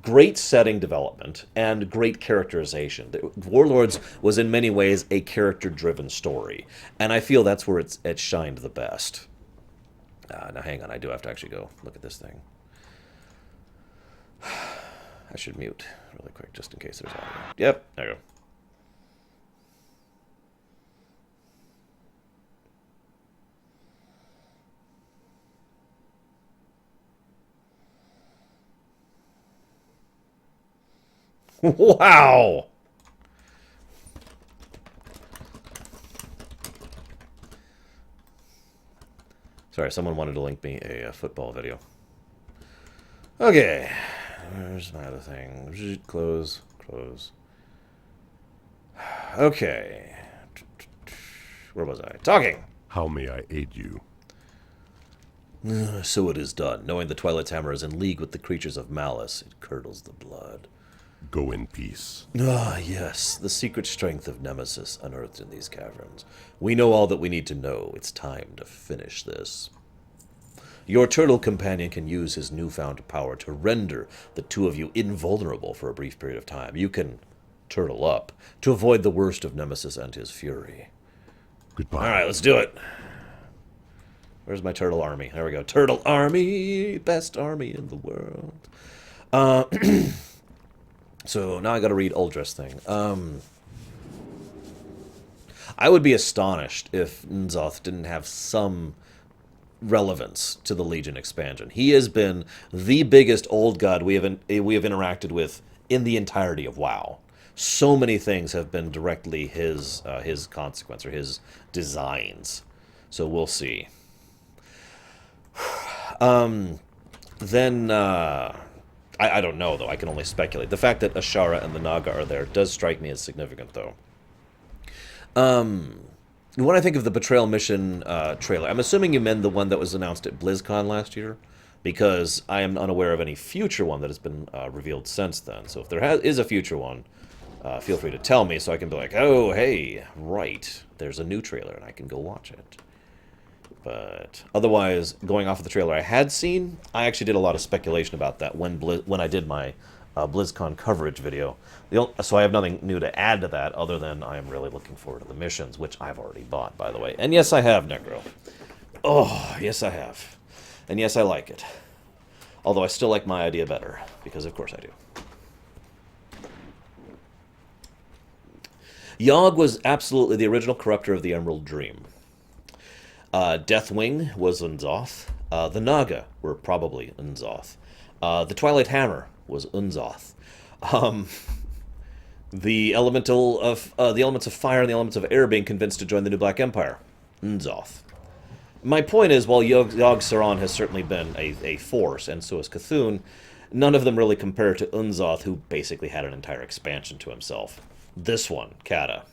Great setting development and great characterization. Warlords was in many ways a character-driven story, and I feel that's where it shined the best. Now hang on, I do have to actually go look at this thing. I should mute really quick just in case there's audio. Yep, there you go. Wow! Sorry, someone wanted to link me a football video. Okay. Where's my other thing? Close. Okay. Where was I? Talking! How may I aid you? So it is done. Knowing the Twilight Hammer is in league with the creatures of malice, it curdles the blood. Go in peace. Ah, yes, the secret strength of Nemesis unearthed in these caverns. We know all that we need to know. It's time to finish this. Your turtle companion can use his newfound power to render the two of you invulnerable for a brief period of time. You can turtle up to avoid the worst of Nemesis and his fury. Goodbye. All right, let's do it. Where's my turtle army? There we go. Turtle army, best army in the world. So now I got to read Uldress thing. I would be astonished if N'Zoth didn't have some relevance to the Legion expansion. He has been the biggest old god we have interacted with in the entirety of WoW. So many things have been directly his consequence or his designs. So we'll see. Then I don't know though. I can only speculate. The fact that Ashara and the Naga are there does strike me as significant though. When I think of the Betrayal Mission trailer, I'm assuming you meant the one that was announced at BlizzCon last year, because I am unaware of any future one that has been revealed since then. So if there is a future one, feel free to tell me so I can be like, oh, hey, right, there's a new trailer and I can go watch it. But otherwise, going off of the trailer I had seen, I actually did a lot of speculation about that when I did my BlizzCon coverage video. So I have nothing new to add to that other than I am really looking forward to the missions, which I've already bought, by the way. And yes, I have, Necro. Oh, yes, I have. And yes, I like it. Although I still like my idea better, because of course I do. Yogg was absolutely the original corruptor of the Emerald Dream. Deathwing was N'Zoth. The Naga were probably N'Zoth. The Twilight Hammer was N'Zoth. The elements of fire and the elements of air being convinced to join the New Black Empire, N'Zoth. My point is, while Yogg-Saron has certainly been a force, and so is Cthulhu, none of them really compare to N'Zoth, who basically had an entire expansion to himself. This one, Kata.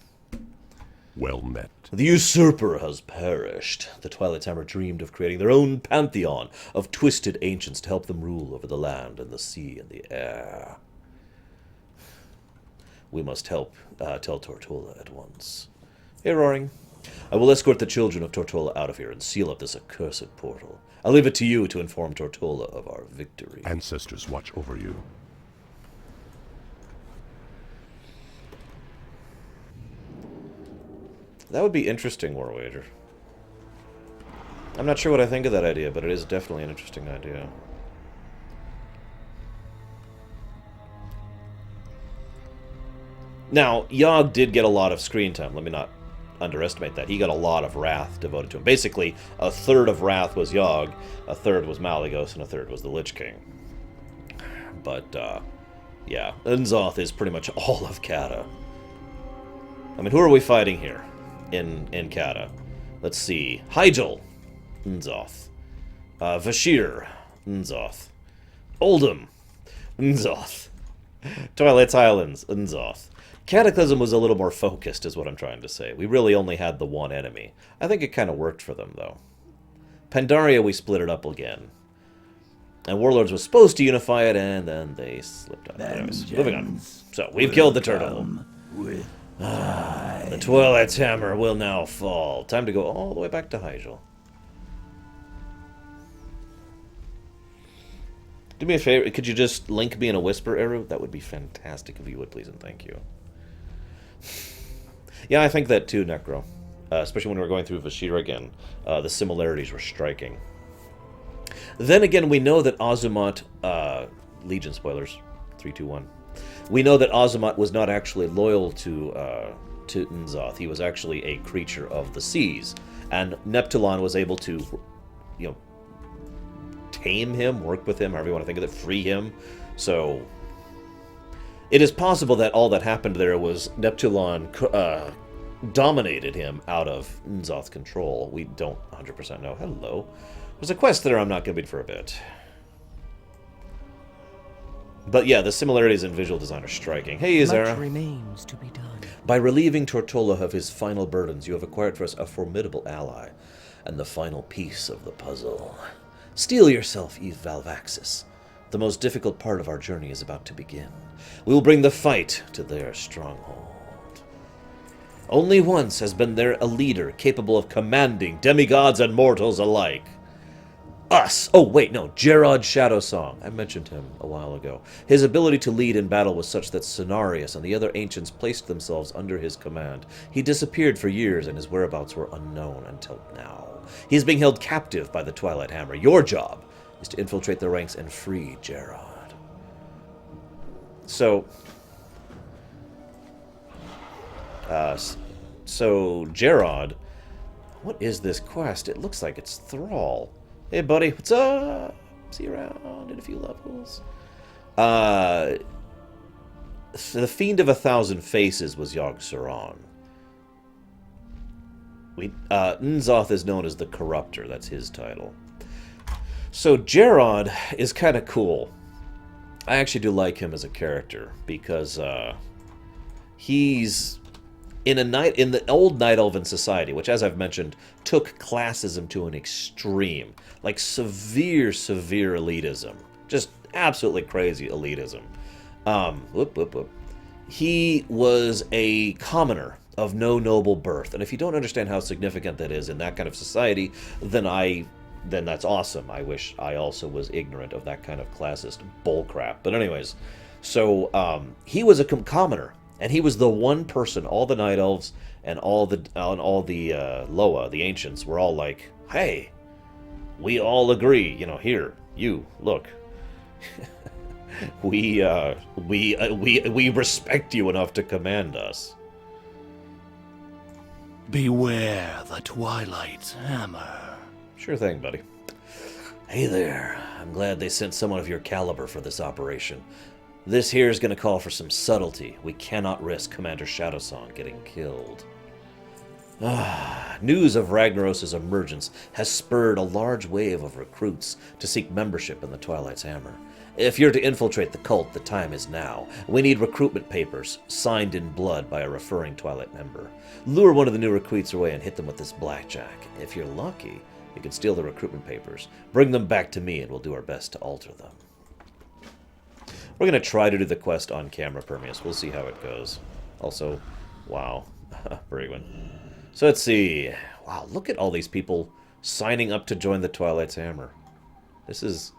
Well met. The usurper has perished. The Twilight Hammer dreamed of creating their own pantheon of twisted ancients to help them rule over the land and the sea and the air. We must help tell Tortola at once. Hey, Roaring. I will escort the children of Tortola out of here and seal up this accursed portal. I'll leave it to you to inform Tortola of our victory. Ancestors watch over you. That would be interesting, War Wager. I'm not sure what I think of that idea, but it is definitely an interesting idea. Now, Yogg did get a lot of screen time. Let me not underestimate that. He got a lot of Wrath devoted to him. Basically, a third of Wrath was Yogg, a third was Malygos, and a third was the Lich King. But, yeah, N'Zoth is pretty much all of Kata. I mean, who are we fighting here in Kata? Let's see. Hyjal, N'Zoth. Vashir, N'Zoth. Oldham, N'Zoth. Twilight's Highlands, N'Zoth. Cataclysm was a little more focused, is what I'm trying to say. We really only had the one enemy. I think it kind of worked for them, though. Pandaria, we split it up again. And Warlords was supposed to unify it, and then they slipped out. Anyways, moving on. So, we've killed the turtle. The Twilight Hammer will now fall. Time to go all the way back to Hyjal. Do me a favor, could you just link me in a whisper, Eru? That would be fantastic if you would, please, and thank you. Yeah, I think that too, Necro. Especially when we were going through Vashir again. The similarities were striking. Then again, we know that Azumat... Legion spoilers. 3, 2, 1. We know that Azumat was not actually loyal to N'Zoth. He was actually a creature of the seas. And Neptulon was able to, you know, tame him, work with him, however you want to think of it, free him. So, it is possible that all that happened there was Neptulon dominated him out of N'Zoth's control. We don't 100% know. Hello. There's a quest there I'm not going to beat for a bit. But yeah, the similarities in visual design are striking. Hey, Azara. Much remains to be done. By relieving Tortola of his final burdens, you have acquired for us a formidable ally, and the final piece of the puzzle. Steel yourself, Eve Valvaxis. The most difficult part of our journey is about to begin. We will bring the fight to their stronghold. Only once has been there a leader capable of commanding demigods and mortals alike. Us! Oh, wait, no. Gerard Shadowsong. I mentioned him a while ago. His ability to lead in battle was such that Cenarius and the other ancients placed themselves under his command. He disappeared for years, and his whereabouts were unknown until now. He is being held captive by the Twilight Hammer. Your job is to infiltrate the ranks and free Gerard. So Gerard, what is this quest? It looks like it's Thrall. Hey, buddy, what's up? See you around in a few levels. The Fiend of 1,000 Faces was Yogg-Saron. N'Zoth is known as the Corruptor. That's his title. So Gerard is kind of cool. I actually do like him as a character because he's in the old Night Elven society, which, as I've mentioned, took classism to an extreme, like severe elitism, just absolutely crazy elitism. He was a commoner of no noble birth, and if you don't understand how significant that is in that kind of society, then that's awesome. I wish I also was ignorant of that kind of classist bullcrap. But anyways, so he was a commoner, and he was the one person. All the Night Elves and all the Loa, the ancients, were all like, "Hey, we all agree. You know, here, you look." we respect you enough to command us. Beware the Twilight Hammer. Sure thing, buddy. Hey there. I'm glad they sent someone of your caliber for this operation. This here is going to call for some subtlety. We cannot risk Commander Shadowsong getting killed. News of Ragnaros' emergence has spurred a large wave of recruits to seek membership in the Twilight's Hammer. If you're to infiltrate the cult, the time is now. We need recruitment papers, signed in blood by a referring Twilight member. Lure one of the new recruits away and hit them with this blackjack. If you're lucky, you can steal the recruitment papers. Bring them back to me and we'll do our best to alter them. We're going to try to do the quest on camera, Permeus. We'll see how it goes. Also, wow. Very good. So let's see. Wow, look at all these people signing up to join the Twilight's Hammer. This is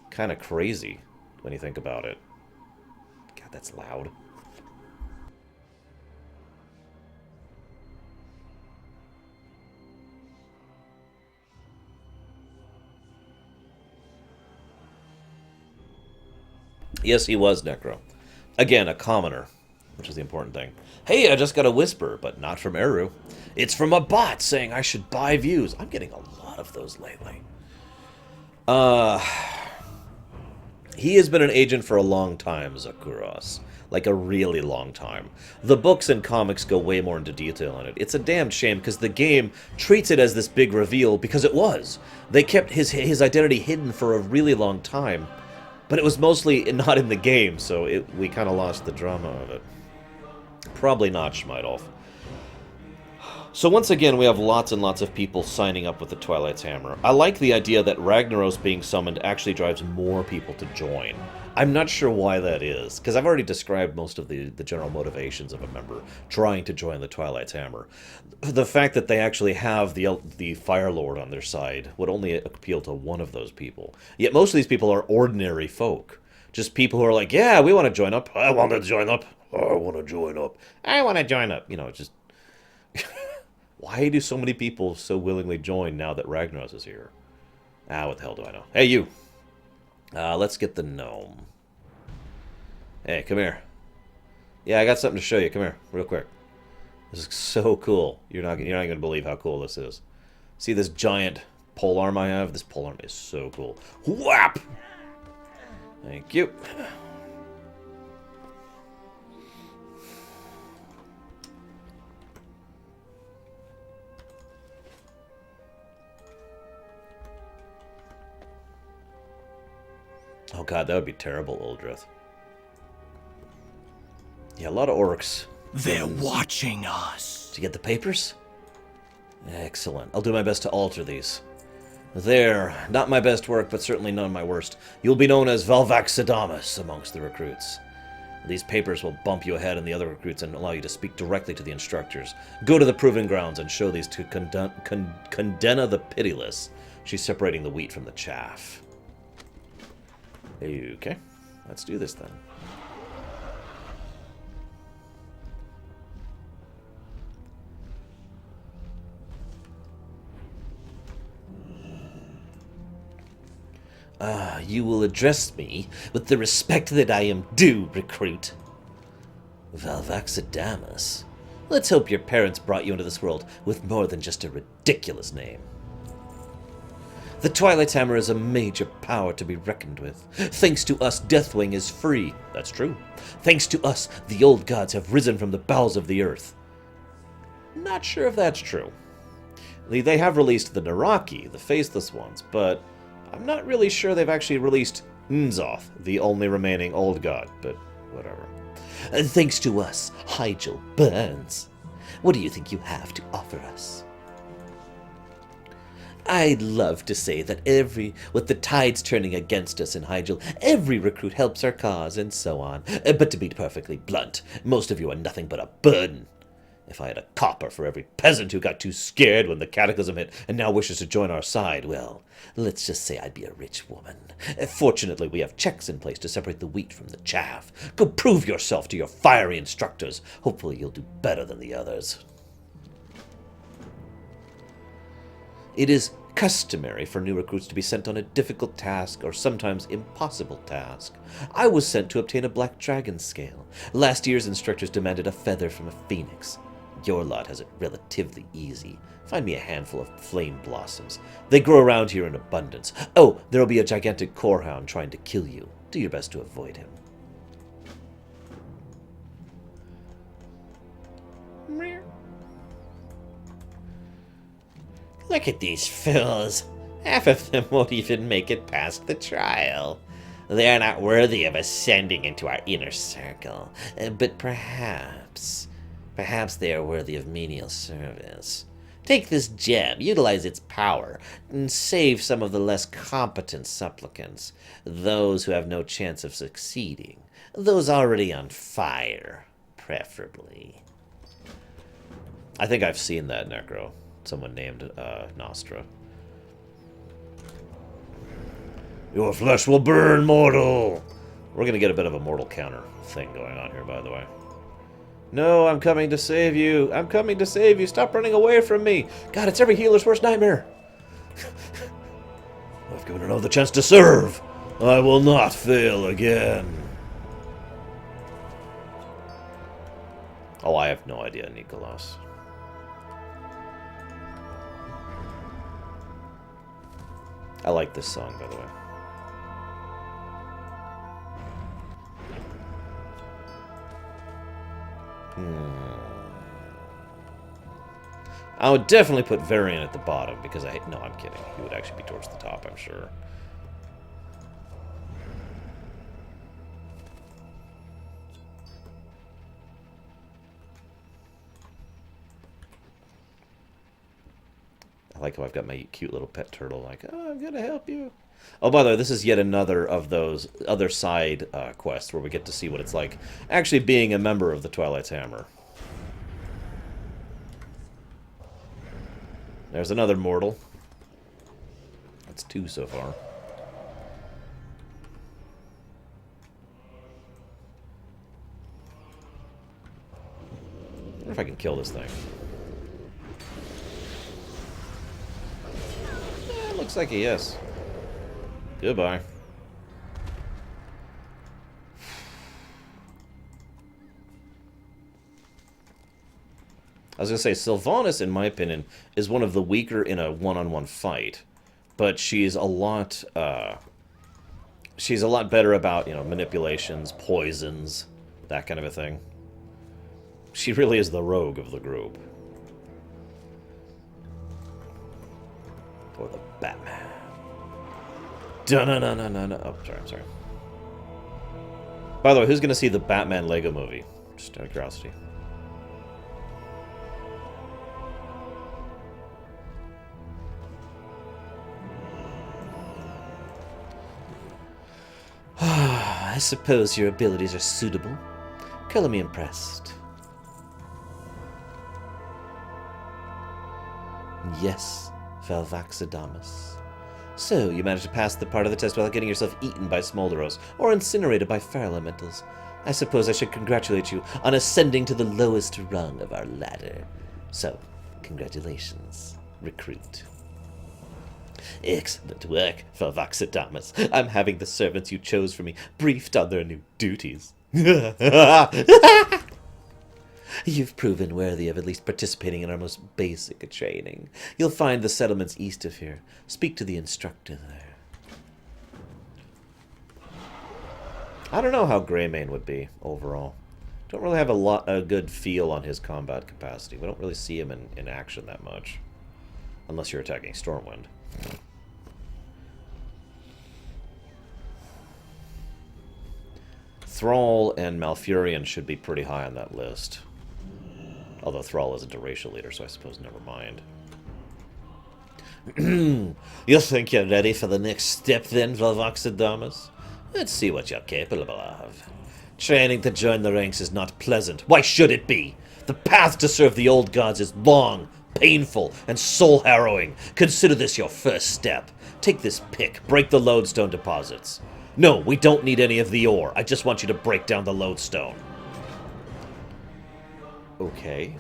kind of crazy when you think about it. God, that's loud. Yes, he was Necro. Again, a commoner, which is the important thing. Hey, I just got a whisper, but not from Eru. It's from a bot saying I should buy views. I'm getting a lot of those lately. He has been an agent for a long time, Zakuros. Like a really long time. The books and comics go way more into detail on it. It's a damn shame because the game treats it as this big reveal because it was. They kept his identity hidden for a really long time. But it was mostly not in the game, so we kind of lost the drama of it. Probably not, Schmeidolf. So once again, we have lots and lots of people signing up with the Twilight's Hammer. I like the idea that Ragnaros being summoned actually drives more people to join. I'm not sure why that is, because I've already described most of the general motivations of a member trying to join the Twilight's Hammer. The fact that they actually have the Fire Lord on their side would only appeal to one of those people. Yet most of these people are ordinary folk. Just people who are like, yeah, we want to join up. I want to join up. I want to join up. I want to join up. You know, just... Why do so many people so willingly join now that Ragnaros is here? What the hell do I know? Hey, you! Let's get the gnome. Hey, come here. Yeah, I got something to show you. Come here, real quick. This is so cool. You're not going to believe how cool this is. See this giant polearm I have? This polearm is so cool. Whap! Thank you. Oh god, that would be terrible, Uldrith. Yeah, a lot of orcs. They're watching us. Did you get the papers? Excellent. I'll do my best to alter these. There. Not my best work, but certainly none of my worst. You'll be known as Valvaxadamus amongst the recruits. These papers will bump you ahead in the other recruits and allow you to speak directly to the instructors. Go to the Proving Grounds and show these to Condena the Pitiless. She's separating the wheat from the chaff. Okay, let's do this then. You will address me with the respect that I am due, recruit. Valvaxadamus. Let's hope your parents brought you into this world with more than just a ridiculous name. The Twilight Hammer is a major power to be reckoned with. Thanks to us, Deathwing is free. That's true. Thanks to us, the old gods have risen from the bowels of the earth. Not sure if that's true. They have released the Naraki, the Faceless Ones, but I'm not really sure they've actually released N'Zoth, the only remaining old god, but whatever. Thanks to us, Hyjal burns. What do you think you have to offer us? I'd love to say that with the tides turning against us in Hyjal, every recruit helps our cause and so on. But to be perfectly blunt, most of you are nothing but a burden. If I had a copper for every peasant who got too scared when the cataclysm hit and now wishes to join our side, well, let's just say I'd be a rich woman. Fortunately, we have checks in place to separate the wheat from the chaff. Go prove yourself to your fiery instructors. Hopefully you'll do better than the others. It is customary for new recruits to be sent on a difficult task or sometimes impossible task. I was sent to obtain a black dragon scale. Last year's instructors demanded a feather from a phoenix. Your lot has it relatively easy. Find me a handful of flame blossoms. They grow around here in abundance. Oh, there'll be a gigantic corehound trying to kill you. Do your best to avoid him. Look at these fools. Half of them won't even make it past the trial. They are not worthy of ascending into our inner circle. But perhaps they are worthy of menial service. Take this gem, utilize its power, and save some of the less competent supplicants. Those who have no chance of succeeding. Those already on fire, preferably. I think I've seen that, Necro. Someone named Nostra. Your flesh will burn, mortal! We're going to get a bit of a mortal counter thing going on here, by the way. No, I'm coming to save you. I'm coming to save you. Stop running away from me. God, it's every healer's worst nightmare. I've given another chance to serve. I will not fail again. Oh, I have no idea, Nicholas. I like this song, by the way. I would definitely put Varian at the bottom, because no, I'm kidding. He would actually be towards the top, I'm sure. I like how I've got my cute little pet turtle, like, oh, I'm gonna help you. Oh, by the way, this is yet another of those other side quests where we get to see what it's like actually being a member of the Twilight Hammer. There's another mortal. That's 2 so far. I wonder if I can kill this thing. Yeah, looks like a yes. Goodbye. I was going to say, Sylvanas, in my opinion, is one of the weaker in a one-on-one fight. But she's a lot better about, you know, manipulations, poisons, that kind of a thing. She really is the rogue of the group. Or the Batman. Dun-dun-dun-dun-dun. Oh, sorry, I'm sorry. By the way, who's going to see the Batman Lego movie? Just out of curiosity. I suppose your abilities are suitable. Color me impressed. Yes, Valvaxadamus. So, you managed to pass the part of the test without getting yourself eaten by Smolderos, or incinerated by fire elementals. I suppose I should congratulate you on ascending to the lowest rung of our ladder. So, congratulations, recruit. Excellent work, Felvaxadamas. I'm having the servants you chose for me briefed on their new duties. You've proven worthy of at least participating in our most basic training. You'll find the settlements east of here. Speak to the instructor there. I don't know how Greymane would be overall. Don't really have a good feel on his combat capacity. We don't really see him in action that much. Unless you're attacking Stormwind. Thrall and Malfurion should be pretty high on that list. Although Thrall isn't a racial leader, so I suppose never mind. You think you're ready for the next step then, Velvoxadamas? Let's see what you're capable of. Training to join the ranks is not pleasant. Why should it be? The path to serve the old gods is long, painful, and soul-harrowing. Consider this your first step. Take this pick, break the lodestone deposits. No, we don't need any of the ore. I just want you to break down the lodestone. Okay.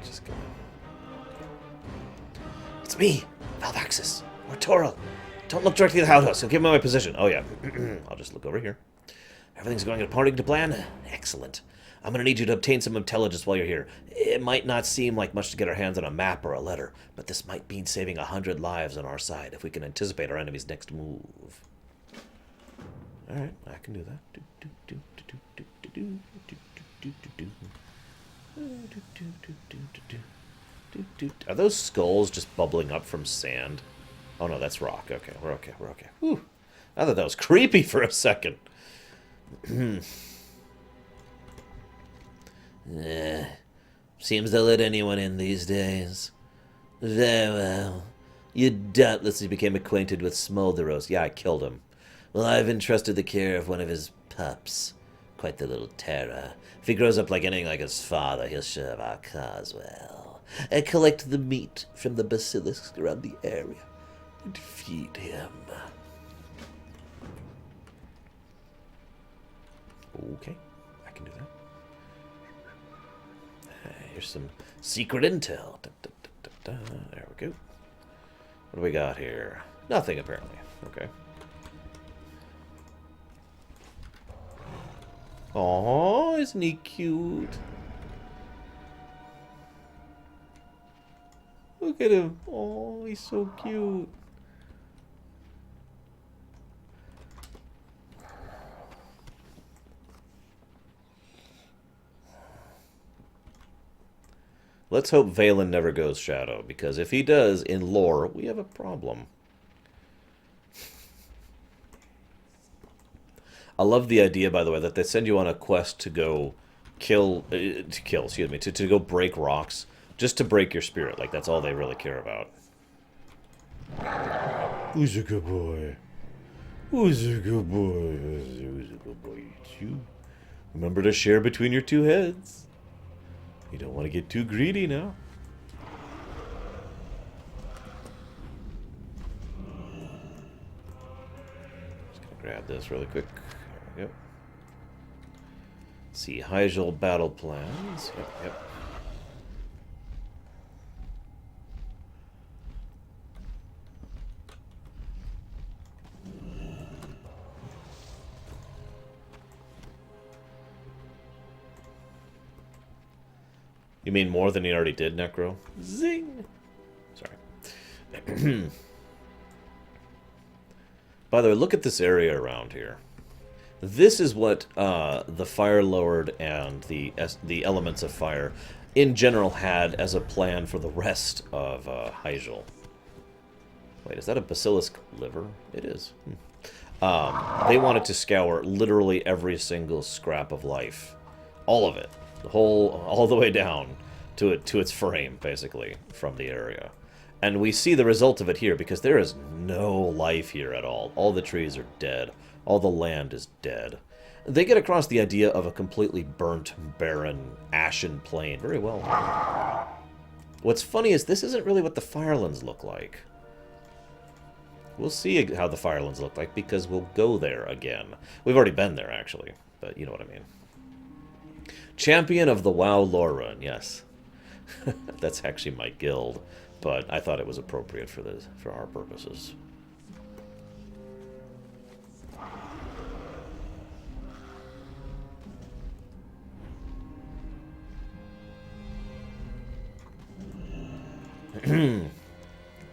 Just go. It's me, Valvaxis, or Toril. Don't look directly at the outhouse. He'll give me my position. Oh, yeah. I'll just look over here. Everything's going according to plan? Excellent. I'm going to need you to obtain some intelligence while you're here. It might not seem like much to get our hands on a map or a letter, but this might mean saving 100 lives on our side if we can anticipate our enemy's next move. Alright, I can do that. Are those skulls just bubbling up from sand? Oh no, that's rock. Okay, we're okay, we're okay. Whew. I thought that was creepy for a second. Seems they'll let anyone in these days. Very well. You doubtlessly became acquainted with Smolderos. Yeah, I killed him. Well, I've entrusted the care of one of his pups. Quite the little terror. If he grows up like anything like his father, he'll serve our cause well. And collect the meat from the basilisks around the area and feed him. Okay, I can do that. Here's some secret intel. There we go. What do we got here? Nothing, apparently. Okay. Oh, isn't he cute? Look at him. Oh, he's so cute. Let's hope Valen never goes Shadow, because if he does, in lore, we have a problem. I love the idea, by the way, that they send you on a quest to go to go break rocks, just to break your spirit. Like, that's all they really care about. Who's a good boy? Who's a good boy? Who's a good boy? It's you. Remember to share between your two heads. You don't want to get too greedy now. Just gonna grab this really quick. There we go. Let's see, Hyjal battle plans. Yep. You mean more than he already did, Necro? Zing! Sorry. By the way, look at this area around here. This is what the Fire Lord and the elements of fire in general had as a plan for the rest of Hyjal. Wait, is that a basilisk liver? It is. They wanted to scour literally every single scrap of life. All of it. All the way down to its frame, basically, from the area. And we see the result of it here, because there is no life here at all. All the trees are dead. All the land is dead. They get across the idea of a completely burnt, barren, ashen plain very well. What's funny is this isn't really what the Firelands look like. We'll see how the Firelands look like because we'll go there again. We've already been there, actually, but you know what I mean. Champion of the WoW Lorerun, yes. That's actually my guild, but I thought it was appropriate for our purposes.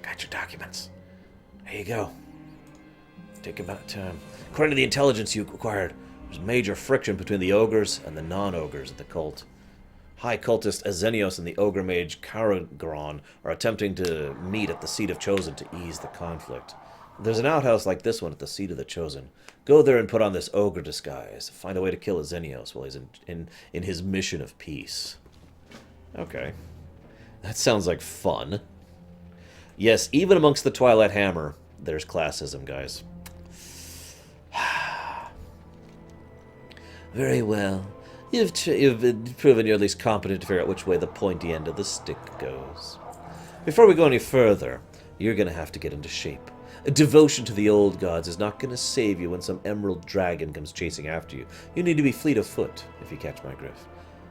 Got your documents. There you go. Take about time. According to the intelligence you acquired, there's major friction between the ogres and the non-ogres of the cult. High cultist Azenios and the ogre mage Karagron are attempting to meet at the Seat of Chosen to ease the conflict. There's an outhouse like this one at the Seat of the Chosen. Go there and put on this ogre disguise. Find a way to kill Azenios while he's in his mission of peace. Okay. That sounds like fun. Yes, even amongst the Twilight Hammer, there's classism, guys. Very well. You've proven you're at least competent to figure out which way the pointy end of the stick goes. Before we go any further, you're going to have to get into shape. A devotion to the old gods is not going to save you when some emerald dragon comes chasing after you. You need to be fleet of foot, if you catch my drift.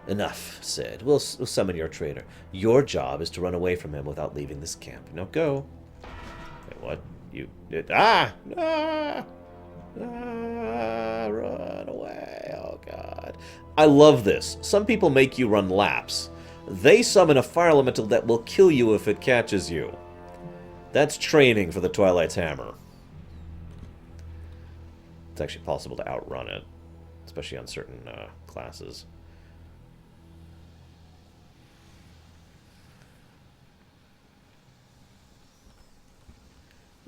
Enough said. We'll summon your traitor. Your job is to run away from him without leaving this camp. Now go. Wait, what? You did? Run away. Oh, God. I love this. Some people make you run laps. They summon a fire elemental that will kill you if it catches you. That's training for the Twilight's Hammer. It's actually possible to outrun it, especially on certain classes.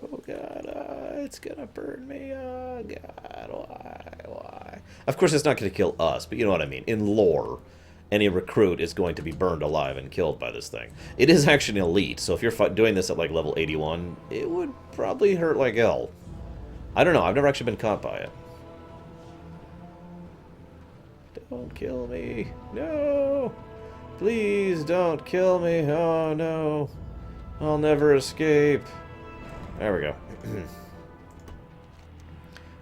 Oh, God, it's gonna burn me. Oh, God, why? Of course, it's not going to kill us, but you know what I mean. In lore, any recruit is going to be burned alive and killed by this thing. It is actually an elite, so if you're doing this at, like, level 81, it would probably hurt like hell. I don't know. I've never actually been caught by it. Don't kill me. No! Please don't kill me. Oh, no. I'll never escape. There we go.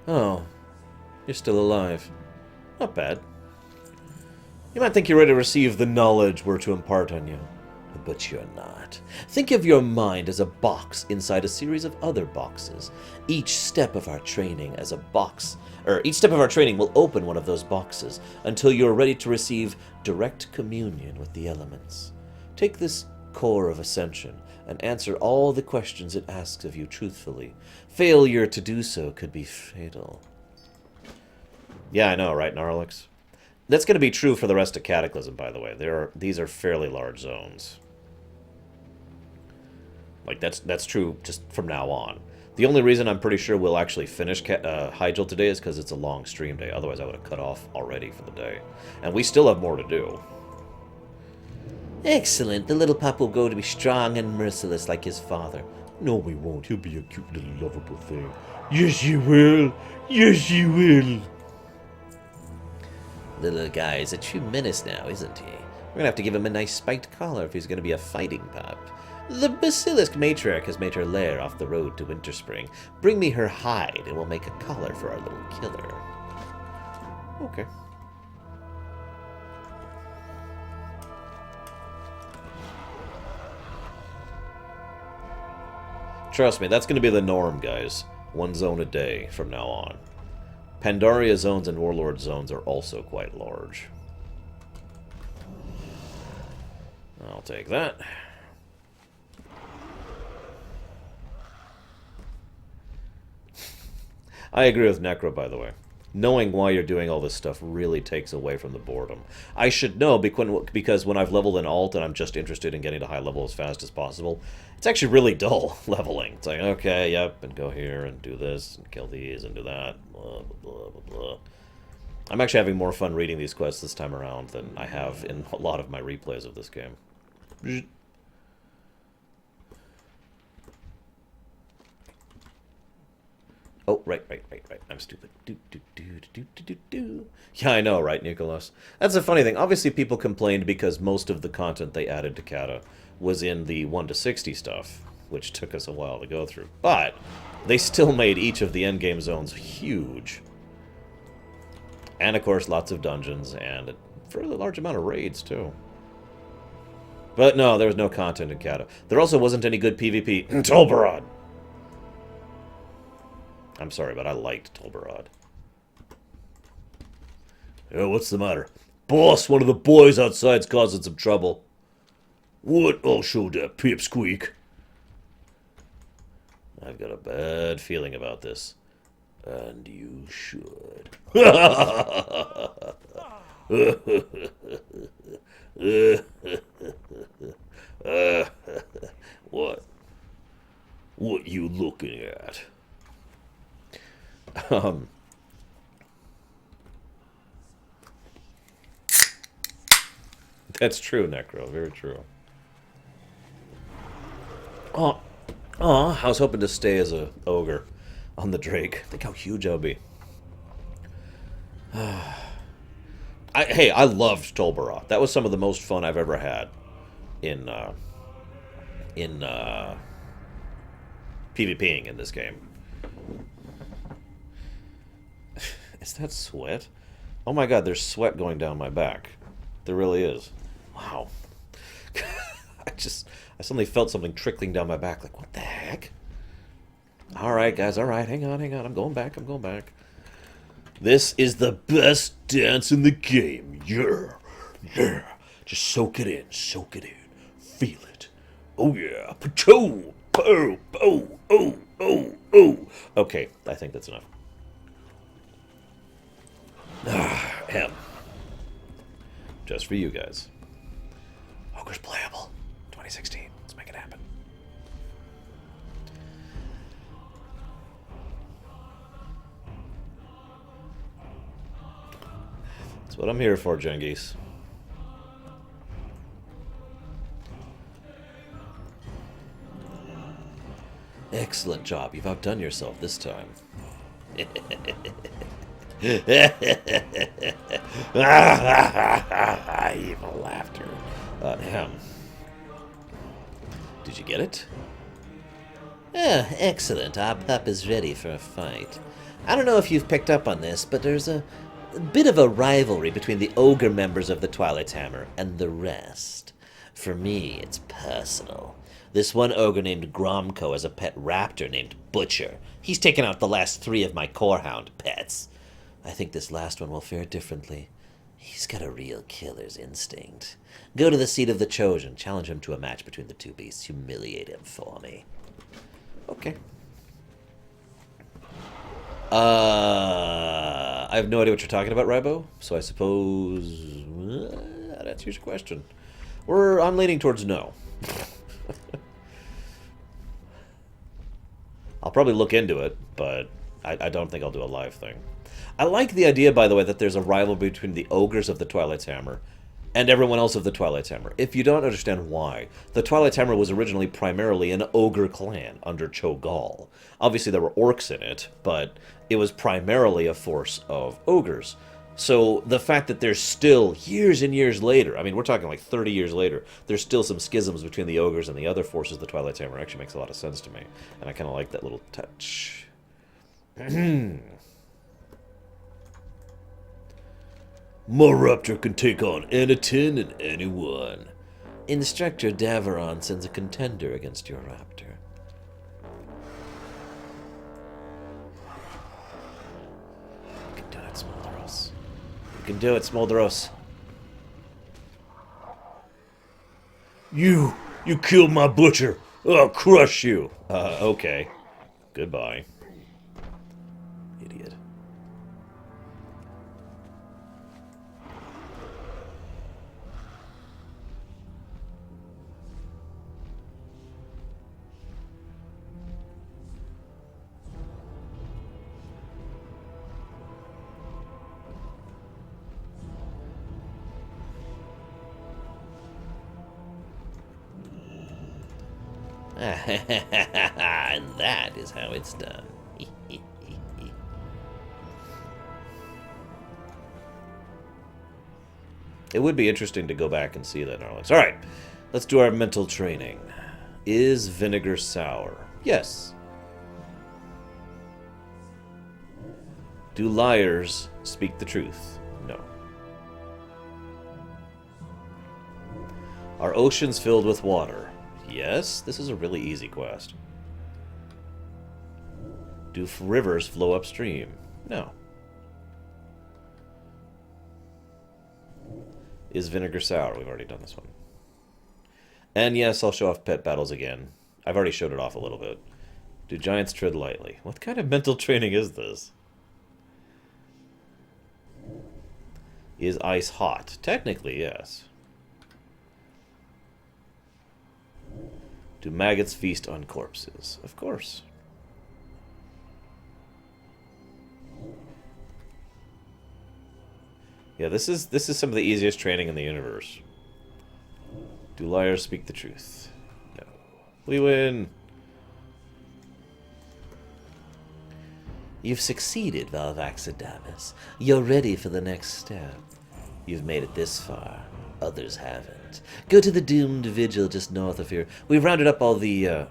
Oh, you're still alive. Not bad. You might think you're ready to receive the knowledge we're to impart on you, but you're not. Think of your mind as a box inside a series of other boxes. Each step of our training will open one of those boxes until you're ready to receive direct communion with the elements. Take this core of ascension and answer all the questions it asks of you truthfully. Failure to do so could be fatal. Yeah, I know, right, Gnarlix? That's going to be true for the rest of Cataclysm, by the way. These are fairly large zones. Like, that's true just from now on. The only reason I'm pretty sure we'll actually finish Hyjal today is because it's a long stream day. Otherwise, I would have cut off already for the day. And we still have more to do. Excellent. The little pup will grow to be strong and merciless like his father. No, we won't. He'll be a cute little lovable thing. Yes, you will. Yes, you will. Little guy is a true menace now, isn't he? We're going to have to give him a nice spiked collar if he's going to be a fighting pup. The Basilisk Matriarch has made her lair off the road to Winterspring. Bring me her hide, and we'll make a collar for our little killer. Okay. Trust me, that's going to be the norm, guys. One zone a day from now on. Pandaria zones and Warlord zones are also quite large. I'll take that. I agree with Necro, by the way. Knowing why you're doing all this stuff really takes away from the boredom. I should know because when I've leveled an alt and I'm just interested in getting to high level as fast as possible, it's actually really dull leveling. It's like, okay, yep, and go here and do this and kill these and do that. Blah, blah, blah, blah. I'm actually having more fun reading these quests this time around than I have in a lot of my replays of this game. Oh, right. I'm stupid. Yeah, I know, right, Nicholas? That's a funny thing. Obviously, people complained because most of the content they added to Kata was in the 1 to 60 stuff, which took us a while to go through. But they still made each of the endgame zones huge. And, of course, lots of dungeons and a fairly large amount of raids, too. But no, there was no content in Kato. There also wasn't any good PvP in Tolbarad. I'm sorry, but I liked Tolbarad. Yeah, what's the matter? Boss, one of the boys outside's causing some trouble. What? I'll show that pipsqueak. I've got a bad feeling about this. And you should. What? What you looking at? That's true, Necro. Very true. Oh, I was hoping to stay as a ogre on the Drake. Think how huge I'll be. Hey, I loved Tolbarad. That was some of the most fun I've ever had in PvPing in this game. Is that sweat? Oh my god, there's sweat going down my back. There really is. Wow. I suddenly felt something trickling down my back. Like, what the heck? Alright, guys, alright. Hang on. I'm going back. This is the best dance in the game. Yeah. Just soak it in. Feel it. Oh, yeah. Pacho. Oh. Okay, I think that's enough. Ham. Just for you guys. Ogre's playable. 2016. Let's make it happen. That's what I'm here for, Genghis. Excellent job. You've outdone yourself this time. Evil laughter. Ham. Did you get it? Excellent. Our pup is ready for a fight. I don't know if you've picked up on this, but there's a bit of a rivalry between the ogre members of the Twilight Hammer and the rest. For me, it's personal. This one ogre named Gromko has a pet raptor named Butcher. He's taken out the last 3 of my corehound pets. I think this last one will fare differently. He's got a real killer's instinct. Go to the seat of the Chosen. Challenge him to a match between the 2 beasts. Humiliate him for me. Okay. I have no idea what you're talking about, Rybo. So I suppose that answers your question. I'm leaning towards no. I'll probably look into it, but I don't think I'll do a live thing. I like the idea, by the way, that there's a rivalry between the ogres of the Twilight Hammer and everyone else of the Twilight Hammer. If you don't understand why, the Twilight Hammer was originally primarily an ogre clan under Cho'Gall. Obviously there were orcs in it, but it was primarily a force of ogres. So the fact that there's still, years and years later, I mean, we're talking like 30 years later, there's still some schisms between the ogres and the other forces of the Twilight Hammer actually makes a lot of sense to me. And I kind of like that little touch. My raptor can take on anything and anyone. Instructor Davaron sends a contender against your raptor. You can do it, Smolderos. You can do it, Smolderos. You killed my butcher. I'll crush you. Okay. Goodbye. Idiot. And that is how it's done. It would be interesting to go back and see that, Alex. Alright, Let's do our mental training. Is vinegar sour? Yes. Do liars speak the truth? No. Are oceans filled with water? Yes. This is a really easy quest. Do rivers flow upstream? No. Is vinegar sour? We've already done this one. And yes, I'll show off pet battles again. I've already showed it off a little bit. Do giants tread lightly? What kind of mental training is this? Is ice hot? Technically, yes. Do maggots feast on corpses? Of course. Yeah, this is some of the easiest training in the universe. Do liars speak the truth? No. We win. You've succeeded, Valvaxadamus. You're ready for the next step. You've made it this far. Others haven't. Go to the doomed vigil just north of here. We've rounded up all the,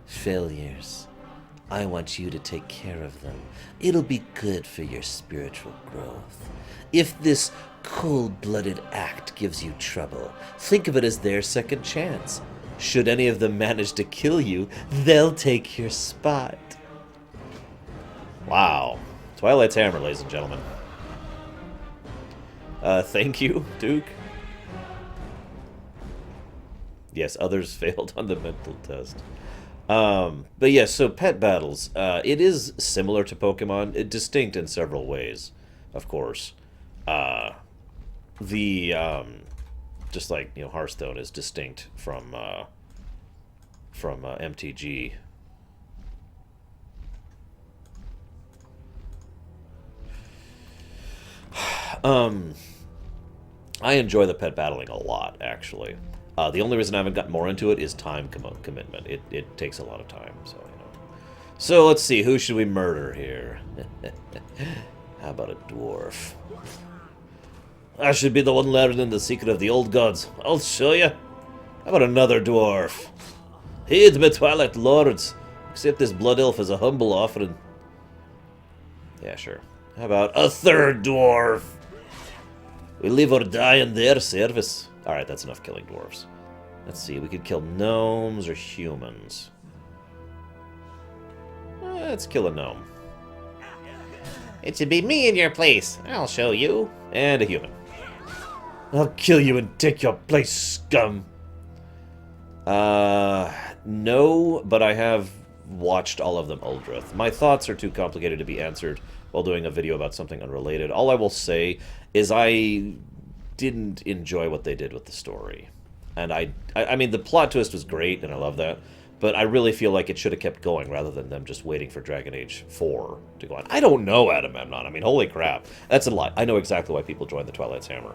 failures. I want you to take care of them. It'll be good for your spiritual growth. If this cold-blooded act gives you trouble, think of it as their second chance. Should any of them manage to kill you, they'll take your spot. Wow. Twilight's Hammer, ladies and gentlemen. Thank you, Duke. Yes, others failed on the mental test. But yes, so pet battles. It is similar to Pokemon, distinct in several ways, of course. Just like, you know, Hearthstone is distinct from MTG. I enjoy the pet battling a lot, actually. The only reason I haven't gotten more into it is time commitment. It takes a lot of time, so, you know. So, let's see, who should we murder here? How about a dwarf? I should be the one learning the secret of the old gods. I'll show you. How about another dwarf? Heed me, Twilight Lords. Accept this blood elf as a humble offering. Yeah, sure. How about a third dwarf? We live or die in their service. Alright, that's enough killing dwarves. Let's see, we could kill gnomes or humans. Let's kill a gnome. It should be me in your place. I'll show you. And a human. I'll kill you and take your place, scum. No, but I have watched all of them Uldrith. My thoughts are too complicated to be answered while doing a video about something unrelated. All I will say is I didn't enjoy what they did with the story. And I mean, the plot twist was great, and I love that. But I really feel like it should have kept going rather than them just waiting for Dragon Age 4 to go on. I don't know, Agamemnon. I mean, holy crap. That's a lot. I know exactly why people join the Twilight's Hammer.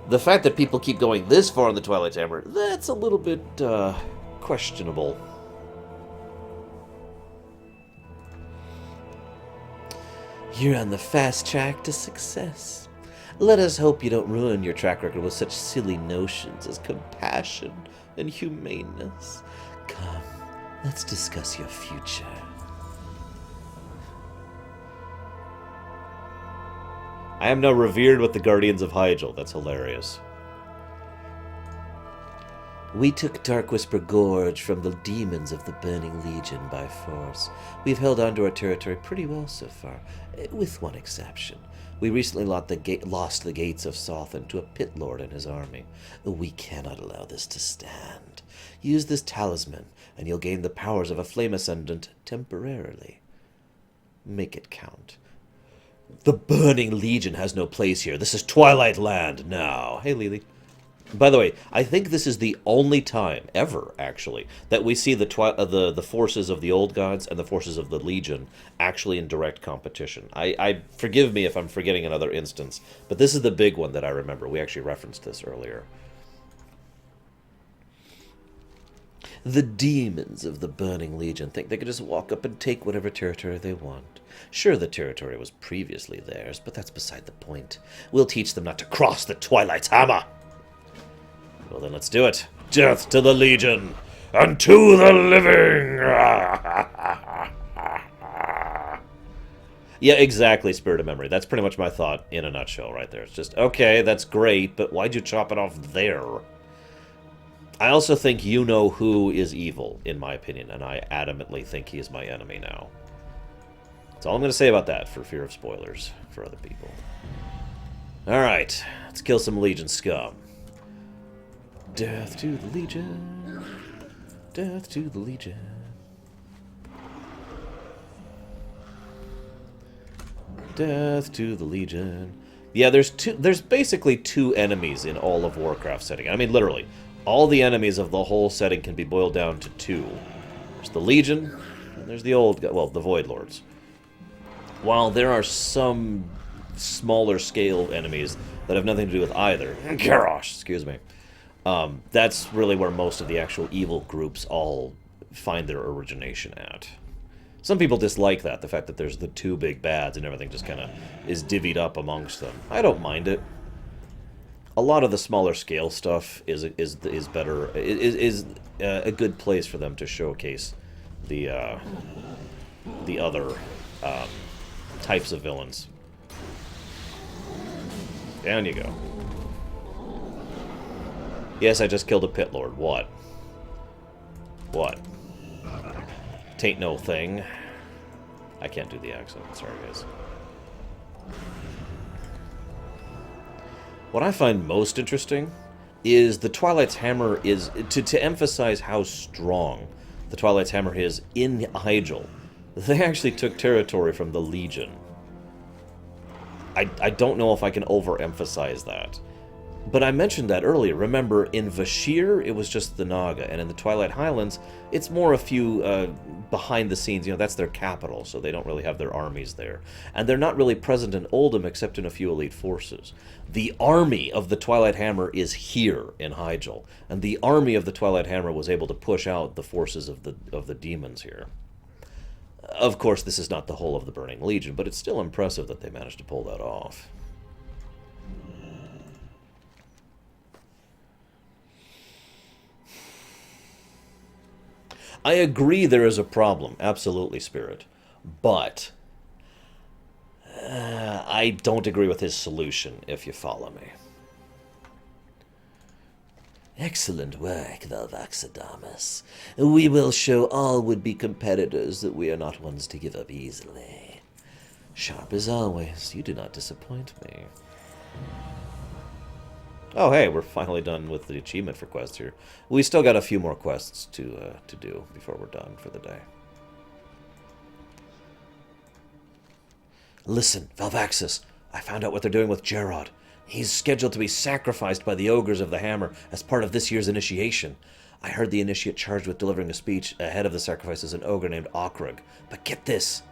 The fact that people keep going this far on the Twilight's Hammer, that's a little bit, questionable. You're on the fast track to success. Let us hope you don't ruin your track record with such silly notions as compassion and humaneness. Come, let's discuss your future. I am now revered with the Guardians of Hyjal. That's hilarious. We took Dark Whisper Gorge from the demons of the Burning Legion by force. We've held onto our territory pretty well so far, with one exception. We recently lost the gates of Sothan to a pit lord and his army. We cannot allow this to stand. Use this talisman, and you'll gain the powers of a flame ascendant temporarily. Make it count. The Burning Legion has no place here. This is Twilight Land now. Hey, Lily. By the way, I think this is the only time, ever, actually, that we see the forces of the Old Gods and the forces of the Legion actually in direct competition. I forgive me if I'm forgetting another instance, but this is the big one that I remember. We actually referenced this earlier. The demons of the Burning Legion think they can just walk up and take whatever territory they want. Sure, the territory was previously theirs, but that's beside the point. We'll teach them not to cross the Twilight's Hammer! Well then, let's do it. Death to the Legion, and to the living! Yeah, exactly, Spirit of Memory. That's pretty much my thought in a nutshell right there. It's just, okay, that's great, but why'd you chop it off there? I also think you know who is evil, in my opinion, and I adamantly think he is my enemy now. That's all I'm going to say about that, for fear of spoilers for other people. Alright, let's kill some Legion scum. Death to the Legion. Death to the Legion. Death to the Legion. Yeah, there's basically two enemies in all of Warcraft setting. I mean, literally. All the enemies of the whole setting can be boiled down to two. There's the Legion, and there's the the Void Lords. While there are some smaller scale enemies that have nothing to do with either. Garrosh, excuse me. That's really where most of the actual evil groups all find their origination at. Some people dislike that, the fact that there's the two big bads and everything just kind of is divvied up amongst them. I don't mind it. A lot of the smaller scale stuff is better, is a good place for them to showcase the other types of villains. Down you go. Yes, I just killed a pit lord. What? What? Tain't no thing. I can't do the accent. Sorry, guys. What I find most interesting is the Twilight's Hammer is... To emphasize how strong the Twilight's Hammer is in Hyjal, they actually took territory from the Legion. I don't know if I can overemphasize that. But I mentioned that earlier. Remember, in Vashir, it was just the Naga, and in the Twilight Highlands, it's more a few behind the scenes. You know, that's their capital, so they don't really have their armies there. And they're not really present in Oldham except in a few elite forces. The army of the Twilight Hammer is here in Hyjal, and the army of the Twilight Hammer was able to push out the forces of the demons here. Of course, this is not the whole of the Burning Legion, but it's still impressive that they managed to pull that off. I agree there is a problem, absolutely, Spirit, but I don't agree with his solution, if you follow me. Excellent work, Velvaxadamus. We will show all would-be competitors that we are not ones to give up easily. Sharp as always, you do not disappoint me. Oh, hey, we're finally done with the achievement for quests here. We still got a few more quests to do before we're done for the day. Listen, Velvaxus, I found out what they're doing with Gerard. He's scheduled to be sacrificed by the Ogres of the Hammer as part of this year's initiation. I heard the initiate charged with delivering a speech ahead of the sacrifice is an ogre named Okrug. But get this,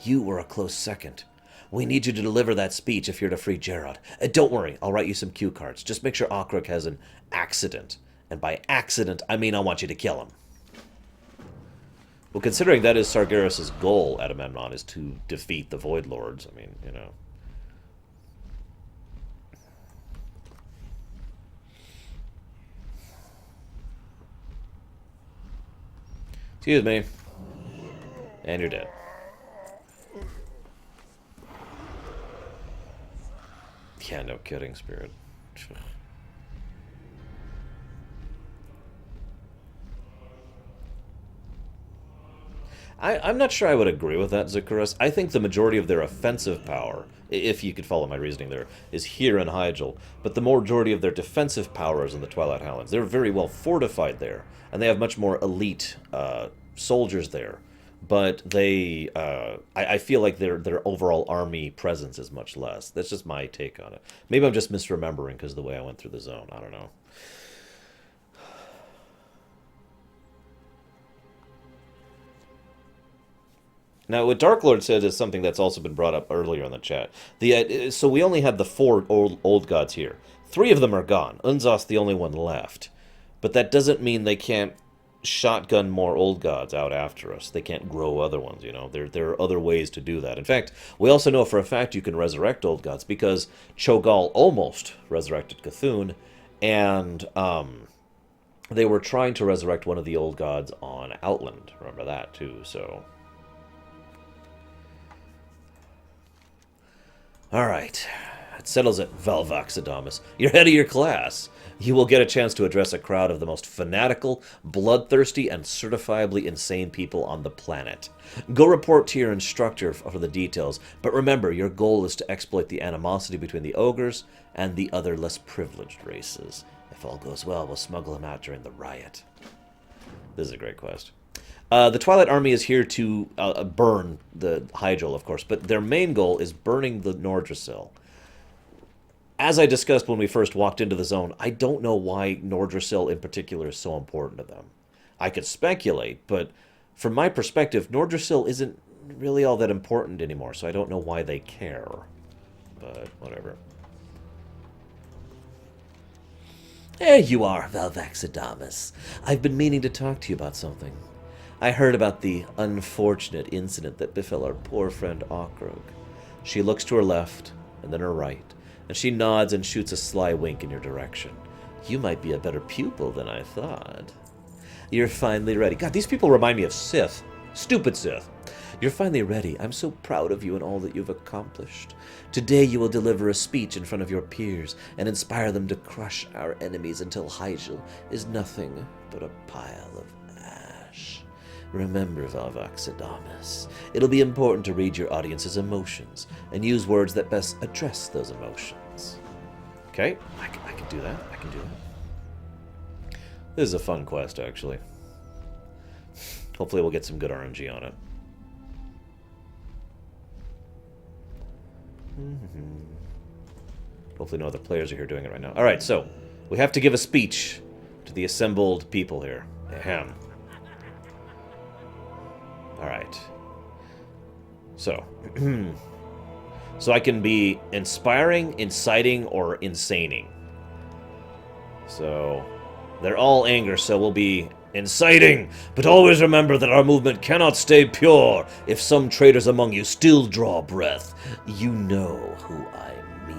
you were a close second. We need you to deliver that speech if you're to free Gerard. Don't worry, I'll write you some cue cards. Just make sure Okrug has an accident. And by accident, I mean I want you to kill him. Well, considering that is Sargeras' goal, Agamemnon, is to defeat the Void Lords, I mean, you know. Excuse me. And you're dead. Yeah, no kidding, Spirit. I'm not sure I would agree with that, Zakaras. I think the majority of their offensive power, if you could follow my reasoning there, is here in Hyjal. But the majority of their defensive power is in the Twilight Highlands. They're very well fortified there, and they have much more elite soldiers there. But they, I feel like their overall army presence is much less. That's just my take on it. Maybe I'm just misremembering because of the way I went through the zone. I don't know. Now, what Dark Lord said is something that's also been brought up earlier in the chat. So we only had the 4 old gods here. 3 of them are gone. Unzos the only one left. But that doesn't mean they can't shotgun more old gods out after us. They can't grow other ones, you know. There are other ways to do that. In fact, we also know for a fact you can resurrect old gods because Cho'Gall almost resurrected Cthulhu, and they were trying to resurrect one of the old gods on Outland. Remember that, too, so... Alright. That settles it, Valvax Adamus. You're head of your class. You will get a chance to address a crowd of the most fanatical, bloodthirsty, and certifiably insane people on the planet. Go report to your instructor for the details, but remember, your goal is to exploit the animosity between the ogres and the other less privileged races. If all goes well, we'll smuggle him out during the riot. This is a great quest. The Twilight Army is here to burn the Hyjal, of course, but their main goal is burning the Nordrassil. As I discussed when we first walked into the zone, I don't know why Nordrassil in particular is so important to them. I could speculate, but from my perspective, Nordrassil isn't really all that important anymore, so I don't know why they care. But whatever. There you are, Valvax Adamus. I've been meaning to talk to you about something. I heard about the unfortunate incident that befell our poor friend Okrog. She looks to her left, and then her right, and she nods and shoots a sly wink in your direction. You might be a better pupil than I thought. You're finally ready. God, these people remind me of Sith. Stupid Sith. You're finally ready. I'm so proud of you and all that you've accomplished. Today you will deliver a speech in front of your peers and inspire them to crush our enemies until Hyjal is nothing but a pile of ash. Remember, Valvax Adamus, it'll be important to read your audience's emotions and use words that best address those emotions. Okay, I can do that. I can do that. This is a fun quest, actually. Hopefully we'll get some good RNG on it. Hopefully no other players are here doing it right now. Alright, so we have to give a speech to the assembled people here. Ahem. Alright. So. So I can be inspiring, inciting, or insaning. So they're all anger, so we'll be inciting. But always remember that our movement cannot stay pure if some traitors among you still draw breath. You know who I mean.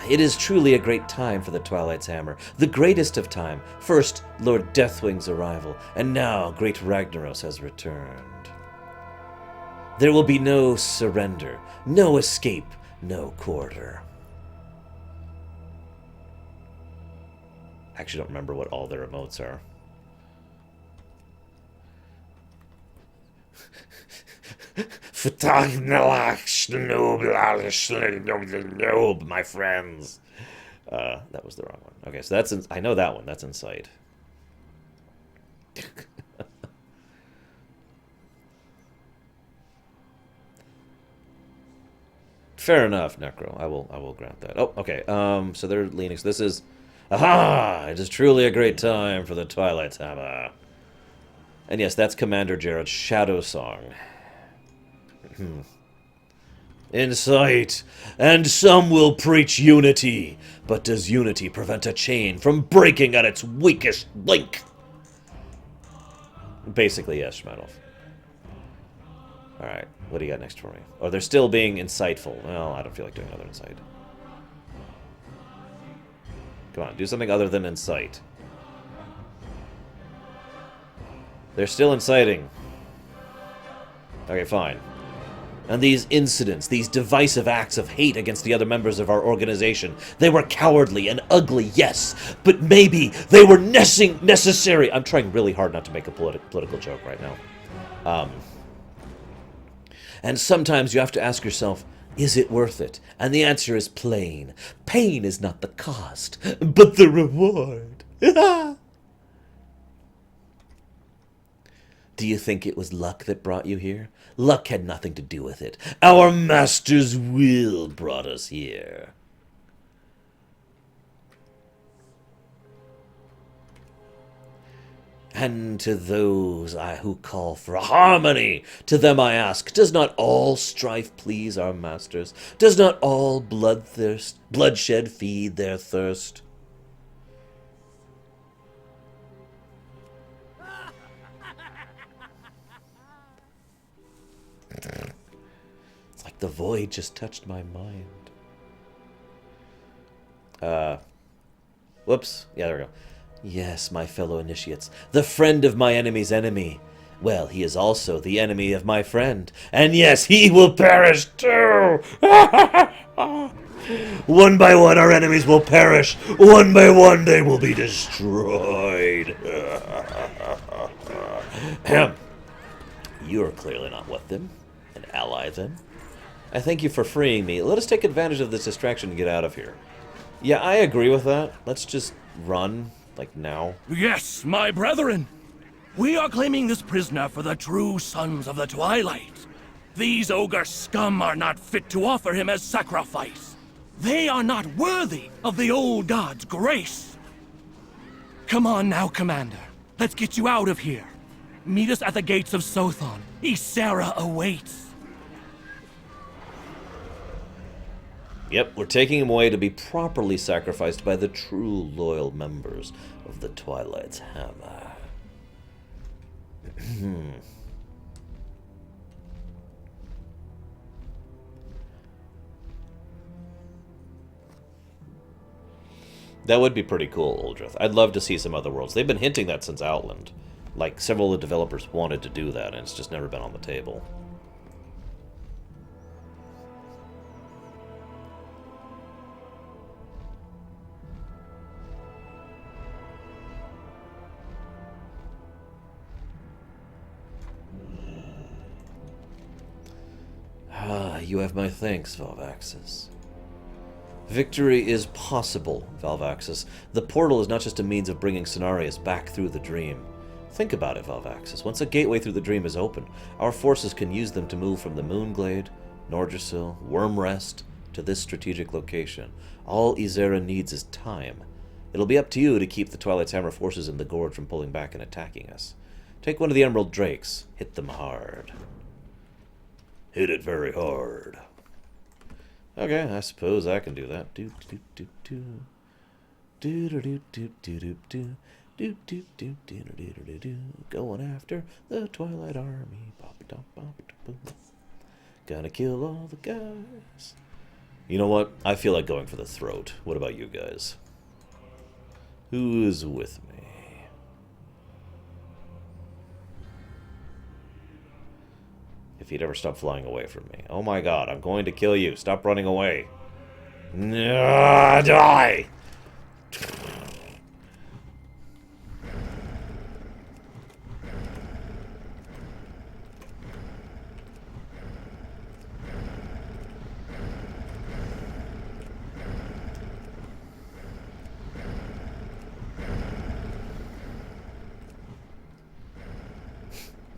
It is truly a great time for the Twilight Hammer. The greatest of time. First, Lord Deathwing's arrival, and now great Ragnaros has returned. There will be no surrender, no escape, no quarter. I actually don't remember what all their emotes are. My friends. That was the wrong one. Okay, so that's I know that one. That's Insight. Fair enough, Necro. I will grant that. Oh, okay. So they're leaning. So this is, aha! It is truly a great time for the Twilight Hammer. And yes, that's Commander Jared's Shadow Song. Insight, and some will preach unity, but does unity prevent a chain from breaking at its weakest link? Basically, yes, Shmanov. Alright, what do you got next for me? Oh, they're still being insightful. Well, I don't feel like doing another insight. Come on, do something other than incite. They're still inciting. Okay, fine. And these incidents, these divisive acts of hate against the other members of our organization, they were cowardly and ugly, yes, but maybe they were necessary. I'm trying really hard not to make a political joke right now. And sometimes you have to ask yourself, is it worth it? And the answer is plain. Pain is not the cost, but the reward. Do you think it was luck that brought you here? Luck had nothing to do with it. Our master's will brought us here. And to those who call for harmony, to them I ask, does not all strife please our masters? Does not all bloodshed feed their thirst? It's like the void just touched my mind. Whoops. Yeah, there we go. Yes, my fellow initiates, the friend of my enemy's enemy. Well, he is also the enemy of my friend. And yes, he will perish too! One by one, our enemies will perish. One by one, they will be destroyed. You are clearly not with them. An ally, then. I thank you for freeing me. Let us take advantage of this distraction and get out of here. Yeah, I agree with that. Let's just run, like, now. Yes, my brethren. We are claiming this prisoner for the true sons of the Twilight. These ogre scum are not fit to offer him as sacrifice. They are not worthy of the old god's grace. Come on now, Commander. Let's get you out of here. Meet us at the gates of Sothon. Ysera awaits. Yep, we're taking him away to be properly sacrificed by the true loyal members of the Twilight's Hammer. That would be pretty cool, Uldrith. I'd love to see some other worlds. They've been hinting that since Outland. Like, several of the developers wanted to do that, and it's just never been on the table. Ah, you have my thanks, Valvaxis. Victory is possible, Valvaxis. The portal is not just a means of bringing Cenarius back through the dream. Think about it, Valvaxis. Once a gateway through the dream is open, our forces can use them to move from the Moonglade, Nordrassil, Wormrest, to this strategic location. All Ysera needs is time. It'll be up to you to keep the Twilight's Hammer forces in the Gorge from pulling back and attacking us. Take one of the Emerald Drakes. Hit them hard. Hit it very hard. Okay, I suppose I can do that. Do do do do do do do do do do do do do do do do do. Going after the Twilight Army. Bop dop bop boom. Gonna kill all the guys. You know what? I feel like going for the throat. What about you guys? Who's with me? If he'd ever stop flying away from me. Oh my god, I'm going to kill you. Stop running away. Die!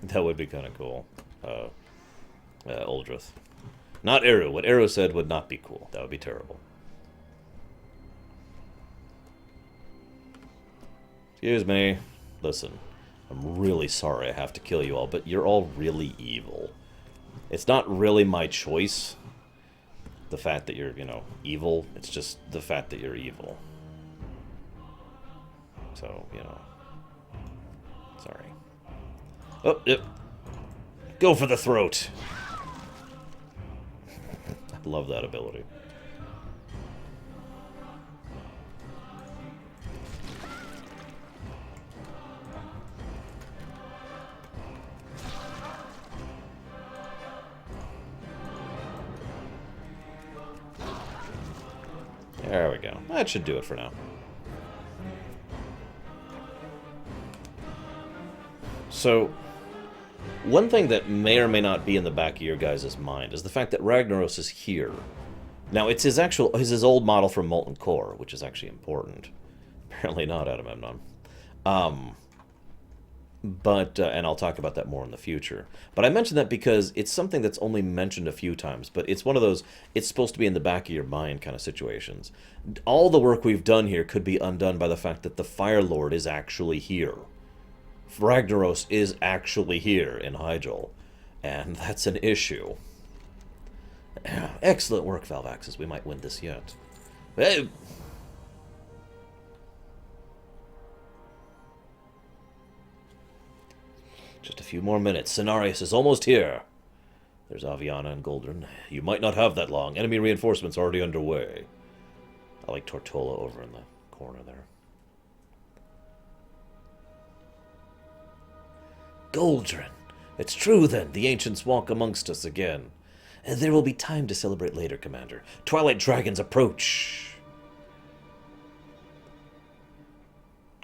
That would be kind of cool. Uldrith. Not Eru. What Eru said would not be cool. That would be terrible. Excuse me. Listen, I'm really sorry I have to kill you all, but you're all really evil. It's not really my choice, the fact that you're, you know, evil. It's just the fact that you're evil. So, you know. Sorry. Oh, yep. Go for the throat. I love that ability. There we go. That should do it for now. So, one thing that may or may not be in the back of your guys' mind is the fact that Ragnaros is here. Now, it's his old model from Molten Core, which is actually important. Apparently not, Agamemnon. And I'll talk about that more in the future. But I mention that because it's something that's only mentioned a few times, but it's one of those, it's supposed to be in the back of your mind kind of situations. All the work we've done here could be undone by the fact that the Fire Lord is actually here. Ragnaros is actually here in Hyjal, and that's an issue. Excellent work, Valvaxis. We might win this yet. Hey. Just a few more minutes. Cenarius is almost here. There's Aviana and Goldrinn. You might not have that long. Enemy reinforcements already underway. I like Tortola over in the corner there. Goldrinn! It's true then, the ancients walk amongst us again. And there will be time to celebrate later, Commander. Twilight dragons approach!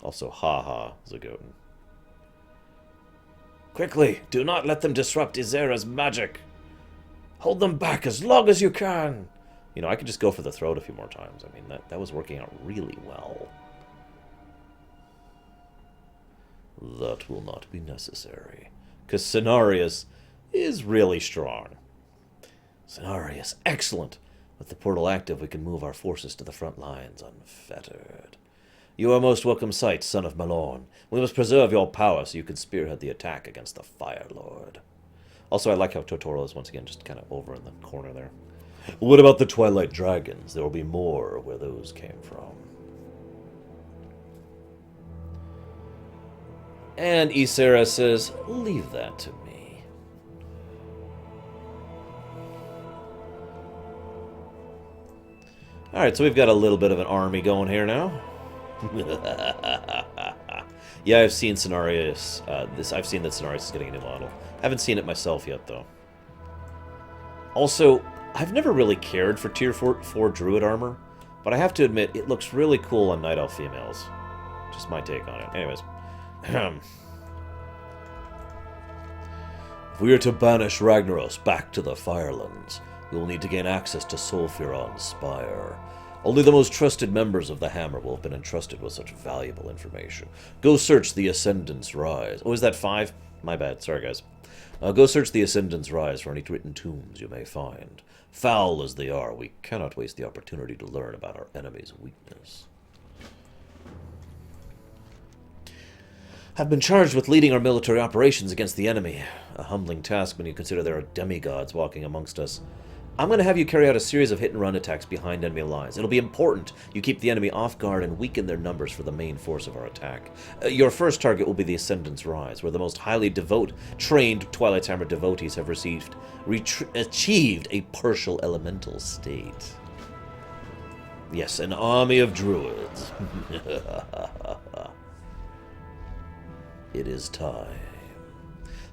Also, haha, Zagoten. Quickly, do not let them disrupt Izera's magic. Hold them back as long as you can. You know, I could just go for the throat a few more times. I mean, that was working out really well. That will not be necessary, because Cenarius is really strong. Cenarius, excellent. With the portal active, we can move our forces to the front lines unfettered. You are most welcome sight, son of Malorn. We must preserve your power so you can spearhead the attack against the Fire Lord. Also, I like how Totoro is once again just kind of over in the corner there. What about the Twilight Dragons? There will be more where those came from. And Ysera says, leave that to me. Alright, so we've got a little bit of an army going here now. Yeah, I've seen Cenarius. I've seen that Cenarius is getting a new model. Haven't seen it myself yet, though. Also, I've never really cared for Tier 4 Druid armor, but I have to admit, it looks really cool on Night Elf females. Just my take on it. Anyways. If we are to banish Ragnaros back to the Firelands, we will need to gain access to Sulfuron Spire. Only the most trusted members of the Hammer will have been entrusted with such valuable information. Go search the Ascendant's Rise. Oh, is that 5? My bad. Sorry, guys. Go search the Ascendant's Rise for any written tombs you may find. Foul as they are, we cannot waste the opportunity to learn about our enemy's weakness. Have been charged with leading our military operations against the enemy. A humbling task when you consider there are demigods walking amongst us. I'm going to have you carry out a series of hit-and-run attacks behind enemy lines. It'll be important you keep the enemy off guard and weaken their numbers for the main force of our attack. Your first target will be the Ascendant's Rise, where the most highly trained Twilight Hammer devotees have achieved a partial elemental state. Yes, an army of druids. It is time.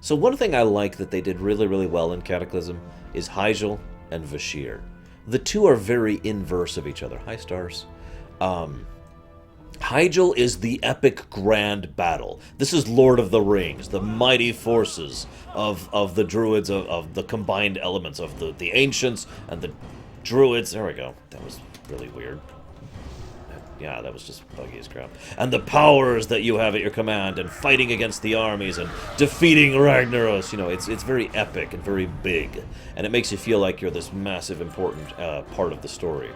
So one thing I like that they did really, really well in Cataclysm is Hyjal and Vashir. The two are very inverse of each other. Hi, stars. Hyjal is the epic grand battle. This is Lord of the Rings, the mighty forces of the druids, of the combined elements of the ancients and the druids. There we go. That was really weird. Yeah, that was just buggy as crap. And the powers that you have at your command, and fighting against the armies, and defeating Ragnaros. You know, it's very epic and very big. And it makes you feel like you're this massive, important part of the story.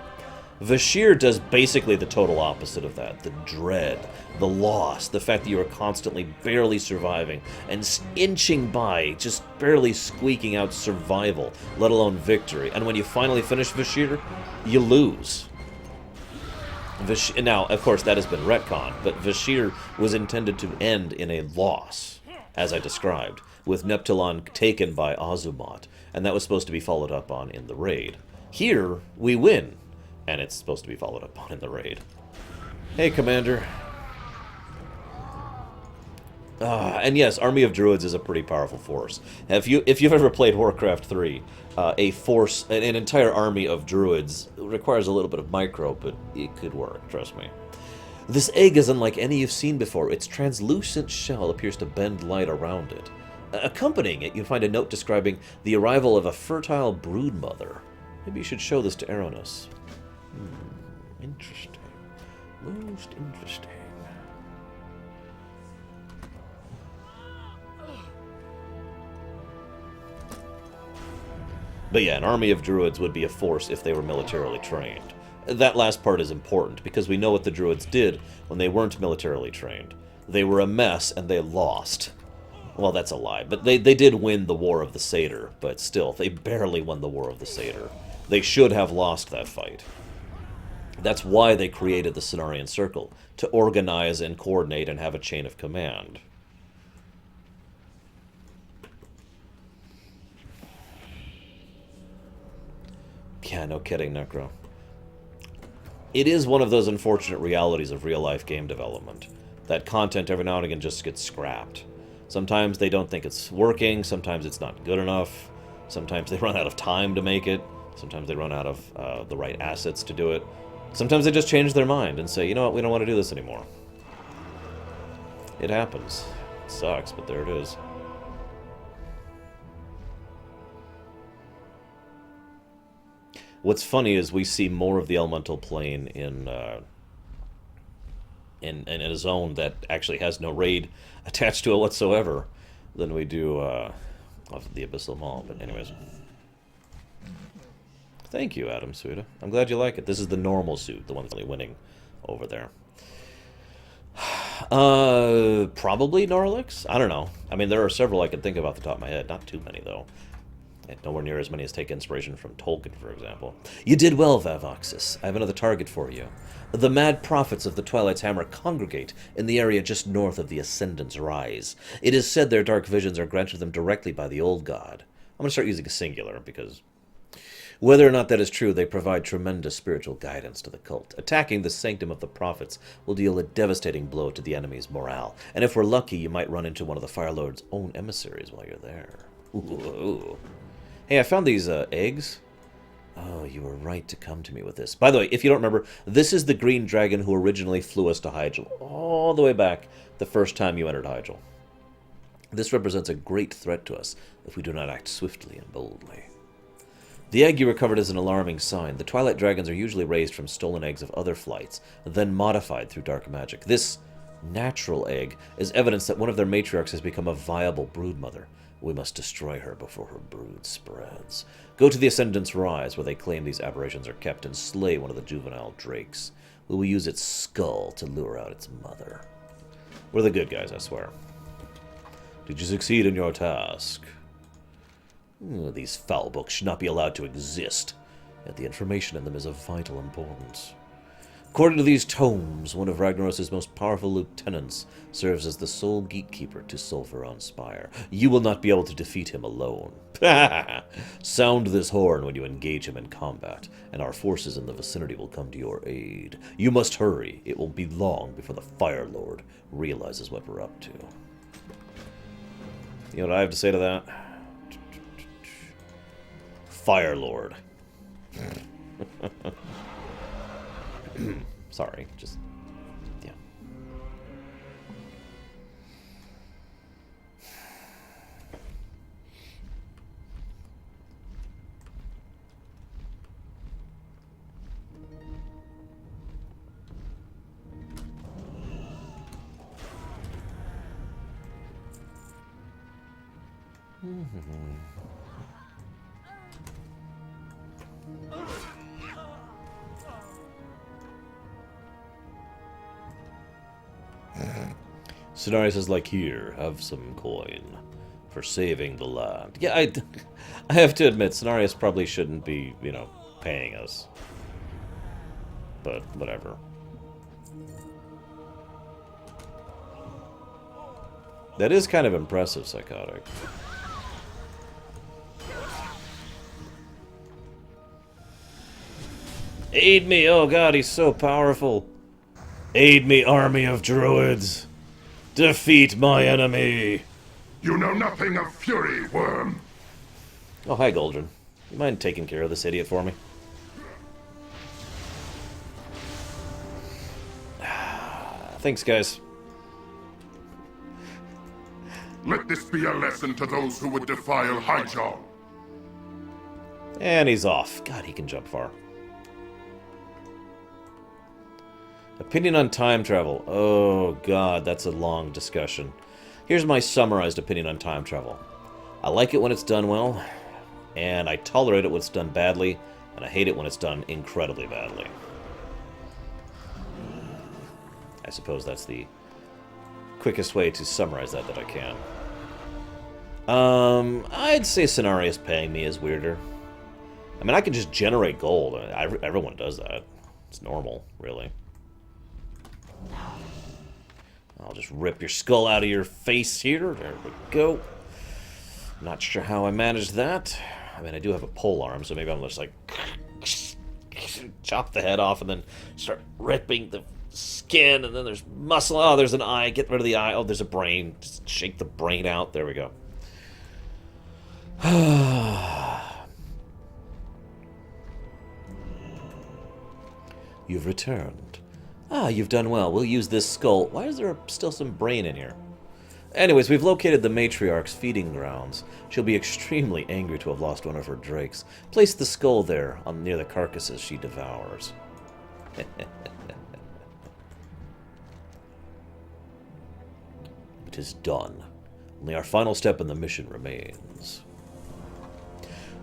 Vashir does basically the total opposite of that. The dread, the loss, the fact that you are constantly barely surviving, and inching by, just barely squeaking out survival, let alone victory. And when you finally finish Vashir, you lose. Now, of course, that has been retconned, but Vashir was intended to end in a loss, as I described, with Neptulon taken by Azumat, and that was supposed to be followed up on in the raid. Here, we win, and it's supposed to be followed up on in the raid. Hey, Commander. And yes, Army of Druids is a pretty powerful force. If you've ever played Warcraft 3, an entire army of druids requires a little bit of micro, but it could work, trust me. This egg is unlike any you've seen before. Its translucent shell appears to bend light around it. Accompanying it, you find a note describing the arrival of a fertile broodmother. Maybe you should show this to Eranos. Interesting. Most interesting. But yeah, an army of druids would be a force if they were militarily trained. That last part is important, because we know what the druids did when they weren't militarily trained. They were a mess, and they lost. Well, that's a lie, but they did win the War of the Satyr, but still, they barely won the War of the Satyr. They should have lost that fight. That's why they created the Cenarian Circle, to organize and coordinate and have a chain of command. Yeah, no kidding, Necro. it is one of those unfortunate realities of real-life game development. That content every now and again just gets scrapped. Sometimes they don't think it's working, sometimes it's not good enough, sometimes they run out of time to make it, sometimes they run out of the right assets to do it. Sometimes they just change their mind and say, you know what, we don't want to do this anymore. It happens. It sucks, but there it is. What's funny is we see more of the elemental plane in a zone that actually has no raid attached to it whatsoever than we do of the Abyssal Maw. But anyways. Thank you, Adam Suda. I'm glad you like it. This is the normal suit, the one that's only winning over there. Probably Norlix? I don't know. I mean, there are several I can think of off the top of my head. Not too many, though. And nowhere near as many as take inspiration from Tolkien, for example. You did well, Vavoxus. I have another target for you. The mad prophets of the Twilight's Hammer congregate in the area just north of the Ascendant's Rise. It is said their dark visions are granted them directly by the old god. I'm going to start using a singular, because whether or not that is true, they provide tremendous spiritual guidance to the cult. Attacking the sanctum of the prophets will deal a devastating blow to the enemy's morale. And if we're lucky, you might run into one of the Fire Lord's own emissaries while you're there. Ooh. Hey, I found these eggs. Oh, you were right to come to me with this. By the way, if you don't remember, this is the green dragon who originally flew us to Hyjal, all the way back the first time you entered Hyjal. This represents a great threat to us if we do not act swiftly and boldly. The egg you recovered is an alarming sign. The Twilight Dragons are usually raised from stolen eggs of other flights, then modified through dark magic. This natural egg is evidence that one of their matriarchs has become a viable broodmother. We must destroy her before her brood spreads. Go to the Ascendant's Rise, where they claim these aberrations are kept, and slay one of the juvenile drakes. We will use its skull to lure out its mother. We're the good guys, I swear. Did you succeed in your task? These foul books should not be allowed to exist, yet the information in them is of vital importance. According to these tomes, one of Ragnaros' most powerful lieutenants serves as the sole gatekeeper to Sulfuron Spire. You will not be able to defeat him alone. Sound this horn when you engage him in combat, and our forces in the vicinity will come to your aid. You must hurry. It won't be long before the Fire Lord realizes what we're up to. You know what I have to say to that? Fire Lord. Sorry, just, yeah. Cenarius is like, here, have some coin for saving the land. Yeah, I have to admit, Cenarius probably shouldn't be, you know, paying us. But, whatever. That is kind of impressive, Psychotic. Aid me! Oh god, he's so powerful. Aid me, army of druids. Defeat my enemy. You know nothing of fury, worm. Oh, hi, Goldrinn. You mind taking care of this idiot for me? Thanks, guys. Let this be a lesson to those who would defile Hyjal. And he's off. God, he can jump far. Opinion on time travel. Oh, God, that's a long discussion. Here's my summarized opinion on time travel. I like it when it's done well, and I tolerate it when it's done badly, and I hate it when it's done incredibly badly. I suppose that's the quickest way to summarize that I can. I'd say Cenarius paying me is weirder. I mean, I can just generate gold. Everyone does that. It's normal, really. I'll just rip your skull out of your face here. There we go. Not sure how I managed that. I mean, I do have a pole arm, so maybe I'm just like... chop the head off and then start ripping the skin, and then there's muscle. Oh, there's an eye. Get rid of the eye. Oh, there's a brain. Just shake the brain out. There we go. You've returned. Ah, you've done well. We'll use this skull. Why is there still some brain in here? Anyways, we've located the matriarch's feeding grounds. She'll be extremely angry to have lost one of her drakes. Place the skull there, near the carcasses she devours. It is done. Only our final step in the mission remains.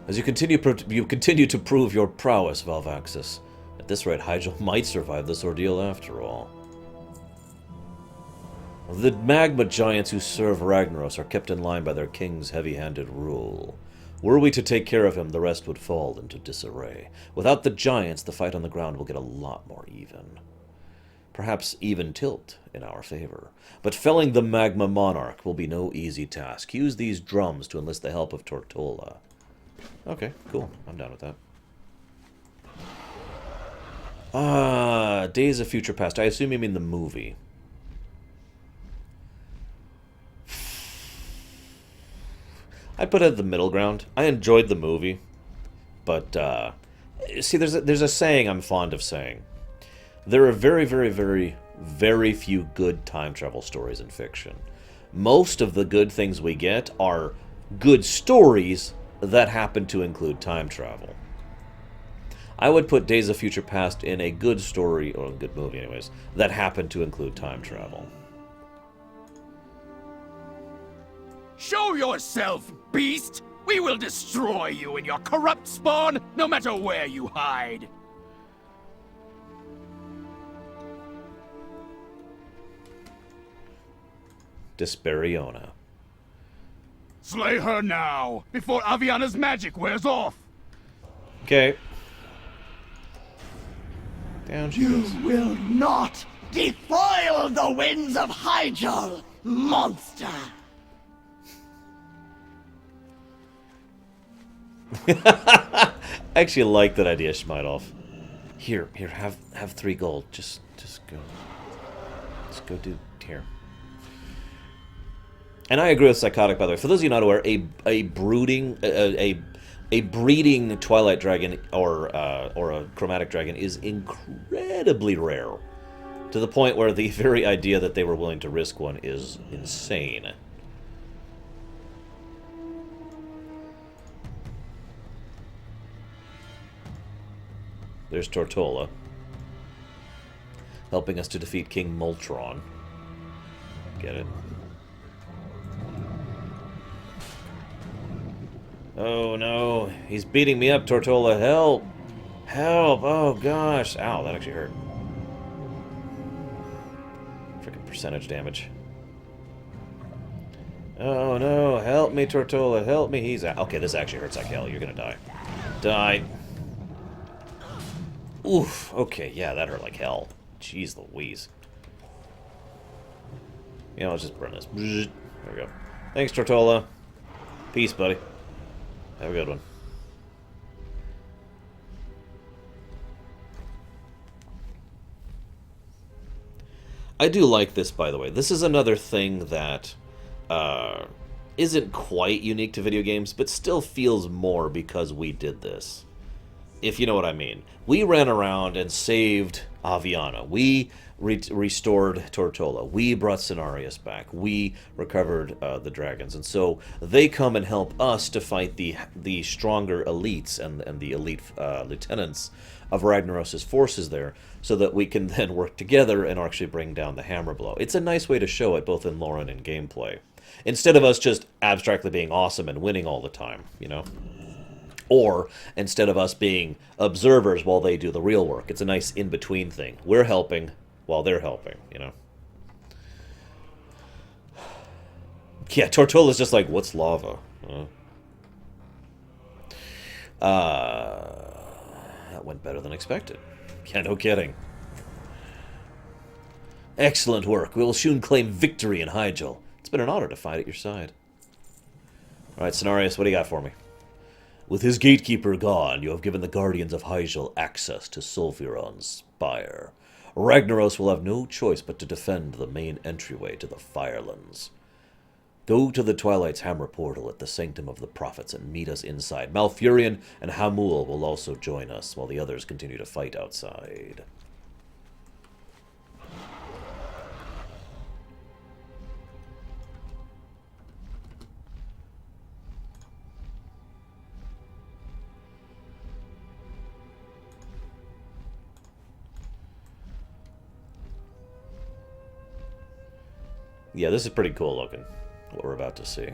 As you continue to prove your prowess, Valvaxis. At this rate, Hyjal might survive this ordeal after all. The magma giants who serve Ragnaros are kept in line by their king's heavy-handed rule. Were we to take care of him, the rest would fall into disarray. Without the giants, the fight on the ground will get a lot more even. Perhaps even tilt in our favor. But felling the magma monarch will be no easy task. Use these drums to enlist the help of Tortola. Okay, cool. I'm down with that. Days of Future Past. I assume you mean the movie. I put it at the middle ground. I enjoyed the movie, but see, there's a saying I'm fond of saying. There are very, very, very, very few good time travel stories in fiction. Most of the good things we get are good stories that happen to include time travel. I would put Days of Future Past in a good story, or a good movie anyways, that happened to include time travel. Show yourself, beast! We will destroy you and your corrupt spawn, no matter where you hide! Desperiona. Slay her now, before Aviana's magic wears off! Okay. Down she goes. You will not defile the winds of Hyjal, monster! I actually like that idea, Shmidolf. Here, have 3 gold. Just go. Let's go do here. And I agree with Psychotic, by the way. For those of you not aware, a breeding Twilight Dragon or a Chromatic Dragon is incredibly rare, to the point where the very idea that they were willing to risk one is insane. There's Tortola, helping us to defeat King Moltron. Get it? Oh no, he's beating me up, Tortola. Help! Help! Oh gosh. Ow, that actually hurt. Freaking percentage damage. Oh no, help me, Tortola. Help me. He's out. Okay, this actually hurts like hell. You're gonna die. Die. Oof. Okay, yeah, that hurt like hell. Jeez Louise. You know, let's just burn this. There we go. Thanks, Tortola. Peace, buddy. Have a good one. I do like this, by the way. This is another thing that isn't quite unique to video games, but still feels more because we did this. If you know what I mean. We ran around and saved Aviana. We restored Tortola. We brought Cenarius back. We recovered the dragons. And so they come and help us to fight the stronger elites and the elite lieutenants of Ragnaros' forces there, so that we can then work together and actually bring down the hammer blow. It's a nice way to show it, both in lore and in gameplay. Instead of us just abstractly being awesome and winning all the time, you know? Or instead of us being observers while they do the real work. It's a nice in-between thing. We're helping while they're helping, you know? Yeah, Tortola's just like, what's lava? That went better than expected. Yeah, no kidding. Excellent work. We will soon claim victory in Hyjal. It's been an honor to fight at your side. Alright, Cenarius, what do you got for me? With his gatekeeper gone, you have given the Guardians of Hyjal access to Sulfuron Spire. Ragnaros will have no choice but to defend the main entryway to the Firelands. Go to the Twilight Hammer portal at the Sanctum of the Prophets and meet us inside. Malfurion and Hamul will also join us while the others continue to fight outside. Yeah, this is pretty cool looking, what we're about to see.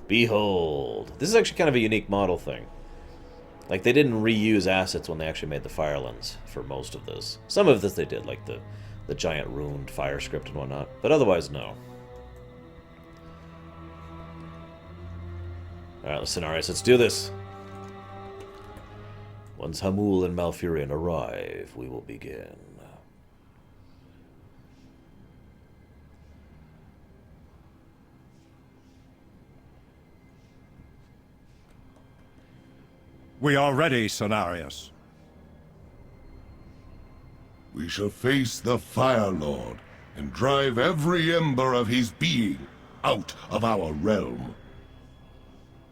Behold! This is actually kind of a unique model thing. Like, they didn't reuse assets when they actually made the Firelands for most of this. Some of this they did, like the giant ruined fire script and whatnot, but otherwise, no. Alright, Cenarius, let's do this. Once Hamul and Malfurion arrive, we will begin. We are ready, Cenarius. We shall face the Fire Lord and drive every ember of his being out of our realm.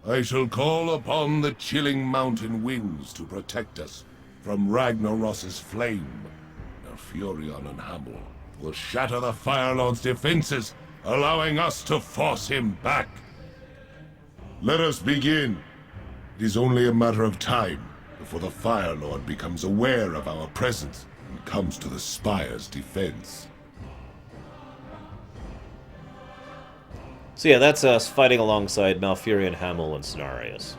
I shall call upon the chilling mountain winds to protect us from Ragnaros' flame. Malfurion and Hamul will shatter the Fire Lord's defenses, allowing us to force him back. Let us begin. It is only a matter of time before the Fire Lord becomes aware of our presence and comes to the Spire's defense. So yeah, that's us fighting alongside Malfurion, Hamul, and Cenarius.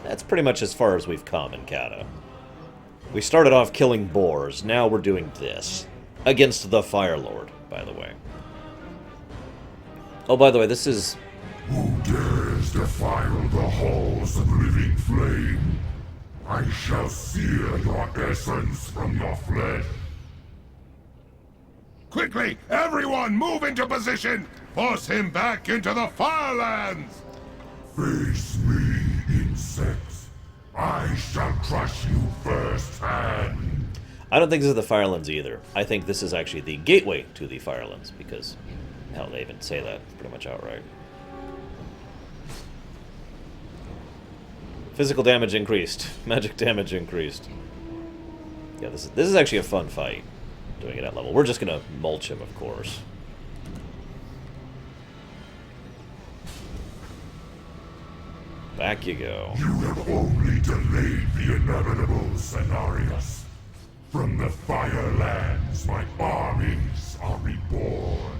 That's pretty much as far as we've come in Cata. We started off killing boars, now we're doing this. Against the Fire Lord, by the way. Oh, by the way, this is... Who dares defile the halls of living flame? I shall sear your essence from your flesh. Quickly, everyone move into position! Force him back into the Firelands! Face me, insects. I shall crush you firsthand. I don't think this is the Firelands either. I think this is actually the gateway to the Firelands, because, hell, they even say that pretty much outright. Physical damage increased. Magic damage increased. Yeah, this is actually a fun fight, doing it at level. We're just gonna mulch him, of course. Back you go. You have only delayed the inevitable, Cenarius. From the Firelands, my armies are reborn.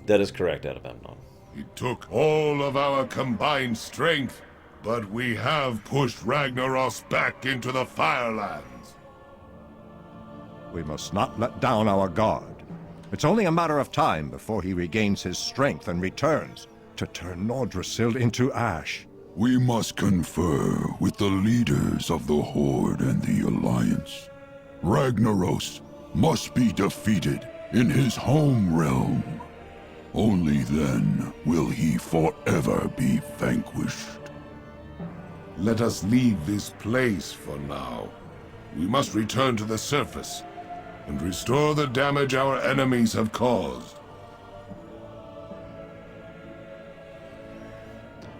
That is correct, Agamemnon. It took all of our combined strength, but we have pushed Ragnaros back into the Firelands. We must not let down our guard. It's only a matter of time before he regains his strength and returns to turn Nordrassil into ash. We must confer with the leaders of the Horde and the Alliance. Ragnaros must be defeated in his home realm. Only then will he forever be vanquished. Let us leave this place for now. We must return to the surface and restore the damage our enemies have caused.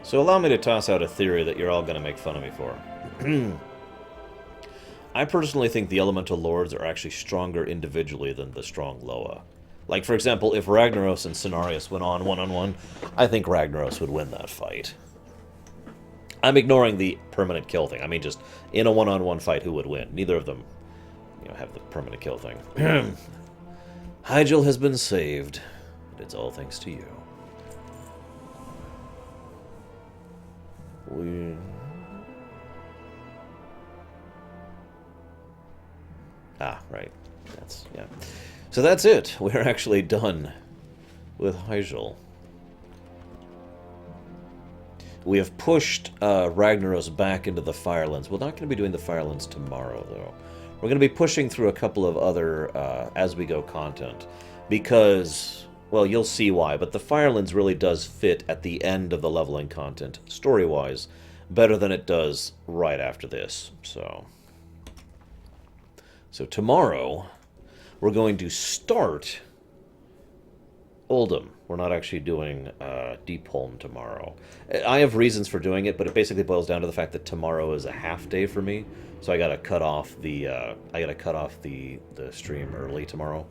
So allow me to toss out a theory that you're all going to make fun of me for. I personally think the Elemental Lords are actually stronger individually than the strong Loa. Like, for example, if Ragnaros and Cenarius went on one-on-one, I think Ragnaros would win that fight. I'm ignoring the permanent kill thing. I mean, just in a one-on-one fight, who would win? Neither of them, have the permanent kill thing. Hyjal has been saved, and it's all thanks to you. Right. Yeah. So that's it. We're actually done with Hyjal. We have pushed Ragnaros back into the Firelands. We're not going to be doing the Firelands tomorrow, though. We're going to be pushing through a couple of other as-we-go content. Because, well, you'll see why, but the Firelands really does fit at the end of the leveling content, story-wise, better than it does right after this. So tomorrow, we're going to start Oldham. We're not actually doing Deepholm tomorrow. I have reasons for doing it, but it basically boils down to the fact that tomorrow is a half day for me, so I gotta cut off the stream early tomorrow.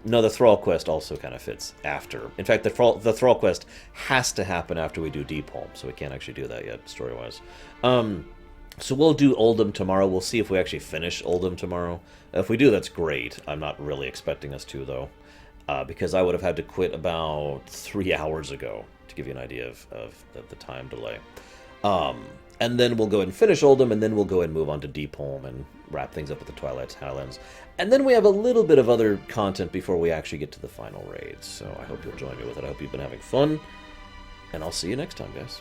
No, the Thrall quest also kind of fits after. In fact, the Thrall quest has to happen after we do Deepholm, so we can't actually do that yet, story-wise. So we'll do Oldham tomorrow. We'll see if we actually finish Oldham tomorrow. If we do, that's great. I'm not really expecting us to, though. Because I would have had to quit about 3 hours ago, to give you an idea of the time delay. And then we'll go ahead and finish Oldham, and then we'll go ahead and move on to Deepholm and wrap things up with the Twilight Hammer. And then we have a little bit of other content before we actually get to the final raids. So I hope you'll join me with it. I hope you've been having fun, and I'll see you next time, guys.